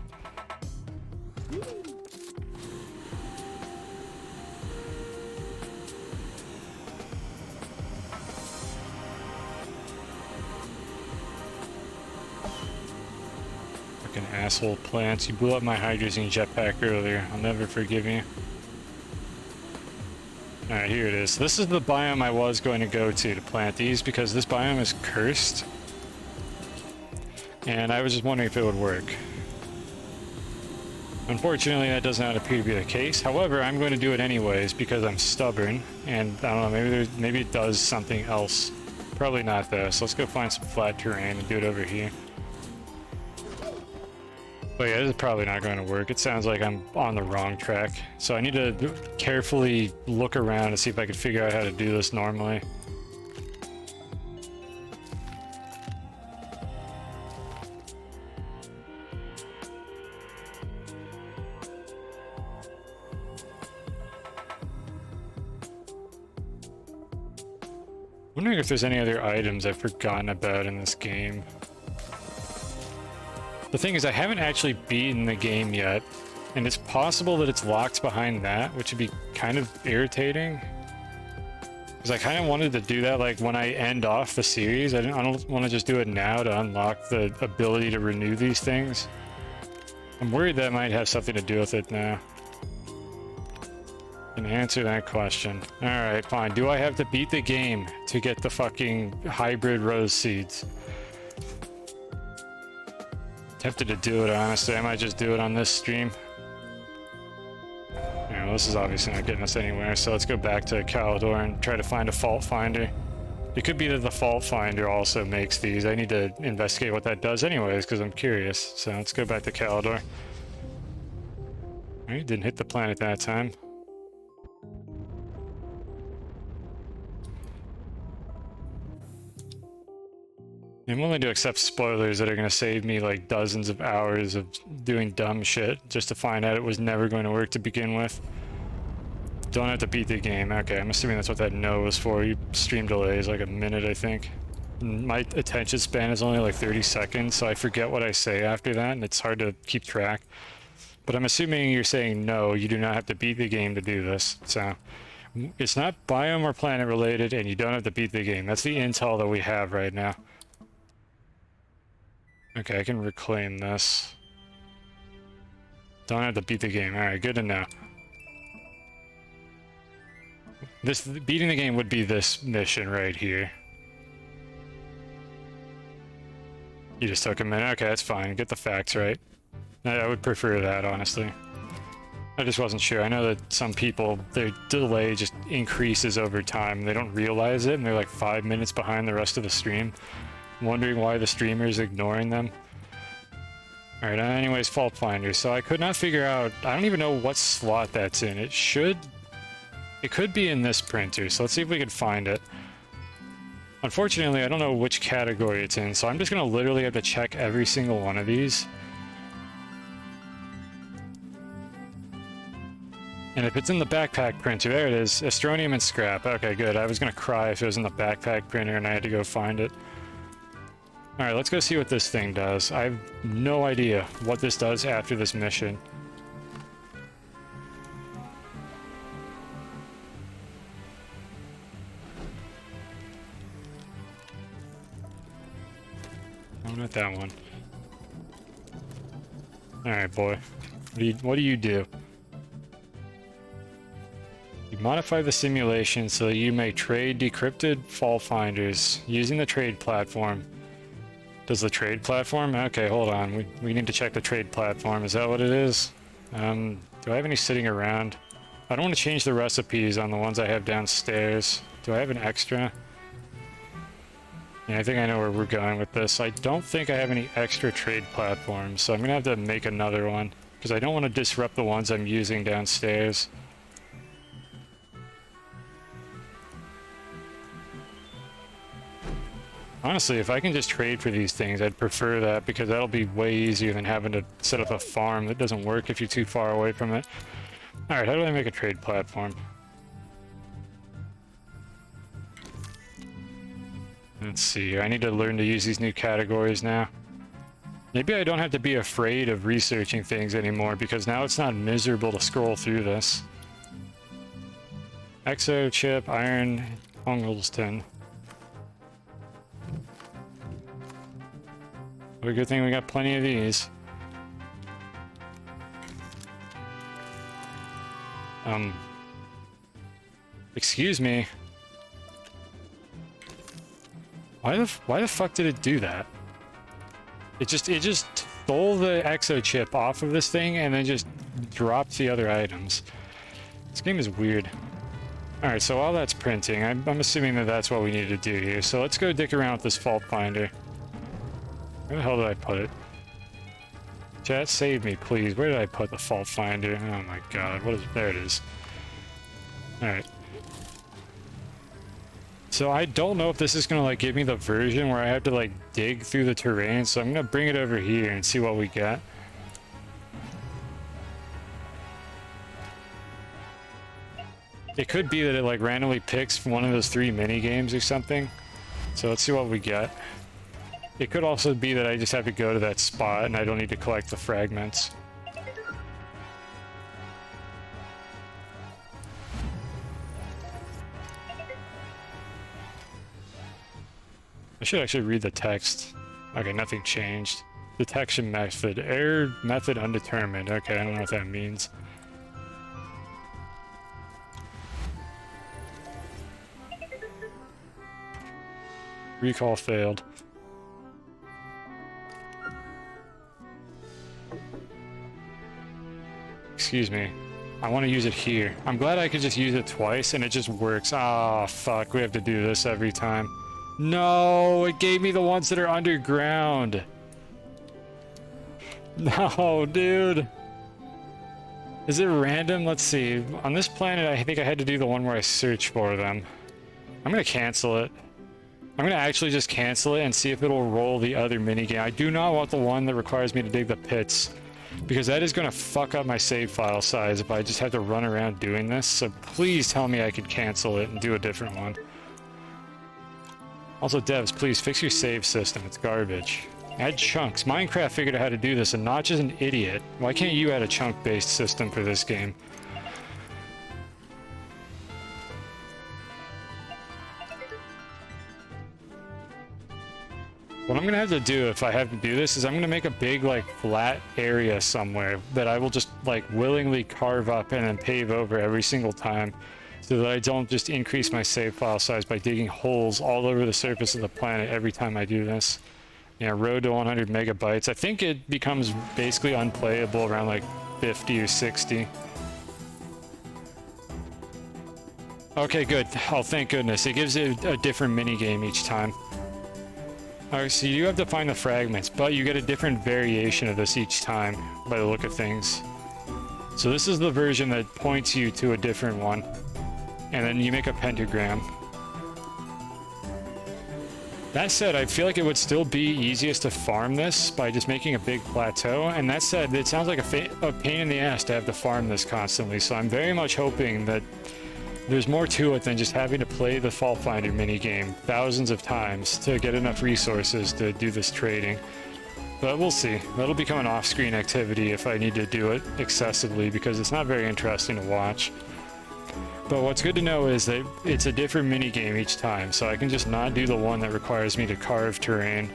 Fucking asshole plants. You blew up my hydrazine jetpack earlier. I'll never forgive you. Alright, here it is. This is the biome I was going to go to plant these because this biome is cursed. And I was just wondering if it would work. Unfortunately, that does not appear to be the case. However, I'm going to do it anyways because I'm stubborn. And I don't know, maybe it does something else. Probably not though, so let's go find some flat terrain and do it over here. But yeah, this is probably not going to work. It sounds like I'm on the wrong track. So I need to carefully look around to see if I can figure out how to do this normally. Wondering if there's any other items I've forgotten about in this game. The thing is, I haven't actually beaten the game yet, and it's possible that it's locked behind that, which would be kind of irritating. Because I kind of wanted to do that like when I end off the series. I don't want to just do it now to unlock the ability to renew these things. I'm worried that might have something to do with it now. Can answer that question. Alright, fine. Do I have to beat the game to get the fucking hybrid rose seeds? Tempted to do it, honestly. I might just do it on this stream. Well, this is obviously not getting us anywhere, so let's go back to Calidor and try to find a fault finder. It could be that the fault finder also makes these. I need to investigate what that does anyways, because I'm curious. So let's go back to Calidor. Alright, didn't hit the planet that time. I'm willing to accept spoilers that are going to save me like dozens of hours of doing dumb shit just to find out it was never going to work to begin with. Don't have to beat the game. Okay, I'm assuming that's what that no was for. Your stream delay is like a minute, I think. My attention span is only like 30 seconds, so I forget what I say after that, and it's hard to keep track. But I'm assuming you're saying no, you do not have to beat the game to do this. So it's not biome or planet related, and you don't have to beat the game. That's the intel that we have right now. Okay, I can reclaim this. Don't have to beat the game. Alright, good to know. Beating the game would be this mission right here. You just took a minute. Okay, that's fine. Get the facts right. I would prefer that, honestly. I just wasn't sure. I know that some people, their delay just increases over time. They don't realize it, and they're like 5 minutes behind the rest of the stream. Wondering why the streamer is ignoring them. Alright, anyways, fault finder. So I could not figure out, I don't even know what slot that's in. It could be in this printer, so let's see if we can find it. Unfortunately, I don't know which category it's in, so I'm just gonna literally have to check every single one of these. And if it's in the backpack printer, there it is, Astronium and scrap. Okay, good. I was gonna cry if it was in the backpack printer and I had to go find it. Alright, let's go see what this thing does. I have no idea what this does after this mission. Oh, not that one. Alright, boy. What do you do? You modify the simulation so that you may trade decrypted fault finders using the trade platform. Does the trade platform? Okay, hold on. We need to check the trade platform. Is that what it is? Do I have any sitting around? I don't want to change the recipes on the ones I have downstairs. Do I have an extra? Yeah, I think I know where we're going with this. I don't think I have any extra trade platforms, so I'm gonna have to make another one, because I don't want to disrupt the ones I'm using downstairs. Honestly, if I can just trade for these things, I'd prefer that, because that'll be way easier than having to set up a farm that doesn't work if you're too far away from it. Alright, how do I make a trade platform? Let's see, I need to learn to use these new categories now. Maybe I don't have to be afraid of researching things anymore, because now it's not miserable to scroll through this. Exo, chip, iron, tungsten. What a good thing we got plenty of these. Excuse me. Why the fuck did it do that? It just stole the exo chip off of this thing and then just dropped the other items. This game is weird. Alright, so while that's printing, I'm assuming that that's what we need to do here. So let's go dick around with this fault finder. Where the hell did I put it? Chat, save me, please. Where did I put the fault finder? Oh my god, what is... There it is. Alright. So I don't know if this is gonna like give me the version where I have to like dig through the terrain, so I'm gonna bring it over here and see what we get. It could be that it like randomly picks one of those 3 mini games or something. So let's see what we get. It could also be that I just have to go to that spot and I don't need to collect the fragments. I should actually read the text. Okay, nothing changed. Detection method. Error method undetermined. Okay, I don't know what that means. Recall failed. Excuse me. I want to use it here. I'm glad I could just use it twice and it just works. Ah, fuck. We have to do this every time. No, it gave me the ones that are underground. No, dude. Is it random? Let's see. On this planet, I think I had to do the one where I search for them. I'm gonna cancel it. I'm gonna actually just cancel it and see if it'll roll the other minigame. I do not want the one that requires me to dig the pits, because that is gonna fuck up my save file size if I just have to run around doing this. So please tell me I could cancel it and do a different one. Also, devs, please fix your save system. It's garbage. Add chunks. Minecraft figured out how to do this, and not just an idiot. Why can't you add a chunk-based system for this game? What I'm gonna have to do if I have to do this is I'm gonna make a big, like, flat area somewhere that I will just, like, willingly carve up and then pave over every single time, so that I don't just increase my save file size by digging holes all over the surface of the planet every time I do this. Yeah, road to 100 megabytes. I think it becomes basically unplayable around like 50 or 60. Okay, good. Oh, thank goodness. It gives it a different minigame each time. Alright, so you have to find the fragments, but you get a different variation of this each time by the look of things. So this is the version that points you to a different one. And then you make a pentagram. That said, I feel like it would still be easiest to farm this by just making a big plateau. And that said, it sounds like a pain in the ass to have to farm this constantly. So I'm very much hoping that there's more to it than just having to play the Fault Finder minigame thousands of times to get enough resources to do this trading. But we'll see. That'll become an off-screen activity if I need to do it excessively, because it's not very interesting to watch. But what's good to know is that it's a different minigame each time, so I can just not do the one that requires me to carve terrain.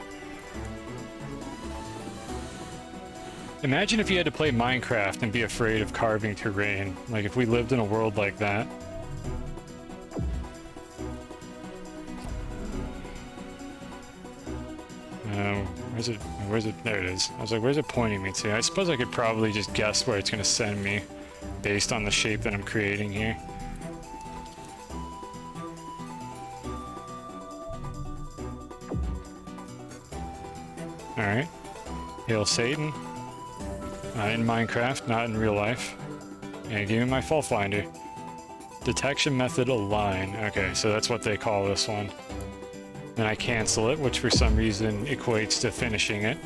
Imagine if you had to play Minecraft and be afraid of carving terrain, like if we lived in a world like that. Where's it? There it is. I was like, where's it pointing me to? I suppose I could probably just guess where it's going to send me based on the shape that I'm creating here. Alright. Hail Satan. In Minecraft, not in real life. And give me my fault finder. Detection method align. Okay, so that's what they call this one. Then I cancel it, which for some reason equates to finishing it.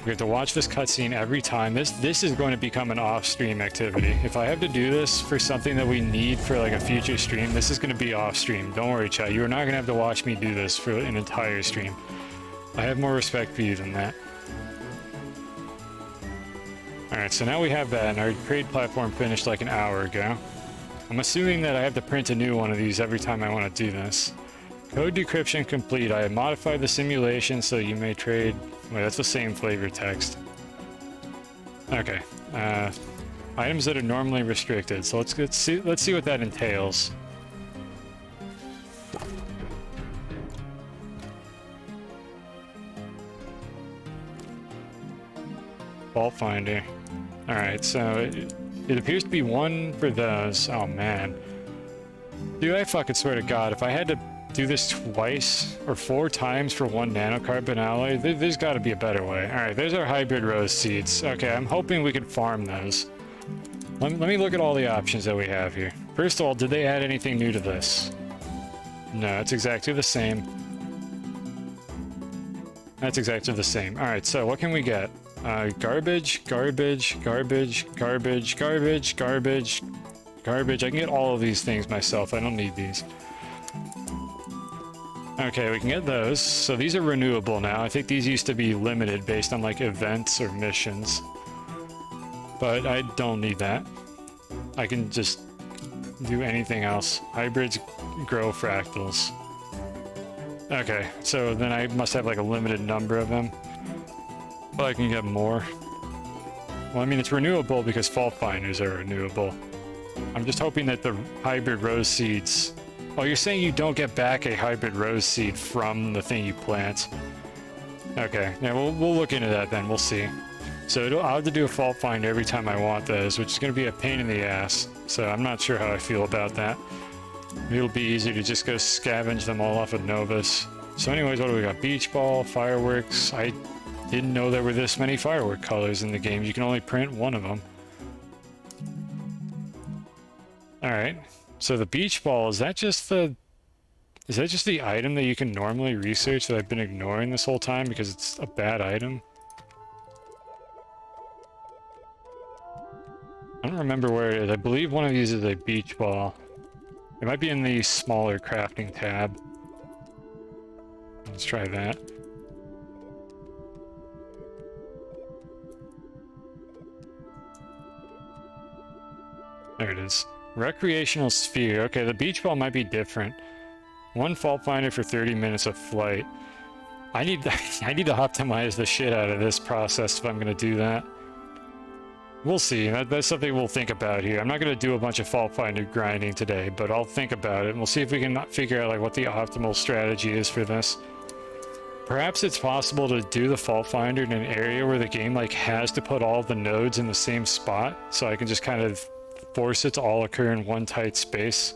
We have to watch this cutscene every time. This is going to become an off-stream activity. If I have to do this for something that we need for like a future stream, this is going to be off-stream. Don't worry, chat. You are not going to have to watch me do this for an entire stream. I have more respect for you than that. Alright, so now we have that, and our trade platform finished like an hour ago. I'm assuming that I have to print a new one of these every time I want to do this. Code decryption complete. I have modified the simulation so you may trade... Wait, that's the same flavor text. Okay. Items that are normally restricted. So let's see what that entails. Fault finder. Alright, so it appears to be one for those. Oh man. Dude, I fucking swear to God, if I had to do this twice or 4 times for 1 nanocarbon alloy, there's got to be a better way. Alright, there's our hybrid rose seeds. Okay, I'm hoping we can farm those. Let me look at all the options that we have here. First of all, did they add anything new to this? No, it's exactly the same. That's exactly the same. Alright, so what can we get? Garbage, garbage, garbage, garbage, garbage, garbage, garbage. I can get all of these things myself. I don't need these. Okay, we can get those. So these are renewable now. I think these used to be limited based on like events or missions. But I don't need that. I can just do anything else. Hybrids grow fractals. Okay, so then I must have like a limited number of them. But I can get more. Well, I mean, it's renewable because fault finders are renewable. I'm just hoping that the hybrid rose seeds... Oh, you're saying you don't get back a hybrid rose seed from the thing you plant. Okay, yeah, we'll look into that then. We'll see. So I'll have to do a fault finder every time I want those, which is going to be a pain in the ass. So I'm not sure how I feel about that. Maybe it'll be easier to just go scavenge them all off of Novus. So anyways, what do we got? Beach ball, fireworks. I didn't know there were this many firework colors in the game. You can only print one of them. Alright. So the beach ball, is that just the item that you can normally research that I've been ignoring this whole time because it's a bad item? I don't remember where it is. I believe one of these is a beach ball. It might be in the smaller crafting tab. Let's try that. There it is. Recreational sphere. Okay, the beach ball might be different. One fault finder for 30 minutes of flight. I need to optimize the shit out of this process if I'm gonna do that. We'll see. That's something we'll think about here. I'm not going to do a bunch of fault finder grinding today, but I'll think about it, and we'll see if we can figure out like what the optimal strategy is for this. Perhaps it's possible to do the fault finder in an area where the game like has to put all of the nodes in the same spot, so I can just kind of force it to all occur in one tight space.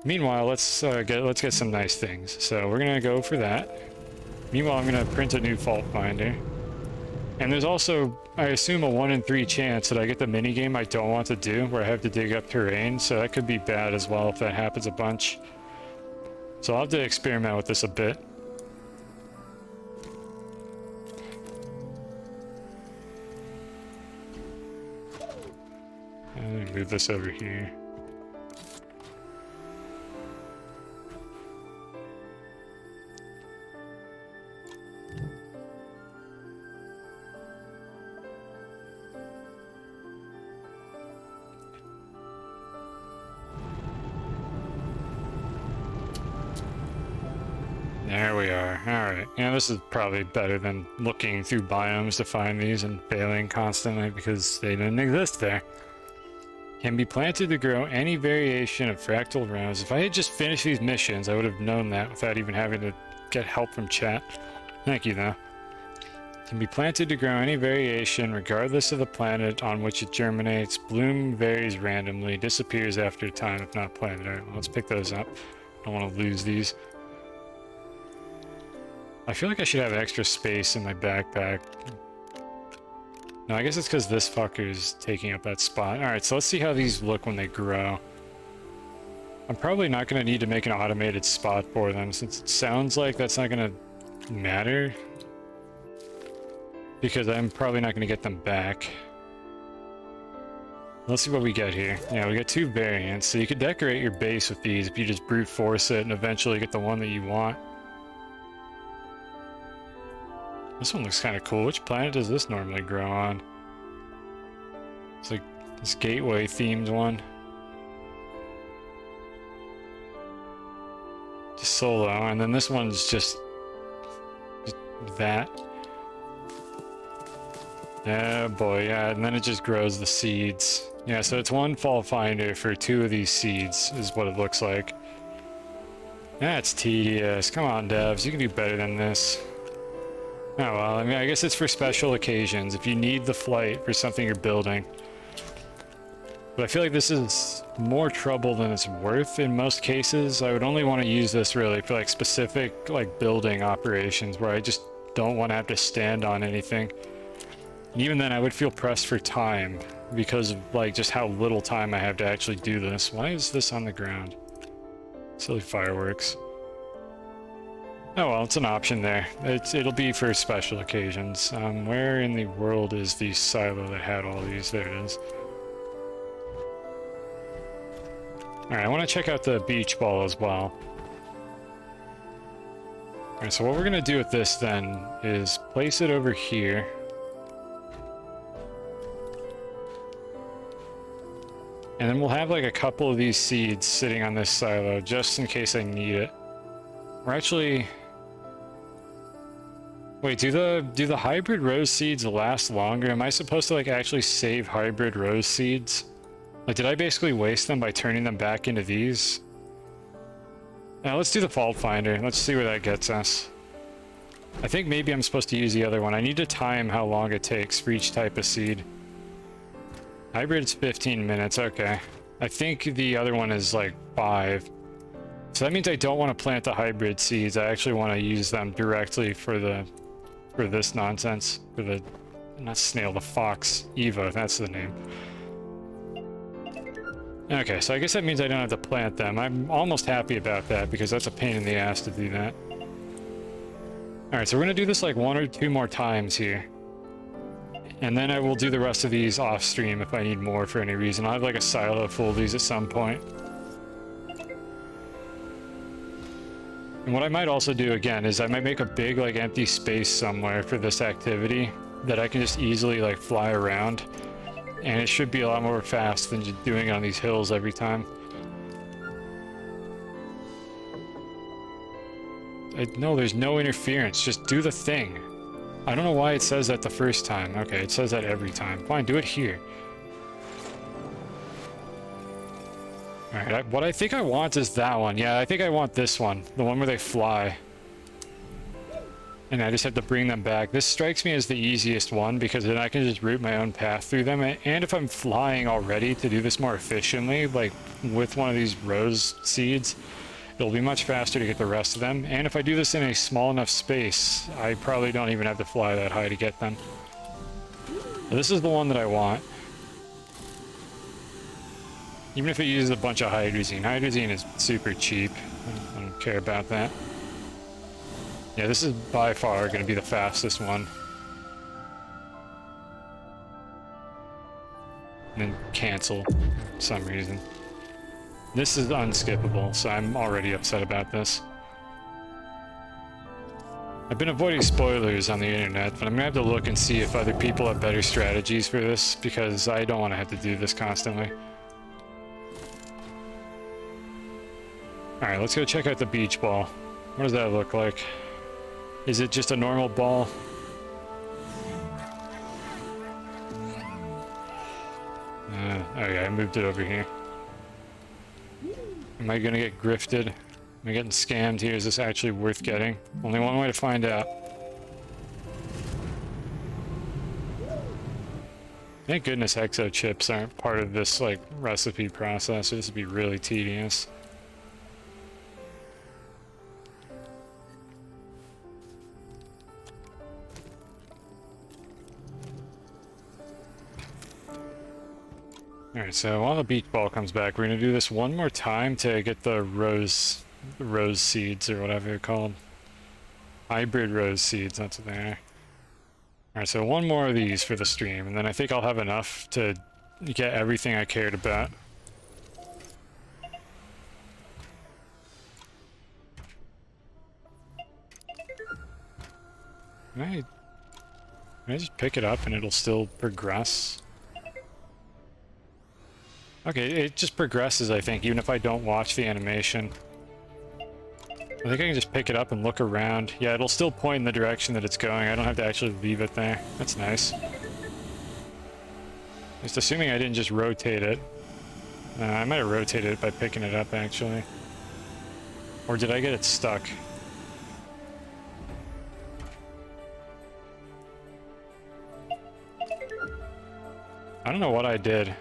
Meanwhile, let's get some nice things. So we're gonna go for that. Meanwhile, I'm gonna print a new fault finder. And there's also, I assume, a 1 in 3 chance that I get the minigame I don't want to do, where I have to dig up terrain, so that could be bad as well if that happens a bunch. So I'll have to experiment with this a bit. And move this over here. There we are. Alright. Yeah, this is probably better than looking through biomes to find these and failing constantly because they didn't exist there. Can be planted to grow any variation of fractal rounds. If I had just finished these missions, I would have known that without even having to get help from chat. Thank you, though. Can be planted to grow any variation regardless of the planet on which it germinates. Bloom varies randomly. Disappears after a time if not planted. Alright, well, let's pick those up. Don't want to lose these. I feel like I should have extra space in my backpack. No, I guess it's because this fucker is taking up that spot. Alright, so let's see how these look when they grow. I'm probably not going to need to make an automated spot for them, since it sounds like that's not going to matter. Because I'm probably not going to get them back. Let's see what we get here. Yeah, we got 2 variants, so you could decorate your base with these if you just brute force it and eventually get the one that you want. This one looks kind of cool. Which planet does this normally grow on? It's like this gateway themed one. Just solo, and then this one's just that. Yeah, boy, yeah, and then it just grows the seeds. Yeah, so it's 1 fault finder for 2 of these seeds, is what it looks like. That's tedious. Come on, devs, you can do better than this. Oh well, I mean, I guess it's for special occasions, if you need the flight for something you're building. But I feel like this is more trouble than it's worth in most cases. I would only want to use this really for like specific like building operations where I just don't want to have to stand on anything. And even then I would feel pressed for time because of like just how little time I have to actually do this. Why is this on the ground? Silly fireworks. Oh well, it's an option there. It'll be for special occasions. Where in the world is the silo that had all these? There it is. Alright, I want to check out the beach ball as well. Alright, so what we're going to do with this then is place it over here. And then we'll have like a couple of these seeds sitting on this silo just in case I need it. We're actually... Wait, do the hybrid rose seeds last longer? Am I supposed to like actually save hybrid rose seeds? Like, did I basically waste them by turning them back into these? Now let's do the fault finder. Let's see where that gets us. I think maybe I'm supposed to use the other one. I need to time how long it takes for each type of seed. Hybrid's 15 minutes, okay. I think the other one is like 5. So that means I don't want to plant the hybrid seeds. I actually want to use them directly for this nonsense. For the, not snail, the fox. Evo, that's the name. Okay, so I guess that means I don't have to plant them. I'm almost happy about that because that's a pain in the ass to do that. Alright, so we're gonna do this like 1 or 2 more times here. And then I will do the rest of these off stream if I need more for any reason. I'll have like a silo full of these at some point. And what I might also do again is I might make a big like empty space somewhere for this activity that I can just easily like fly around. And it should be a lot more fast than just doing it on these hills every time. No, there's no interference. Just do the thing. I don't know why it says that the first time. Okay, it says that every time. Fine, do it here. Alright, what I think I want is that one. Yeah, I think I want this one. The one where they fly. And I just have to bring them back. This strikes me as the easiest one because then I can just route my own path through them. And if I'm flying already to do this more efficiently, like with one of these rose seeds, it'll be much faster to get the rest of them. And if I do this in a small enough space, I probably don't even have to fly that high to get them. This is the one that I want. Even if it uses a bunch of hydrazine. Hydrazine is super cheap. I don't care about that. Yeah, this is by far going to be the fastest one. And then cancel for some reason. This is unskippable, so I'm already upset about this. I've been avoiding spoilers on the internet, but I'm gonna have to look and see if other people have better strategies for this, because I don't want to have to do this constantly. Alright, let's go check out the beach ball. What does that look like? Is it just a normal ball? Oh yeah, I moved it over here. Am I gonna get grifted? Am I getting scammed here? Is this actually worth getting? Only one way to find out. Thank goodness exo chips aren't part of this like recipe process. This would be really tedious. Alright, so while the beach ball comes back, we're gonna do this one more time to get the rose seeds, or whatever they're called. Hybrid rose seeds, that's what they are. Alright, so one more of these for the stream, and then I think I'll have enough to get everything I cared about. Can I just pick it up and it'll still progress? Okay, it just progresses, I think, even if I don't watch the animation. I think I can just pick it up and look around. Yeah, it'll still point in the direction that it's going. I don't have to actually leave it there. That's nice. Just assuming I didn't just rotate it. I might have rotated it by picking it up, actually. Or did I get it stuck? I don't know what I did.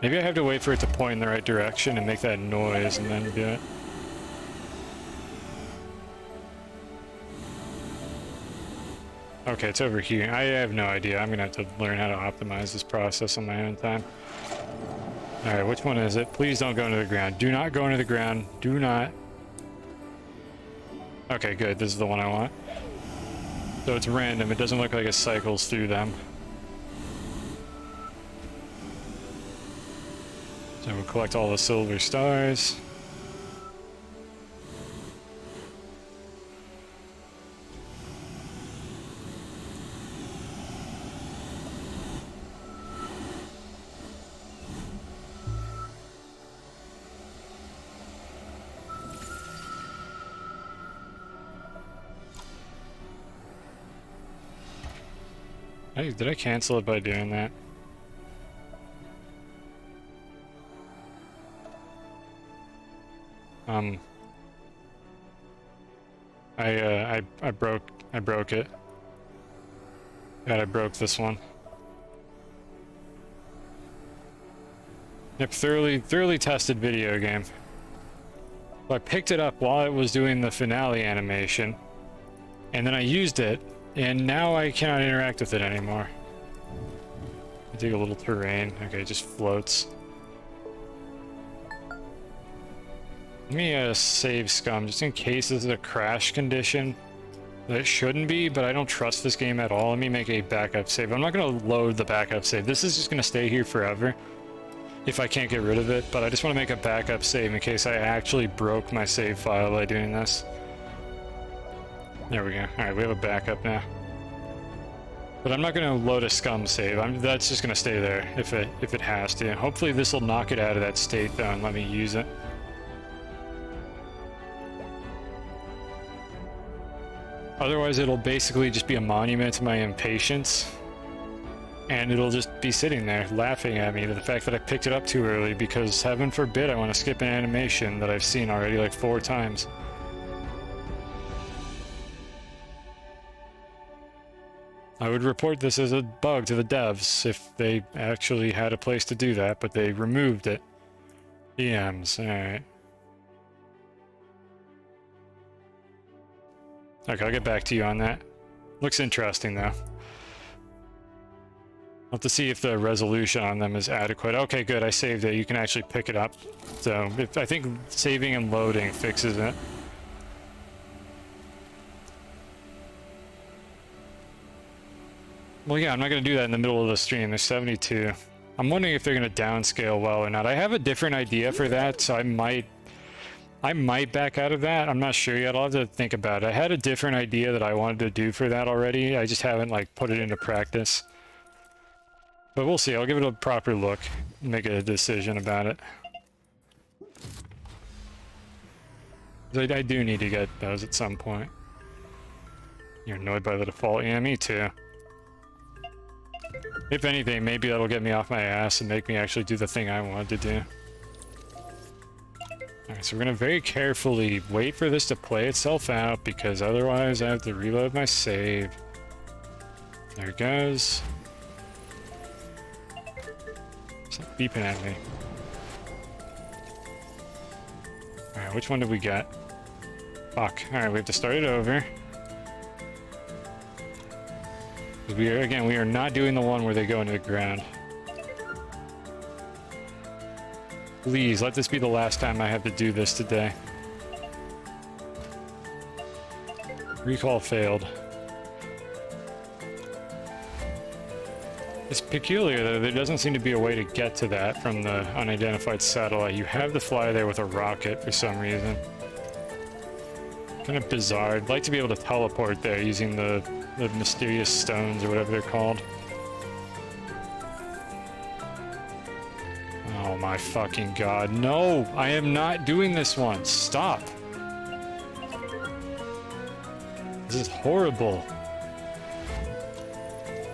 Maybe I have to wait for it to point in the right direction and make that noise and then do it. Okay, it's over here. I have no idea. I'm gonna have to learn how to optimize this process on my own time. Alright, which one is it? Please don't go into the ground. Do not go into the ground. Do not. Okay, good. This is the one I want. So it's random. It doesn't look like it cycles through them. So we'll collect all the silver stars. Hey, did I cancel it by doing that? I broke it. God, I broke this one. Yep, thoroughly tested video game. So I picked it up while it was doing the finale animation, and then I used it, and now I cannot interact with it anymore. I dig a little terrain. Okay, it just floats. Let me save scum, just in case this is a crash condition. That it shouldn't be, but I don't trust this game at all. Let me make a backup save. I'm not going to load the backup save. This is just going to stay here forever if I can't get rid of it, but I just want to make a backup save in case I actually broke my save file by doing this. There we go. Alright, we have a backup now. But I'm not going to load a scum save. That's just going to stay there if it has to. Hopefully this will knock it out of that state though and let me use it. Otherwise, it'll basically just be a monument to my impatience, and it'll just be sitting there laughing at me, the fact that I picked it up too early, because heaven forbid I want to skip an animation that I've seen already like 4 times. I would report this as a bug to the devs if they actually had a place to do that, but they removed it. DMs, alright. Okay, I'll get back to you on that. Looks interesting, though. I'll have to see if the resolution on them is adequate. Okay, good, I saved it. You can actually pick it up. So, I think saving and loading fixes it. Well, yeah, I'm not going to do that in the middle of the stream. There's 72. I'm wondering if they're going to downscale well or not. I have a different idea for that, so I might back out of that. I'm not sure yet. I'll have to think about it. I had a different idea that I wanted to do for that already. I just haven't like put it into practice. But we'll see. I'll give it a proper look and make a decision about it. I do need to get those at some point. You're annoyed by the default? Yeah, me too. If anything, maybe that'll get me off my ass and make me actually do the thing I wanted to do. Alright, so we're gonna very carefully wait for this to play itself out, because otherwise I have to reload my save. There it goes. Stop beeping at me. Alright, which one did we get? Fuck. Alright, we have to start it over. We are not doing the one where they go into the ground. Please, let this be the last time I have to do this today. Recall failed. It's peculiar that there doesn't seem to be a way to get to that from the unidentified satellite. You have to fly there with a rocket for some reason. Kind of bizarre. I'd like to be able to teleport there using the mysterious stones or whatever they're called. Oh my fucking god. No! I am not doing this one! Stop! This is horrible.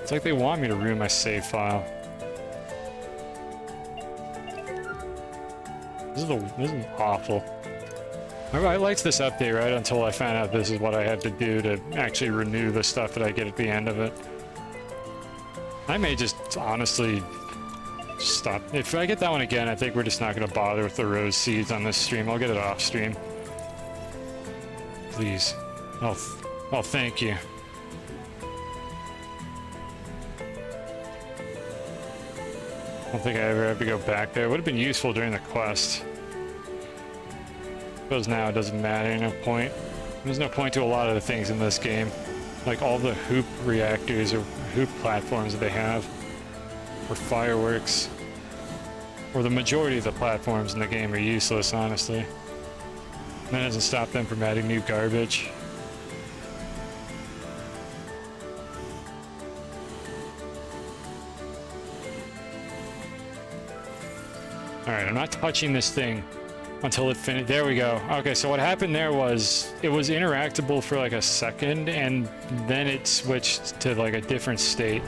It's like they want me to ruin my save file. This is awful. I liked this update right until I found out this is what I had to do to actually renew the stuff that I get at the end of it. I may just honestly stop. If I get that one again, I think we're just not going to bother with the rose seeds on this stream. I'll get it off stream. Please. Oh, thank you. I don't think I ever have to go back there. It would have been useful during the quest. Suppose now it doesn't matter, no point. There's no point to a lot of the things in this game. Like all the hoop reactors or hoop platforms that they have. Or fireworks. Or the majority of the platforms in the game are useless, honestly. That doesn't stop them from adding new garbage. Alright, I'm not touching this thing until it finished. There we go. Okay, so what happened there was it was interactable for like a second, and then it switched to like a different state.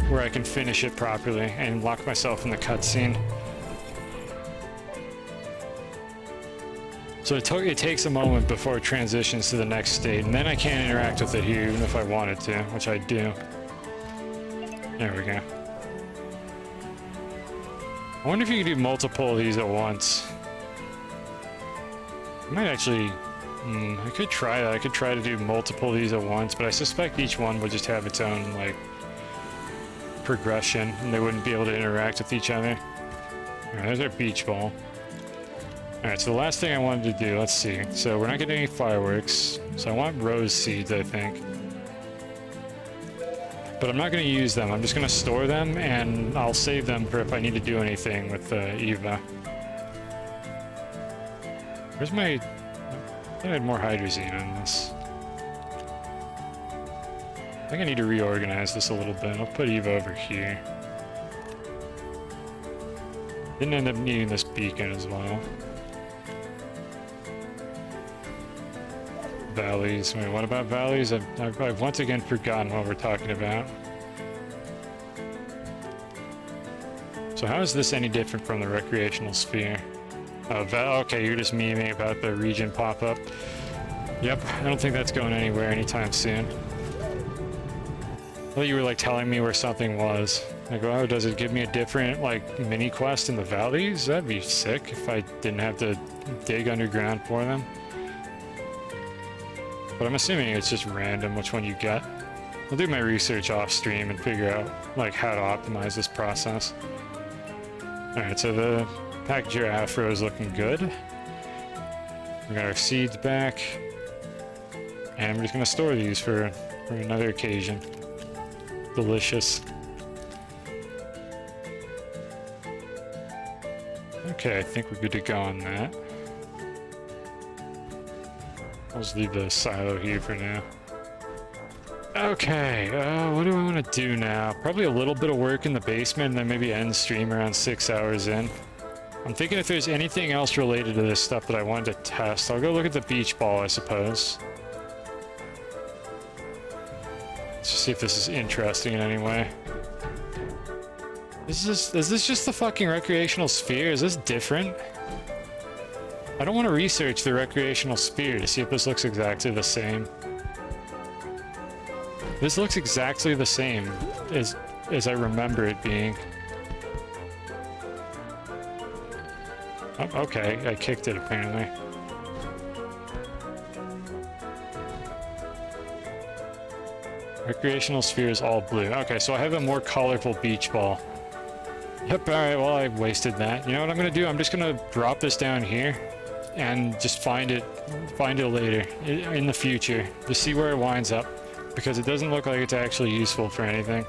where I can finish it properly and lock myself in the cutscene. So it takes a moment before it transitions to the next state, and then I can't interact with it here even if I wanted to, which I do. There we go. I wonder if you could do multiple of these at once. I might actually... I could try that. I could try to do multiple of these at once, but I suspect each one would just have its own, like, progression, and they wouldn't be able to interact with each other. Alright, there's our beach ball. Alright, so the last thing I wanted to do, let's see. So we're not getting any fireworks, so I want rose seeds, I think. But I'm not going to use them. I'm just going to store them, and I'll save them for if I need to do anything with Eva. Where's my... I thought I had more hydrazine on this. I think I need to reorganize this a little bit. I'll put Eva over here. Didn't end up needing this beacon as well. Valleys. Wait, what about valleys? I've once again forgotten what we're talking about. So how is this any different from the recreational sphere? Oh, okay, you're just memeing about the region pop-up. Yep, I don't think that's going anywhere anytime soon. I thought you were like telling me where something was. I go, oh, does it give me a different like mini quest in the valleys? That'd be sick if I didn't have to dig underground for them. But I'm assuming it's just random which one you get. I'll do my research off stream and figure out like how to optimize this process. Alright, so the packed giraffe row is looking good. We got our seeds back. And we're just gonna store these for another occasion. Delicious. Okay, I think we're good to go on that. I'll just leave the silo here for now. Okay, what do I want to do now? Probably a little bit of work in the basement and then maybe end stream around 6 hours in. I'm thinking if there's anything else related to this stuff that I wanted to test, I'll go look at the beach ball, I suppose. Let's just see if this is interesting in any way. Is this just the fucking recreational sphere? Is this different? I don't want to research the recreational sphere to see if this looks exactly the same. This looks exactly the same as I remember it being. Oh, okay, I kicked it apparently. Recreational sphere is all blue. Okay, so I have a more colorful beach ball. Yep, alright, well I wasted that. You know what I'm gonna do? I'm just gonna drop this down here and just find it later, in the future, to see where it winds up, because it doesn't look like it's actually useful for anything.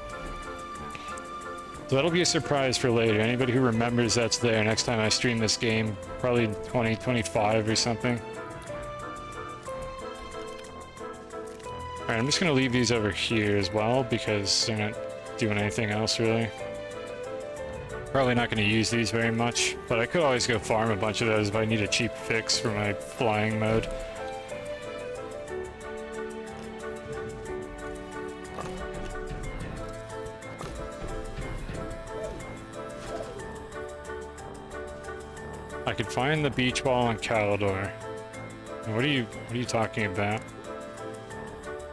So that'll be a surprise for later. Anybody who remembers that's there next time I stream this game, probably 2025 or something. Alright, I'm just gonna leave these over here as well, because they're not doing anything else really. Probably not going to use these very much, but I could always go farm a bunch of those if I need a cheap fix for my flying mode. I could find the beach ball on Calidor. What are you talking about?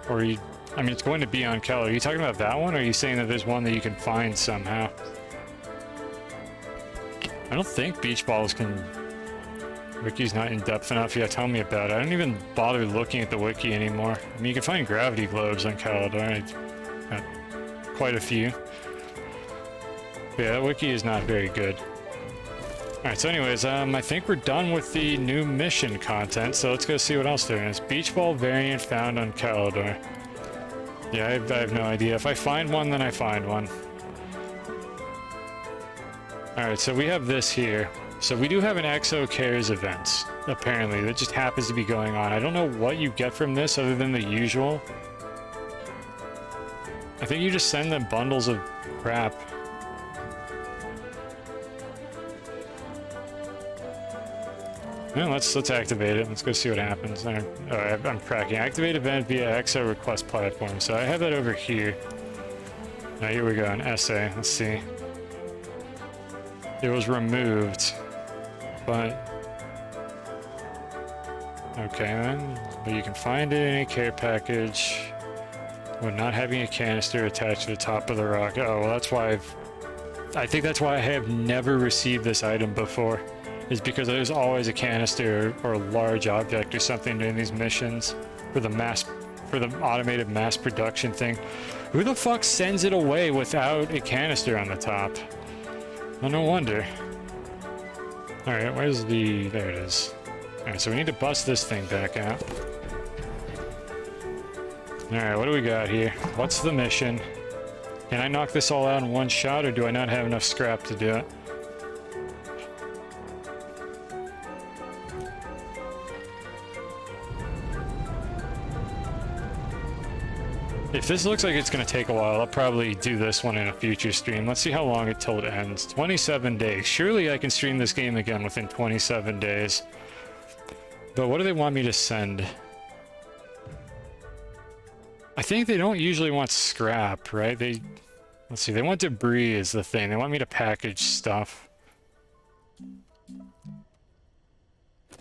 Or are you... I mean, it's going to be on Calidor. Are you talking about that one, or are you saying that there's one that you can find somehow? I don't think beach balls can... Wiki's not in-depth enough yet. Tell me about it. I don't even bother looking at the wiki anymore. I mean, you can find gravity globes on Calidor. I've got quite a few. But yeah, that wiki is not very good. Alright, so anyways, I think we're done with the new mission content, so let's go see what else there is. Beach ball variant found on Calidor. Yeah, I have no idea. If I find one, then I find one. Alright, so we have this here. So we do have an EXO Cares event, apparently, that just happens to be going on. I don't know what you get from this other than the usual. I think you just send them bundles of crap. Yeah, let's activate it. Let's go see what happens. I'm tracking. Activate event via EXO request platform. So I have that over here. Now here we go, an essay. Let's see. It was removed, but okay then. But you can find it in a care package when not having a canister attached to the top of the rock. Oh, well, that's why I think that's why I have never received this item before, is because there's always a canister or a large object or something during these missions for the automated mass production thing. Who the fuck sends it away without a canister on the top? Well, no wonder. Alright, where's the... there it is. Alright, so we need to bust this thing back out. Alright, what do we got here? What's the mission? Can I knock this all out in one shot, or do I not have enough scrap to do it? If this looks like it's going to take a while, I'll probably do this one in a future stream. Let's see how long until it ends. 27 days. Surely I can stream this game again within 27 days. But what do they want me to send? I think they don't usually want scrap, right? Let's see, they want debris is the thing. They want me to package stuff.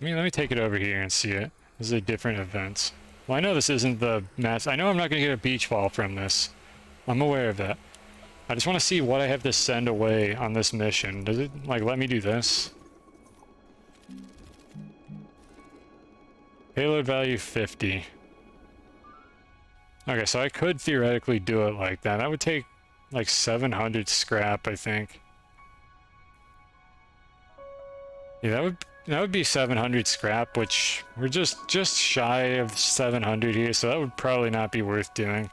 Let me take it over here and see it. This is a different event. Well, I know this isn't the mass. I know I'm not going to get a beach ball from this. I'm aware of that. I just want to see what I have to send away on this mission. Does it, like, let me do this? Payload value 50. Okay, so I could theoretically do it like that. That would take, like, 700 scrap, I think. Yeah, that would be 700 scrap, which we're just shy of 700 here, so that would probably not be worth doing.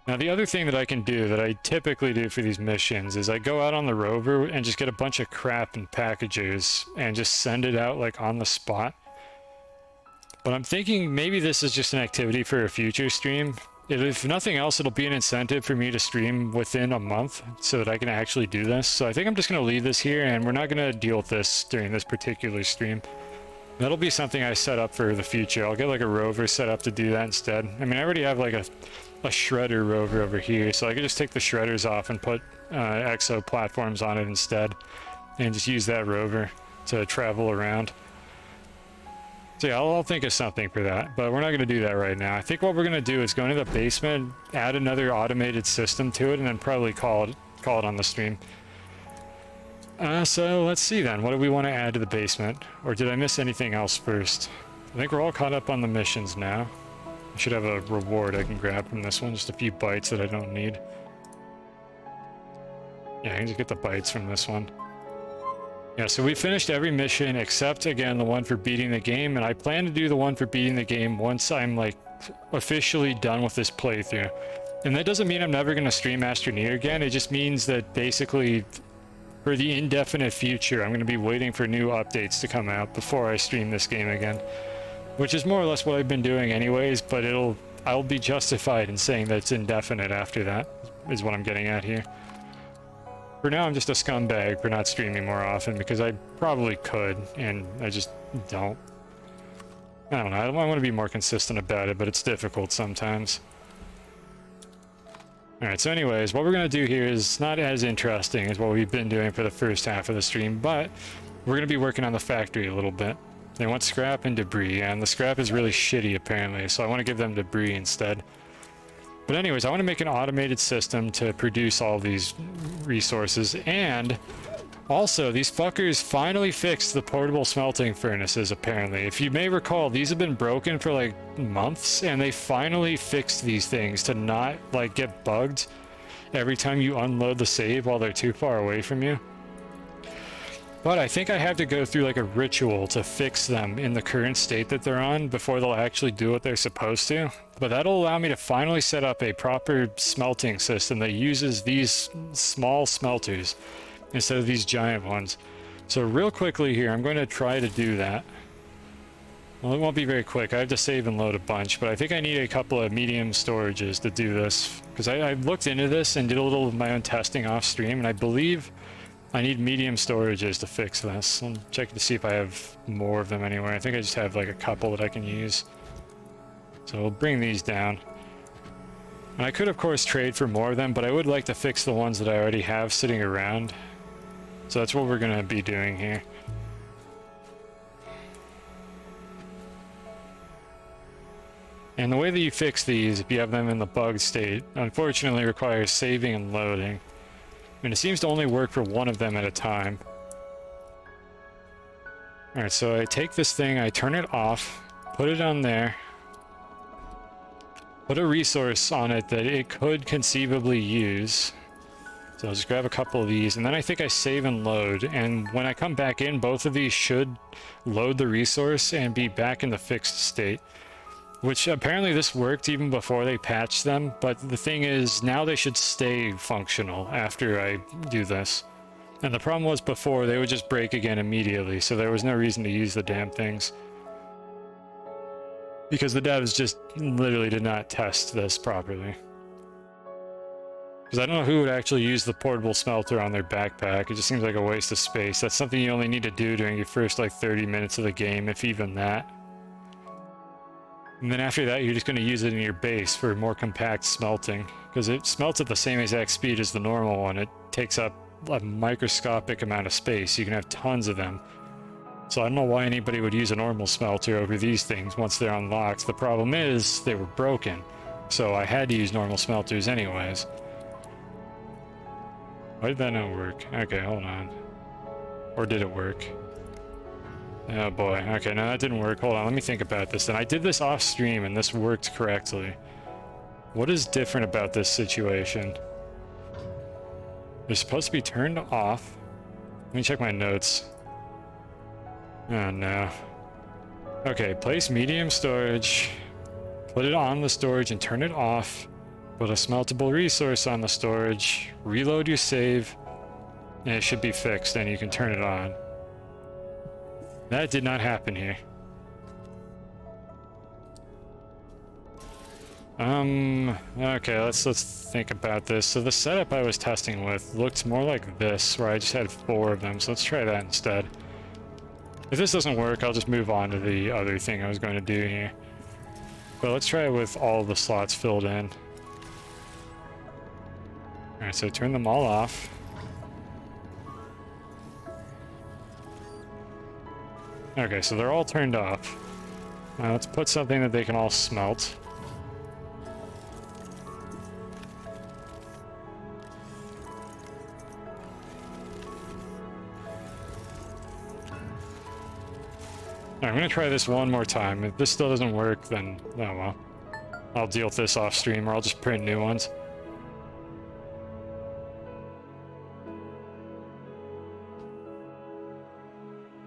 Now, the other thing that I can do, that I typically do for these missions, is I go out on the rover and just get a bunch of crap in packages and just send it out, like, on the spot. But I'm thinking maybe this is just an activity for a future stream. If nothing else, it'll be an incentive for me to stream within a month so that I can actually do this. So I think I'm just going to leave this here, and we're not going to deal with this during this particular stream. That'll be something I set up for the future. I'll get like a rover set up to do that instead. I mean, I already have like a shredder rover over here, so I could just take the shredders off and put exo platforms on it instead, and just use that rover to travel around. So yeah, I'll think of something for that, but we're not going to do that right now. I think what we're going to do is go into the basement, add another automated system to it, and then probably call it on the stream. So let's see then. What do we want to add to the basement? Or did I miss anything else first? I think we're all caught up on the missions now. I should have a reward I can grab from this one, just a few bytes that I don't need. Yeah, I can just get the bytes from this one. Yeah, so we finished every mission except, again, the one for beating the game, and I plan to do the one for beating the game once I'm, like, officially done with this playthrough. And that doesn't mean I'm never going to stream Astroneer again, it just means that basically, for the indefinite future, I'm going to be waiting for new updates to come out before I stream this game again. Which is more or less what I've been doing anyways, but I'll be justified in saying that it's indefinite after that, is what I'm getting at here. For now, I'm just a scumbag for not streaming more often, because I probably could, and I just don't. I don't know, I want to be more consistent about it, but it's difficult sometimes. Alright, so anyways, what we're going to do here is not as interesting as what we've been doing for the first half of the stream, but we're going to be working on the factory a little bit. They want scrap and debris, and the scrap is really shitty apparently, so I want to give them debris instead. But anyways, I want to make an automated system to produce all these resources, and also these fuckers finally fixed the portable smelting furnaces apparently. If you may recall, these have been broken for like months, and they finally fixed these things to not like get bugged every time you unload the save while they're too far away from you. But I think I have to go through like a ritual to fix them in the current state that they're on before they'll actually do what they're supposed to. But that'll allow me to finally set up a proper smelting system that uses these small smelters instead of these giant ones. So real quickly here, I'm going to try to do that. Well, it won't be very quick. I have to save and load a bunch, but I think I need a couple of medium storages to do this. Because I looked into this and did a little of my own testing off stream, and I believe I need medium storages to fix this. I'm checking to see if I have more of them anywhere. I think I just have like a couple that I can use. So we'll bring these down. And I could, of course, trade for more of them, but I would like to fix the ones that I already have sitting around. So that's what we're going to be doing here. And the way that you fix these, if you have them in the bug state, unfortunately requires saving and loading. And it seems to only work for one of them at a time. Alright, so I take this thing, I turn it off, put it on there, put a resource on it that it could conceivably use. So I'll just grab a couple of these, and then I think I save and load, and when I come back in, both of these should load the resource and be back in the fixed state. Which apparently this worked even before they patched them, but the thing is, now they should stay functional after I do this. And the problem was before, they would just break again immediately, so there was no reason to use the damn things. Because the devs just literally did not test this properly. Because I don't know who would actually use the portable smelter on their backpack. It just seems like a waste of space. That's something you only need to do during your first like 30 minutes of the game, if even that. And then after that, you're just going to use it in your base for more compact smelting. Because it smelts at the same exact speed as the normal one. It takes up a microscopic amount of space. You can have tons of them. So I don't know why anybody would use a normal smelter over these things once they're unlocked. The problem is, they were broken. So I had to use normal smelters anyways. Why did that not work? Okay, hold on. Or did it work? Oh boy, okay, no that didn't work. Hold on, let me think about this then. I did this off stream and this worked correctly. What is different about this situation? They're supposed to be turned off. Let me check my notes. Oh no. Okay, place medium storage. Put it on the storage and turn it off. Put a smeltable resource on the storage. Reload your save. And it should be fixed and you can turn it on. That did not happen here. Okay, let's think about this. So the setup I was testing with looked more like this, where I just had 4 of them, so let's try that instead. If this doesn't work, I'll just move on to the other thing I was going to do here. But let's try it with all the slots filled in. Alright, so turn them all off. Okay, so they're all turned off. Now let's put something that they can all smelt. Alright, I'm gonna try this one more time. If this still doesn't work, then oh well. I'll deal with this off stream, or I'll just print new ones.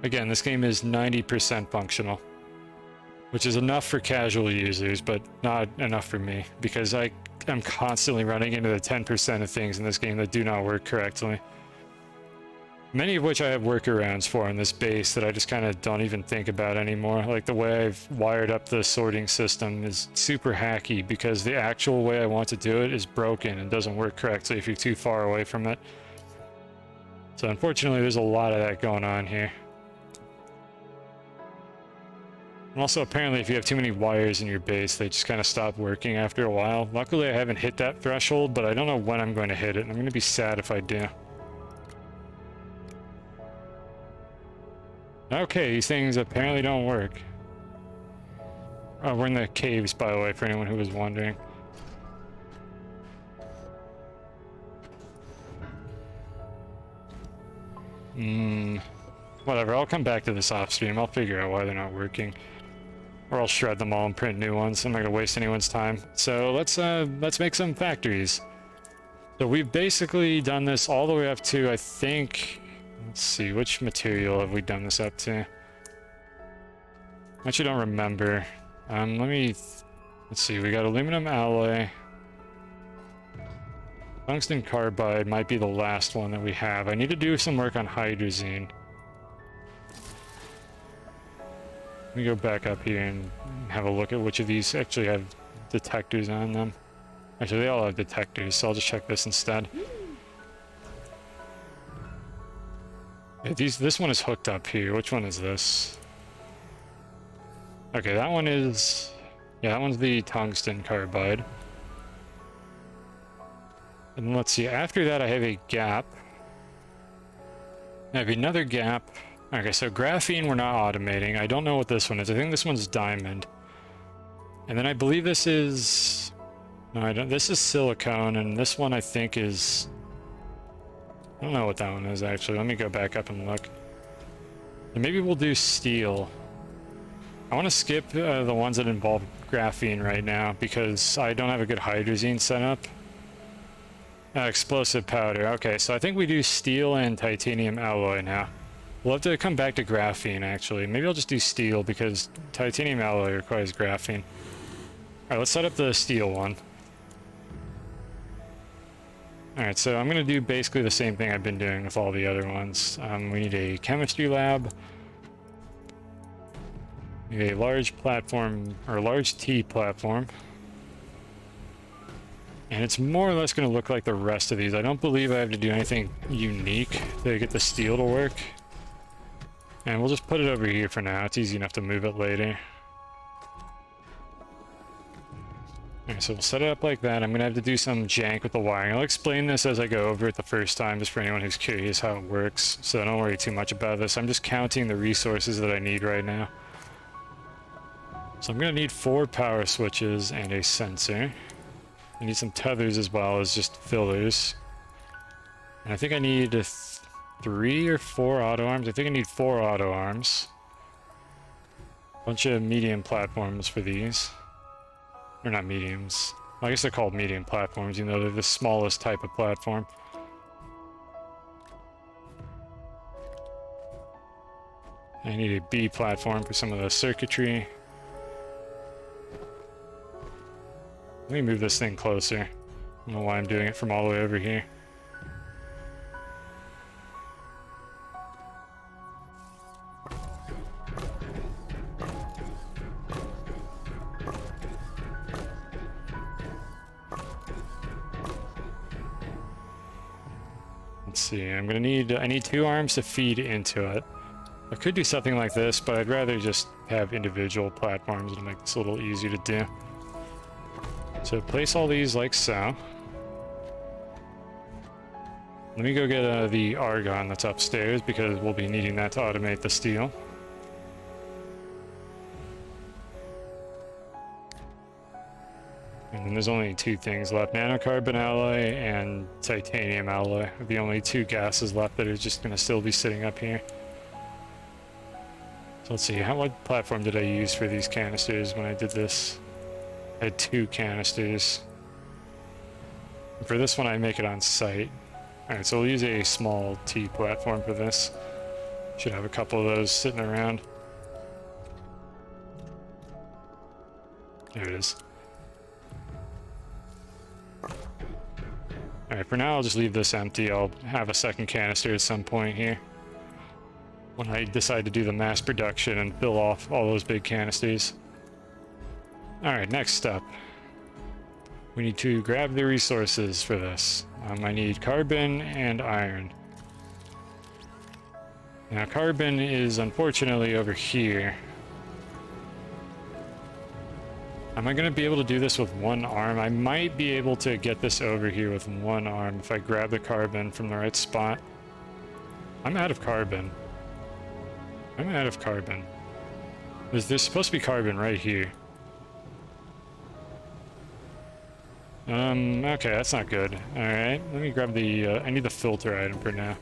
Again, this game is 90% functional, which is enough for casual users, but not enough for me, because I'm constantly running into the 10% of things in this game that do not work correctly. Many of which I have workarounds for in this base that I just kind of don't even think about anymore. Like the way I've wired up the sorting system is super hacky because the actual way I want to do it is broken and doesn't work correctly if you're too far away from it. So unfortunately, there's a lot of that going on here. And also, apparently, if you have too many wires in your base, they just kind of stop working after a while. Luckily, I haven't hit that threshold, but I don't know when I'm going to hit it. I'm going to be sad if I do. Okay, these things apparently don't work. Oh, we're in the caves, by the way, for anyone who was wondering. Whatever, I'll come back to this off stream. I'll figure out why they're not working. Or I'll shred them all and print new ones. I'm not gonna waste anyone's time. So let's make some factories. So we've basically done this all the way up to, I think, let's see, which material have we done this up to? I actually don't remember. Let's see, we got aluminum alloy. Tungsten carbide might be the last one that we have. I need to do some work on hydrazine. Let me go back up here and have a look at which of these actually have detectors on them. Actually, they all have detectors, so I'll just check this instead. Yeah, this one is hooked up here. Which one is this? Okay, that one is... yeah, that one's the tungsten carbide. And let's see, after that I have a gap. I have another gap. Okay, so graphene we're not automating. I don't know what this one is. I think this one's diamond. And then I believe this is... No, I don't. This is silicone, and this one I think is... I don't know what that one is, actually. Let me go back up and look. And maybe we'll do steel. I want to skip the ones that involve graphene right now, because I don't have a good hydrazine set up. Explosive powder. Okay, so I think we do steel and titanium alloy now. We'll have to come back to graphene, actually. Maybe I'll just do steel, because titanium alloy requires graphene. Alright, let's set up the steel one. Alright, so I'm going to do basically the same thing I've been doing with all the other ones. We need a chemistry lab. We need a large platform, or large T platform. And it's more or less going to look like the rest of these. I don't believe I have to do anything unique to get the steel to work. And we'll just put it over here for now. It's easy enough to move it later. Alright, so we'll set it up like that. I'm going to have to do some jank with the wiring. I'll explain this as I go over it the first time, just for anyone who's curious how it works. So don't worry too much about this. I'm just counting the resources that I need right now. So I'm going to need 4 power switches and a sensor. I need some tethers as well as just fillers. And I think I need 3 or 4 auto arms. I think I need 4 auto arms. Bunch of medium platforms for these. They're not mediums. I guess they're called medium platforms, even though they're the smallest type of platform. I need a B platform for some of the circuitry. Let me move this thing closer. I don't know why I'm doing it from all the way over here. Let's see, I need 2 arms to feed into it. I could do something like this, but I'd rather just have individual platforms to make this a little easier to do. So place all these like so. Let me go get the argon that's upstairs, because we'll be needing that to automate the steel. And then there's only 2 things left. Nanocarbon alloy and titanium alloy are the only 2 gases left that are just going to still be sitting up here. So let's see, what platform did I use for these canisters when I did this? I had 2 canisters. And for this one, I make it on site. Alright, so we'll use a small T platform for this. Should have a couple of those sitting around. There it is. Alright, for now I'll just leave this empty. I'll have a second canister at some point here, when I decide to do the mass production and fill off all those big canisters. Alright, next step. We need to grab the resources for this. I need carbon and iron. Now carbon is unfortunately over here. Am I going to be able to do this with 1 arm? I might be able to get this over here with 1 arm if I grab the carbon from the right spot. I'm out of carbon. I'm out of carbon. There's supposed to be carbon right here. Okay, that's not good. Alright, let me grab the, I need the filter item for now.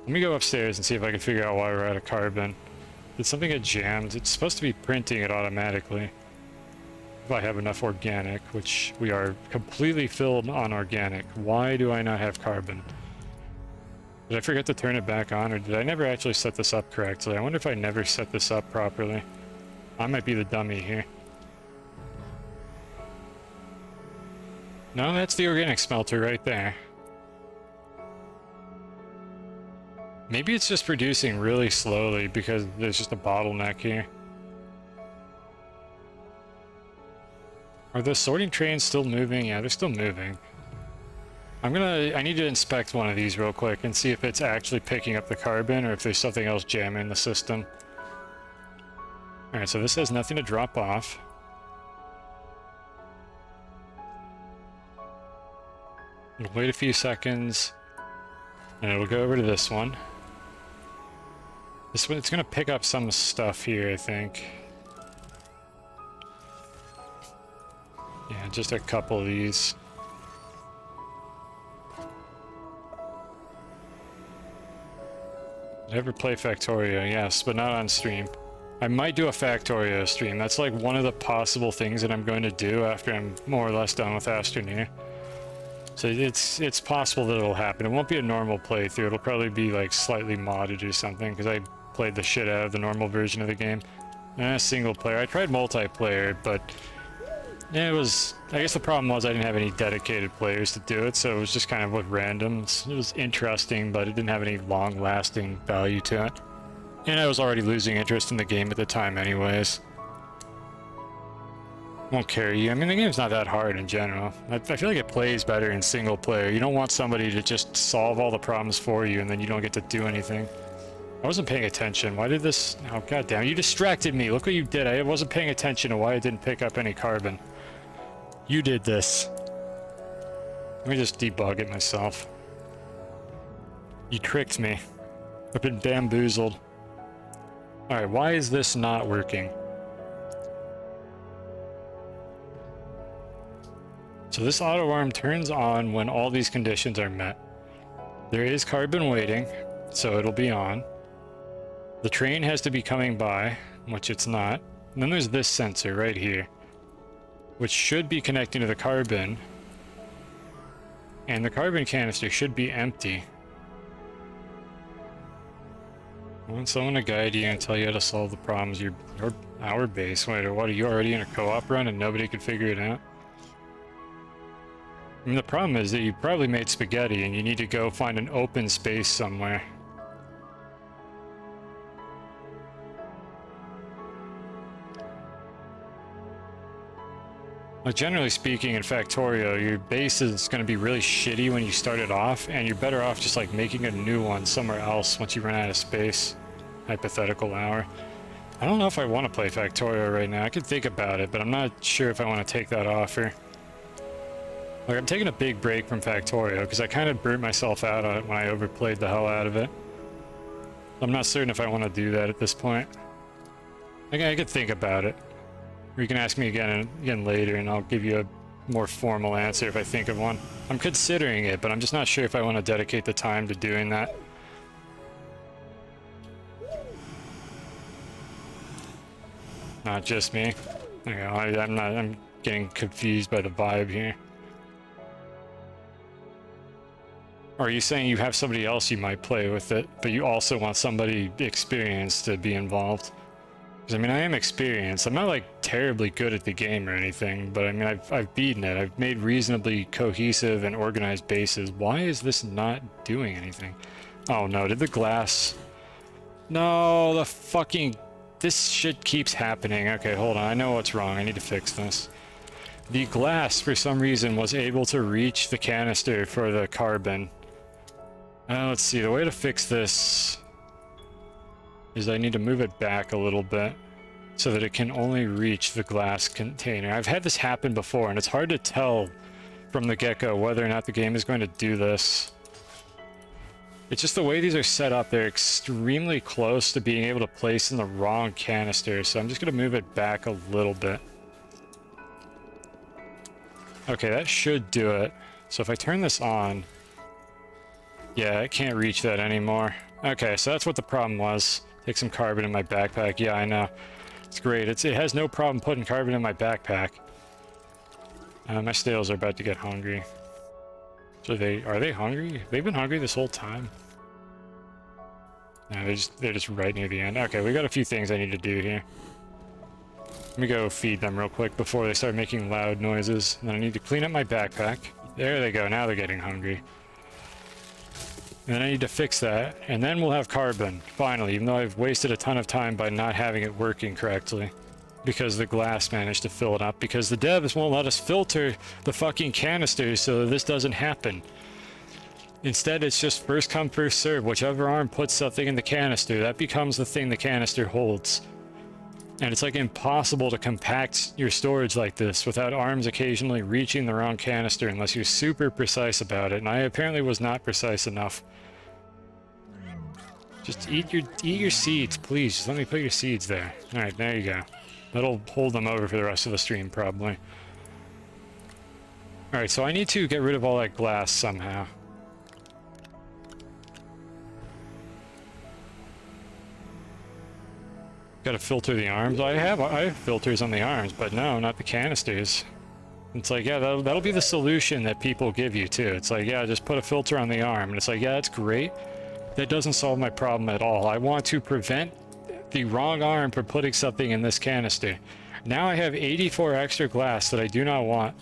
Let me go upstairs and see if I can figure out why we're out of carbon. Did something get jammed? It's supposed to be printing it automatically. If I have enough organic, which we are completely filled on organic. Why do I not have carbon? Did I forget to turn it back on, or did I never actually set this up correctly? I wonder if I never set this up properly. I might be the dummy here. No, that's the organic smelter right there. Maybe it's just producing really slowly because there's just a bottleneck here. Are the sorting trains still moving? Yeah, they're still moving. I need to inspect one of these real quick and see if it's actually picking up the carbon or if there's something else jamming the system. Alright, so this has nothing to drop off. It'll wait a few seconds, and it'll go over to this one. This one, it's gonna pick up some stuff here, I think. Yeah, just a couple of these. Did I ever play Factorio? Yes, but not on stream. I might do a Factorio stream. That's like one of the possible things that I'm going to do after I'm more or less done with Astroneer. So it's possible that it'll happen. It won't be a normal playthrough. It'll probably be like slightly modded or something, because I played the shit out of the normal version of the game. Single player. I tried multiplayer, but it was... I guess the problem was I didn't have any dedicated players to do it, so it was just kind of with randoms. It was interesting, but it didn't have any long-lasting value to it. And I was already losing interest in the game at the time anyways. Won't carry you. I mean, the game's not that hard in general. I feel like it plays better in single player. You don't want somebody to just solve all the problems for you and then you don't get to do anything. I wasn't paying attention. Why did this... Oh, goddamn. You distracted me. Look what you did. I wasn't paying attention to why it didn't pick up any carbon. You did this. Let me just debug it myself. You tricked me. I've been bamboozled. Alright, why is this not working? So this auto arm turns on when all these conditions are met. There is carbon waiting, so it'll be on. The train has to be coming by, which it's not. And then there's this sensor right here, which should be connecting to the carbon. And the carbon canister should be empty. I want someone to guide you and tell you how to solve the problems. Our base. Wait, what, are you already in a co-op run and nobody could figure it out? I mean, the problem is that you probably made spaghetti and you need to go find an open space somewhere. Like, generally speaking, in Factorio, your base is going to be really shitty when you start it off, and you're better off just like making a new one somewhere else once you run out of space. Hypothetical hour. I don't know if I want to play Factorio right now. I could think about it, but I'm not sure if I want to take that offer. Like, I'm taking a big break from Factorio because I kind of burnt myself out on it when I overplayed the hell out of it. I'm not certain if I want to do that at this point. I could think about it. Or you can ask me again later and I'll give you a more formal answer if I think of one. I'm considering it, but I'm just not sure if I want to dedicate the time to doing that. Not just me. Okay, I'm getting confused by the vibe here. Or are you saying you have somebody else you might play with it, but you also want somebody experienced to be involved? Because, I mean, I am experienced. I'm not, like, terribly good at the game or anything, but, I mean, I've beaten it. I've made reasonably cohesive and organized bases. Why is this not doing anything? Oh, no. Did the glass... No, the fucking... This shit keeps happening. Okay, hold on. I know what's wrong. I need to fix this. The glass, for some reason, was able to reach the canister for the carbon. Let's see. The way to fix this is I need to move it back a little bit so that it can only reach the glass container. I've had this happen before, and it's hard to tell from the get-go whether or not the game is going to do this. It's just the way these are set up. They're extremely close to being able to place in the wrong canister, so I'm just going to move it back a little bit. Okay, that should do it. So if I turn this on... Yeah, I can't reach that anymore. Okay, so that's what the problem was. Take some carbon in my backpack. Yeah, I know. It's great. It has no problem putting carbon in my backpack. My stales are about to get hungry. So are they hungry? They've been hungry this whole time. No, they're just right near the end. Okay, we got a few things I need to do here. Let me go feed them real quick before they start making loud noises. And then I need to clean up my backpack. There they go. Now they're getting hungry. And then I need to fix that, and then we'll have carbon, finally, even though I've wasted a ton of time by not having it working correctly. Because the glass managed to fill it up, because the devs won't let us filter the fucking canisters so that this doesn't happen. Instead, it's just first come, first serve. Whichever arm puts something in the canister, that becomes the thing the canister holds. And it's like impossible to compact your storage like this without arms occasionally reaching the wrong canister unless you're super precise about it, and I apparently was not precise enough. Just eat your seeds, please. Just let me put your seeds there. Alright, there you go. That'll hold them over for the rest of the stream, probably. Alright, so I need to get rid of all that glass somehow. Gotta filter the arms. I have filters on the arms, but no, not the canisters. It's like, yeah, that'll be the solution that people give you, too. It's like, yeah, just put a filter on the arm. And it's like, yeah, that's great. That doesn't solve my problem at all. I want to prevent the wrong arm from putting something in this canister. Now I have 84 extra glass that I do not want.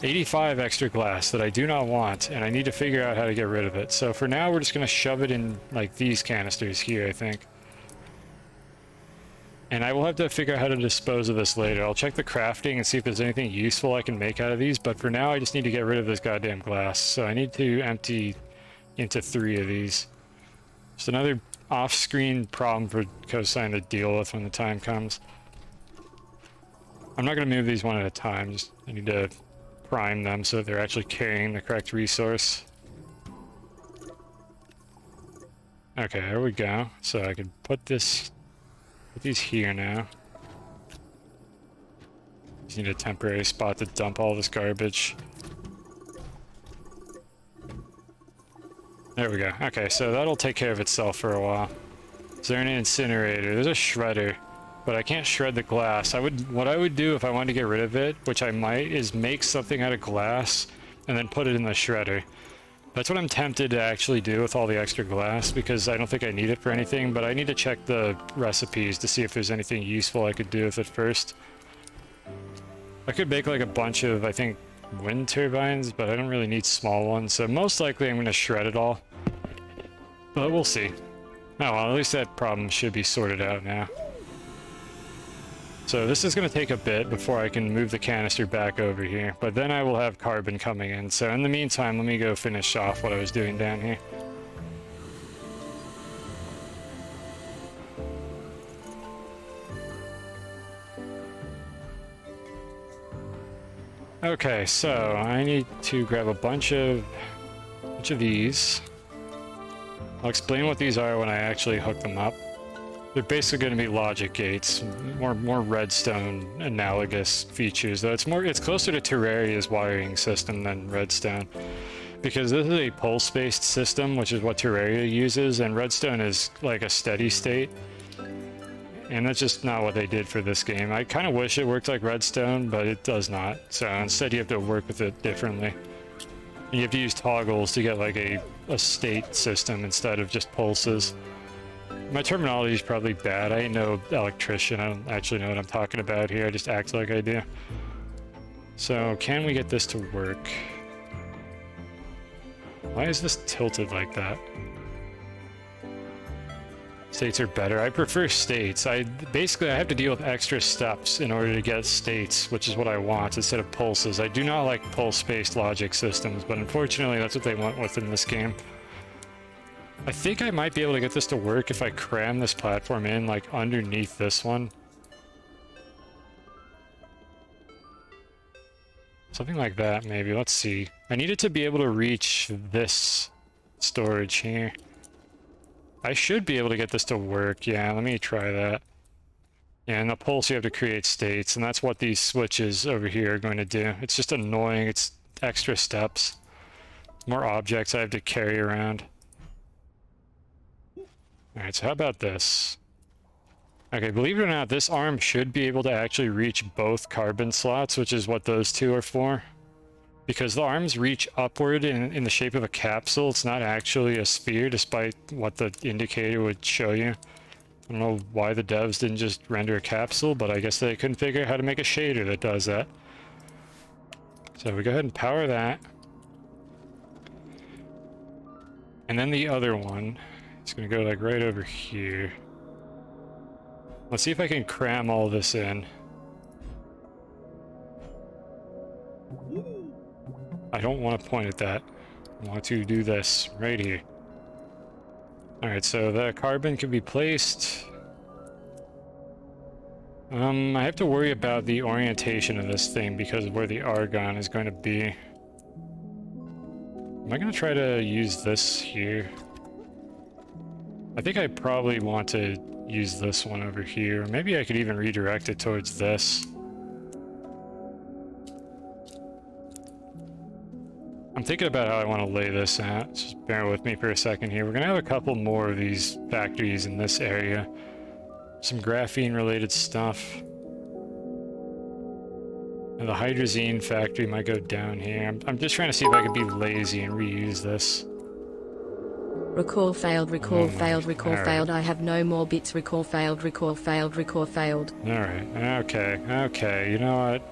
85 extra glass that I do not want, and I need to figure out how to get rid of it. So for now, we're just going to shove it in, like, these canisters here, I think. And I will have to figure out how to dispose of this later. I'll check the crafting and see if there's anything useful I can make out of these, but for now, I just need to get rid of this goddamn glass. So I need to empty into 3 of these. Just another off-screen problem for Cosine to deal with when the time comes. I'm not going to move these one at a time. Just I need to prime them so that they're actually carrying the correct resource. Okay, there we go. So I can put these here now. Just need a temporary spot to dump all this garbage. There we go. Okay, so that'll take care of itself for a while. Is there an incinerator? There's a shredder, but I can't shred the glass. What I would do if I wanted to get rid of it, which I might, is make something out of glass and then put it in the shredder. That's what I'm tempted to actually do with all the extra glass, because I don't think I need it for anything, but I need to check the recipes to see if there's anything useful I could do with it first. I could make like a bunch of, I think, wind turbines, but I don't really need small ones, so most likely I'm going to shred it all. But we'll see. Oh well, at least that problem should be sorted out now. So this is going to take a bit before I can move the canister back over here, but then I will have carbon coming in. So in the meantime, let me go finish off what I was doing down here. Okay, so I need to grab a bunch of these. I'll explain what these are when I actually hook them up. They're basically going to be logic gates, more redstone analogous features. Though it's closer to Terraria's wiring system than redstone, because this is a pulse-based system, which is what Terraria uses, and redstone is like a steady state. And that's just not what they did for this game. I kind of wish it worked like redstone, but it does not. So instead you have to work with it differently. You have to use toggles to get like a state system instead of just pulses. My terminology is probably bad. I ain't no electrician. I don't actually know what I'm talking about here. I just act like I do. So can we get this to work? Why is this tilted like that? States are better. I prefer states. Basically I have to deal with extra steps in order to get states, which is what I want instead of pulses. I do not like pulse-based logic systems, but unfortunately that's what they went with in this game. I think I might be able to get this to work if I cram this platform in like underneath this one. Something like that maybe. Let's see. I need it to be able to reach this storage here. I should be able to get this to work. Yeah, let me try that. Yeah, and the pulse you have to create states, and that's what these switches over here are going to do. It's just annoying. It's extra steps. More objects I have to carry around. Alright, so how about this? Okay, believe it or not, this arm should be able to actually reach both carbon slots, which is what those two are for. Because the arms reach upward in the shape of a capsule, it's not actually a sphere, despite what the indicator would show you. I don't know why the devs didn't just render a capsule, but I guess they couldn't figure out how to make a shader that does that. So we go ahead and power that. And then the other one, it's gonna go like right over here. Let's see if I can cram all this in. I don't want to point at that. I want to do this right here. Alright, so the carbon can be placed I have to worry about the orientation of this thing because of where the argon is going to be. Am I going to try to use this here? I think I probably want to use this one over here. Maybe I could even redirect it towards this. I'm thinking about how I want to lay this out. Just bear with me for a second here. We're going to have a couple more of these factories in this area. Some graphene-related stuff. And the hydrazine factory might go down here. I'm just trying to see if I could be lazy and reuse this. Recall failed, recall failed, recall All right. failed. I have no more bits. Recall failed, recall failed, recall failed. Alright, okay, you know what?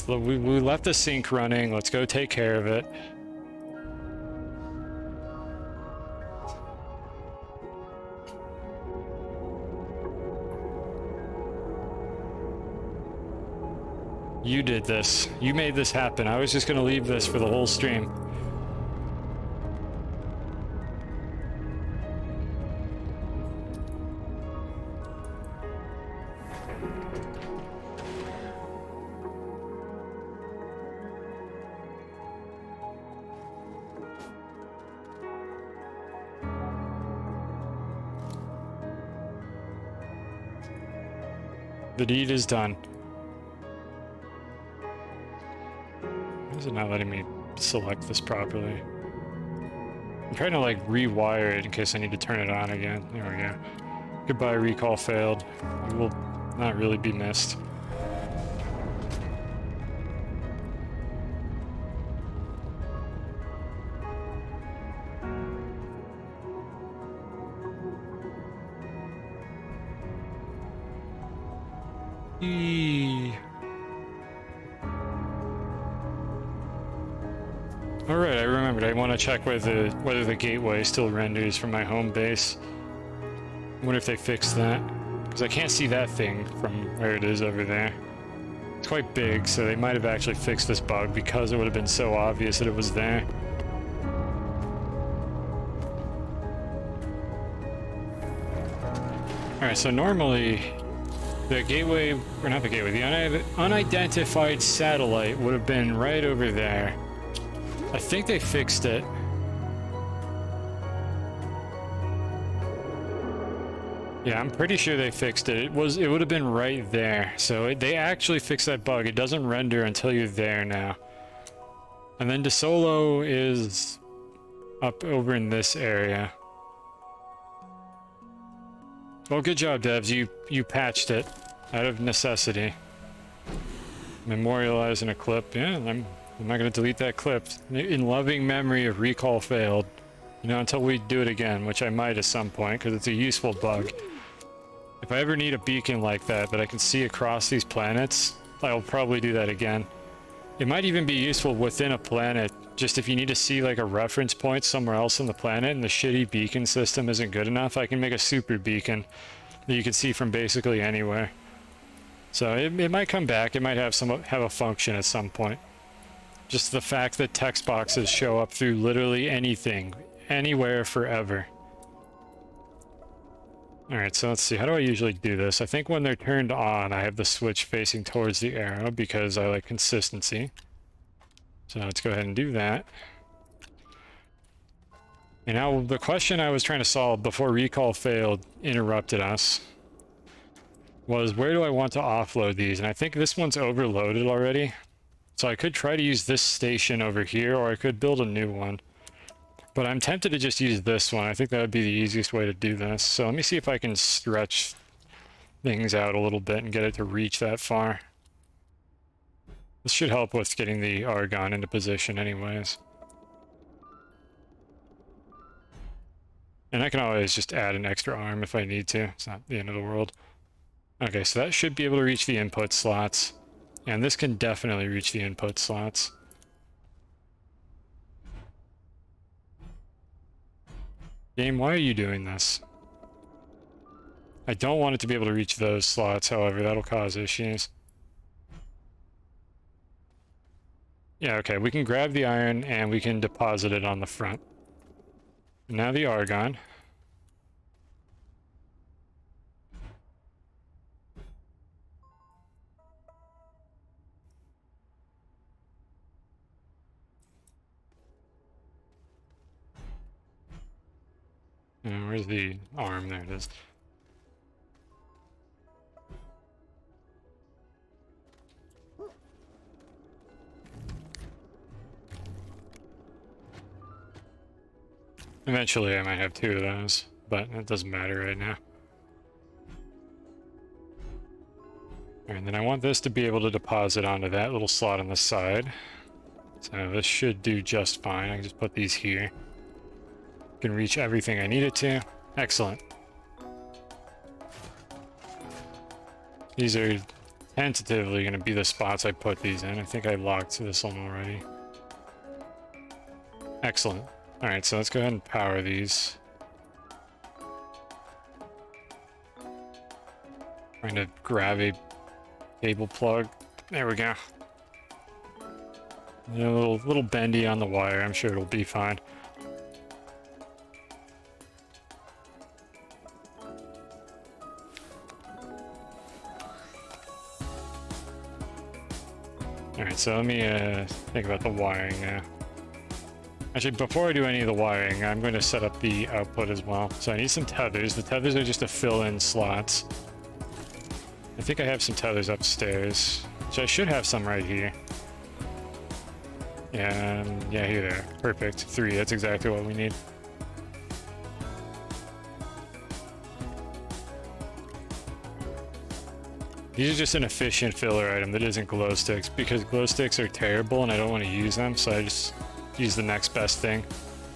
We left the sink running. Let's go take care of it. You did this. You made this happen. I was just gonna leave this for the whole stream. The deed is done. Why is it not letting me select this properly? I'm trying to like rewire it in case I need to turn it on again. There we go. Goodbye, recall failed. You will not really be missed. Alright, I remembered. I want to check whether the gateway still renders from my home base. I wonder if they fixed that. Because I can't see that thing from where it is over there. It's quite big, so they might have actually fixed this bug because it would have been so obvious that it was there. Alright, so normally the gateway, or not the gateway, the unidentified satellite would have been right over there. I think they fixed it. Yeah, I'm pretty sure they fixed it. It would have been right there. So they actually fixed that bug. It doesn't render until you're there now. And then DeSolo is up over in this area. Well, good job, devs. You patched it out of necessity. Memorializing a clip. Yeah, I'm not going to delete that clip. In loving memory of recall failed. You know, until we do it again, which I might at some point, because it's a useful bug. If I ever need a beacon like that I can see across these planets, I'll probably do that again. It might even be useful within a planet, just if you need to see like a reference point somewhere else on the planet and the shitty beacon system isn't good enough, I can make a super beacon that you can see from basically anywhere. So it might come back, it might have a function at some point. Just the fact that text boxes show up through literally anything, anywhere, forever. Alright, so let's see, how do I usually do this? I think when they're turned on, I have the switch facing towards the arrow because I like consistency. So let's go ahead and do that. And now the question I was trying to solve before recall failed interrupted us was, where do I want to offload these? And I think this one's overloaded already. So I could try to use this station over here, or I could build a new one. But I'm tempted to just use this one. I think that would be the easiest way to do this. So let me see if I can stretch things out a little bit and get it to reach that far. This should help with getting the argon into position anyways. And I can always just add an extra arm if I need to. It's not the end of the world. Okay, so that should be able to reach the input slots. And this can definitely reach the input slots. Game, why are you doing this? I don't want it to be able to reach those slots, however, that'll cause issues. Yeah, okay, we can grab the iron and we can deposit it on the front. Now the argon. Where's the arm? There it is. Eventually I might have 2 of those, but it doesn't matter right now. Alright, and then I want this to be able to deposit onto that little slot on the side. So this should do just fine. I can just put these here. Can reach everything I need it to. Excellent. These are tentatively going to be the spots I put these in. I think I locked this one already. Excellent. Alright, so let's go ahead and power these. Trying to grab a cable plug. There we go. A little bendy on the wire. I'm sure it'll be fine. Alright, so let me think about the wiring now. Actually, before I do any of the wiring, I'm going to set up the output as well. So I need some tethers. The tethers are just to fill in slots. I think I have some tethers upstairs. So I should have some right here. Yeah, yeah, here they are. Perfect. 3, that's exactly what we need. These are just an efficient filler item that isn't glow sticks, because glow sticks are terrible and I don't want to use them, so I just use the next best thing.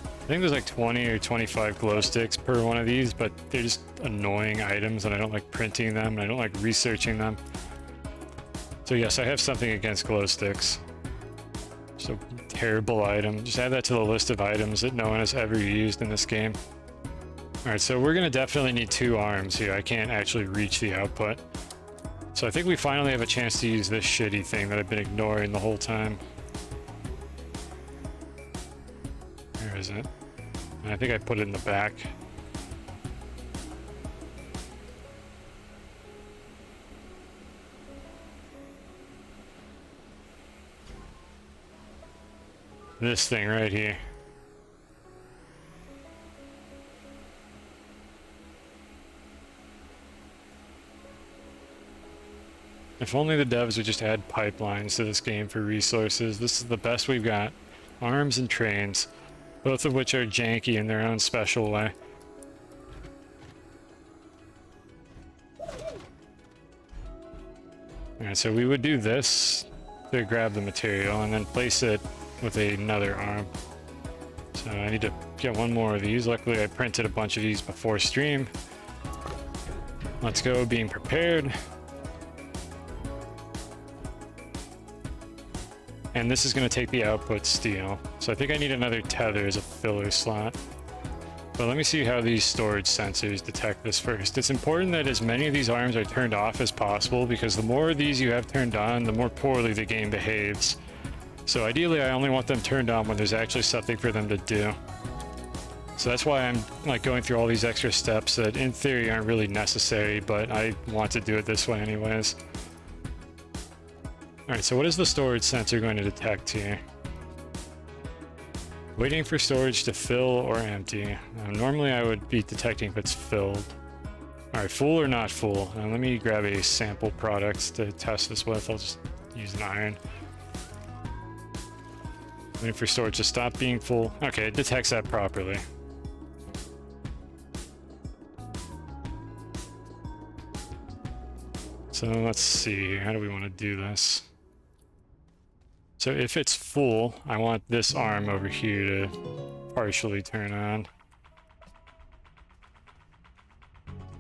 I think there's like 20 or 25 glow sticks per one of these, but they're just annoying items and I don't like printing them and I don't like researching them. So yes, I have something against glow sticks. So terrible item. Just add that to the list of items that no one has ever used in this game. Alright, so we're gonna definitely need 2 arms here. I can't actually reach the output. So I think we finally have a chance to use this shitty thing that I've been ignoring the whole time. Where is it? I think I put it in the back. This thing right here. If only the devs would just add pipelines to this game for resources. This is the best we've got. Arms and trains, both of which are janky in their own special way. Alright, so we would do this to grab the material and then place it with another arm. So I need to get one more of these. Luckily I printed a bunch of these before stream. Let's go, being prepared. And this is going to take the output steel. So I think I need another tether as a filler slot. But let me see how these storage sensors detect this first. It's important that as many of these arms are turned off as possible, because the more of these you have turned on, the more poorly the game behaves. So ideally I only want them turned on when there's actually something for them to do. So that's why I'm like going through all these extra steps that in theory aren't really necessary, but I want to do it this way anyways. Alright, so what is the storage sensor going to detect here? Waiting for storage to fill or empty. Normally I would be detecting if it's filled. Alright, full or not full. Let me grab a sample product to test this with. I'll just use an iron. Waiting for storage to stop being full. Okay, it detects that properly. So let's see, how do we want to do this? So if it's full, I want this arm over here to partially turn on.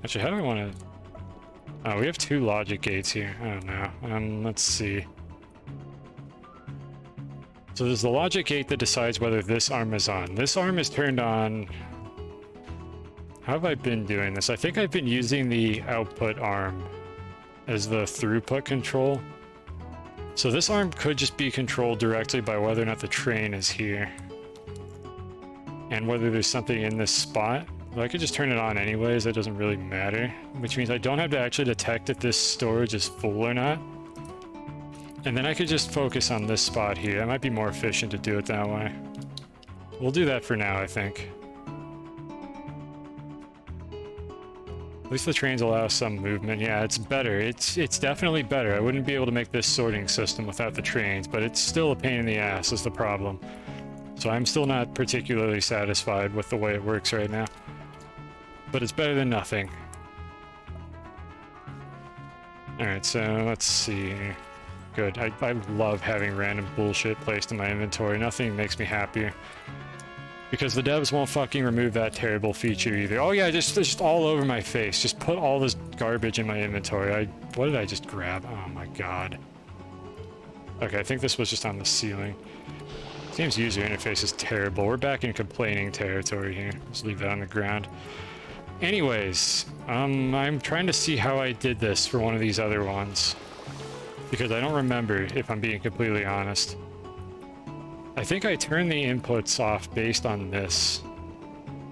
Actually, how do I want to... Oh, we have 2 logic gates here. I don't know. Let's see. So there's the logic gate that decides whether this arm is on. This arm is turned on... How have I been doing this? I think I've been using the output arm as the throughput control. So this arm could just be controlled directly by whether or not the train is here. And whether there's something in this spot. But I could just turn it on anyways, that doesn't really matter. Which means I don't have to actually detect if this storage is full or not. And then I could just focus on this spot here. It might be more efficient to do it that way. We'll do that for now, I think. At least the trains allow some movement. Yeah, it's better. It's definitely better. I wouldn't be able to make this sorting system without the trains, but it's still a pain in the ass is the problem. So I'm still not particularly satisfied with the way it works right now. But it's better than nothing. Alright, so let's see here. Good. I love having random bullshit placed in my inventory. Nothing makes me happier. Because the devs won't fucking remove that terrible feature either. Oh yeah, just all over my face. Just put all this garbage in my inventory. What did I just grab? Oh my god. Okay, I think this was just on the ceiling. Seems user interface is terrible. We're back in complaining territory here. Let's leave that on the ground. Anyways, I'm trying to see how I did this for one of these other ones. Because I don't remember, if I'm being completely honest. I think I turned the inputs off based on this.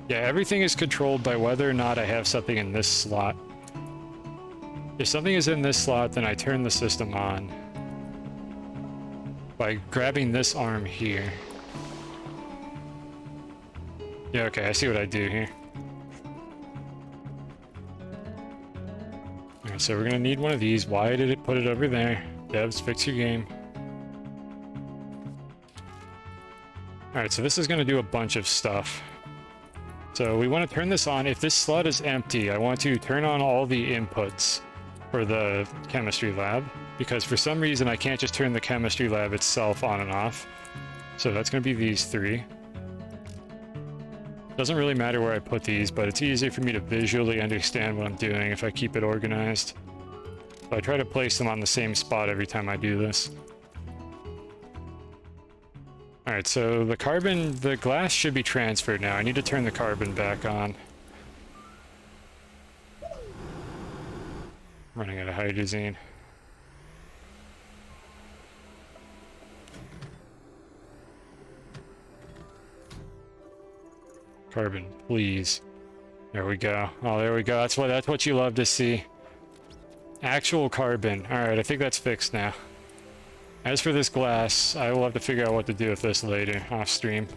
Yeah, everything is controlled by whether or not I have something in this slot. If something is in this slot, then I turn the system on. By grabbing this arm here. Yeah, okay, I see what I do here. Alright, so we're gonna need one of these. Why did it put it over there? Devs, fix your game. Alright, so this is going to do a bunch of stuff. So we want to turn this on. If this slot is empty, I want to turn on all the inputs for the chemistry lab. Because for some reason, I can't just turn the chemistry lab itself on and off. So that's going to be these three. Doesn't really matter where I put these, but it's easier for me to visually understand what I'm doing if I keep it organized. So I try to place them on the same spot every time I do this. Alright, so the glass should be transferred now. I need to turn the carbon back on. Running out of hydrazine. Carbon, please. There we go. Oh, there we go. That's what you love to see. Actual carbon. Alright, I think that's fixed now. As for this glass, I will have to figure out what to do with this later, off stream.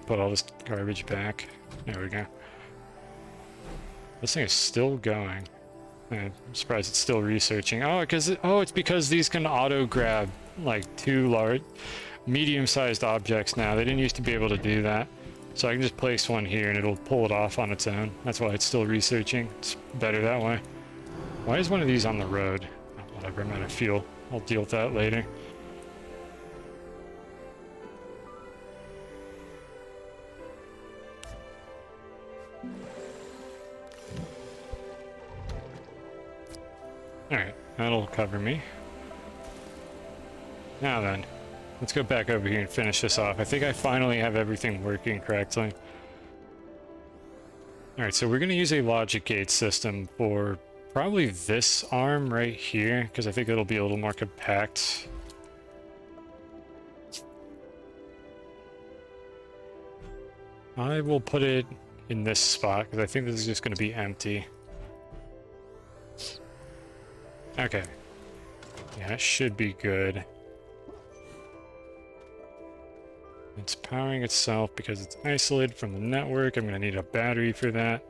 Put all this garbage back. There we go. This thing is still going. I'm surprised it's still researching. Oh, it's because these can auto-grab, like, two large, medium-sized objects now. They didn't used to be able to do that. So I can just place one here and it'll pull it off on its own. That's why it's still researching. It's better that way. Why is one of these on the road? Whatever, I'm out of fuel. I'll deal with that later. Alright, that'll cover me. Now then, let's go back over here and finish this off. I think I finally have everything working correctly. Alright, so we're going to use a logic gate system for probably this arm right here, because I think it'll be a little more compact. I will put it in this spot, because I think this is just going to be empty. Okay. Yeah, it should be good. It's powering itself because it's isolated from the network. I'm going to need a battery for that.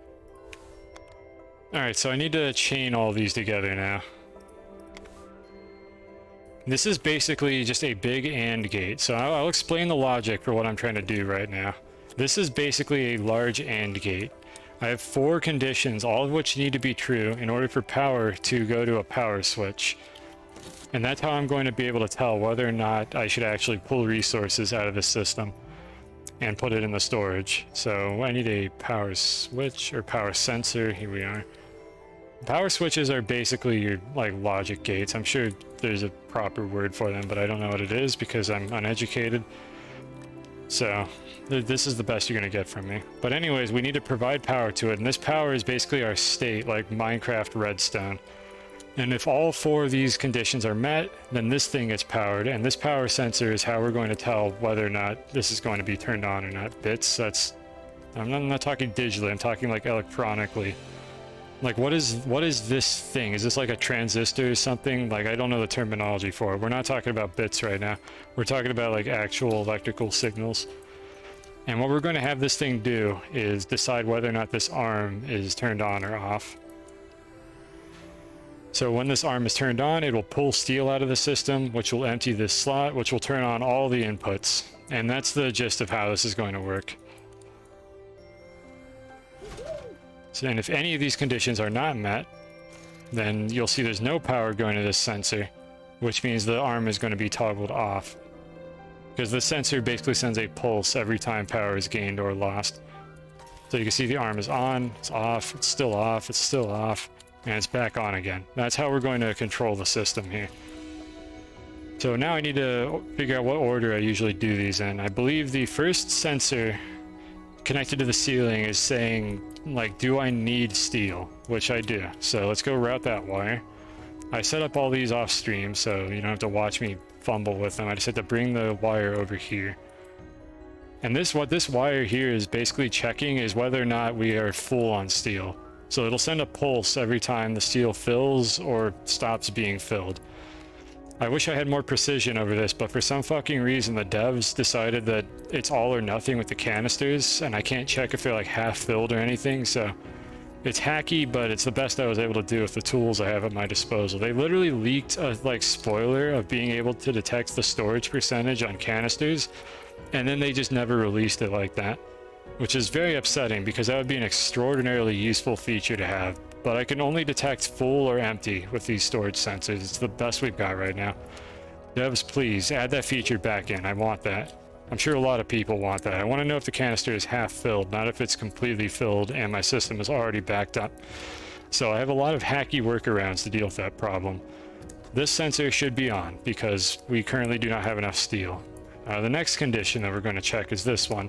Alright, so I need to chain all these together now. This is basically just a big AND gate, so I'll explain the logic for what I'm trying to do right now. This is basically a large AND gate. I have 4 conditions, all of which need to be true in order for power to go to a power switch. And that's how I'm going to be able to tell whether or not I should actually pull resources out of the system and put it in the storage. So I need a power switch or power sensor. Here we are. Power switches are basically your logic gates. I'm sure there's a proper word for them, but I don't know what it is because I'm uneducated. So this is the best you're going to get from me. But anyways, we need to provide power to it, and this power is basically our state, like Minecraft redstone. And if all 4 of these conditions are met, then this thing gets powered, and this power sensor is how we're going to tell whether or not this is going to be turned on or not. Bits, that's... I'm not talking digitally, I'm talking like electronically. Like, what is this thing? Is this like a transistor or something? Like, I don't know the terminology for it. We're not talking about bits right now. We're talking about like actual electrical signals. And what we're going to have this thing do is decide whether or not this arm is turned on or off. So when this arm is turned on, it will pull steel out of the system, which will empty this slot, which will turn on all the inputs. And that's the gist of how this is going to work. So, and if any of these conditions are not met, then you'll see there's no power going to this sensor, which means the arm is going to be toggled off. Because the sensor basically sends a pulse every time power is gained or lost. So you can see the arm is on, it's off, it's still off, it's still off, and it's back on again. That's how we're going to control the system here. So now I need to figure out what order I usually do these in. I believe the first sensor connected to the ceiling is saying, like, do I need steel? Which I do. So let's go route that wire. I set up all these off stream, so you don't have to watch me fumble with them. I just had to bring the wire over here. And what this wire here is basically checking is whether or not we are full on steel. So it'll send a pulse every time the steel fills or stops being filled. I wish I had more precision over this, but for some fucking reason the devs decided that it's all or nothing with the canisters, and I can't check if they're like half filled or anything, so it's hacky, but it's the best I was able to do with the tools I have at my disposal. They literally leaked a like spoiler of being able to detect the storage percentage on canisters, and then they just never released it like that, which is very upsetting because that would be an extraordinarily useful feature to have. But I can only detect full or empty with these storage sensors. It's the best we've got right now. Devs, please add that feature back in. I want that. I'm sure a lot of people want that. I want to know if the canister is half filled, not if it's completely filled and my system is already backed up. So I have a lot of hacky workarounds to deal with that problem. This sensor should be on because we currently do not have enough steel. The next condition that we're going to check is this one.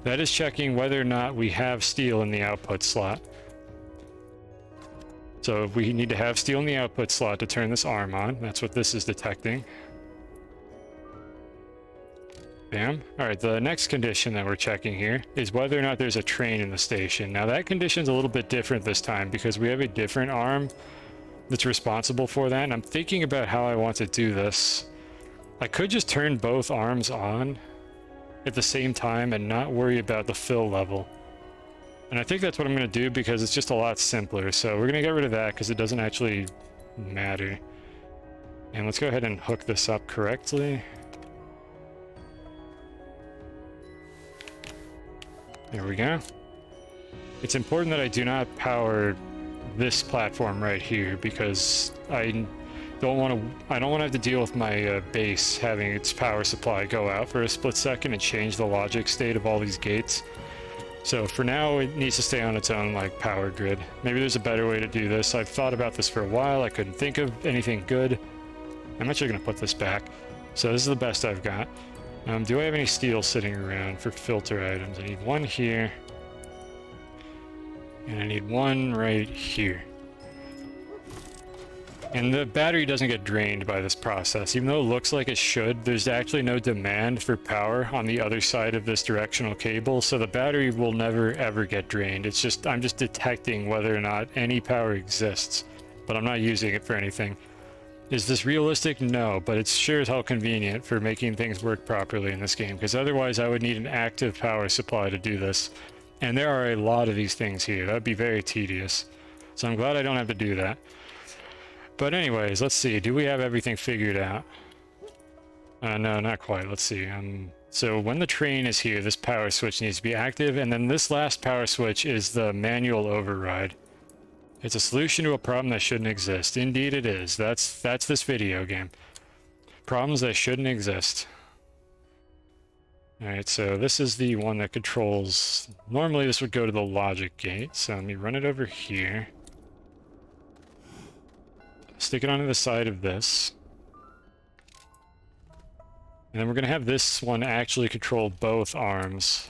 That is checking whether or not we have steel in the output slot. So we need to have steel in the output slot to turn this arm on. That's what this is detecting. Bam. Alright, the next condition that we're checking here is whether or not there's a train in the station. Now that condition's a little bit different this time because we have a different arm that's responsible for that, and I'm thinking about how I want to do this. I could just turn both arms on at the same time and not worry about the fill level. And I think that's what I'm going to do because it's just a lot simpler. So we're going to get rid of that because it doesn't actually matter. And let's go ahead and hook this up correctly. There we go. It's important that I do not power this platform right here because I don't want to have to deal with my base having its power supply go out for a split second and change the logic state of all these gates. So for now, it needs to stay on its own, like, power grid. Maybe there's a better way to do this. I've thought about this for a while. I couldn't think of anything good. I'm actually going to put this back. So this is the best I've got. Do I have any steel sitting around for filter items? I need one here. And I need one right here. And the battery doesn't get drained by this process. Even though it looks like it should, there's actually no demand for power on the other side of this directional cable, so the battery will never ever get drained. It's just, I'm just detecting whether or not any power exists, but I'm not using it for anything. Is this realistic? No, but it's sure as hell convenient for making things work properly in this game, because otherwise I would need an active power supply to do this. And there are a lot of these things here. That would be very tedious. So I'm glad I don't have to do that. But anyways, let's see. Do we have everything figured out? No, not quite. Let's see. So when the train is here, this power switch needs to be active, and then this last power switch is the manual override. It's a solution to a problem that shouldn't exist. Indeed it is. That's this video game. Problems that shouldn't exist. Alright, so this is the one that controls... Normally this would go to the logic gate, so let me run it over here. Stick it onto the side of this. And then we're going to have this one actually control both arms.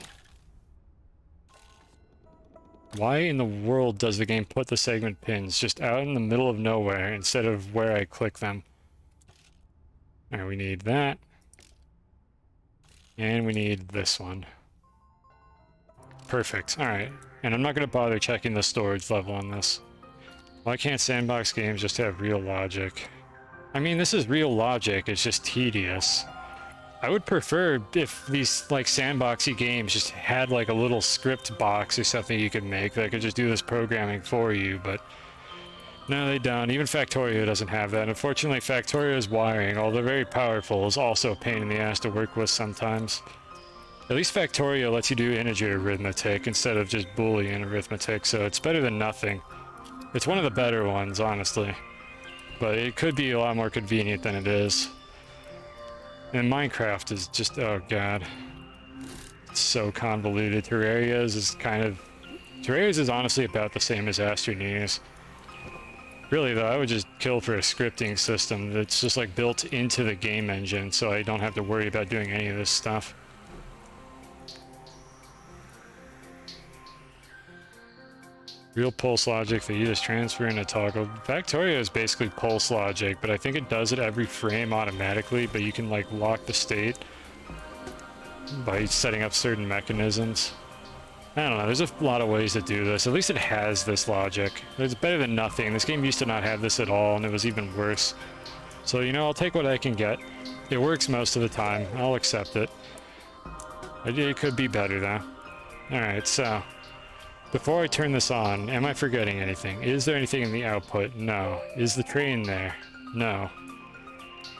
Why in the world does the game put the segment pins just out in the middle of nowhere instead of where I click them? Alright, we need that. And we need this one. Perfect. Alright. And I'm not going to bother checking the storage level on this. Why can't sandbox games just have real logic? I mean, this is real logic, it's just tedious. I would prefer if these, like, sandboxy games just had, like, a little script box or something you could make that could just do this programming for you, but no, they don't. Even Factorio doesn't have that. Unfortunately, Factorio's wiring, although very powerful, is also a pain in the ass to work with sometimes. At least Factorio lets you do integer arithmetic instead of just Boolean arithmetic, so it's better than nothing. It's one of the better ones, honestly. But it could be a lot more convenient than it is. And Minecraft is just, oh god. It's so convoluted. Terraria's is honestly about the same as Astroneer's. Really though, I would just kill for a scripting system that's just like built into the game engine so I don't have to worry about doing any of this stuff. Real pulse logic that you just transfer in a toggle. Factorio is basically pulse logic, but I think it does it every frame automatically, but you can like lock the state by setting up certain mechanisms. I don't know, there's a lot of ways to do this. At least it has this logic. It's better than nothing. This game used to not have this at all, and it was even worse. So, you know, I'll take what I can get. It works most of the time. I'll accept it. It could be better, though. Alright, so before I turn this on, am I forgetting anything? Is there anything in the output? No. Is the train there? No.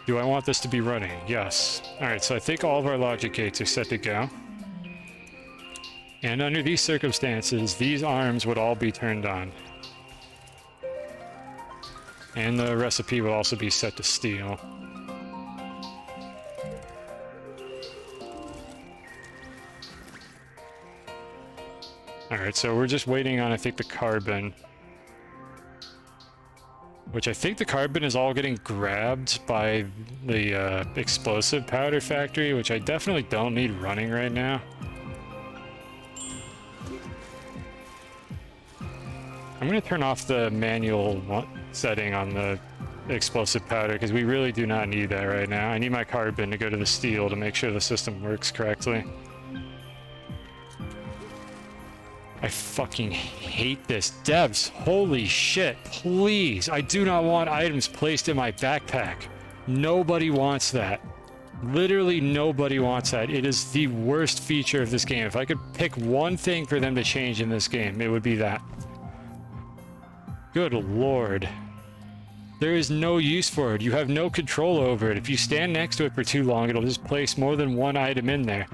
Do I want this to be running? Yes. Alright, so I think all of our logic gates are set to go. And under these circumstances, these arms would all be turned on. And the recipe will also be set to steel. Alright, so we're just waiting on, I think, the carbon. Which I think the carbon is all getting grabbed by the explosive powder factory, which I definitely don't need running right now. I'm going to turn off the manual setting on the explosive powder, because we really do not need that right now. I need my carbon to go to the steel to make sure the system works correctly. I fucking hate this. Devs, holy shit, please. I do not want items placed in my backpack. Nobody wants that. Literally nobody wants that. It is the worst feature of this game. If I could pick one thing for them to change in this game, it would be that. Good lord. There is no use for it. You have no control over it. If you stand next to it for too long, it'll just place more than one item in there.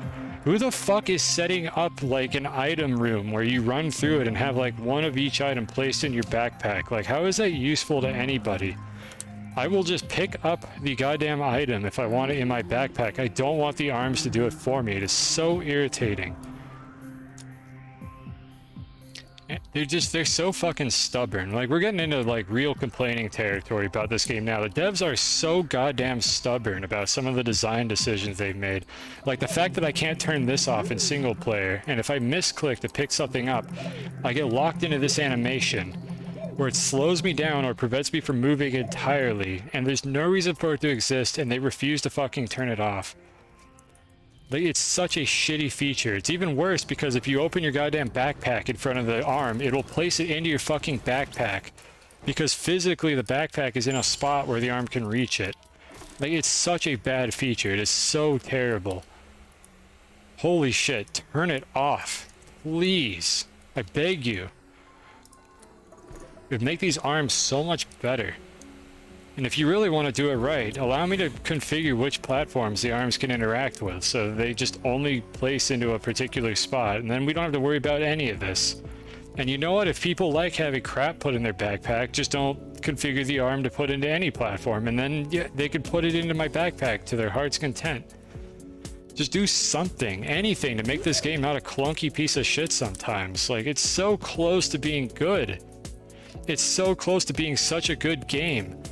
Who the fuck is setting up like an item room where you run through it and have like one of each item placed in your backpack? Like, how is that useful to anybody? I will just pick up the goddamn item if I want it in my backpack. I don't want the arms to do it for me. It is so irritating. They're so fucking stubborn. Like, we're getting into like real complaining territory about this game now. The devs are so goddamn stubborn about some of the design decisions they've made. Like the fact that I can't turn this off in single player, and if I misclick to pick something up, I get locked into this animation where it slows me down or prevents me from moving entirely, and there's no reason for it to exist, and they refuse to fucking turn it off. Like, it's such a shitty feature. It's even worse because if you open your goddamn backpack in front of the arm, it'll place it into your fucking backpack. Because physically the backpack is in a spot where the arm can reach it. Like, it's such a bad feature. It is so terrible. Holy shit, turn it off. Please. I beg you. It would make these arms so much better. And if you really want to do it right, allow me to configure which platforms the arms can interact with, so they just only place into a particular spot, and then we don't have to worry about any of this. And you know what? If people like having crap put in their backpack, just don't configure the arm to put into any platform, and then yeah, they could put it into my backpack to their heart's content. Just do something, anything, to make this game not a clunky piece of shit sometimes. Like, it's so close to being good. It's so close to being such a good game.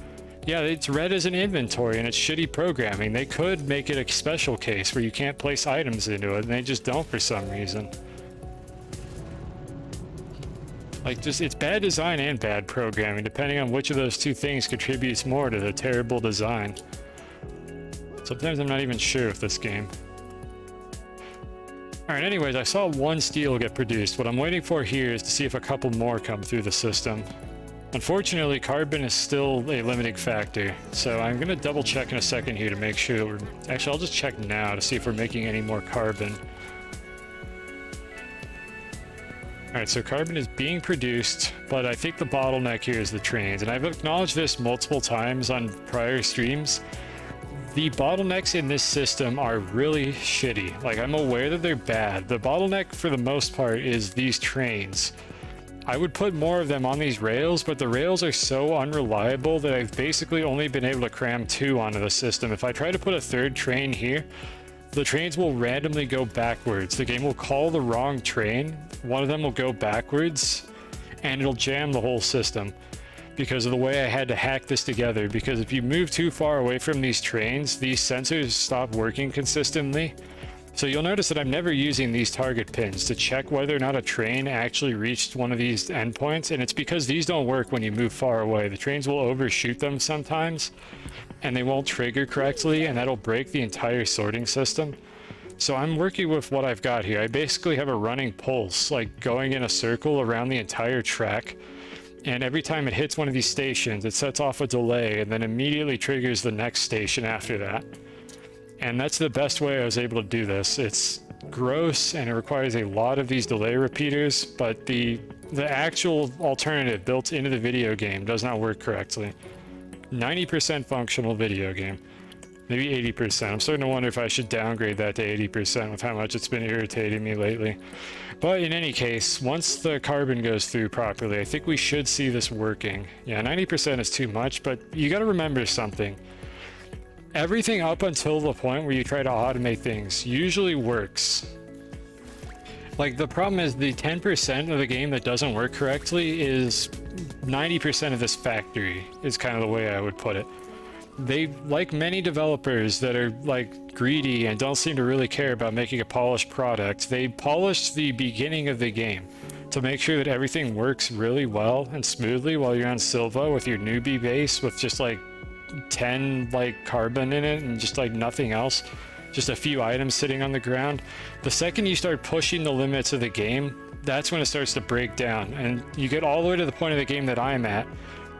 Yeah, it's read as an inventory and it's shitty programming. They could make it a special case where you can't place items into it, and they just don't for some reason. Like, just, it's bad design and bad programming, depending on which of those two things contributes more to the terrible design. Sometimes I'm not even sure with this game. Alright, anyways, I saw one steel get produced. What I'm waiting for here is to see if a couple more come through the system. Unfortunately, carbon is still a limiting factor, so I'm going to double check in a second here to make sure that we're... Actually, I'll just check now to see if we're making any more carbon. Alright, so carbon is being produced, but I think the bottleneck here is the trains, and I've acknowledged this multiple times on prior streams. The bottlenecks in this system are really shitty. Like, I'm aware that they're bad. The bottleneck, for the most part, is these trains. I would put more of them on these rails, but the rails are so unreliable that I've basically only been able to cram 2 onto the system. If I try to put a third train here, the trains will randomly go backwards. The game will call the wrong train, one of them will go backwards, and it'll jam the whole system because of the way I had to hack this together. Because if you move too far away from these trains, these sensors stop working consistently. So you'll notice that I'm never using these target pins to check whether or not a train actually reached one of these endpoints, and it's because these don't work when you move far away. The trains will overshoot them sometimes, and they won't trigger correctly, and that'll break the entire sorting system. So I'm working with what I've got here. I basically have a running pulse, like going in a circle around the entire track, and every time it hits one of these stations, it sets off a delay, and then immediately triggers the next station after that. And that's the best way I was able to do this. It's gross and it requires a lot of these delay repeaters, but the actual alternative built into the video game does not work correctly. 90% functional video game. Maybe 80%. I'm starting to wonder if I should downgrade that to 80% with how much it's been irritating me lately. But in any case, once the carbon goes through properly, I think we should see this working. Yeah, 90% is too much, but you gotta remember something. Everything up until the point where you try to automate things usually works. Like, the problem is the 10% of the game that doesn't work correctly is 90% of this factory, is kind of the way I would put it. They, like many developers that are like greedy and don't seem to really care about making a polished product, they polish the beginning of the game to make sure that everything works really well and smoothly while you're on Silva with your newbie base with just like 10 like carbon in it and just like nothing else, just a few items sitting on the ground. The second you start pushing the limits of the game, that's when it starts to break down, and you get all the way to the point of the game that I'm at,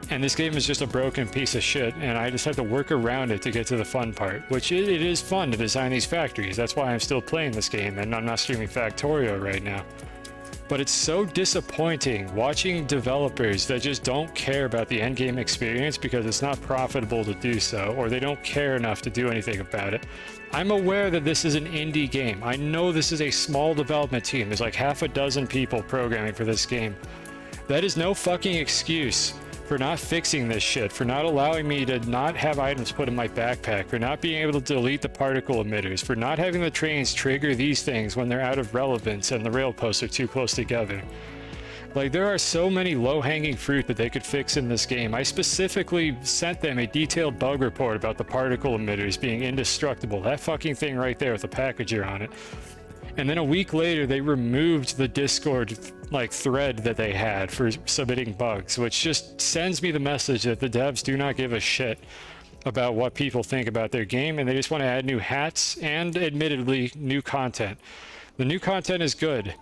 and this game is just a broken piece of shit, and I just have to work around it to get to the fun part, which it is fun to design these factories. That's why I'm still playing this game and I'm not streaming Factorio right now. But it's so disappointing watching developers that just don't care about the endgame experience because it's not profitable to do so, or they don't care enough to do anything about it. I'm aware that this is an indie game. I know this is a small development team. There's like half a dozen people programming for this game. That is no fucking excuse for not fixing this shit, for not allowing me to not have items put in my backpack, for not being able to delete the particle emitters, for not having the trains trigger these things when they're out of relevance and the rail posts are too close together. Like, there are so many low-hanging fruit that they could fix in this game. I specifically sent them a detailed bug report about the particle emitters being indestructible. That fucking thing right there with the packager on it. And then a week later, they removed the Discord like thread that they had for submitting bugs, which just sends me the message that the devs do not give a shit about what people think about their game, and they just want to add new hats and, admittedly, new content. The new content is good,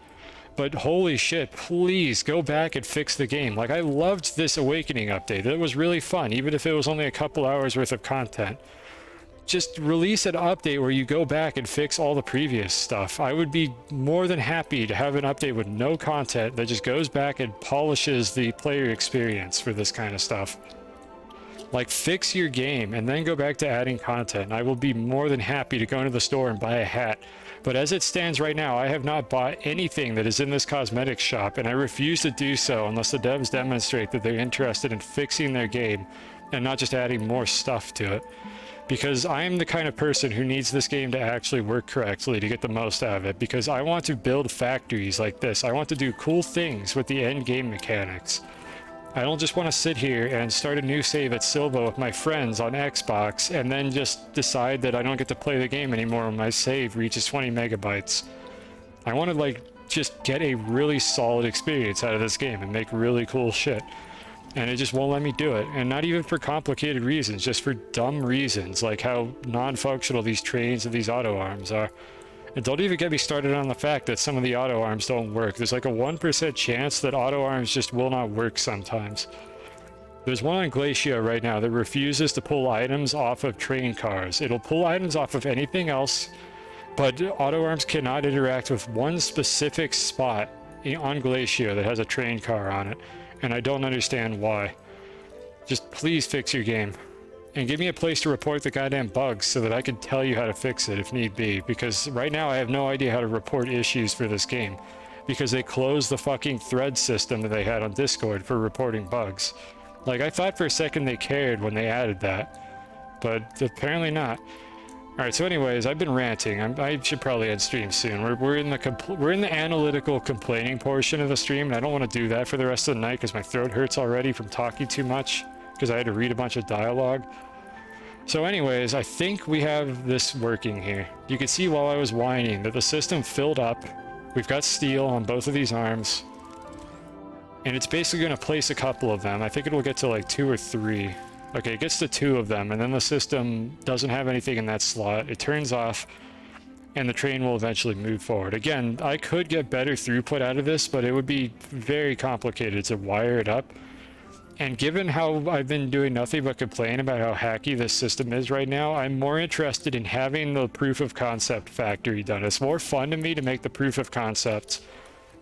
but holy shit, please go back and fix the game. Like, I loved this Awakening update. It was really fun, even if it was only a couple hours worth of content. Just release an update where you go back and fix all the previous stuff. I would be more than happy to have an update with no content that just goes back and polishes the player experience for this kind of stuff. Like, fix your game and then go back to adding content. I will be more than happy to go into the store and buy a hat. But as it stands right now, I have not bought anything that is in this cosmetics shop, and I refuse to do so unless the devs demonstrate that they're interested in fixing their game and not just adding more stuff to it. Because I am the kind of person who needs this game to actually work correctly to get the most out of it, because I want to build factories like this. I want to do cool things with the end game mechanics. I don't just want to sit here and start a new save at Silva with my friends on Xbox and then just decide that I don't get to play the game anymore when my save reaches 20 megabytes. I want to like just get a really solid experience out of this game and make really cool shit. And it just won't let me do it. And not even for complicated reasons, just for dumb reasons, like how non-functional these trains and these auto arms are. And don't even get me started on the fact that some of the auto arms don't work. There's like a 1% chance that auto arms just will not work sometimes. There's one on Glacia right now that refuses to pull items off of train cars. It'll pull items off of anything else, but auto arms cannot interact with one specific spot on Glacia that has a train car on it. And I don't understand why. Just please fix your game. And give me a place to report the goddamn bugs so that I can tell you how to fix it if need be. Because right now I have no idea how to report issues for this game. Because they closed the fucking thread system that they had on Discord for reporting bugs. Like, I thought for a second they cared when they added that. But apparently not. Alright, so anyways, I've been ranting. I should probably end stream soon. We're in the analytical complaining portion of the stream, and I don't want to do that for the rest of the night because my throat hurts already from talking too much, because I had to read a bunch of dialogue. So anyways, I think we have this working here. You can see while I was whining that the system filled up. We've got steel on both of these arms. And it's basically going to place a couple of them. I think it'll get to like 2 or 3. Okay, it gets to 2 of them, and then the system doesn't have anything in that slot. It turns off, and the train will eventually move forward. Again, I could get better throughput out of this, but it would be very complicated to wire it up. And given how I've been doing nothing but complain about how hacky this system is right now, I'm more interested in having the proof of concept factory done. It's more fun to me to make the proof of concept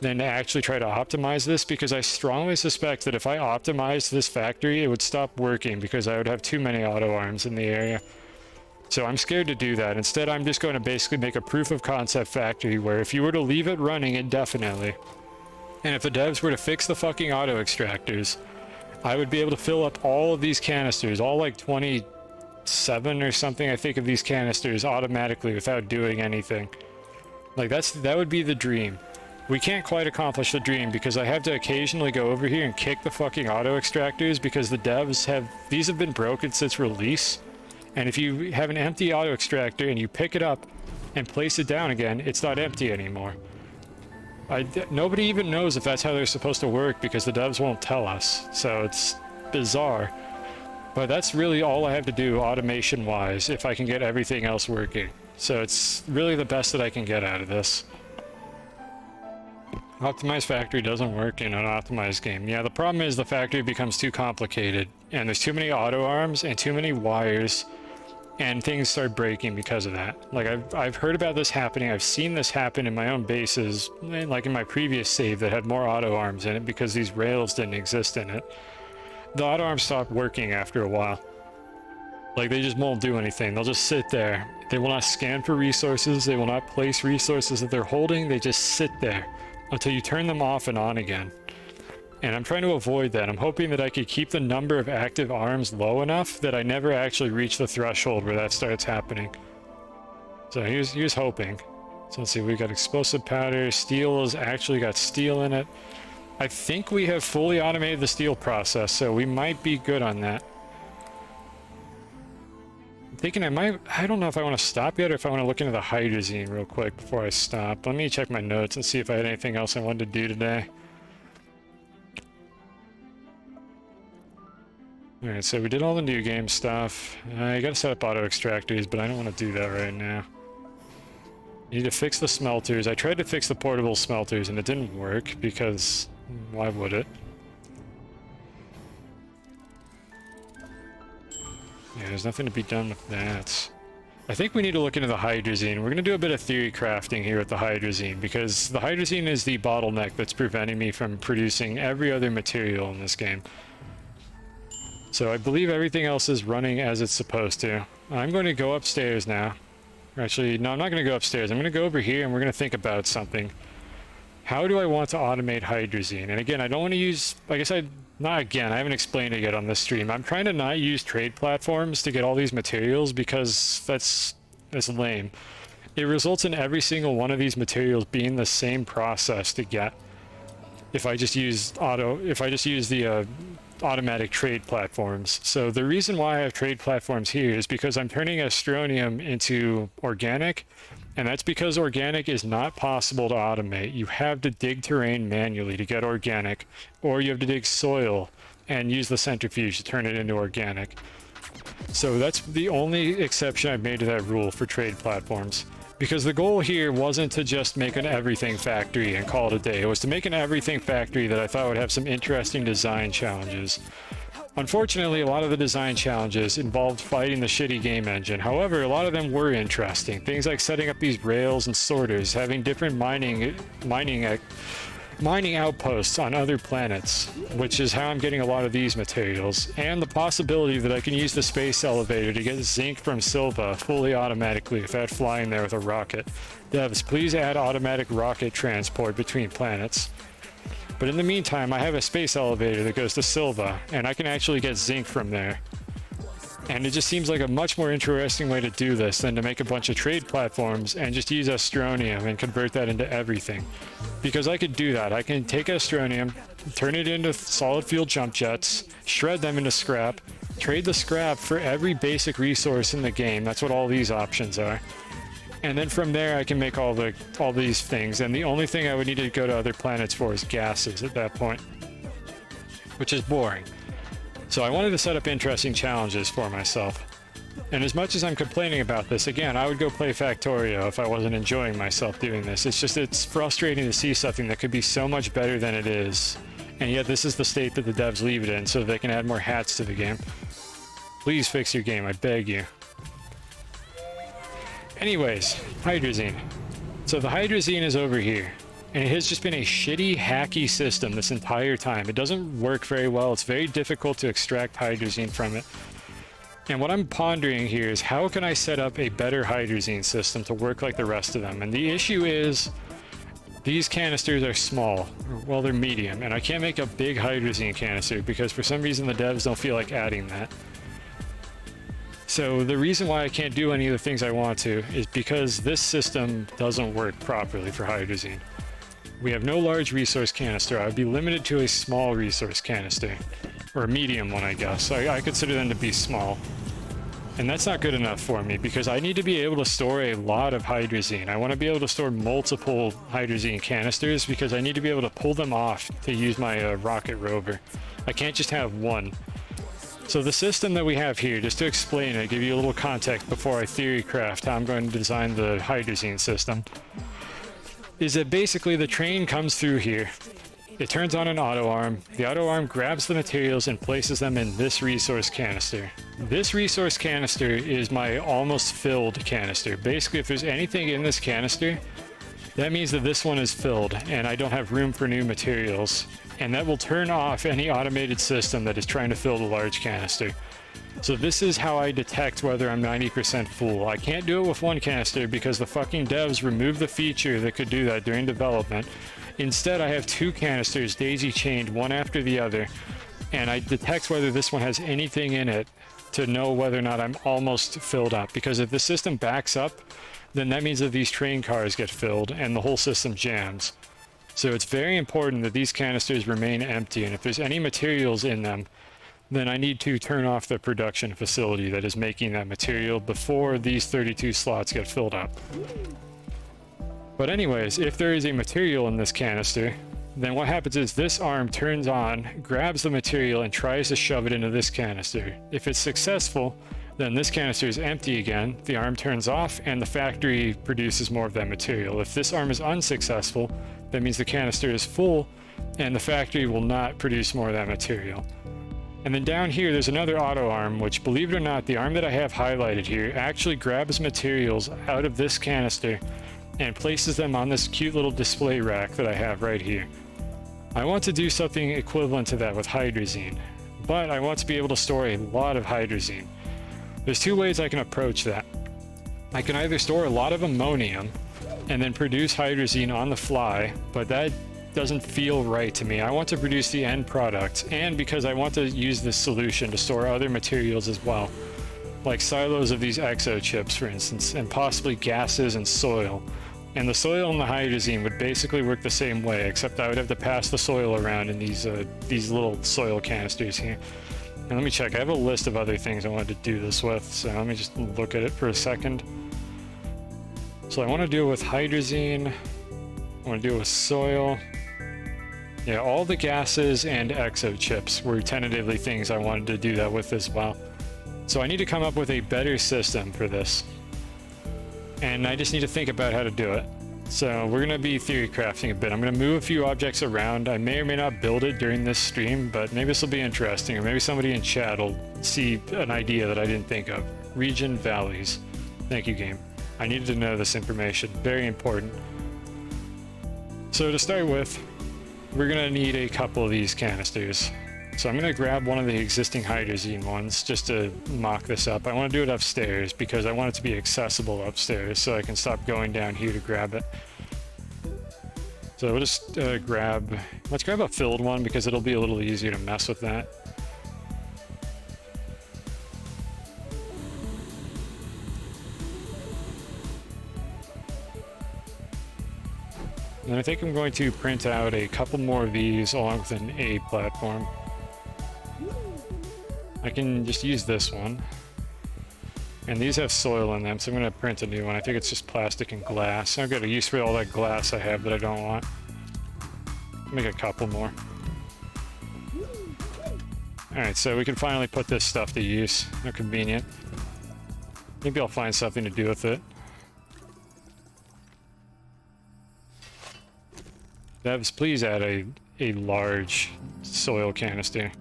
than to actually try to optimize this, because I strongly suspect that if I optimized this factory, it would stop working because I would have too many auto arms in the area. So I'm scared to do that. Instead, I'm just going to basically make a proof of concept factory where if you were to leave it running indefinitely, and if the devs were to fix the fucking auto extractors, I would be able to fill up all of these canisters, all like 27 or something, I think, of these canisters automatically without doing anything. Like, that would be the dream. We can't quite accomplish the dream because I have to occasionally go over here and kick the fucking auto extractors because the devs these have been broken since release. And if you have an empty auto extractor and you pick it up and place it down again, it's not empty anymore. Nobody even knows if that's how they're supposed to work because the devs won't tell us. So it's bizarre. But that's really all I have to do automation-wise if I can get everything else working. So it's really the best that I can get out of this. Optimized factory doesn't work in an optimized game. Yeah, the problem is the factory becomes too complicated, and there's too many auto arms and too many wires, and things start breaking because of that. Like, I've heard about this happening. I've seen this happen in my own bases, like in my previous save that had more auto arms in it because these rails didn't exist in it. The auto arms stop working after a while. Like, they just won't do anything. They'll just sit there. They will not scan for resources. They will not place resources that they're holding. They just sit there until you turn them off and on again. And I'm trying to avoid that. I'm hoping that I could keep the number of active arms low enough that I never actually reach the threshold where that starts happening. So here's hoping. So let's see, we've got explosive powder. Steel has actually got steel in it. I think we have fully automated the steel process, so we might be good on that. I'm thinking I don't know if I want to stop yet or if I want to look into the hydrazine real quick before I stop. Let me check my notes and see if I had anything else I wanted to do today. Alright, so we did all the new game stuff. I gotta set up auto extractors, but I don't want to do that right now. Need to fix the smelters. I tried to fix the portable smelters and it didn't work because why would it? Yeah, there's nothing to be done with that. I think we need to look into the hydrazine. We're going to do a bit of theory crafting here with the hydrazine because the hydrazine is the bottleneck that's preventing me from producing every other material in this game. So I believe everything else is running as it's supposed to. I'm going to go upstairs now. Actually, no, I'm not going to go upstairs. I'm going to go over here and we're going to think about something. How do I want to automate hydrazine? And again, I don't want to use... I haven't explained it yet on this stream. I'm trying to not use trade platforms to get all these materials because that's lame. It results in every single one of these materials being the same process to get. If I just use the automatic trade platforms. So the reason why I have trade platforms here is because I'm turning Astronium into organic And that's because organic is not possible to automate. You have to dig terrain manually to get organic, or you have to dig soil and use the centrifuge to turn it into organic. So that's the only exception I've made to that rule for trade platforms. Because the goal here wasn't to just make an everything factory and call it a day. It was to make an everything factory that I thought would have some interesting design challenges. Unfortunately, a lot of the design challenges involved fighting the shitty game engine. However, a lot of them were interesting. Things like setting up these rails and sorters, having different mining outposts on other planets, which is how I'm getting a lot of these materials, and the possibility that I can use the space elevator to get zinc from Silva fully automatically without flying there with a rocket. Devs, please add automatic rocket transport between planets. But in the meantime, I have a space elevator that goes to Silva, and I can actually get zinc from there. And it just seems like a much more interesting way to do this than to make a bunch of trade platforms and just use Astronium and convert that into everything. Because I could do that. I can take Astronium, turn it into solid fuel jump jets, shred them into scrap, trade the scrap for every basic resource in the game. That's what all these options are. And then from there I can make all these things, and the only thing I would need to go to other planets for is gases at that point. Which is boring. So I wanted to set up interesting challenges for myself. And as much as I'm complaining about this, again, I would go play Factorio if I wasn't enjoying myself doing this. It's frustrating to see something that could be so much better than it is, and yet this is the state that the devs leave it in so they can add more hats to the game. Please fix your game, I beg you. Anyways, hydrazine. So the hydrazine is over here, and it has just been a shitty, hacky system this entire time. It doesn't work very well. It's very difficult to extract hydrazine from it. And what I'm pondering here is how can I set up a better hydrazine system to work like the rest of them? And the issue is these canisters are small. Well, they're medium, and I can't make a big hydrazine canister because for some reason the devs don't feel like adding that. So the reason why I can't do any of the things I want to is because this system doesn't work properly for hydrazine. We have no large resource canister. I would be limited to a small resource canister. Or a medium one, I guess. I consider them to be small. And that's not good enough for me because I need to be able to store a lot of hydrazine. I want to be able to store multiple hydrazine canisters because I need to be able to pull them off to use my rocket rover. I can't just have one. So the system that we have here, just to explain it, give you a little context before I theory craft how I'm going to design the hydrazine system, is that basically the train comes through here. It turns on an auto arm. The auto arm grabs the materials and places them in this resource canister. This resource canister is my almost filled canister. Basically, if there's anything in this canister, that means that this one is filled and I don't have room for new materials. And that will turn off any automated system that is trying to fill the large canister. So this is how I detect whether I'm 90% full. I can't do it with one canister because the fucking devs removed the feature that could do that during development. Instead, I have two canisters daisy-chained one after the other, and I detect whether this one has anything in it to know whether or not I'm almost filled up. Because if the system backs up, then that means that these train cars get filled and the whole system jams. So it's very important that these canisters remain empty, and if there's any materials in them, then I need to turn off the production facility that is making that material before these 32 slots get filled up. But anyways, if there is a material in this canister, then what happens is this arm turns on, grabs the material, and tries to shove it into this canister. If it's successful, then this canister is empty again, the arm turns off, and the factory produces more of that material. If this arm is unsuccessful, that means the canister is full, and the factory will not produce more of that material. And then down here, there's another auto arm, which, believe it or not, the arm that I have highlighted here actually grabs materials out of this canister and places them on this cute little display rack that I have right here. I want to do something equivalent to that with hydrazine, but I want to be able to store a lot of hydrazine. There's two ways I can approach that. I can either store a lot of ammonium and then produce hydrazine on the fly, but that doesn't feel right to me. I want to produce the end product, and because I want to use this solution to store other materials as well, like silos of these exo chips, for instance, and possibly gases and soil. And the soil and the hydrazine would basically work the same way, except I would have to pass the soil around in these little soil canisters here. And let me check. I have a list of other things I wanted to do this with, so let me just look at it for a second. So I want to deal with hydrazine. I want to deal with soil. Yeah, all the gases and exo chips were tentatively things I wanted to do that with as well. So I need to come up with a better system for this. And I just need to think about how to do it. So we're going to be theory crafting a bit. I'm going to move a few objects around. I may or may not build it during this stream, but maybe this will be interesting, or maybe somebody in chat will see an idea that I didn't think of. Region valleys. Thank you, game. I needed to know this information. Very important. So to start with, we're going to need a couple of these canisters. So I'm going to grab one of the existing hydrazine ones just to mock this up. I want to do it upstairs because I want it to be accessible upstairs so I can stop going down here to grab it. So we'll just let's grab a filled one because it'll be a little easier to mess with that. And I think I'm going to print out a couple more of these along with an A platform. I can just use this one. And these have soil in them, so I'm going to print a new one. I think it's just plastic and glass. I've got a use for all that glass I have that I don't want. Make a couple more. Alright, so we can finally put this stuff to use. They're convenient. Maybe I'll find something to do with it. Devs, please add a large soil canister.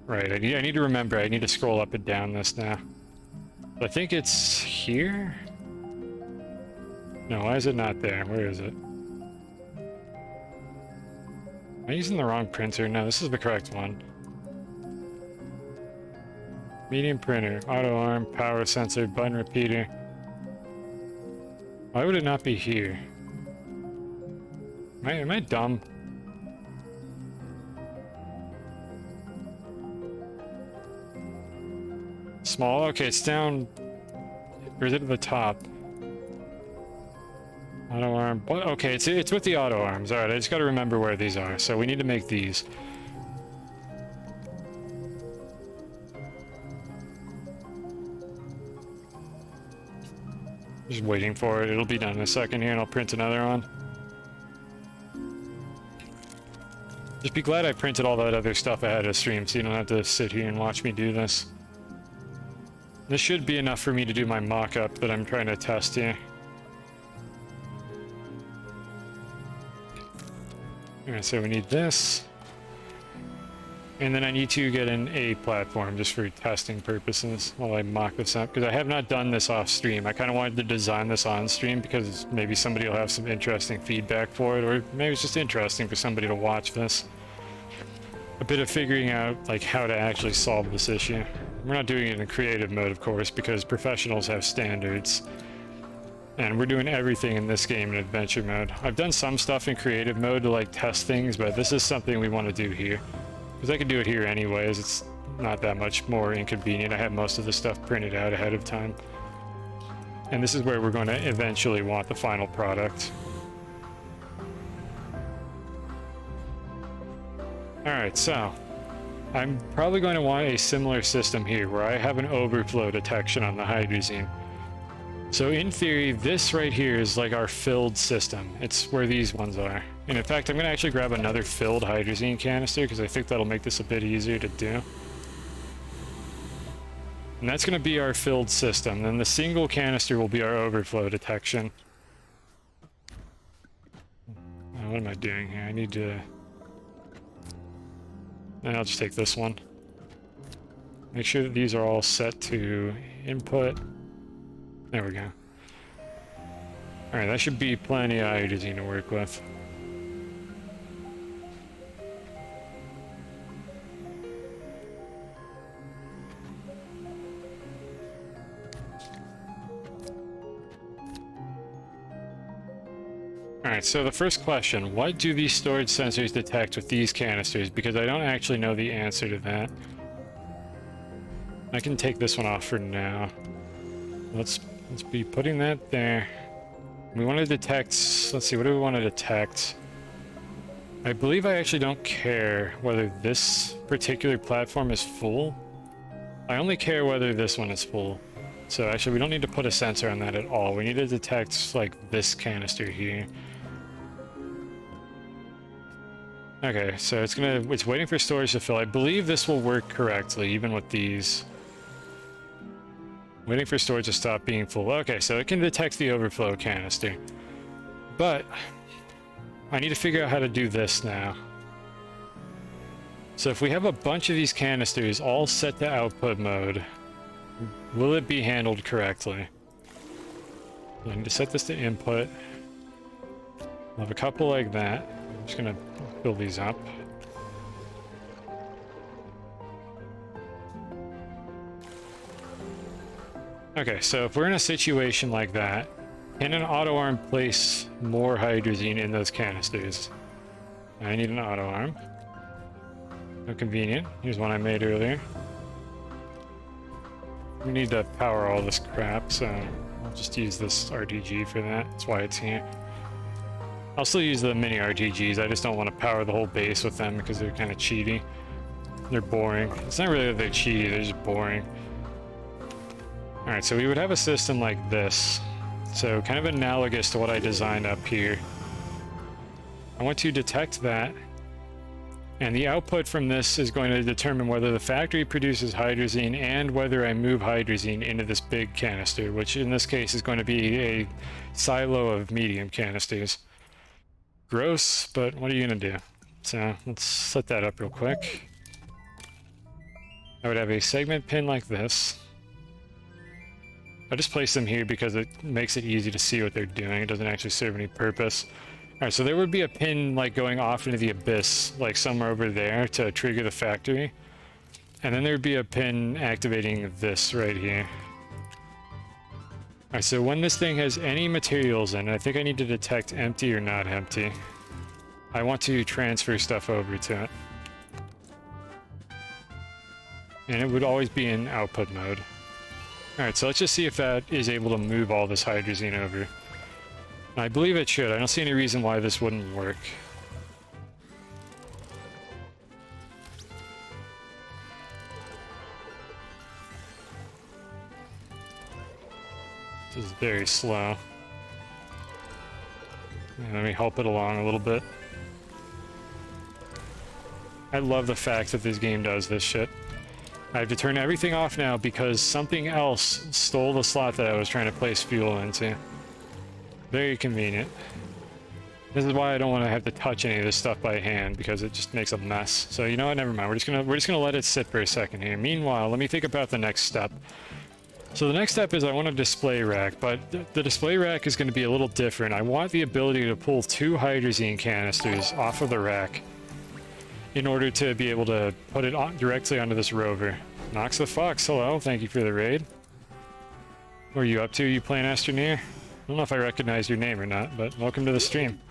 Right, I need to remember, I need to scroll up and down this now. I think it's here? No, why is it not there? Where is it? Am I using the wrong printer? No, this is the correct one. Medium printer, auto arm, power sensor, button repeater. Why would it not be here? Am I dumb? Small? Okay, it's down... Or is it at the top? Auto arm... Okay, it's with the auto arms. Alright, I just gotta remember where these are. So we need to make these. Just waiting for it. It'll be done in a second here and I'll print another one. Just be glad I printed all that other stuff ahead of stream so you don't have to sit here and watch me do this. This should be enough for me to do my mock-up that I'm trying to test here. Alright, so we need this. And then I need to get an A platform just for testing purposes while I mock this up. Because I have not done this off stream. I kind of wanted to design this on stream because maybe somebody will have some interesting feedback for it. Or maybe it's just interesting for somebody to watch this. A bit of figuring out like how to actually solve this issue. We're not doing it in creative mode, of course, because professionals have standards. And we're doing everything in this game in adventure mode. I've done some stuff in creative mode to like test things, but this is something we want to do here. Because I can do it here anyways, it's not that much more inconvenient. I have most of the stuff printed out ahead of time. And this is where we're going to eventually want the final product. Alright, so I'm probably going to want a similar system here where I have an overflow detection on the hydrazine. So in theory, this right here is like our filled system. It's where these ones are. And in fact, I'm going to actually grab another filled hydrazine canister because I think that'll make this a bit easier to do. And that's going to be our filled system. Then the single canister will be our overflow detection. Oh, what am I doing here? I need to... And I'll just take this one. Make sure that these are all set to input. There we go. Alright, that should be plenty of hydrazine to work with. Alright, so the first question, what do these storage sensors detect with these canisters? Because I don't actually know the answer to that. I can take this one off for now. Let's be putting that there. We want to detect, let's see, what do we want to detect? I believe I actually don't care whether this particular platform is full. I only care whether this one is full. So actually, we don't need to put a sensor on that at all. We need to detect, like, this canister here. Okay, so it's waiting for storage to fill. I believe this will work correctly, even with these. Waiting for storage to stop being full. Okay, so it can detect the overflow canister. But I need to figure out how to do this now. So if we have a bunch of these canisters all set to output mode, will it be handled correctly? I need to set this to input. I'll have a couple like that. I'm just gonna build these up. Okay, so if we're in a situation like that, can an auto arm place more hydrazine in those canisters? I need an auto arm. So convenient. Here's one I made earlier. We need to power all this crap, so I'll just use this RTG for that. That's why it's here. I'll still use the mini RTGs. I just don't want to power the whole base with them because they're kind of cheaty. They're boring. It's not really that they're cheaty, they're just boring. Alright, so we would have a system like this. So kind of analogous to what I designed up here. I want to detect that. And the output from this is going to determine whether the factory produces hydrazine and whether I move hydrazine into this big canister, which in this case is going to be a silo of medium canisters. Gross, but what are you going to do? So let's set that up real quick. I would have a segment pin like this. I just place them here because it makes it easy to see what they're doing. It doesn't actually serve any purpose. Alright, so there would be a pin like going off into the abyss, like somewhere over there to trigger the factory. And then there would be a pin activating this right here. Alright, so when this thing has any materials in it, I think I need to detect empty or not empty. I want to transfer stuff over to it. And it would always be in output mode. Alright, so let's just see if that is able to move all this hydrazine over. I believe it should. I don't see any reason why this wouldn't work. This is very slow. Let me help it along a little bit. I love the fact that this game does this shit. I have to turn everything off now because something else stole the slot that I was trying to place fuel into. Very convenient. This is why I don't want to have to touch any of this stuff by hand because it just makes a mess. So you know what? Never mind. We're just gonna let it sit for a second here. Meanwhile, let me think about the next step. So the next step is I want a display rack, but the display rack is going to be a little different. I want the ability to pull 2 hydrazine canisters off of the rack in order to be able to put it on directly onto this rover. Nox the Fox, hello, thank you for the raid. What are you up to? You playing Astroneer? I don't know if I recognize your name or not, but welcome to the stream.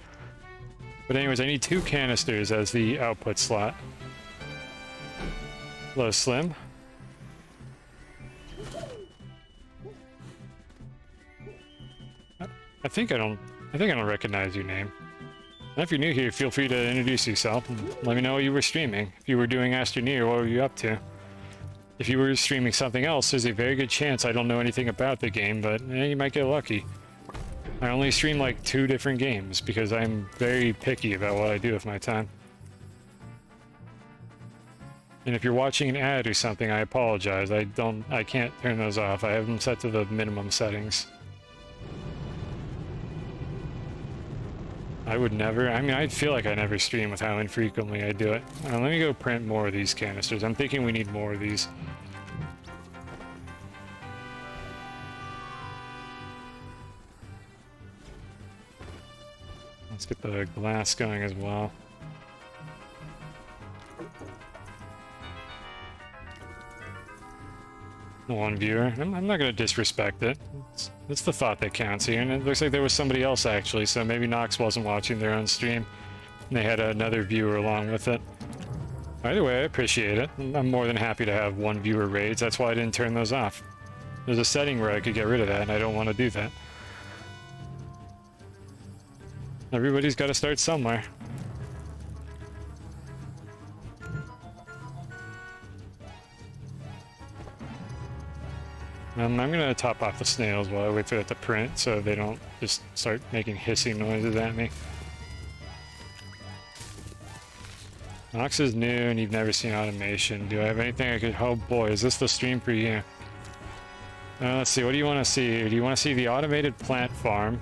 But anyways, I need 2 canisters as the output slot. Hello, Slim. I think I don't recognize your name. And if you're new here, feel free to introduce yourself and let me know what you were streaming. If you were doing Astroneer, what were you up to? If you were streaming something else, there's a very good chance I don't know anything about the game, but you might get lucky. I only stream like 2 different games because I'm very picky about what I do with my time. And if you're watching an ad or something, I apologize. I can't turn those off. I have them set to the minimum settings. I would never, I mean, I feel like I never stream with how infrequently I do it. Let me go print more of these canisters. I'm thinking we need more of these. Let's get the glass going as well. One viewer. I'm not going to disrespect it. It's the thought that counts here, and it looks like there was somebody else actually, so maybe Nox wasn't watching their own stream. And they had another viewer along with it. Either way, I appreciate it. I'm more than happy to have 1 viewer raids. That's why I didn't turn those off. There's a setting where I could get rid of that, and I don't want to do that. Everybody's got to start somewhere. I'm gonna top off the snails while I wait for it to print so they don't just start making hissing noises at me. Nox is new and you've never seen automation. Do I have anything I could... Oh boy, is this the stream for you? Let's see, what do you want to see? Do you want to see the automated plant farm?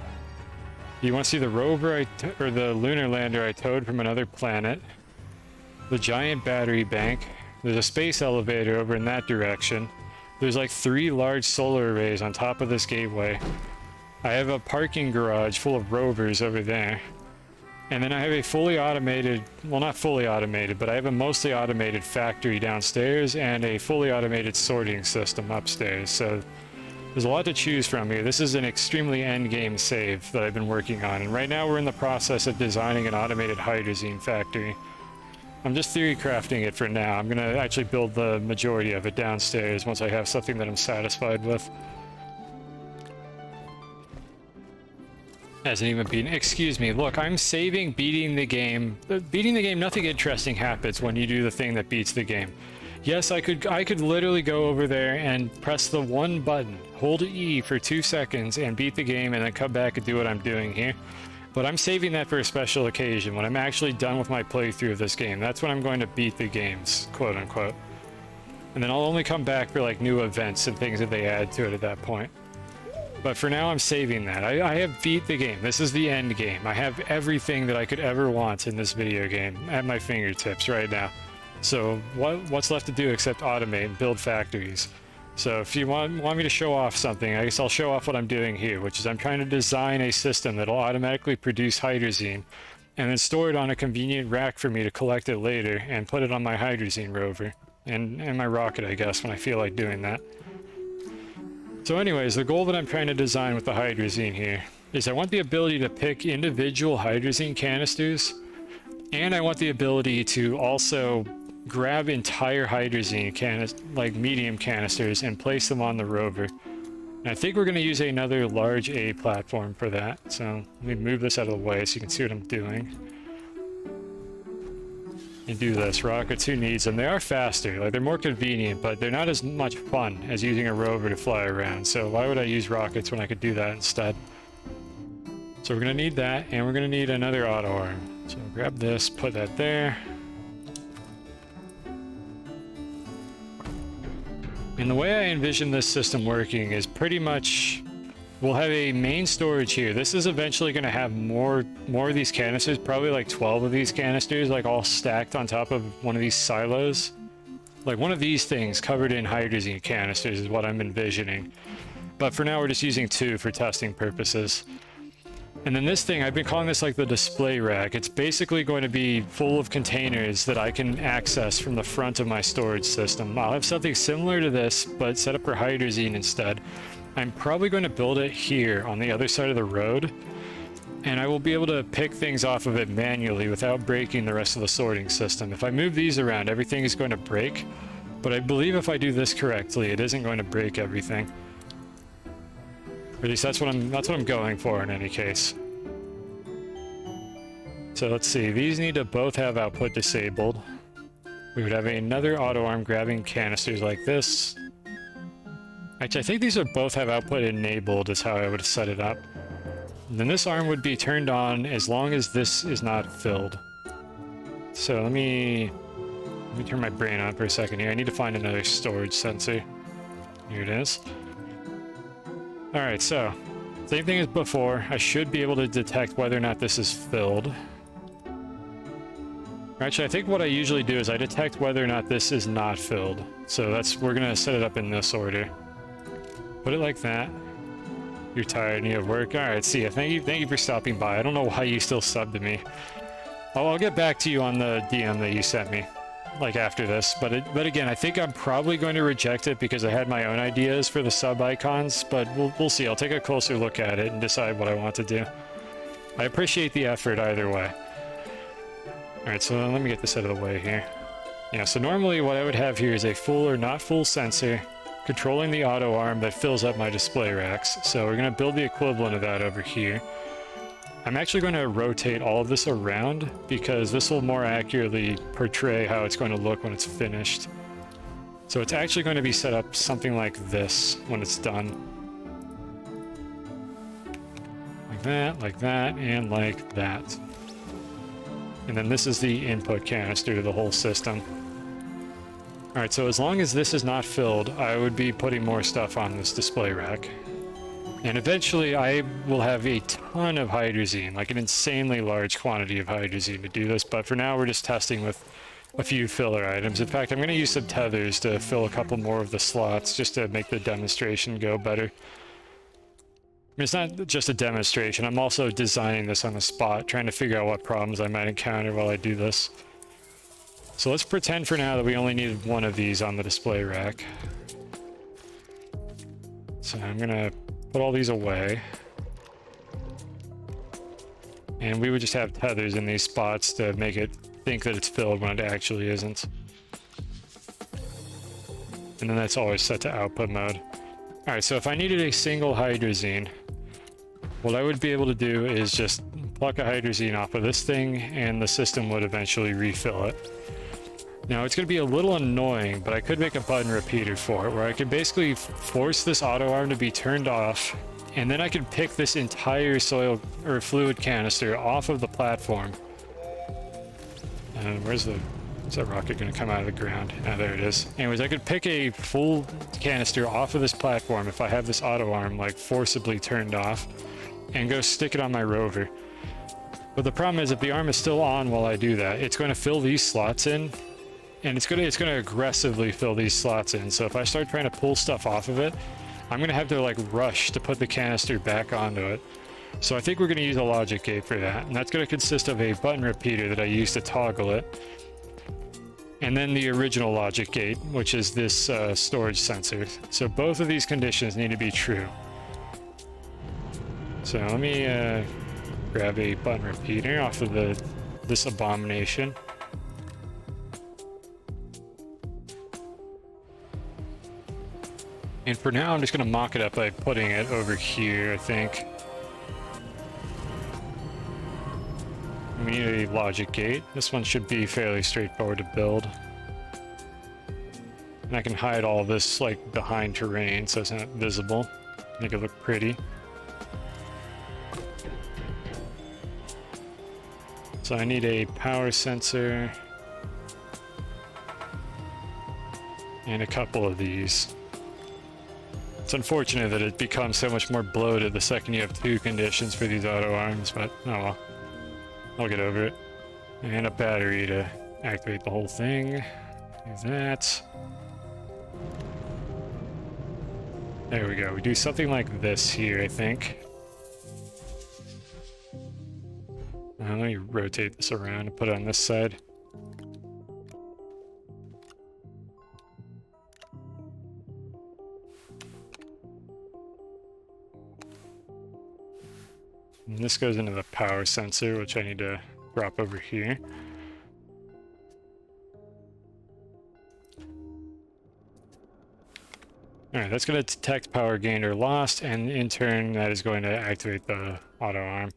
Do you want to see the rover or the lunar lander I towed from another planet? The giant battery bank. There's a space elevator over in that direction. There's like 3 large solar arrays on top of this gateway. I have a parking garage full of rovers over there. And then I have a fully automated, well not fully automated, but I have a mostly automated factory downstairs and a fully automated sorting system upstairs. So there's a lot to choose from here. This is an extremely endgame save that I've been working on. And right now we're in the process of designing an automated hydrazine factory. I'm just theory crafting it for now. I'm gonna actually build the majority of it downstairs once I have something that I'm satisfied with. Hasn't even been. Excuse me. Look, I'm saving beating the game. Beating the game, nothing interesting happens when you do the thing that beats the game. Yes, I could literally go over there and press the one button, hold E for 2 seconds, and beat the game, and then come back and do what I'm doing here. But I'm saving that for a special occasion when I'm actually done with my playthrough of this game. That's when I'm going to beat the games, quote unquote. And then I'll only come back for like new events and things that they add to it at that point. But for now, I'm saving that. I have beat the game. This is the end game. I have everything that I could ever want in this video game at my fingertips right now. So what's left to do except automate and build factories? So if you want me to show off something, I guess I'll show off what I'm doing here, which is I'm trying to design a system that'll automatically produce hydrazine and then store it on a convenient rack for me to collect it later and put it on my hydrazine rover and my rocket, I guess, when I feel like doing that. So anyways, the goal that I'm trying to design with the hydrazine here is I want the ability to pick individual hydrazine canisters, and I want the ability to also grab entire hydrazine like medium canisters and place them on the rover. And I think we're going to use another large A platform for that. So let me move this out of the way so you can see what I'm doing. And do this. Rockets, who needs them? They are faster, like they're more convenient, but they're not as much fun as using a rover to fly around. So why would I use rockets when I could do that instead? So we're gonna need that, and we're gonna need another auto arm. So grab this, put that there. And the way I envision this system working is pretty much we'll have a main storage here. This is eventually going to have more of these canisters, probably like 12 of these canisters, like all stacked on top of one of these silos. Like one of these things covered in hydrazine canisters is what I'm envisioning. But for now, we're just using 2 for testing purposes. And then this thing, I've been calling this like the display rack. It's basically going to be full of containers that I can access from the front of my storage system. I'll have something similar to this, but set up for hydrazine instead. I'm probably going to build it here on the other side of the road, and I will be able to pick things off of it manually without breaking the rest of the sorting system. If I move these around, everything is going to break, but I believe if I do this correctly, it isn't going to break everything. Or at least that's what I'm going for in any case. So let's see, these need to both have output disabled. We would have another auto arm grabbing canisters like this. Actually, I think these would both have output enabled is how I would set it up. And then this arm would be turned on as long as this is not filled. So let me turn my brain on for a second here. I need to find another storage sensor. Here it is. Alright, so same thing as before. I should be able to detect whether or not this is filled. Actually, I think what I usually do is I detect whether or not this is not filled. So we're gonna set it up in this order. Put it like that. You're tired and you have work. Alright, see ya. Thank you for stopping by. I don't know why you still subbed to me. I'll get back to you on the DM that you sent me, like after this. But again, I think I'm probably going to reject it because I had my own ideas for the sub icons. But we'll see. I'll take a closer look at it and decide what I want to do. I appreciate the effort either way. Alright, so let me get this out of the way here. Yeah, so normally what I would have here is a full or not full sensor controlling the auto arm that fills up my display racks. So we're going to build the equivalent of that over here. I'm actually going to rotate all of this around because this will more accurately portray how it's going to look when it's finished. So it's actually going to be set up something like this when it's done. Like that, and like that. And then this is the input canister to the whole system. Alright, so as long as this is not filled, I would be putting more stuff on this display rack. And eventually I will have a ton of hydrazine, like an insanely large quantity of hydrazine to do this, but for now we're just testing with a few filler items. In fact, I'm going to use some tethers to fill a couple more of the slots just to make the demonstration go better. I mean, it's not just a demonstration, I'm also designing this on the spot, trying to figure out what problems I might encounter while I do this. So let's pretend for now that we only needed one of these on the display rack. So I'm going to put all these away. And we would just have tethers in these spots to make it think that it's filled when it actually isn't. And then that's always set to output mode. Alright, so if I needed a single hydrazine, what I would be able to do is just pluck a hydrazine off of this thing and the system would eventually refill it. Now it's going to be a little annoying, but I could make a button repeater for it where I could basically force this auto arm to be turned off, and then I could pick this entire soil or fluid canister off of the platform. And where's that rocket going to come out of the ground? Ah, there it is. Anyways, I could pick a full canister off of this platform if I have this auto arm like forcibly turned off and go stick it on my rover. But the problem is if the arm is still on while I do that, it's going to fill these slots in, and it's going to aggressively fill these slots in. So if I start trying to pull stuff off of it, I'm going to have to like rush to put the canister back onto it. So I think we're going to use a logic gate for that, and that's going to consist of a button repeater that I use to toggle it, and then the original logic gate, which is this storage sensor. So both of these conditions need to be true. So let me grab a button repeater off of this abomination. And for now, I'm just going to mock it up by putting it over here, I think. We need a logic gate. This one should be fairly straightforward to build. And I can hide all of this like behind terrain so it's not visible. Make it look pretty. So I need a power sensor and a couple of these. It's unfortunate that it becomes so much more bloated the second you have two conditions for these auto arms, but oh well. I'll get over it. And a battery to activate the whole thing. Do that. There we go. We do something like this here, I think. Let me rotate this around and put it on this side. And this goes into the power sensor, which I need to drop over here. Alright, that's going to detect power gained or lost, and in turn that is going to activate the auto arm.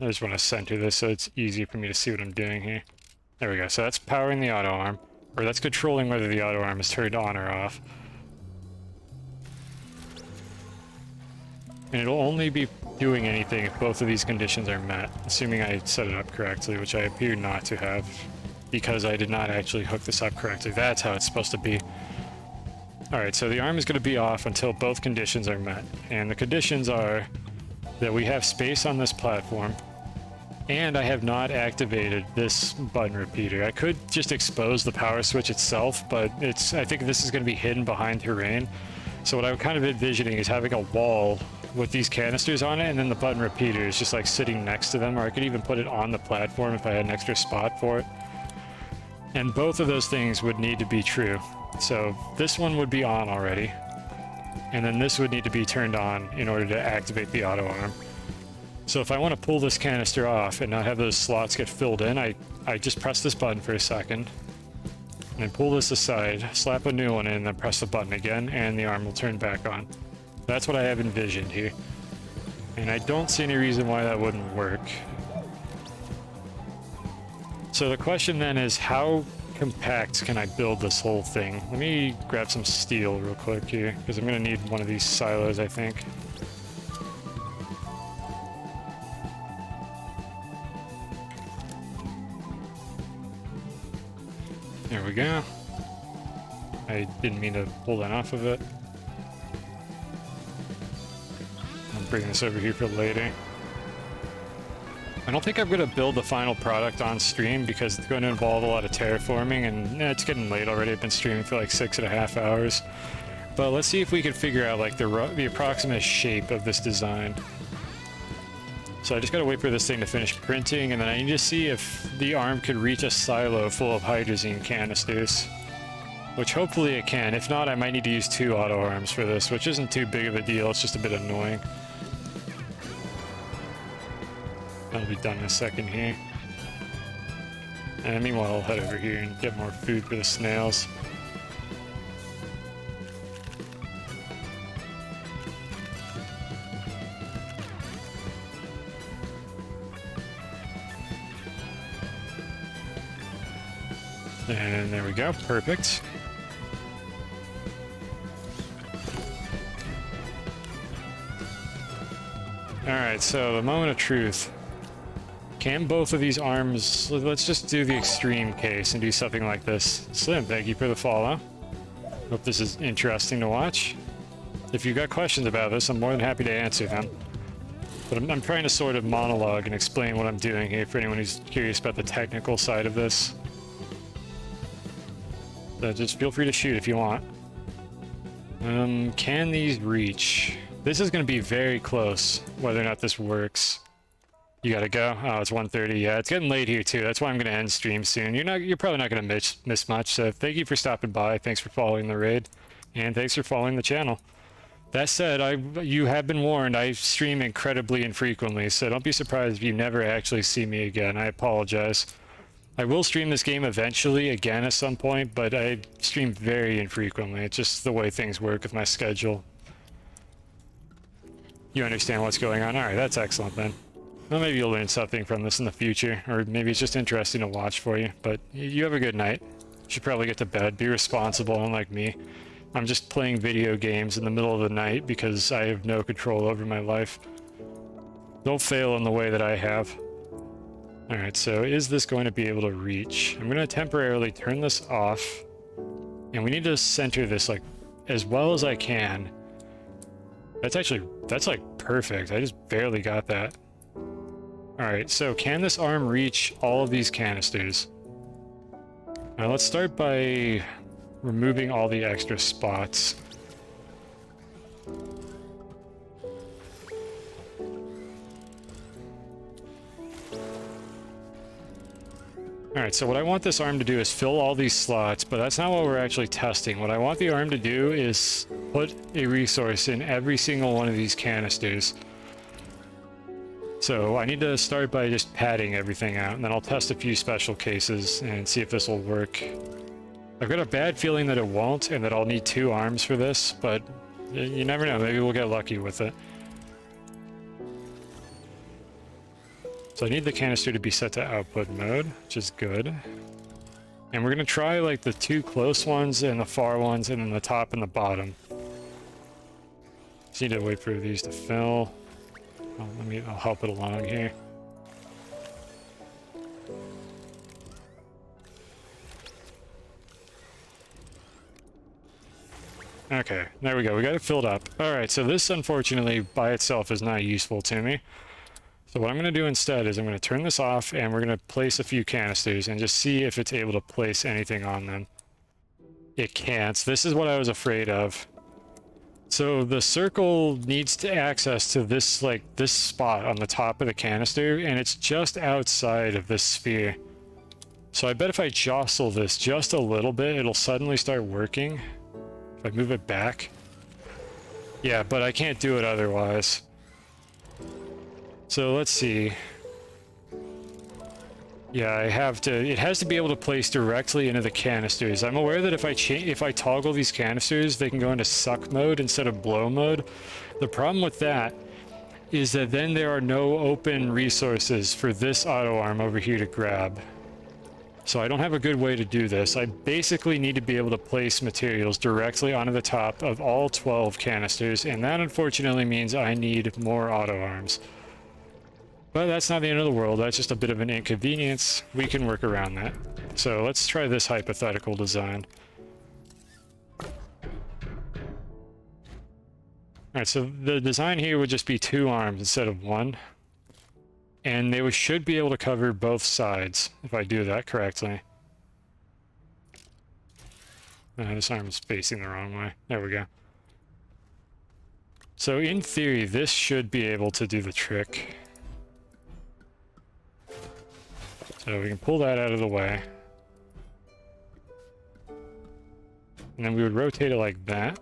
I just want to center this so it's easy for me to see what I'm doing here. There we go, so that's powering the auto arm. Or that's controlling whether the auto arm is turned on or off. And it'll only be doing anything if both of these conditions are met, assuming I set it up correctly, which I appear not to have, because I did not actually hook this up correctly. That's how it's supposed to be. Alright, so the arm is going to be off until both conditions are met. And the conditions are that we have space on this platform, and I have not activated this button repeater. I could just expose the power switch itself, but I think this is going to be hidden behind terrain. So what I'm kind of envisioning is having a wall with these canisters on it, and then the button repeater is just like sitting next to them, or I could even put it on the platform if I had an extra spot for it. And both of those things would need to be true. So this one would be on already, and then this would need to be turned on in order to activate the auto arm. So if I want to pull this canister off and not have those slots get filled in, I just press this button for a second, and then pull this aside, slap a new one in, and then press the button again, and the arm will turn back on. That's what I have envisioned here. And I don't see any reason why that wouldn't work. So the question then is, how compact can I build this whole thing? Let me grab some steel real quick here, because I'm going to need one of these silos, I think. There we go. I didn't mean to pull that off of it. I'll bring this over here for later. I don't think I'm going to build the final product on stream because it's going to involve a lot of terraforming, and it's getting late already. I've been streaming for like 6.5 hours. But let's see if we can figure out like the approximate shape of this design. So I just got to wait for this thing to finish printing, and then I need to see if the arm could reach a silo full of hydrazine canisters. Which hopefully it can. If not, I might need to use 2 auto arms for this, which isn't too big of a deal. It's just a bit annoying. That'll be done in a second here. And meanwhile, I'll head over here and get more food for the snails. And there we go, perfect. Alright, so the moment of truth. Can both of these arms... Let's just do the extreme case and do something like this. Slim, thank you for the follow. Hope this is interesting to watch. If you've got questions about this, I'm more than happy to answer them. But I'm trying to sort of monologue and explain what I'm doing here for anyone who's curious about the technical side of this. So just feel free to shoot if you want. Can these reach? This is going to be very close, whether or not this works. You gotta go? Oh, it's 1:30. Yeah, it's getting late here too. That's why I'm gonna end stream soon. You're probably not gonna miss much. So thank you for stopping by. Thanks for following the raid, and thanks for following the channel. That said, you have been warned. I stream incredibly infrequently, so don't be surprised if you never actually see me again. I apologize. I will stream this game eventually again at some point, but I stream very infrequently. It's just the way things work with my schedule. You understand what's going on? All right, that's excellent then. Well, maybe you'll learn something from this in the future, or maybe it's just interesting to watch for you. But you have a good night. You should probably get to bed. Be responsible, unlike me. I'm just playing video games in the middle of the night because I have no control over my life. Don't fail in the way that I have. Alright, so is this going to be able to reach? I'm going to temporarily turn this off. And we need to center this like as well as I can. That's like perfect. I just barely got that. Alright, so can this arm reach all of these canisters? Now let's start by removing all the extra spots. Alright, so what I want this arm to do is fill all these slots, but that's not what we're actually testing. What I want the arm to do is put a resource in every single one of these canisters. So I need to start by just padding everything out, and then I'll test a few special cases and see if this will work. I've got a bad feeling that it won't, and that I'll need 2 arms for this, but you never know, maybe we'll get lucky with it. So I need the canister to be set to output mode, which is good. And we're going to try like the 2 close ones and the far ones, and then the top and the bottom. Just need to wait for these to fill. I'll help it along here. Okay, there we go. We got it filled up. Alright, so this unfortunately by itself is not useful to me. So what I'm going to do instead is I'm going to turn this off, and we're going to place a few canisters and just see if it's able to place anything on them. It can't. This is what I was afraid of. So the circle needs to access to this, like, this spot on the top of the canister, and it's just outside of this sphere. So I bet if I jostle this just a little bit, it'll suddenly start working. If I move it back. Yeah, but I can't do it otherwise. So let's see. Yeah, I have to. It has to be able to place directly into the canisters. I'm aware that if I toggle these canisters, they can go into suck mode instead of blow mode. The problem with that is that then there are no open resources for this auto arm over here to grab. So I don't have a good way to do this. I basically need to be able to place materials directly onto the top of all 12 canisters, and that unfortunately means I need more auto arms. But that's not the end of the world. That's just a bit of an inconvenience. We can work around that. So let's try this hypothetical design. Alright, so the design here would just be 2 arms instead of 1. And they should be able to cover both sides, if I do that correctly. This arm is facing the wrong way. There we go. So in theory, this should be able to do the trick. So we can pull that out of the way. And then we would rotate it like that.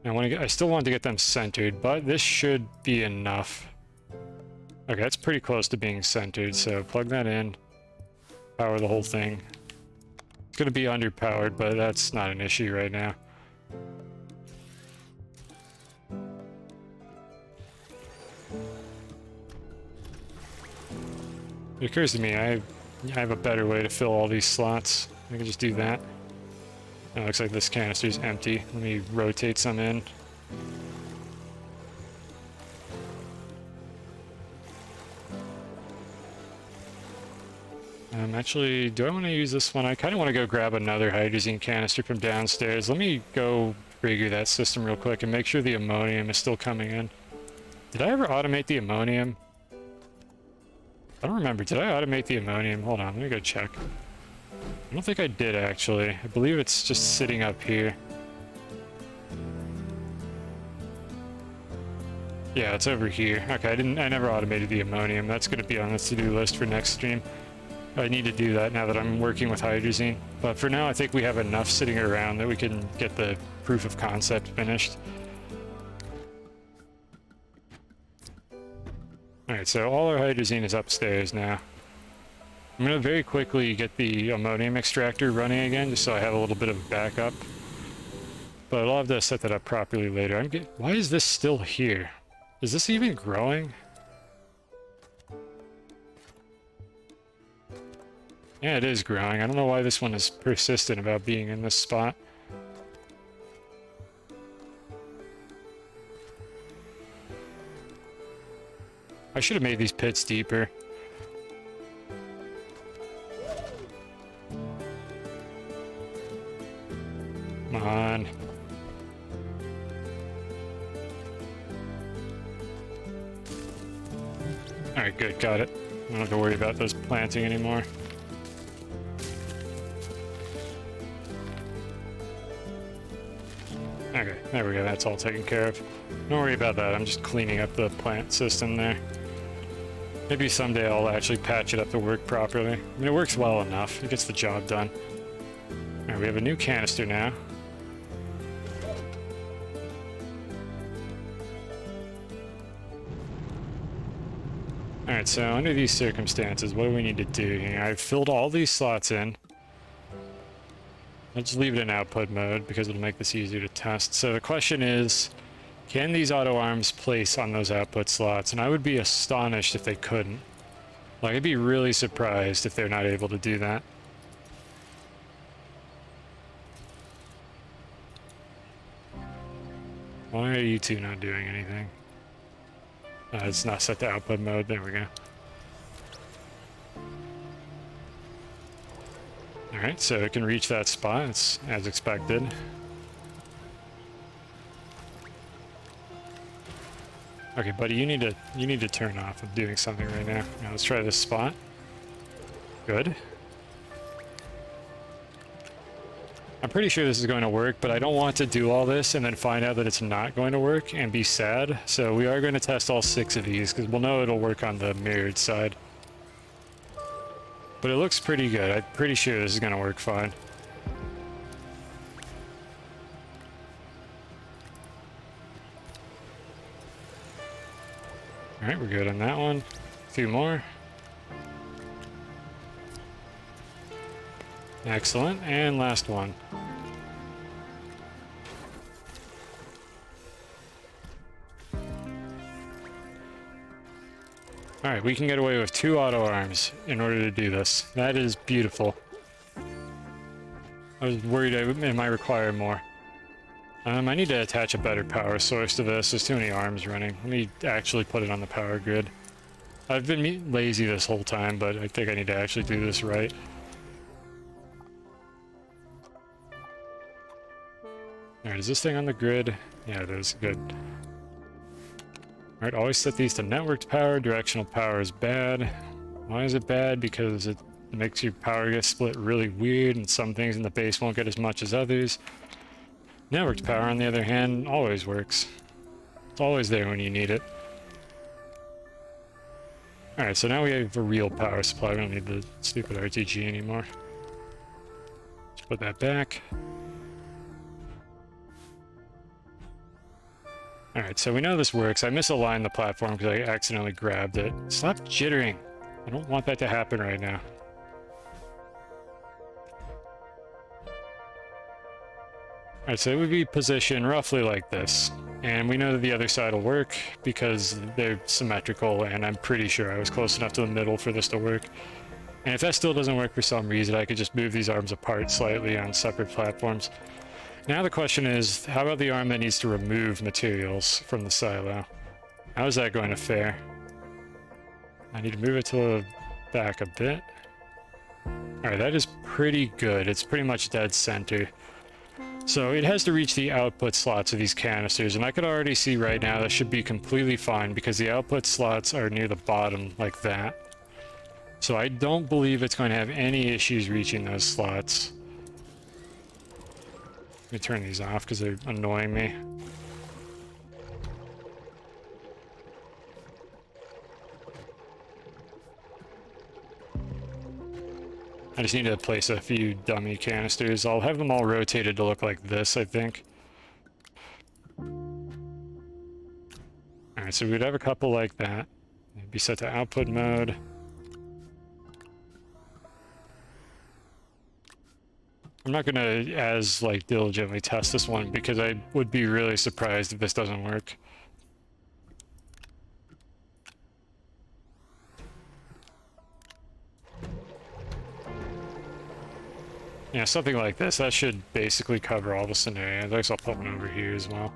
I still want to get them centered, but this should be enough. Okay, that's pretty close to being centered, so plug that in. Power the whole thing. It's going to be underpowered, but that's not an issue right now. It occurs to me I have a better way to fill all these slots. I can just do that. It looks like this canister is empty. Let me rotate some in. Actually, do I want to use this one? I kind of want to go grab another hydrazine canister from downstairs. Let me go figure that system real quick and make sure the ammonium is still coming in. Did I ever automate the ammonium? I don't remember. Did I automate the ammonium? Hold on, let me go check. I don't think I did, actually. I believe it's just sitting up here. Yeah, it's over here. Okay, I never automated the ammonium. That's going to be on the to-do list for next stream. I need to do that now that I'm working with hydrazine. But for now, I think we have enough sitting around that we can get the proof of concept finished. Alright, so all our hydrazine is upstairs now. I'm going to very quickly get the ammonium extractor running again, just so I have a little bit of backup. But I'll have to set that up properly later. Why is this still here? Is this even growing? Yeah, it is growing. I don't know why this one is persistent about being in this spot. I should have made these pits deeper. Come on. Alright, good, got it. I don't have to worry about those planting anymore. Okay, there we go, that's all taken care of. Don't worry about that, I'm just cleaning up the plant system there. Maybe someday I'll actually patch it up to work properly. I mean, it works well enough, it gets the job done. Alright, we have a new canister now. Alright, so under these circumstances, what do we need to do here? I've filled all these slots in. I'll just leave it in output mode because it'll make this easier to test. So the question is, can these auto arms place on those output slots? And I would be astonished if they couldn't. Like, I'd be really surprised if they're not able to do that. Why are you two not doing anything? It's not set to output mode. There we go. Alright, so it can reach that spot. It's as expected. Okay, buddy, you need to turn off. I'm doing something right now. Now let's try this spot. Good. I'm pretty sure this is going to work, but I don't want to do all this and then find out that it's not going to work and be sad. So we are going to test all 6 of these because we'll know it'll work on the mirrored side. But it looks pretty good. I'm pretty sure this is going to work fine. Alright, we're good on that one. A few more. Excellent. And last one. Alright, we can get away with 2 auto arms in order to do this. That is beautiful. I was worried it might require more. I need to attach a better power source to this. There's too many arms running. Let me actually put it on the power grid. I've been lazy this whole time, but I think I need to actually do this right. Alright, is this thing on the grid? Yeah, it is. Good. Alright, always set these to networked power. Directional power is bad. Why is it bad? Because it makes your power get split really weird, and some things in the base won't get as much as others. Networked power, on the other hand, always works. It's always there when you need it. Alright, so now we have a real power supply. We don't need the stupid RTG anymore. Let's put that back. Alright, so we know this works. I misaligned the platform because I accidentally grabbed it. Stop jittering! I don't want that to happen right now. Alright, so it would be positioned roughly like this. And we know that the other side will work because they're symmetrical, and I'm pretty sure I was close enough to the middle for this to work. And if that still doesn't work for some reason, I could just move these arms apart slightly on separate platforms. Now the question is, how about the arm that needs to remove materials from the silo? How is that going to fare? I need to move it to the back a bit. Alright, that is pretty good. It's pretty much dead center. So it has to reach the output slots of these canisters, and I could already see right now that should be completely fine because the output slots are near the bottom like that. So I don't believe it's going to have any issues reaching those slots. Let me turn these off because they're annoying me. I just need to place a few dummy canisters. I'll have them all rotated to look like this, I think. Alright, so we'd have a couple like that. It'd be set to output mode. I'm not gonna as diligently test this one because I would be really surprised if this doesn't work. Yeah, something like this. That should basically cover all the scenarios. I guess I'll put one over here as well.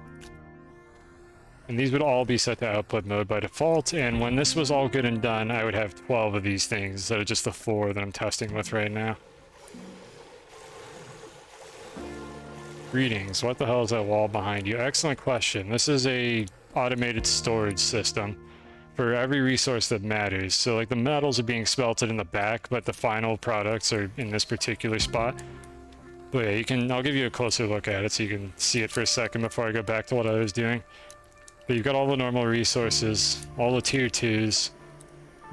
And these would all be set to output mode by default, and when this was all good and done, I would have 12 of these things instead of just the 4 that I'm testing with right now. Greetings. What the hell is that wall behind you? Excellent question. This is a automated storage system for every resource that matters. So the metals are being smelted in the back, but the final products are in this particular spot. But yeah, I'll give you a closer look at it so you can see it for a second before I go back to what I was doing. But you've got all the normal resources, all the tier 2s,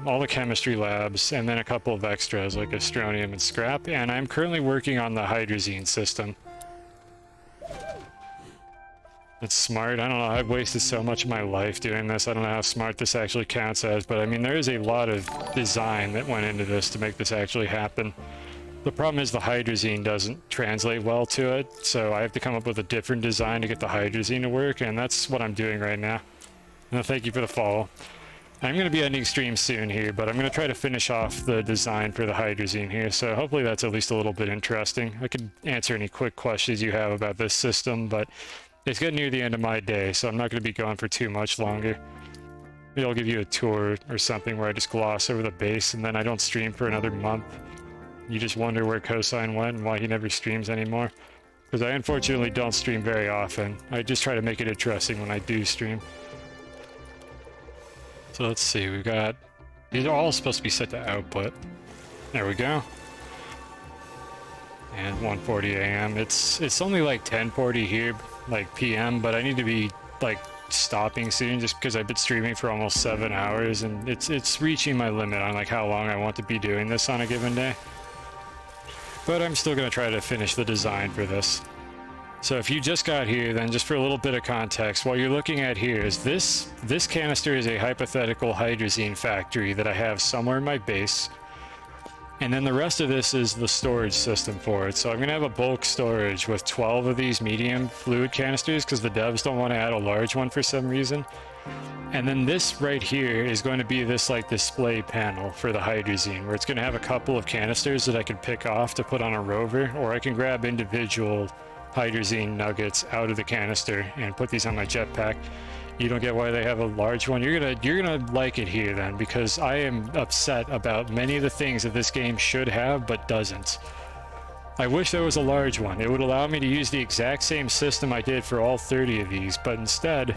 all the chemistry labs, and then a couple of extras like Astronium and scrap, and I'm currently working on the hydrazine system. It's smart. I don't know. I've wasted so much of my life doing this. I don't know how smart this actually counts as, but I mean, there is a lot of design that went into this to make this actually happen. The problem is the hydrazine doesn't translate well to it, so I have to come up with a different design to get the hydrazine to work, and that's what I'm doing right now. And thank you for the follow. I'm going to be ending stream soon here, but I'm going to try to finish off the design for the hydrazine here, so hopefully that's at least a little bit interesting. I could answer any quick questions you have about this system, but it's getting near the end of my day, so I'm not going to be going for too much longer. Maybe I'll give you a tour or something where I just gloss over the base, and then I don't stream for another month. You just wonder where Cosine went and why he never streams anymore. Because I unfortunately don't stream very often. I just try to make it interesting when I do stream. So let's see, we've got... These are all supposed to be set to output. There we go. And 1:40 a.m. It's only 10:40 here, PM, but I need to be stopping soon just because I've been streaming for almost 7 hours, and it's reaching my limit on how long I want to be doing this on a given day. But I'm still going to try to finish the design for this. So if you just got here, then just for a little bit of context, what you're looking at here is this canister is a hypothetical hydrazine factory that I have somewhere in my base. And then the rest of this is the storage system for it. So I'm going to have a bulk storage with 12 of these medium fluid canisters because the devs don't want to add a large one for some reason. And then this right here is going to be this like display panel for the hydrazine, where it's going to have a couple of canisters that I can pick off to put on a rover, or I can grab individual hydrazine nuggets out of the canister and put these on my jetpack. You don't get why they have a large one. You're gonna like it here then, because I am upset about many of the things that this game should have but doesn't. I wish there was a large one. It would allow me to use the exact same system I did for all 30 of these, but instead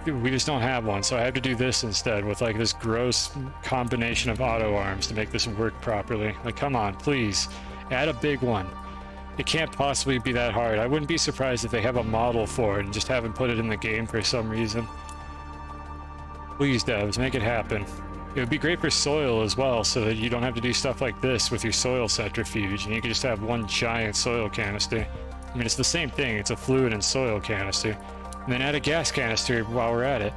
we just don't have one, so I have to do this instead with like this gross combination of auto arms to make this work properly. Like, come on, please add a big one. It can't possibly be that hard. I wouldn't be surprised if they have a model for it and just haven't put it in the game for some reason. Please, devs, make it happen. It would be great for soil as well, so that you don't have to do stuff like this with your soil centrifuge, and you can just have one giant soil canister. I mean, it's the same thing. It's a fluid and soil canister. And then add a gas canister while we're at it.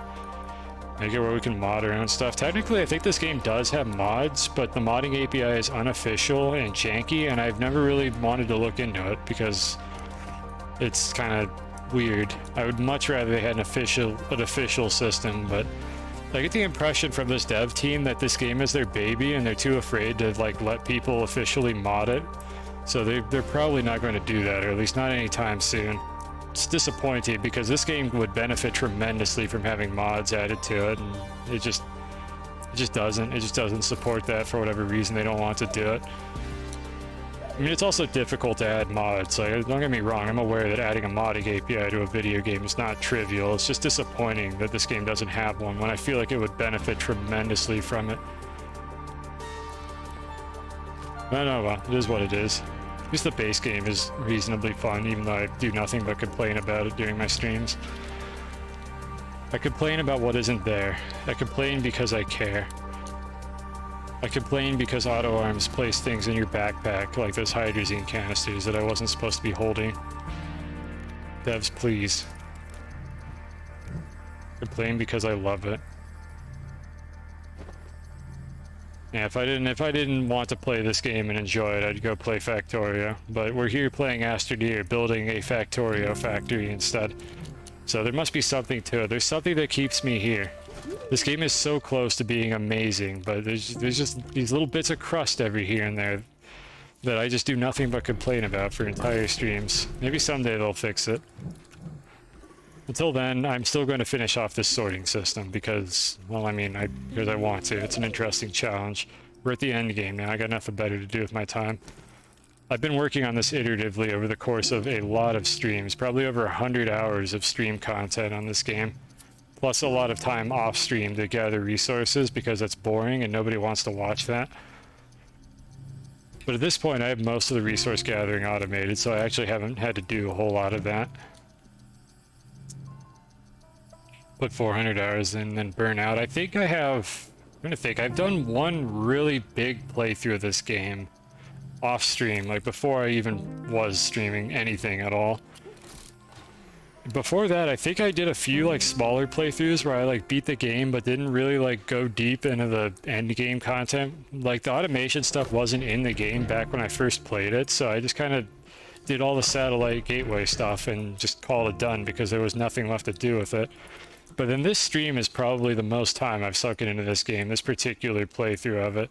Make it where we can mod our own stuff. Technically, I think this game does have mods, but the modding API is unofficial and janky, and I've never really wanted to look into it because it's kind of weird. I would much rather they had an official system, but I get the impression from this dev team that this game is their baby and they're too afraid to like let people officially mod it. So they're probably not going to do that, or at least not anytime soon. It's disappointing because this game would benefit tremendously from having mods added to it, and it just doesn't support that for whatever reason. They don't want to do it. I mean, it's also difficult to add mods. Like, don't get me wrong, I'm aware that adding a modding API to a video game is not trivial. It's just disappointing that this game doesn't have one when I feel like it would benefit tremendously from it. I know, well, it is what it is. At least the base game is reasonably fun, even though I do nothing but complain about it during my streams. I complain about what isn't there. I complain because I care. I complain because auto arms place things in your backpack, like those hydrazine canisters that I wasn't supposed to be holding. Devs, please. Complain because I love it. Yeah, if I didn't want to play this game and enjoy it, I'd go play Factorio. But we're here playing Astroneer, building a Factorio factory instead. So there must be something to it. There's something that keeps me here. This game is so close to being amazing, but there's just these little bits of crust every here and there that I just do nothing but complain about for entire streams. Maybe someday they'll fix it. Until then, I'm still going to finish off this sorting system because, well, I mean, because I want to. It's an interesting challenge. We're at the end game now. I got nothing better to do with my time. I've been working on this iteratively over the course of a lot of streams, probably over 100 hours of stream content on this game, plus a lot of time off stream to gather resources because that's boring and nobody wants to watch that. But at this point, I have most of the resource gathering automated, so I actually haven't had to do a whole lot of that. Put 400 hours in, then burn out. I think I have... I'm gonna think. I've done one really big playthrough of this game off stream, like before I even was streaming anything at all. Before that, I think I did a few like smaller playthroughs where I like beat the game but didn't really like go deep into the end game content. Like the automation stuff wasn't in the game back when I first played it, so I just kind of did all the satellite gateway stuff and just called it done because there was nothing left to do with it. But then this stream is probably the most time I've sunken into this game, this particular playthrough of it.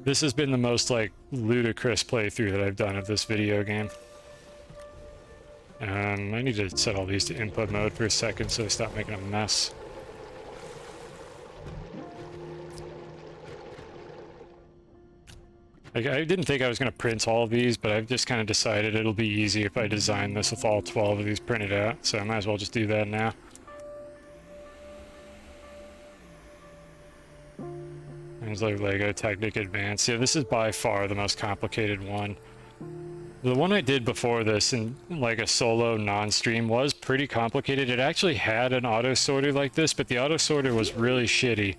This has been the most, like, ludicrous playthrough that I've done of this video game. I need to set all these to input mode for a second so I stop making a mess. I didn't think I was going to print all of these, but I've just kind of decided it'll be easy if I design this with all 12 of these printed out, so I might as well just do that now. There's like Lego Technic Advanced. Yeah, this is by far the most complicated one. The one I did before this in like a solo non-stream was pretty complicated. It actually had an auto sorter like this, but the auto sorter was really shitty.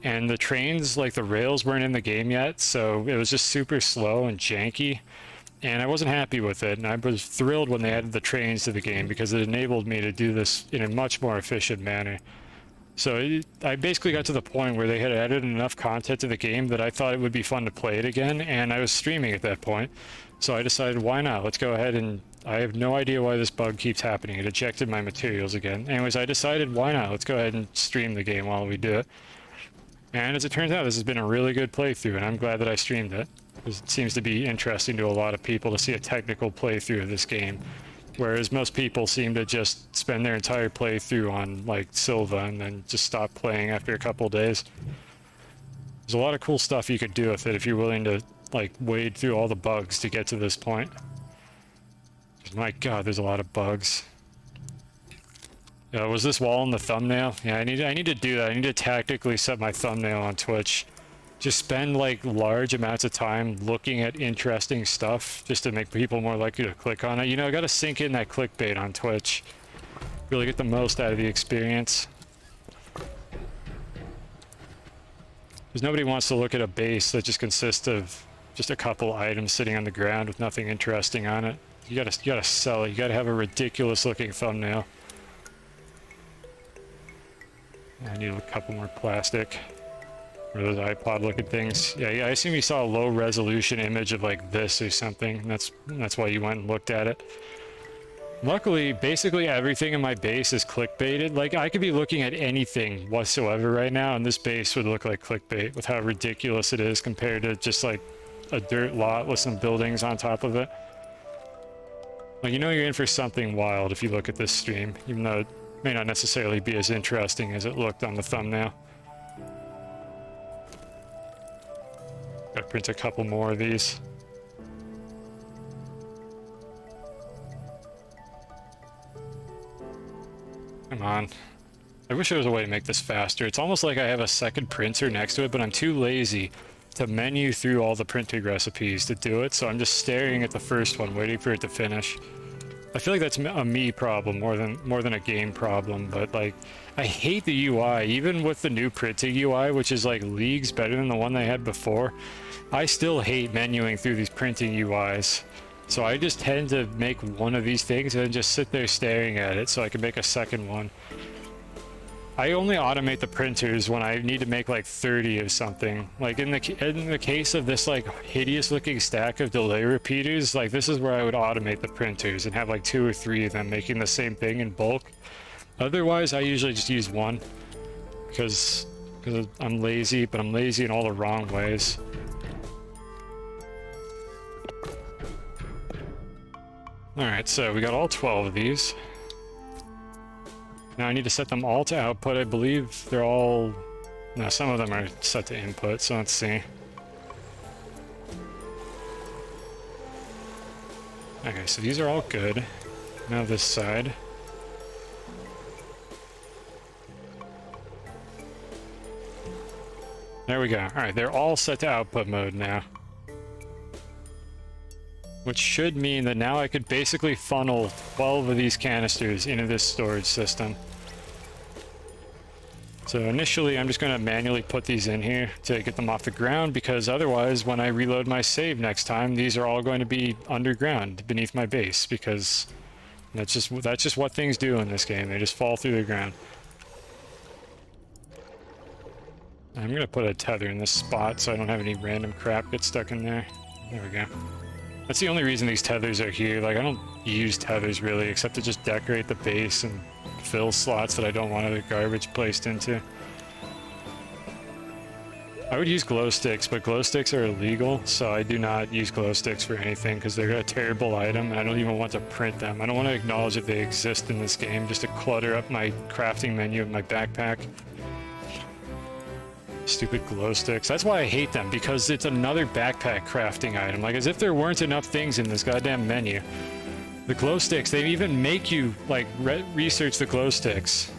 And the trains, like the rails weren't in the game yet, so it was just super slow and janky. And I wasn't happy with it, and I was thrilled when they added the trains to the game because it enabled me to do this in a much more efficient manner. So I basically got to the point where they had added enough content to the game that I thought it would be fun to play it again, and I was streaming at that point. So I decided, why not? Let's go ahead, and I have no idea why this bug keeps happening. It ejected my materials again. Anyways, I decided, why not? Let's go ahead and stream the game while we do it. And as it turns out, this has been a really good playthrough, and I'm glad that I streamed it, because it seems to be interesting to a lot of people to see a technical playthrough of this game. Whereas most people seem to just spend their entire playthrough on, like, Silva and then just stop playing after a couple days. There's a lot of cool stuff you could do with it if you're willing to, like, wade through all the bugs to get to this point. My god, there's a lot of bugs. Was this wall in the thumbnail? Yeah, I need to do that. I need to tactically set my thumbnail on Twitch. Just spend like large amounts of time looking at interesting stuff just to make people more likely to click on it. You know, I gotta sink in that clickbait on Twitch. Really get the most out of the experience. Because nobody wants to look at a base that just consists of just a couple items sitting on the ground with nothing interesting on it. You gotta sell it. You gotta have a ridiculous looking thumbnail. I need a couple more plastic. Or those iPod looking things. Yeah, I assume you saw a low resolution image of like this or something. That's why you went and looked at it. Luckily, basically everything in my base is clickbaited. Like, I could be looking at anything whatsoever right now, and this base would look like clickbait with how ridiculous it is compared to just like a dirt lot with some buildings on top of it. Like, you know you're in for something wild if you look at this stream, even though it may not necessarily be as interesting as it looked on the thumbnail. Gotta print a couple more of these. Come on. I wish there was a way to make this faster. It's almost like I have a second printer next to it, but I'm too lazy to menu through all the printing recipes to do it, so I'm just staring at the first one, waiting for it to finish. I feel like that's a me problem more than a game problem, but like, I hate the UI. Even with the new printing UI, which is like leagues better than the one they had before, I still hate menuing through these printing UIs. So I just tend to make one of these things and then just sit there staring at it so I can make a second one. I only automate the printers when I need to make like 30 of something. Like in the case of this like hideous looking stack of delay repeaters, like this is where I would automate the printers and have like 2 or 3 of them making the same thing in bulk. Otherwise, I usually just use one because I'm lazy, but I'm lazy in all the wrong ways. Alright, so we got all 12 of these. Now I need to set them all to output. I believe they're all... No, some of them are set to input, so let's see. Okay, so these are all good. Now this side. There we go. Alright, they're all set to output mode now. Which should mean that now I could basically funnel 12 of these canisters into this storage system. So initially I'm just going to manually put these in here to get them off the ground, because otherwise when I reload my save next time, these are all going to be underground beneath my base, because that's just what things do in this game. They just fall through the ground. I'm going to put a tether in this spot so I don't have any random crap get stuck in there. There we go. That's the only reason these tethers are here. Like, I don't use tethers really, except to just decorate the base and fill slots that I don't want other garbage placed into. I would use glow sticks, but glow sticks are illegal, so I do not use glow sticks for anything because they're a terrible item and I don't even want to print them. I don't want to acknowledge that they exist in this game just to clutter up my crafting menu of my backpack. Stupid glow sticks. That's why I hate them, because it's another backpack crafting item. Like, as if there weren't enough things in this goddamn menu. The glow sticks, they even make you, like, research the glow sticks.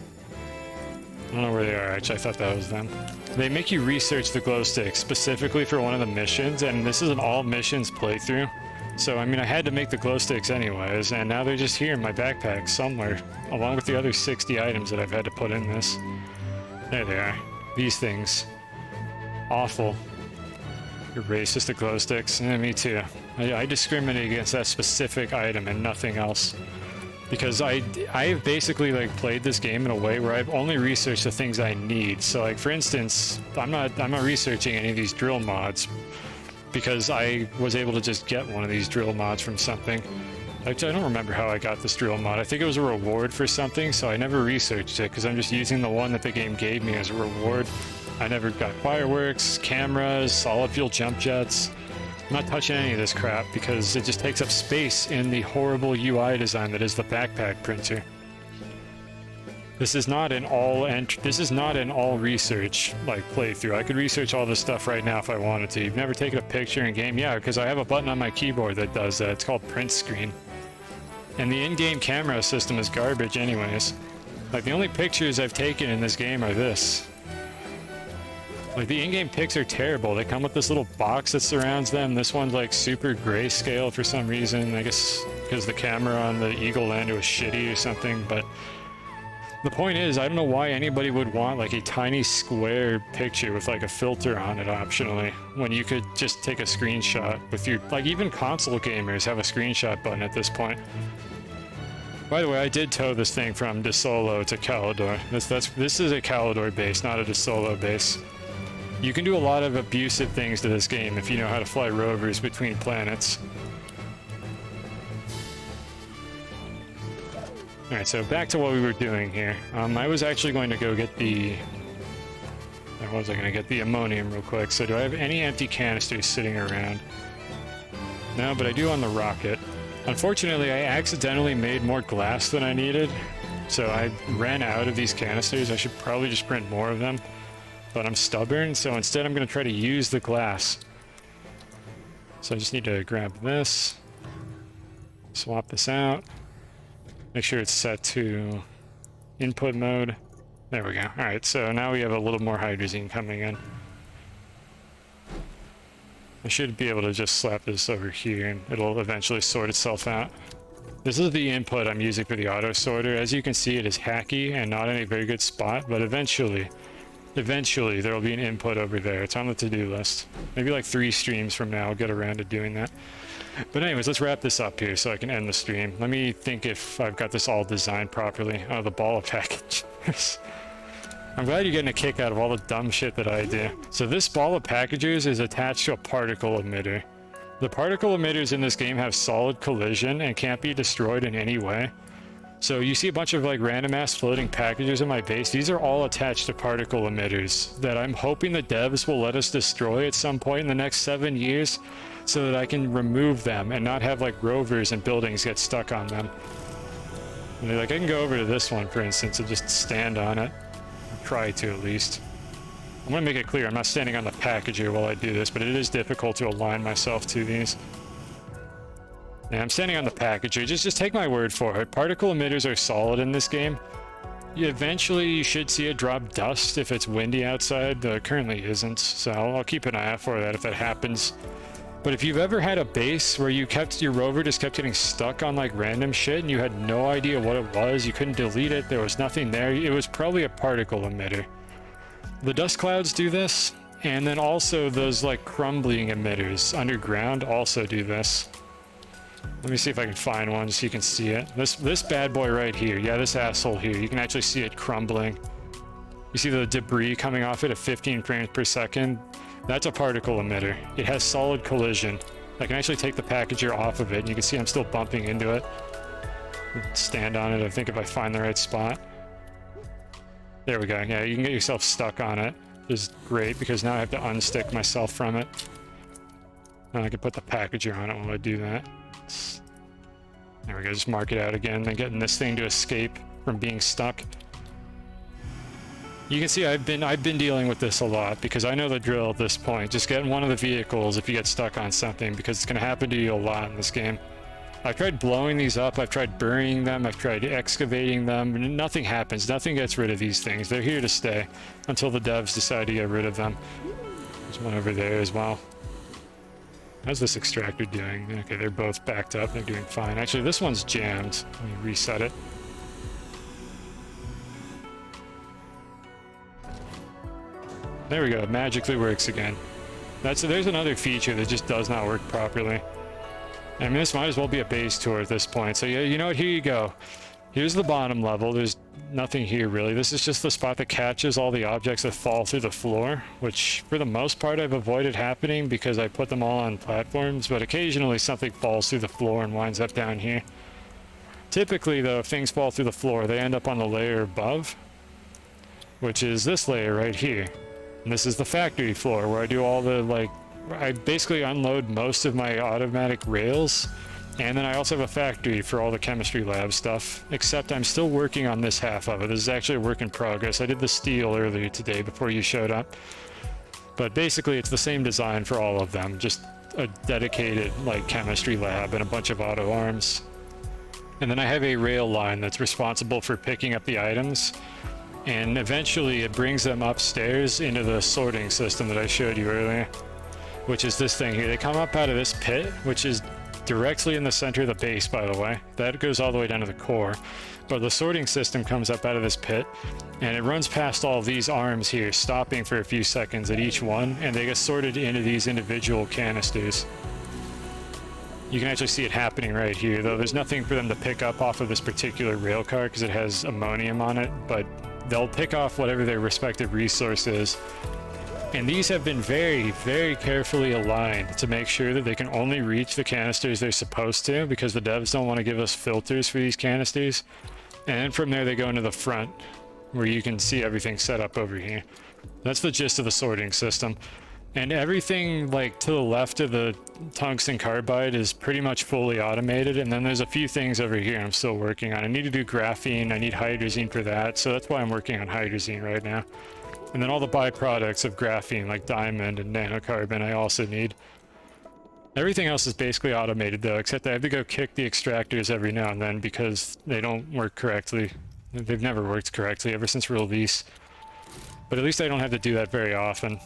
I don't know where they are, actually. I thought that was them. They make you research the glow sticks specifically for one of the missions, and this is an all missions playthrough. So, I mean, I had to make the glow sticks anyways, and now they're just here in my backpack somewhere, along with the other 60 items that I've had to put in this. There they are. These things. Awful. You're racist to glow sticks. Yeah, me too. I discriminate against that specific item and nothing else. because I've basically like played this game in a way where I've only researched the things I need. So like for instance, I'm not researching any of these drill mods because I was able to just get one of these drill mods from something. Actually, I don't remember how I got this drill mod. I think it was a reward for something, so I never researched it because I'm just using the one that the game gave me as a reward. I never got fireworks, cameras, solid fuel jump jets. I'm not touching any of this crap because it just takes up space in the horrible UI design that is the backpack printer. This is not an all research like playthrough. I could research all this stuff right now if I wanted to. You've never taken a picture in game? Yeah, because I have a button on my keyboard that does that. It's called print screen. And the in-game camera system is garbage anyways. Like the only pictures I've taken in this game are this. Like the in-game pics are terrible. They come with this little box that surrounds them. This one's like super grayscale for some reason. I guess because the camera on the Eagle Lander was shitty or something. But the point is, I don't know why anybody would want like a tiny square picture with like a filter on it optionally when you could just take a screenshot with your, like even console gamers have a screenshot button at this point. By the way, I did tow this thing from DeSolo to Calidor. This is a Calidor base, not a DeSolo base. You can do a lot of abusive things to this game if you know how to fly rovers between planets. Alright, so back to what we were doing here. I was actually going to go get the... What was I going to get? The ammonium real quick. So do I have any empty canisters sitting around? No, but I do on the rocket. Unfortunately, I accidentally made more glass than I needed. So I ran out of these canisters. I should probably just print more of them. But I'm stubborn, so instead I'm going to try to use the glass. So I just need to grab this, swap this out, make sure it's set to input mode. There we go. Alright, so now we have a little more hydrazine coming in. I should be able to just slap this over here and it'll eventually sort itself out. This is the input I'm using for the auto sorter. As you can see, it is hacky and not in a very good spot, but eventually there will be an input over there. It's on the to-do list. Maybe like 3 streams from now I'll get around to doing that. But anyways, let's wrap this up here so I can end the stream. Let me think if I've got this all designed properly. Oh, the ball of packagers. I'm glad you're getting a kick out of all the dumb shit that I do. So this ball of packagers is attached to a particle emitter. The particle emitters in this game have solid collision and can't be destroyed in any way. So you see a bunch of like random ass floating packages in my base. These are all attached to particle emitters that I'm hoping the devs will let us destroy at some point in the next 7 years so that I can remove them and not have like rovers and buildings get stuck on them. And they're like, I can go over to this one, for instance, and just stand on it. Or try to, at least. I'm going to make it clear, I'm not standing on the packager while I do this, but it is difficult to align myself to these. Yeah, I'm standing on the packager. Just take my word for it. Particle emitters are solid in this game. Eventually, you should see it drop dust if it's windy outside, though it currently isn't, so I'll keep an eye out for that if that happens. But if you've ever had a base where your rover just kept getting stuck on like random shit and you had no idea what it was, you couldn't delete it, there was nothing there, it was probably a particle emitter. The dust clouds do this, and then also those like crumbling emitters underground also do this. Let me see if I can find one so you can see it. This bad boy right here, yeah, this asshole here, you can actually see it crumbling. You see the debris coming off it at 15 frames per second? That's a particle emitter. It has solid collision. I can actually take the packager off of it, and you can see I'm still bumping into it. Stand on it, I think, if I find the right spot. There we go. Yeah, you can get yourself stuck on it, which is great, because now I have to unstick myself from it. And I can put the packager on it while I do that. There we go, just mark it out again, then getting this thing to escape from being stuck. You can see I've been dealing with this a lot because I know the drill at this point. Just get in one of the vehicles if you get stuck on something, because it's going to happen to you a lot in this game. I've tried blowing these up, I've tried burying them, I've tried excavating them, and nothing happens. Nothing gets rid of these things. They're here to stay until the devs decide to get rid of them. There's one over there as well. How's this extractor doing? Okay, they're both backed up. They're doing fine. Actually, this one's jammed. Let me reset it. There we go. It magically works again. There's another feature that just does not work properly. I mean, this might as well be a base tour at this point. So yeah, you know what? Here you go. Here's the bottom level. There's nothing here really. This is just the spot that catches all the objects that fall through the floor, which for the most part I've avoided happening because I put them all on platforms, but occasionally something falls through the floor and winds up down here. Typically though, if things fall through the floor, they end up on the layer above, which is this layer right here. And this is the factory floor where I do all the, like, I basically unload most of my automatic rails. And then I also have a factory for all the chemistry lab stuff, except I'm still working on this half of it. This is actually a work in progress. I did the steel earlier today before you showed up. But basically it's the same design for all of them, just a dedicated like chemistry lab and a bunch of auto arms. And then I have a rail line that's responsible for picking up the items. And eventually it brings them upstairs into the sorting system that I showed you earlier, which is this thing here. They come up out of this pit, which is directly in the center of the base, by the way. That goes all the way down to the core. But the sorting system comes up out of this pit, and it runs past all these arms here, stopping for a few seconds at each one, and they get sorted into these individual canisters. You can actually see it happening right here, though there's nothing for them to pick up off of this particular rail car because it has ammonium on it, but they'll pick off whatever their respective resource is. And these have been very, very carefully aligned to make sure that they can only reach the canisters they're supposed to, because the devs don't want to give us filters for these canisters. And then from there they go into the front, where you can see everything set up over here. That's the gist of the sorting system. And everything like to the left of the tungsten carbide is pretty much fully automated, and then there's a few things over here I'm still working on. I need to do graphene, I need hydrazine for that, so that's why I'm working on hydrazine right now. And then all the byproducts of graphene, like diamond and nanocarbon, I also need. Everything else is basically automated though, except I have to go kick the extractors every now and then because they don't work correctly. They've never worked correctly ever since release. But at least I don't have to do that very often.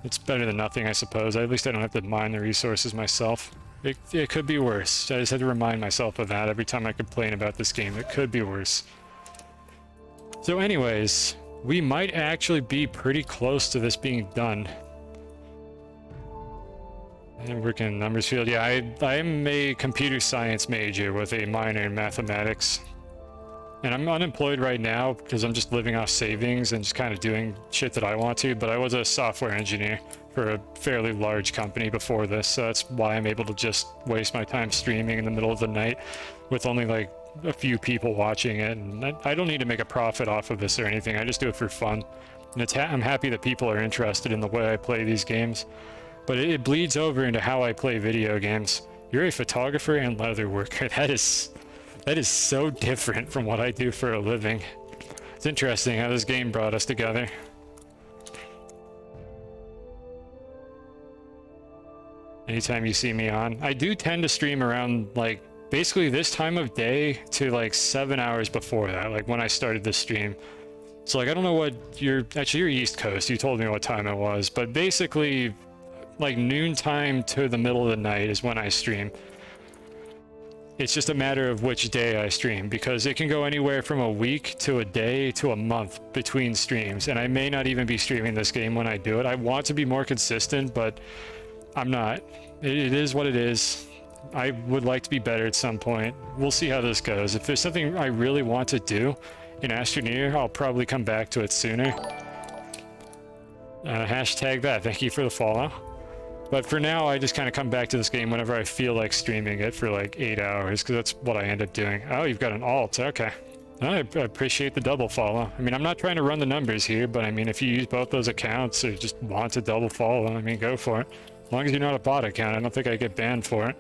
It's better than nothing, I suppose. At least I don't have to mine the resources myself. It could be worse. I just had to remind myself of that every time I complain about this game. It could be worse. So anyways, we might actually be pretty close to this being done. And working in numbers field. Yeah, I'm a computer science major with a minor in mathematics. And I'm unemployed right now because I'm just living off savings and just kind of doing shit that I want to, but I was a software engineer for a fairly large company before this, so that's why I'm able to just waste my time streaming in the middle of the night with only like a few people watching it, and I don't need to make a profit off of this or anything. I just do it for fun, and I'm happy that people are interested in the way I play these games, but it bleeds over into how I play video games. You're a photographer and leather worker. That is so different from what I do for a living. It's interesting how this game brought us together. Anytime you see me on, I do tend to stream around like basically this time of day to like 7 hours before that, like when I started this stream. So like, I don't know what actually you're East Coast, you told me what time it was, but basically like noontime to the middle of the night is when I stream. It's just a matter of which day I stream, because it can go anywhere from a week to a day to a month between streams, and I may not even be streaming this game when I do it. I want to be more consistent, but I'm not. It is what it is. I would like to be better at some point. We'll see how this goes. If there's something I really want to do in Astroneer, I'll probably come back to it sooner. Hashtag that. Thank you for the follow. But for now, I just kind of come back to this game whenever I feel like streaming it for like 8 hours, because that's what I end up doing. Oh, you've got an alt. Okay. I appreciate the double follow. I mean, I'm not trying to run the numbers here, but I mean, if you use both those accounts or just want to double follow, I mean, go for it. As long as you're not a bot account, I don't think I get banned for it.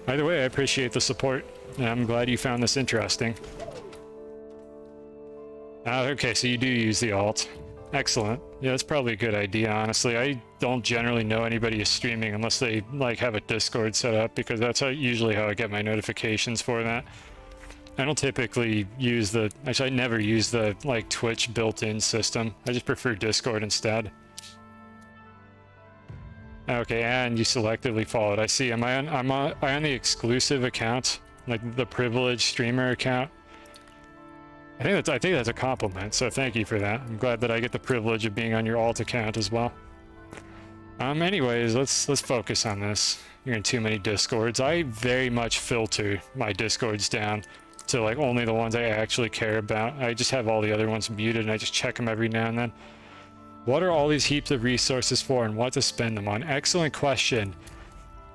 Either way, I appreciate the support, and I'm glad you found this interesting. Okay, so you do use the alt. Excellent. Yeah, that's probably a good idea, honestly. I don't generally know anybody is streaming unless they like have a Discord set up, because that's usually how I get my notifications for that. I don't typically use the... Actually, I never use the like Twitch built-in system. I just prefer Discord instead. Okay, and you selectively followed. I see. Am I on the exclusive account? Like the privileged streamer account? I think that's a compliment, so thank you for that. I'm glad that I get the privilege of being on your alt account as well. Anyways, let's focus on this. You're in too many discords. I very much filter my discords down to like only the ones I actually care about. I just have all the other ones muted and I just check them every now and then. What are all these heaps of resources for and what to spend them on? Excellent question.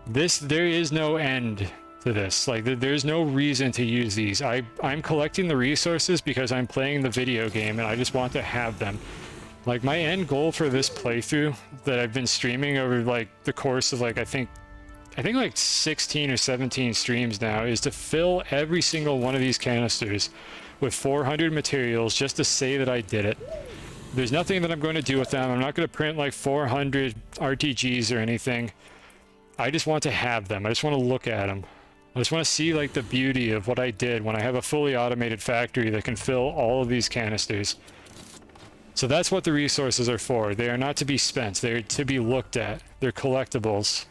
There is no end to this. Like there's no reason to use these. I'm collecting the resources because I'm playing the video game and I just want to have them. Like my end goal for this playthrough that I've been streaming over like the course of like I think like 16 or 17 streams now is to fill every single one of these canisters with 400 materials just to say that I did it. There's nothing that I'm going to do with them. I'm not going to print like 400 RTGs or anything. I just want to have them. I just want to look at them. I just want to see like the beauty of what I did when I have a fully automated factory that can fill all of these canisters. So that's what the resources are for. They are not to be spent. They're to be looked at. They're collectibles.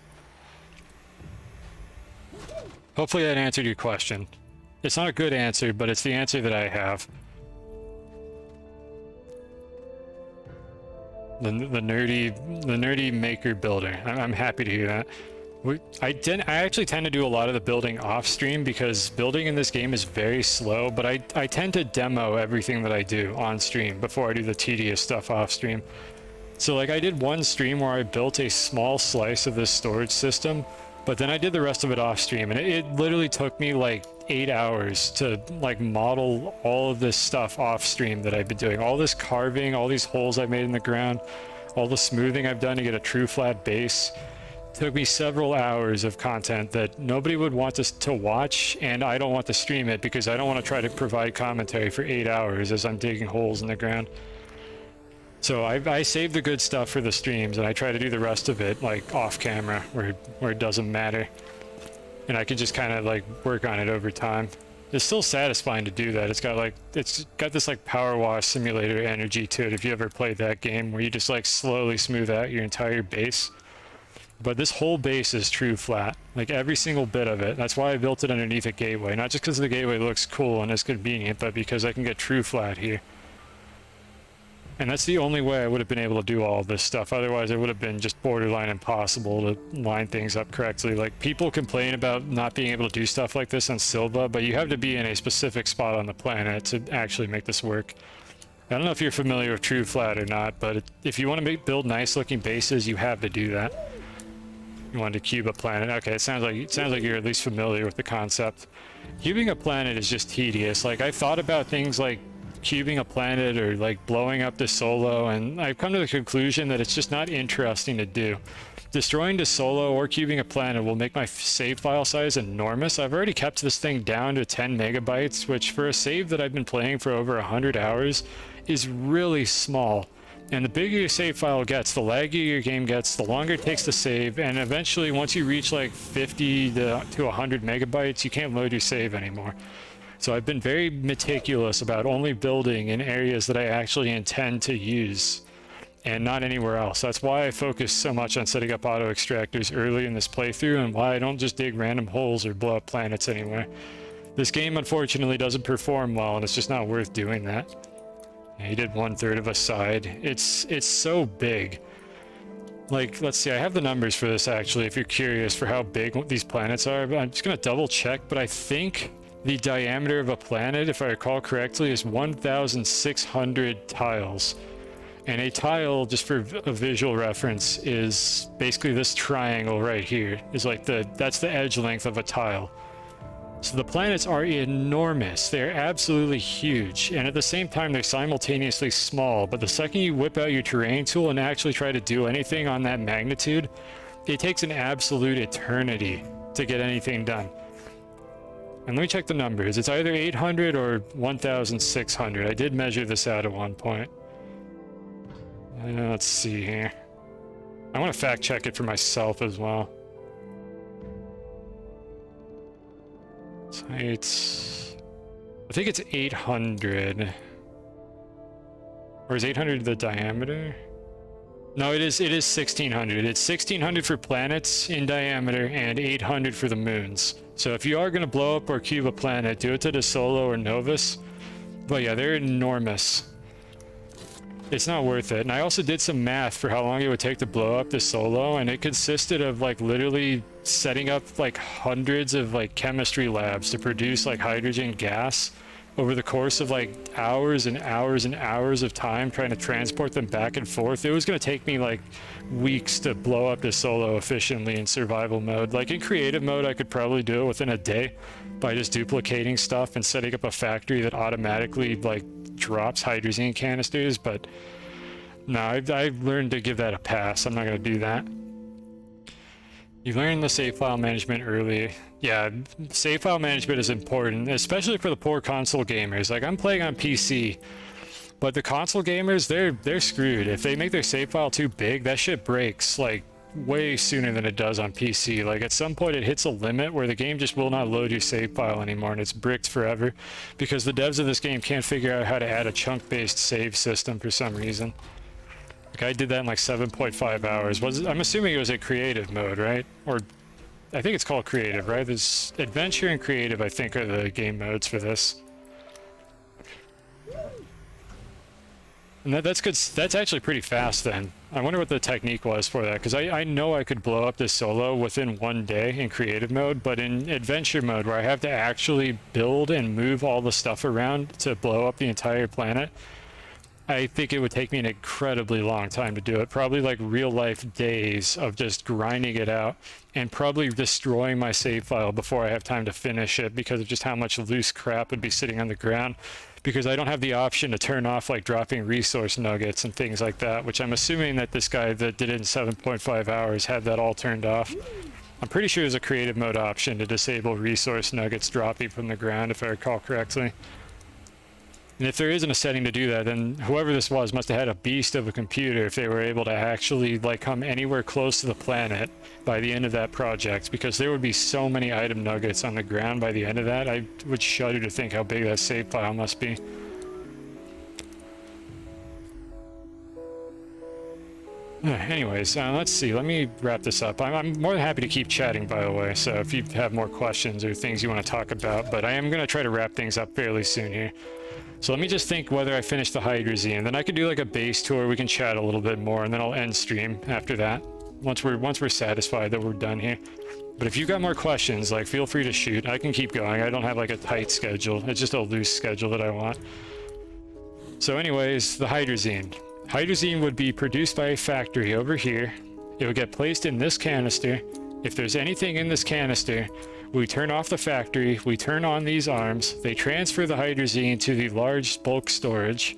Hopefully that answered your question. It's not a good answer, but it's the answer that I have. The nerdy maker builder. I'm happy to hear that. I actually tend to do a lot of the building off stream because building in this game is very slow, but I tend to demo everything that I do on stream before I do the tedious stuff off stream. So like I did one stream where I built a small slice of this storage system, but then I did the rest of it off stream, and it literally took me like 8 hours to like model all of this stuff off stream that I've been doing. All this carving, all these holes I've made in the ground, all the smoothing I've done to get a true flat base. It took me several hours of content that nobody would want to watch, and I don't want to stream it because I don't want to try to provide commentary for 8 hours as I'm digging holes in the ground. So I save the good stuff for the streams, and I try to do the rest of it like off camera where it doesn't matter. And I can just kind of like work on it over time. It's still satisfying to do that. It's got this like power wash simulator energy to it if you ever played that game where you just like slowly smooth out your entire base. But this whole base is true flat, like every single bit of it. That's why I built it underneath a gateway, not just because the gateway looks cool and is convenient, but because I can get true flat here. And that's the only way I would have been able to do all of this stuff. Otherwise, it would have been just borderline impossible to line things up correctly. Like, people complain about not being able to do stuff like this on Silva, but you have to be in a specific spot on the planet to actually make this work. I don't know if you're familiar with true flat or not, but if you want to build nice-looking bases, you have to do that. You wanted to cube a planet. Okay, it sounds like you're at least familiar with the concept. Cubing a planet is just tedious. Like, I thought about things like cubing a planet or like blowing up the solo, and I've come to the conclusion that it's just not interesting to do. Destroying the solo or cubing a planet will make my save file size enormous. I've already kept this thing down to 10 megabytes, which for a save that I've been playing for over 100 hours is really small. And the bigger your save file gets, the laggier your game gets, the longer it takes to save, and eventually once you reach like 50 to 100 megabytes, you can't load your save anymore. So I've been very meticulous about only building in areas that I actually intend to use and not anywhere else. That's why I focus so much on setting up auto extractors early in this playthrough, and why I don't just dig random holes or blow up planets anywhere. This game unfortunately doesn't perform well, and it's just not worth doing that. Yeah, he did 1/3 of a side. It's so big. Like, let's see, I have the numbers for this actually if you're curious for how big these planets are, but I'm just gonna double check, but I think the diameter of a planet, if I recall correctly, is 1,600 tiles. And a tile, just for a visual reference, is basically this triangle right here. Is like that's the edge length of a tile. So the planets are enormous. They're absolutely huge. And at the same time, they're simultaneously small. But the second you whip out your terrain tool and actually try to do anything on that magnitude, it takes an absolute eternity to get anything done. And let me check the numbers. It's either 800 or 1,600. I did measure this out at one point. Let's see here. I want to fact check it for myself as well. I think it's 800. Or is 800 the diameter? No, it is 1,600. It's 1,600 for planets in diameter and 800 for the moons. So if you are going to blow up or cube a planet, do it to the Solo or Novus. But yeah, they're enormous. It's not worth it. And I also did some math for how long it would take to blow up the Solo, and it consisted of like literally setting up like hundreds of like chemistry labs to produce like hydrogen gas over the course of like hours and hours and hours of time, trying to transport them back and forth. It was going to take me like weeks to blow up the Solo efficiently in survival mode. Like in creative mode, I could probably do it within a day by just duplicating stuff and setting up a factory that automatically like drops hydrazine canisters, but no, I've learned to give that a pass. I'm not going to do that. You learned the save file management early. Yeah, save file management is important, especially for the poor console gamers. Like, I'm playing on PC, but the console gamers, they're screwed. If they make their save file too big, that shit breaks like way sooner than it does on PC. Like, at some point it hits a limit where the game just will not load your save file anymore, and it's bricked forever because the devs of this game can't figure out how to add a chunk-based save system for some reason. Like, I did that in like 7.5 hours. I'm assuming it was a creative mode, right? Or I think it's called creative, right? There's adventure and creative, I think, are the game modes for this. And that's good. That's actually pretty fast then. I wonder what the technique was for that, because I know I could blow up this Solo within one day in creative mode, but in adventure mode, where I have to actually build and move all the stuff around to blow up the entire planet, I think it would take me an incredibly long time to do it. Probably like real life days of just grinding it out and probably destroying my save file before I have time to finish it because of just how much loose crap would be sitting on the ground, because I don't have the option to turn off like dropping resource nuggets and things like that, which I'm assuming that this guy that did it in 7.5 hours had that all turned off. I'm pretty sure there's a creative mode option to disable resource nuggets dropping from the ground, if I recall correctly. And if there isn't a setting to do that, then whoever this was must have had a beast of a computer if they were able to actually like come anywhere close to the planet by the end of that project, because there would be so many item nuggets on the ground by the end of that. I would shudder to think how big that save file must be. Anyways, let's see. Let me wrap this up. I'm more than happy to keep chatting, by the way, so if you have more questions or things you want to talk about, but I am going to try to wrap things up fairly soon here. So let me just think whether I finish the hydrazine, then I could do like a base tour, we can chat a little bit more, and then I'll end stream after that, once we're satisfied that we're done here. But if you've got more questions, like, feel free to shoot. I can keep going. I don't have like a tight schedule. It's just a loose schedule that I want. So anyways, the hydrazine. Hydrazine would be produced by a factory over here. It would get placed in this canister. If there's anything in this canister, we turn off the factory, we turn on these arms, they transfer the hydrazine to the large bulk storage.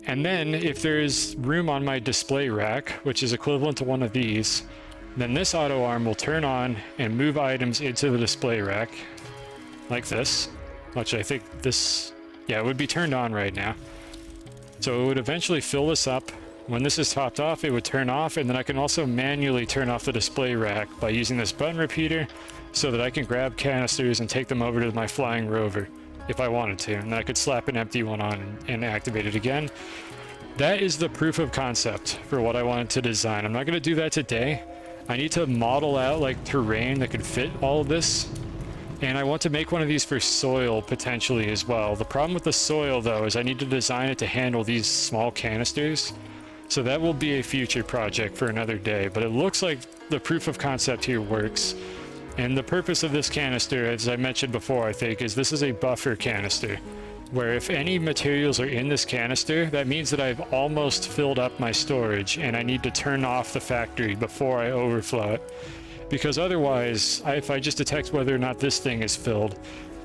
And then if there's room on my display rack, which is equivalent to one of these, then this auto arm will turn on and move items into the display rack, like this, which I think this, yeah, it would be turned on right now. So it would eventually fill this up. When this is topped off, it would turn off, and then I can also manually turn off the display rack by using this button repeater so that I can grab canisters and take them over to my flying rover if I wanted to, and then I could slap an empty one on and activate it again. That is the proof of concept for what I wanted to design. I'm not going to do that today. I need to model out like terrain that could fit all of this, and I want to make one of these for soil potentially as well. The problem with the soil though is I need to design it to handle these small canisters. So that will be a future project for another day, but it looks like the proof of concept here works. And the purpose of this canister, as I mentioned before, I think, is this is a buffer canister, where if any materials are in this canister, that means that I've almost filled up my storage and I need to turn off the factory before I overflow it. Because otherwise, if I just detect whether or not this thing is filled,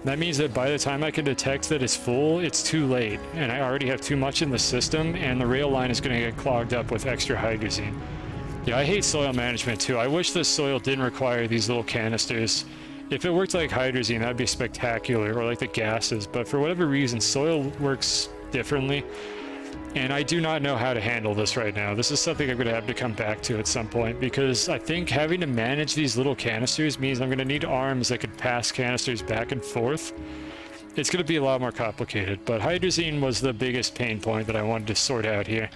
that means that by the time I can detect that it's full, it's too late, and I already have too much in the system, and the rail line is going to get clogged up with extra hydrazine. Yeah, I hate soil management too. I wish the soil didn't require these little canisters. If it worked like hydrazine, that'd be spectacular, or like the gases, but for whatever reason, soil works differently, and I do not know how to handle this right now. This is something I'm going to have to come back to at some point, because I think having to manage these little canisters means I'm going to need arms that could pass canisters back and forth. It's going to be a lot more complicated, but hydrazine was the biggest pain point that I wanted to sort out here.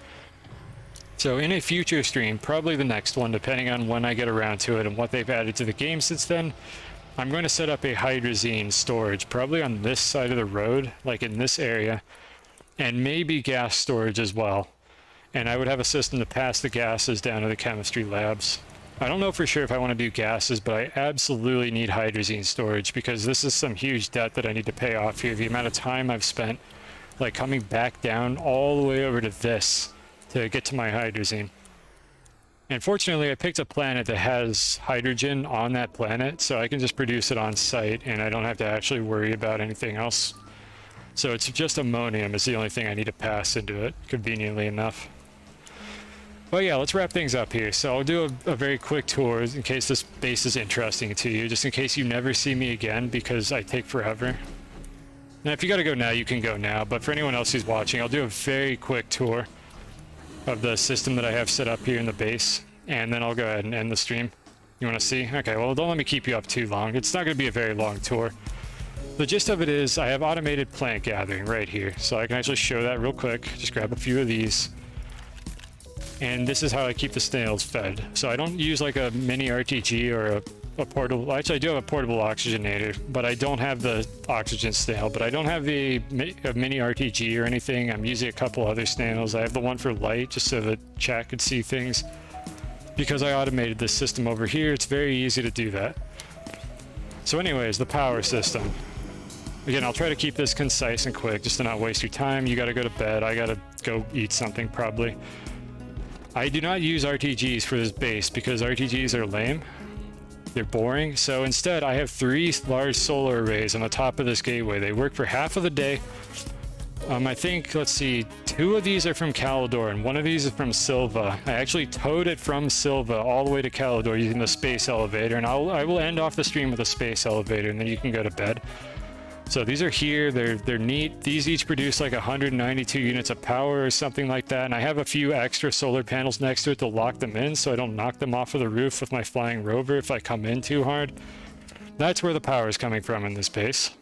So in a future stream, probably the next one, depending on when I get around to it and what they've added to the game since then, I'm going to set up a hydrazine storage, probably on this side of the road, like in this area. and maybe gas storage as well. And I would have a system to pass the gases down to the chemistry labs. I don't know for sure if I want to do gases, but I absolutely need hydrazine storage because this is some huge debt that I need to pay off here. The amount of time I've spent like coming back down all the way over to this to get to my hydrazine. And fortunately, I picked a planet that has hydrogen on that planet, so I can just produce it on site and I don't have to actually worry about anything else. So it's just ammonium is the only thing I need to pass into it, conveniently enough. Well, yeah, let's wrap things up here. So I'll do a very quick tour in case this base is interesting to you, just in case you never see me again because I take forever. Now, if you gotta go now, you can go now, but for anyone else who's watching, I'll do a very quick tour of the system that I have set up here in the base, and then I'll go ahead and end the stream. You wanna see? Okay, well, don't let me keep you up too long. It's not gonna be a very long tour. The gist of it is I have automated plant gathering right here, so I can actually show that real quick. Just grab a few of these. And this is how I keep the snails fed. So I don't use like a mini RTG or a portable, actually I do have a portable oxygenator, but I don't have the oxygen snail, but I don't have a mini RTG or anything. I'm using a couple other snails. I have the one for light just so that chat could see things. Because I automated this system over here, it's very easy to do that. So anyways, the power system. Again, I'll try to keep this concise and quick just to not waste your time. You gotta go to bed, I gotta go eat something probably. I do not use RTGs for this base because RTGs are lame. They're boring. So instead, I have 3 large solar arrays on the top of this gateway. They work for half of the day. I think, let's see, 2 of these are from Calidor and 1 of these is from Silva. I actually towed it from Silva all the way to Calidor using the space elevator, and I will end off the stream with a space elevator, and then you can go to bed. So these are here, they're neat. These each produce like 192 units of power or something like that, and I have a few extra solar panels next to it to lock them in so I don't knock them off of the roof with my flying rover if I come in too hard. That's where the power is coming from in this base.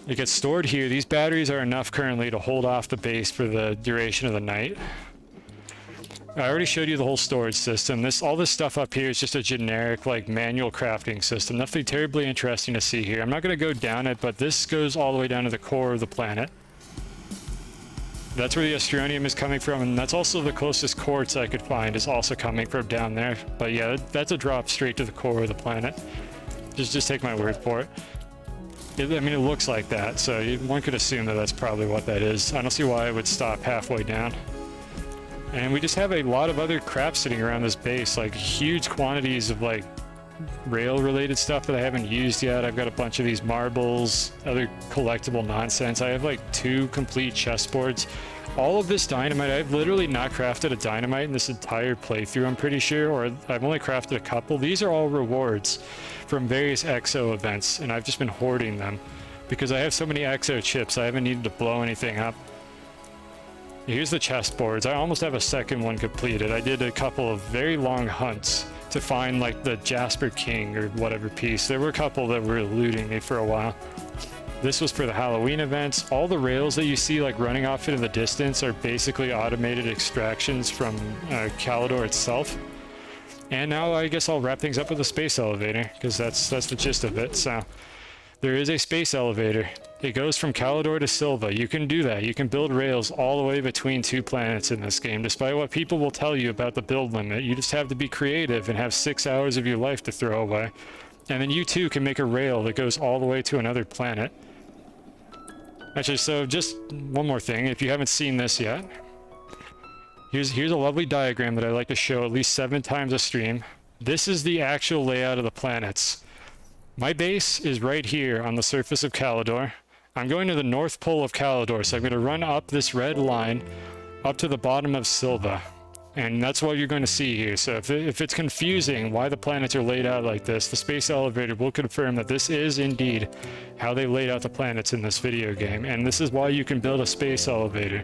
It gets stored here. These batteries are enough currently to hold off the base for the duration of the night. I already showed you the whole storage system. All this stuff up here is just a generic like manual crafting system. Nothing terribly interesting to see here. I'm not going to go down it, but this goes all the way down to the core of the planet. That's where the Astronium is coming from, and that's also the closest quartz I could find is also coming from down there. But yeah, that's a drop straight to the core of the planet. Just take my word for it. I mean, it looks like that, so one could assume that that's probably what that is. I don't see why it would stop halfway down. And we just have a lot of other crap sitting around this base, like huge quantities of like rail related stuff that I haven't used yet. I've got a bunch of these marbles, other collectible nonsense. I have like 2 complete chessboards. All of this dynamite, I've literally not crafted a dynamite in this entire playthrough, I'm pretty sure, or I've only crafted a couple. These are all rewards from various EXO events, and I've just been hoarding them because I have so many EXO chips, I haven't needed to blow anything up. Here's the chessboards. I almost have a second one completed. I did a couple of very long hunts to find like the Jasper King or whatever piece. There were a couple that were eluding me for a while. This was for the Halloween events. All the rails that you see like running off into the distance are basically automated extractions from Calidor itself. And now I guess I'll wrap things up with a space elevator because that's the gist of it. So there is a space elevator. It goes from Calidor to Silva. You can do that. You can build rails all the way between 2 planets in this game. Despite what people will tell you about the build limit, you just have to be creative and have 6 hours of your life to throw away. And then you too can make a rail that goes all the way to another planet. Actually, so just one more thing. If you haven't seen this yet, here's a lovely diagram that I like to show at least 7 times a stream. This is the actual layout of the planets. My base is right here on the surface of Calidor. I'm going to the North Pole of Calidor, so I'm going to run up this red line up to the bottom of Silva. And that's what you're going to see here. So if it's confusing why the planets are laid out like this, the space elevator will confirm that this is indeed how they laid out the planets in this video game. And this is why you can build a space elevator.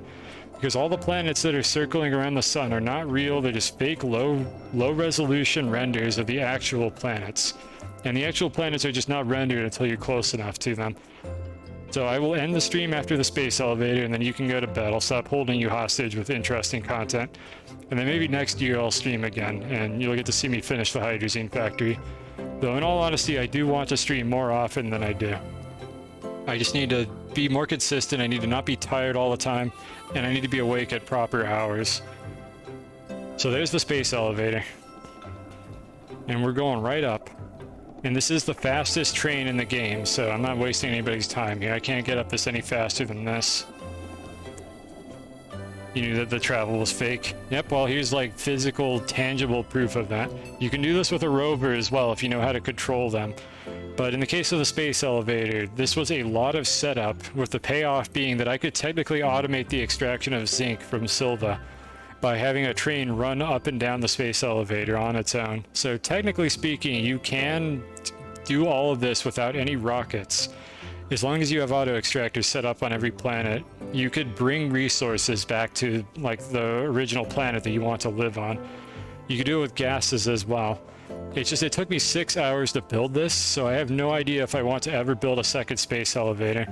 Because all the planets that are circling around the sun are not real, they're just fake low resolution renders of the actual planets. And the actual planets are just not rendered until you're close enough to them. So I will end the stream after the space elevator, and then you can go to bed. I'll stop holding you hostage with interesting content. And then maybe next year I'll stream again, and you'll get to see me finish the hydrazine factory. Though in all honesty, I do want to stream more often than I do. I just need to be more consistent. I need to not be tired all the time, and I need to be awake at proper hours. So there's the space elevator. And we're going right up. And this is the fastest train in the game, so I'm not wasting anybody's time here. I can't get up this any faster than this. You knew that the travel was fake. Yep, well, here's like physical, tangible proof of that. You can do this with a rover as well if you know how to control them. But in the case of the space elevator, this was a lot of setup, with the payoff being that I could technically automate the extraction of zinc from Silva by having a train run up and down the space elevator on its own. So technically speaking, you can do all of this without any rockets. As long as you have auto extractors set up on every planet, you could bring resources back to like the original planet that you want to live on. You could do it with gases as well. It's just, it took me 6 hours to build this, so I have no idea if I want to ever build a second space elevator.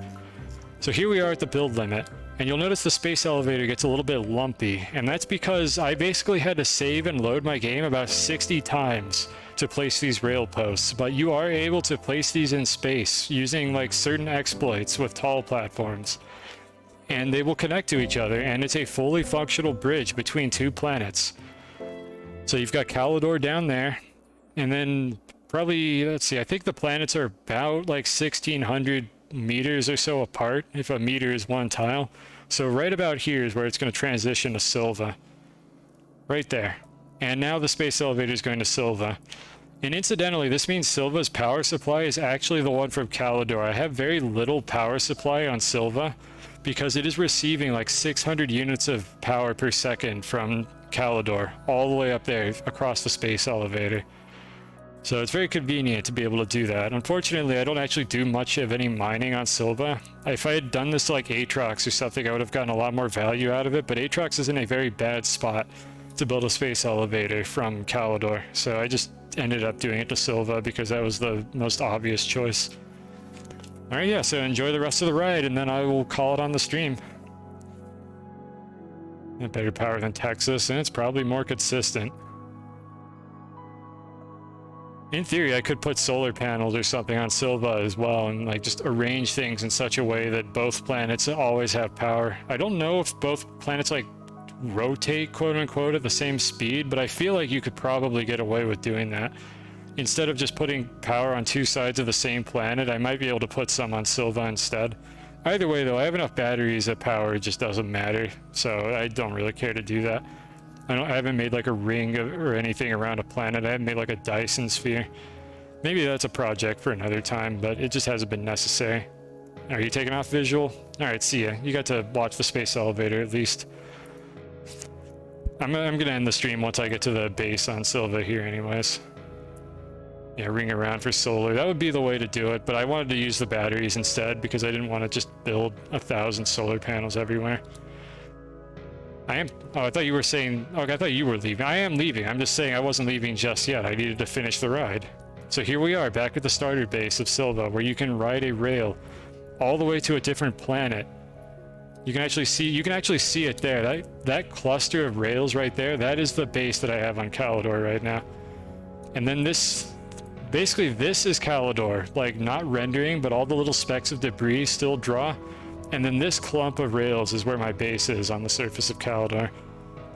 So here we are at the build limit, and you'll notice the space elevator gets a little bit lumpy, and that's because I basically had to save and load my game about 60 times to place these rail posts, but you are able to place these in space using like certain exploits with tall platforms, and they will connect to each other, and it's a fully functional bridge between two planets. So you've got Calidor down there, and then probably, let's see, I think the planets are about like 1600 meters or so apart, if a meter is one tile. So right about here is where it's going to transition to Silva. Right there. And now the space elevator is going to Silva. And incidentally, this means Silva's power supply is actually the one from Calidor. I have very little power supply on Silva because it is receiving like 600 units of power per second from Calidor, all the way up there across the space elevator. So it's very convenient to be able to do that. Unfortunately, I don't actually do much of any mining on Silva. If I had done this to like Aatrox or something, I would have gotten a lot more value out of it, but Aatrox is in a very bad spot to build a space elevator from Calidor. So I just ended up doing it to Silva because that was the most obvious choice. Alright, yeah, so enjoy the rest of the ride, and then I will call it on the stream. Better power than Texas, and it's probably more consistent. In theory, I could put solar panels or something on Silva as well, and like just arrange things in such a way that both planets always have power. I don't know if both planets like rotate, quote unquote, at the same speed, but I feel like you could probably get away with doing that. Instead of just putting power on two sides of the same planet, I might be able to put some on Silva instead. Either way though, I have enough batteries that power just doesn't matter, so I don't really care to do that. I haven't made like a ring or anything around a planet. I haven't made like a Dyson sphere. Maybe that's a project for another time, but it just hasn't been necessary. Are you taking off visual? Alright, see ya. You got to watch the space elevator at least. I'm gonna end the stream once I get to the base on Silva here anyways. Yeah, ring around for solar. That would be the way to do it, but I wanted to use the batteries instead because I didn't want to just build 1,000 solar panels everywhere. Oh, I thought you were saying... Okay, I thought you were leaving. I am leaving. I'm just saying I wasn't leaving just yet. I needed to finish the ride. So here we are, back at the starter base of Silva, where you can ride a rail all the way to a different planet. You can actually see it there. That cluster of rails right there, that is the base that I have on Calidor right now. And then this... Basically, this is Calidor. Like, not rendering, but all the little specks of debris still draw. And then this clump of rails is where my base is on the surface of Calidor.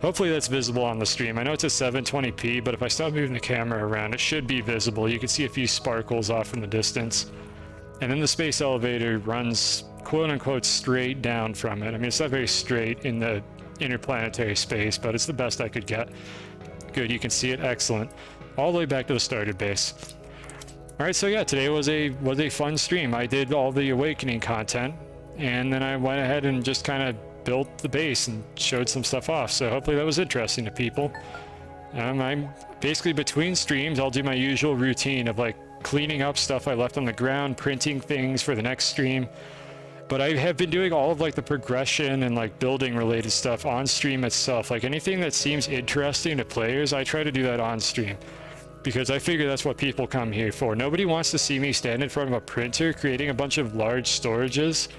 Hopefully that's visible on the stream. I know it's at 720p, but if I stop moving the camera around, it should be visible. You can see a few sparkles off in the distance. And then the space elevator runs quote-unquote straight down from it. I mean, it's not very straight in the interplanetary space, but it's the best I could get. Good, you can see it. Excellent. All the way back to the starter base. Alright, so yeah, today was a fun stream. I did all the Awakening content, and then I went ahead and just kind of built the base and showed some stuff off, so hopefully that was interesting to people. I'm basically between streams, I'll do my usual routine of like cleaning up stuff I left on the ground, printing things for the next stream. But I have been doing all of like the progression and like building related stuff on stream itself. Like anything that seems interesting to players, I try to do that on stream. Because I figure that's what people come here for. Nobody wants to see me stand in front of a printer creating a bunch of large storages.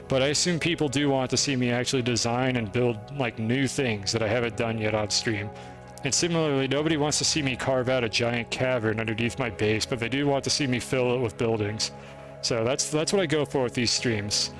But I assume people do want to see me actually design and build like new things that I haven't done yet on stream. And similarly, nobody wants to see me carve out a giant cavern underneath my base, but they do want to see me fill it with buildings. So that's what I go for with these streams.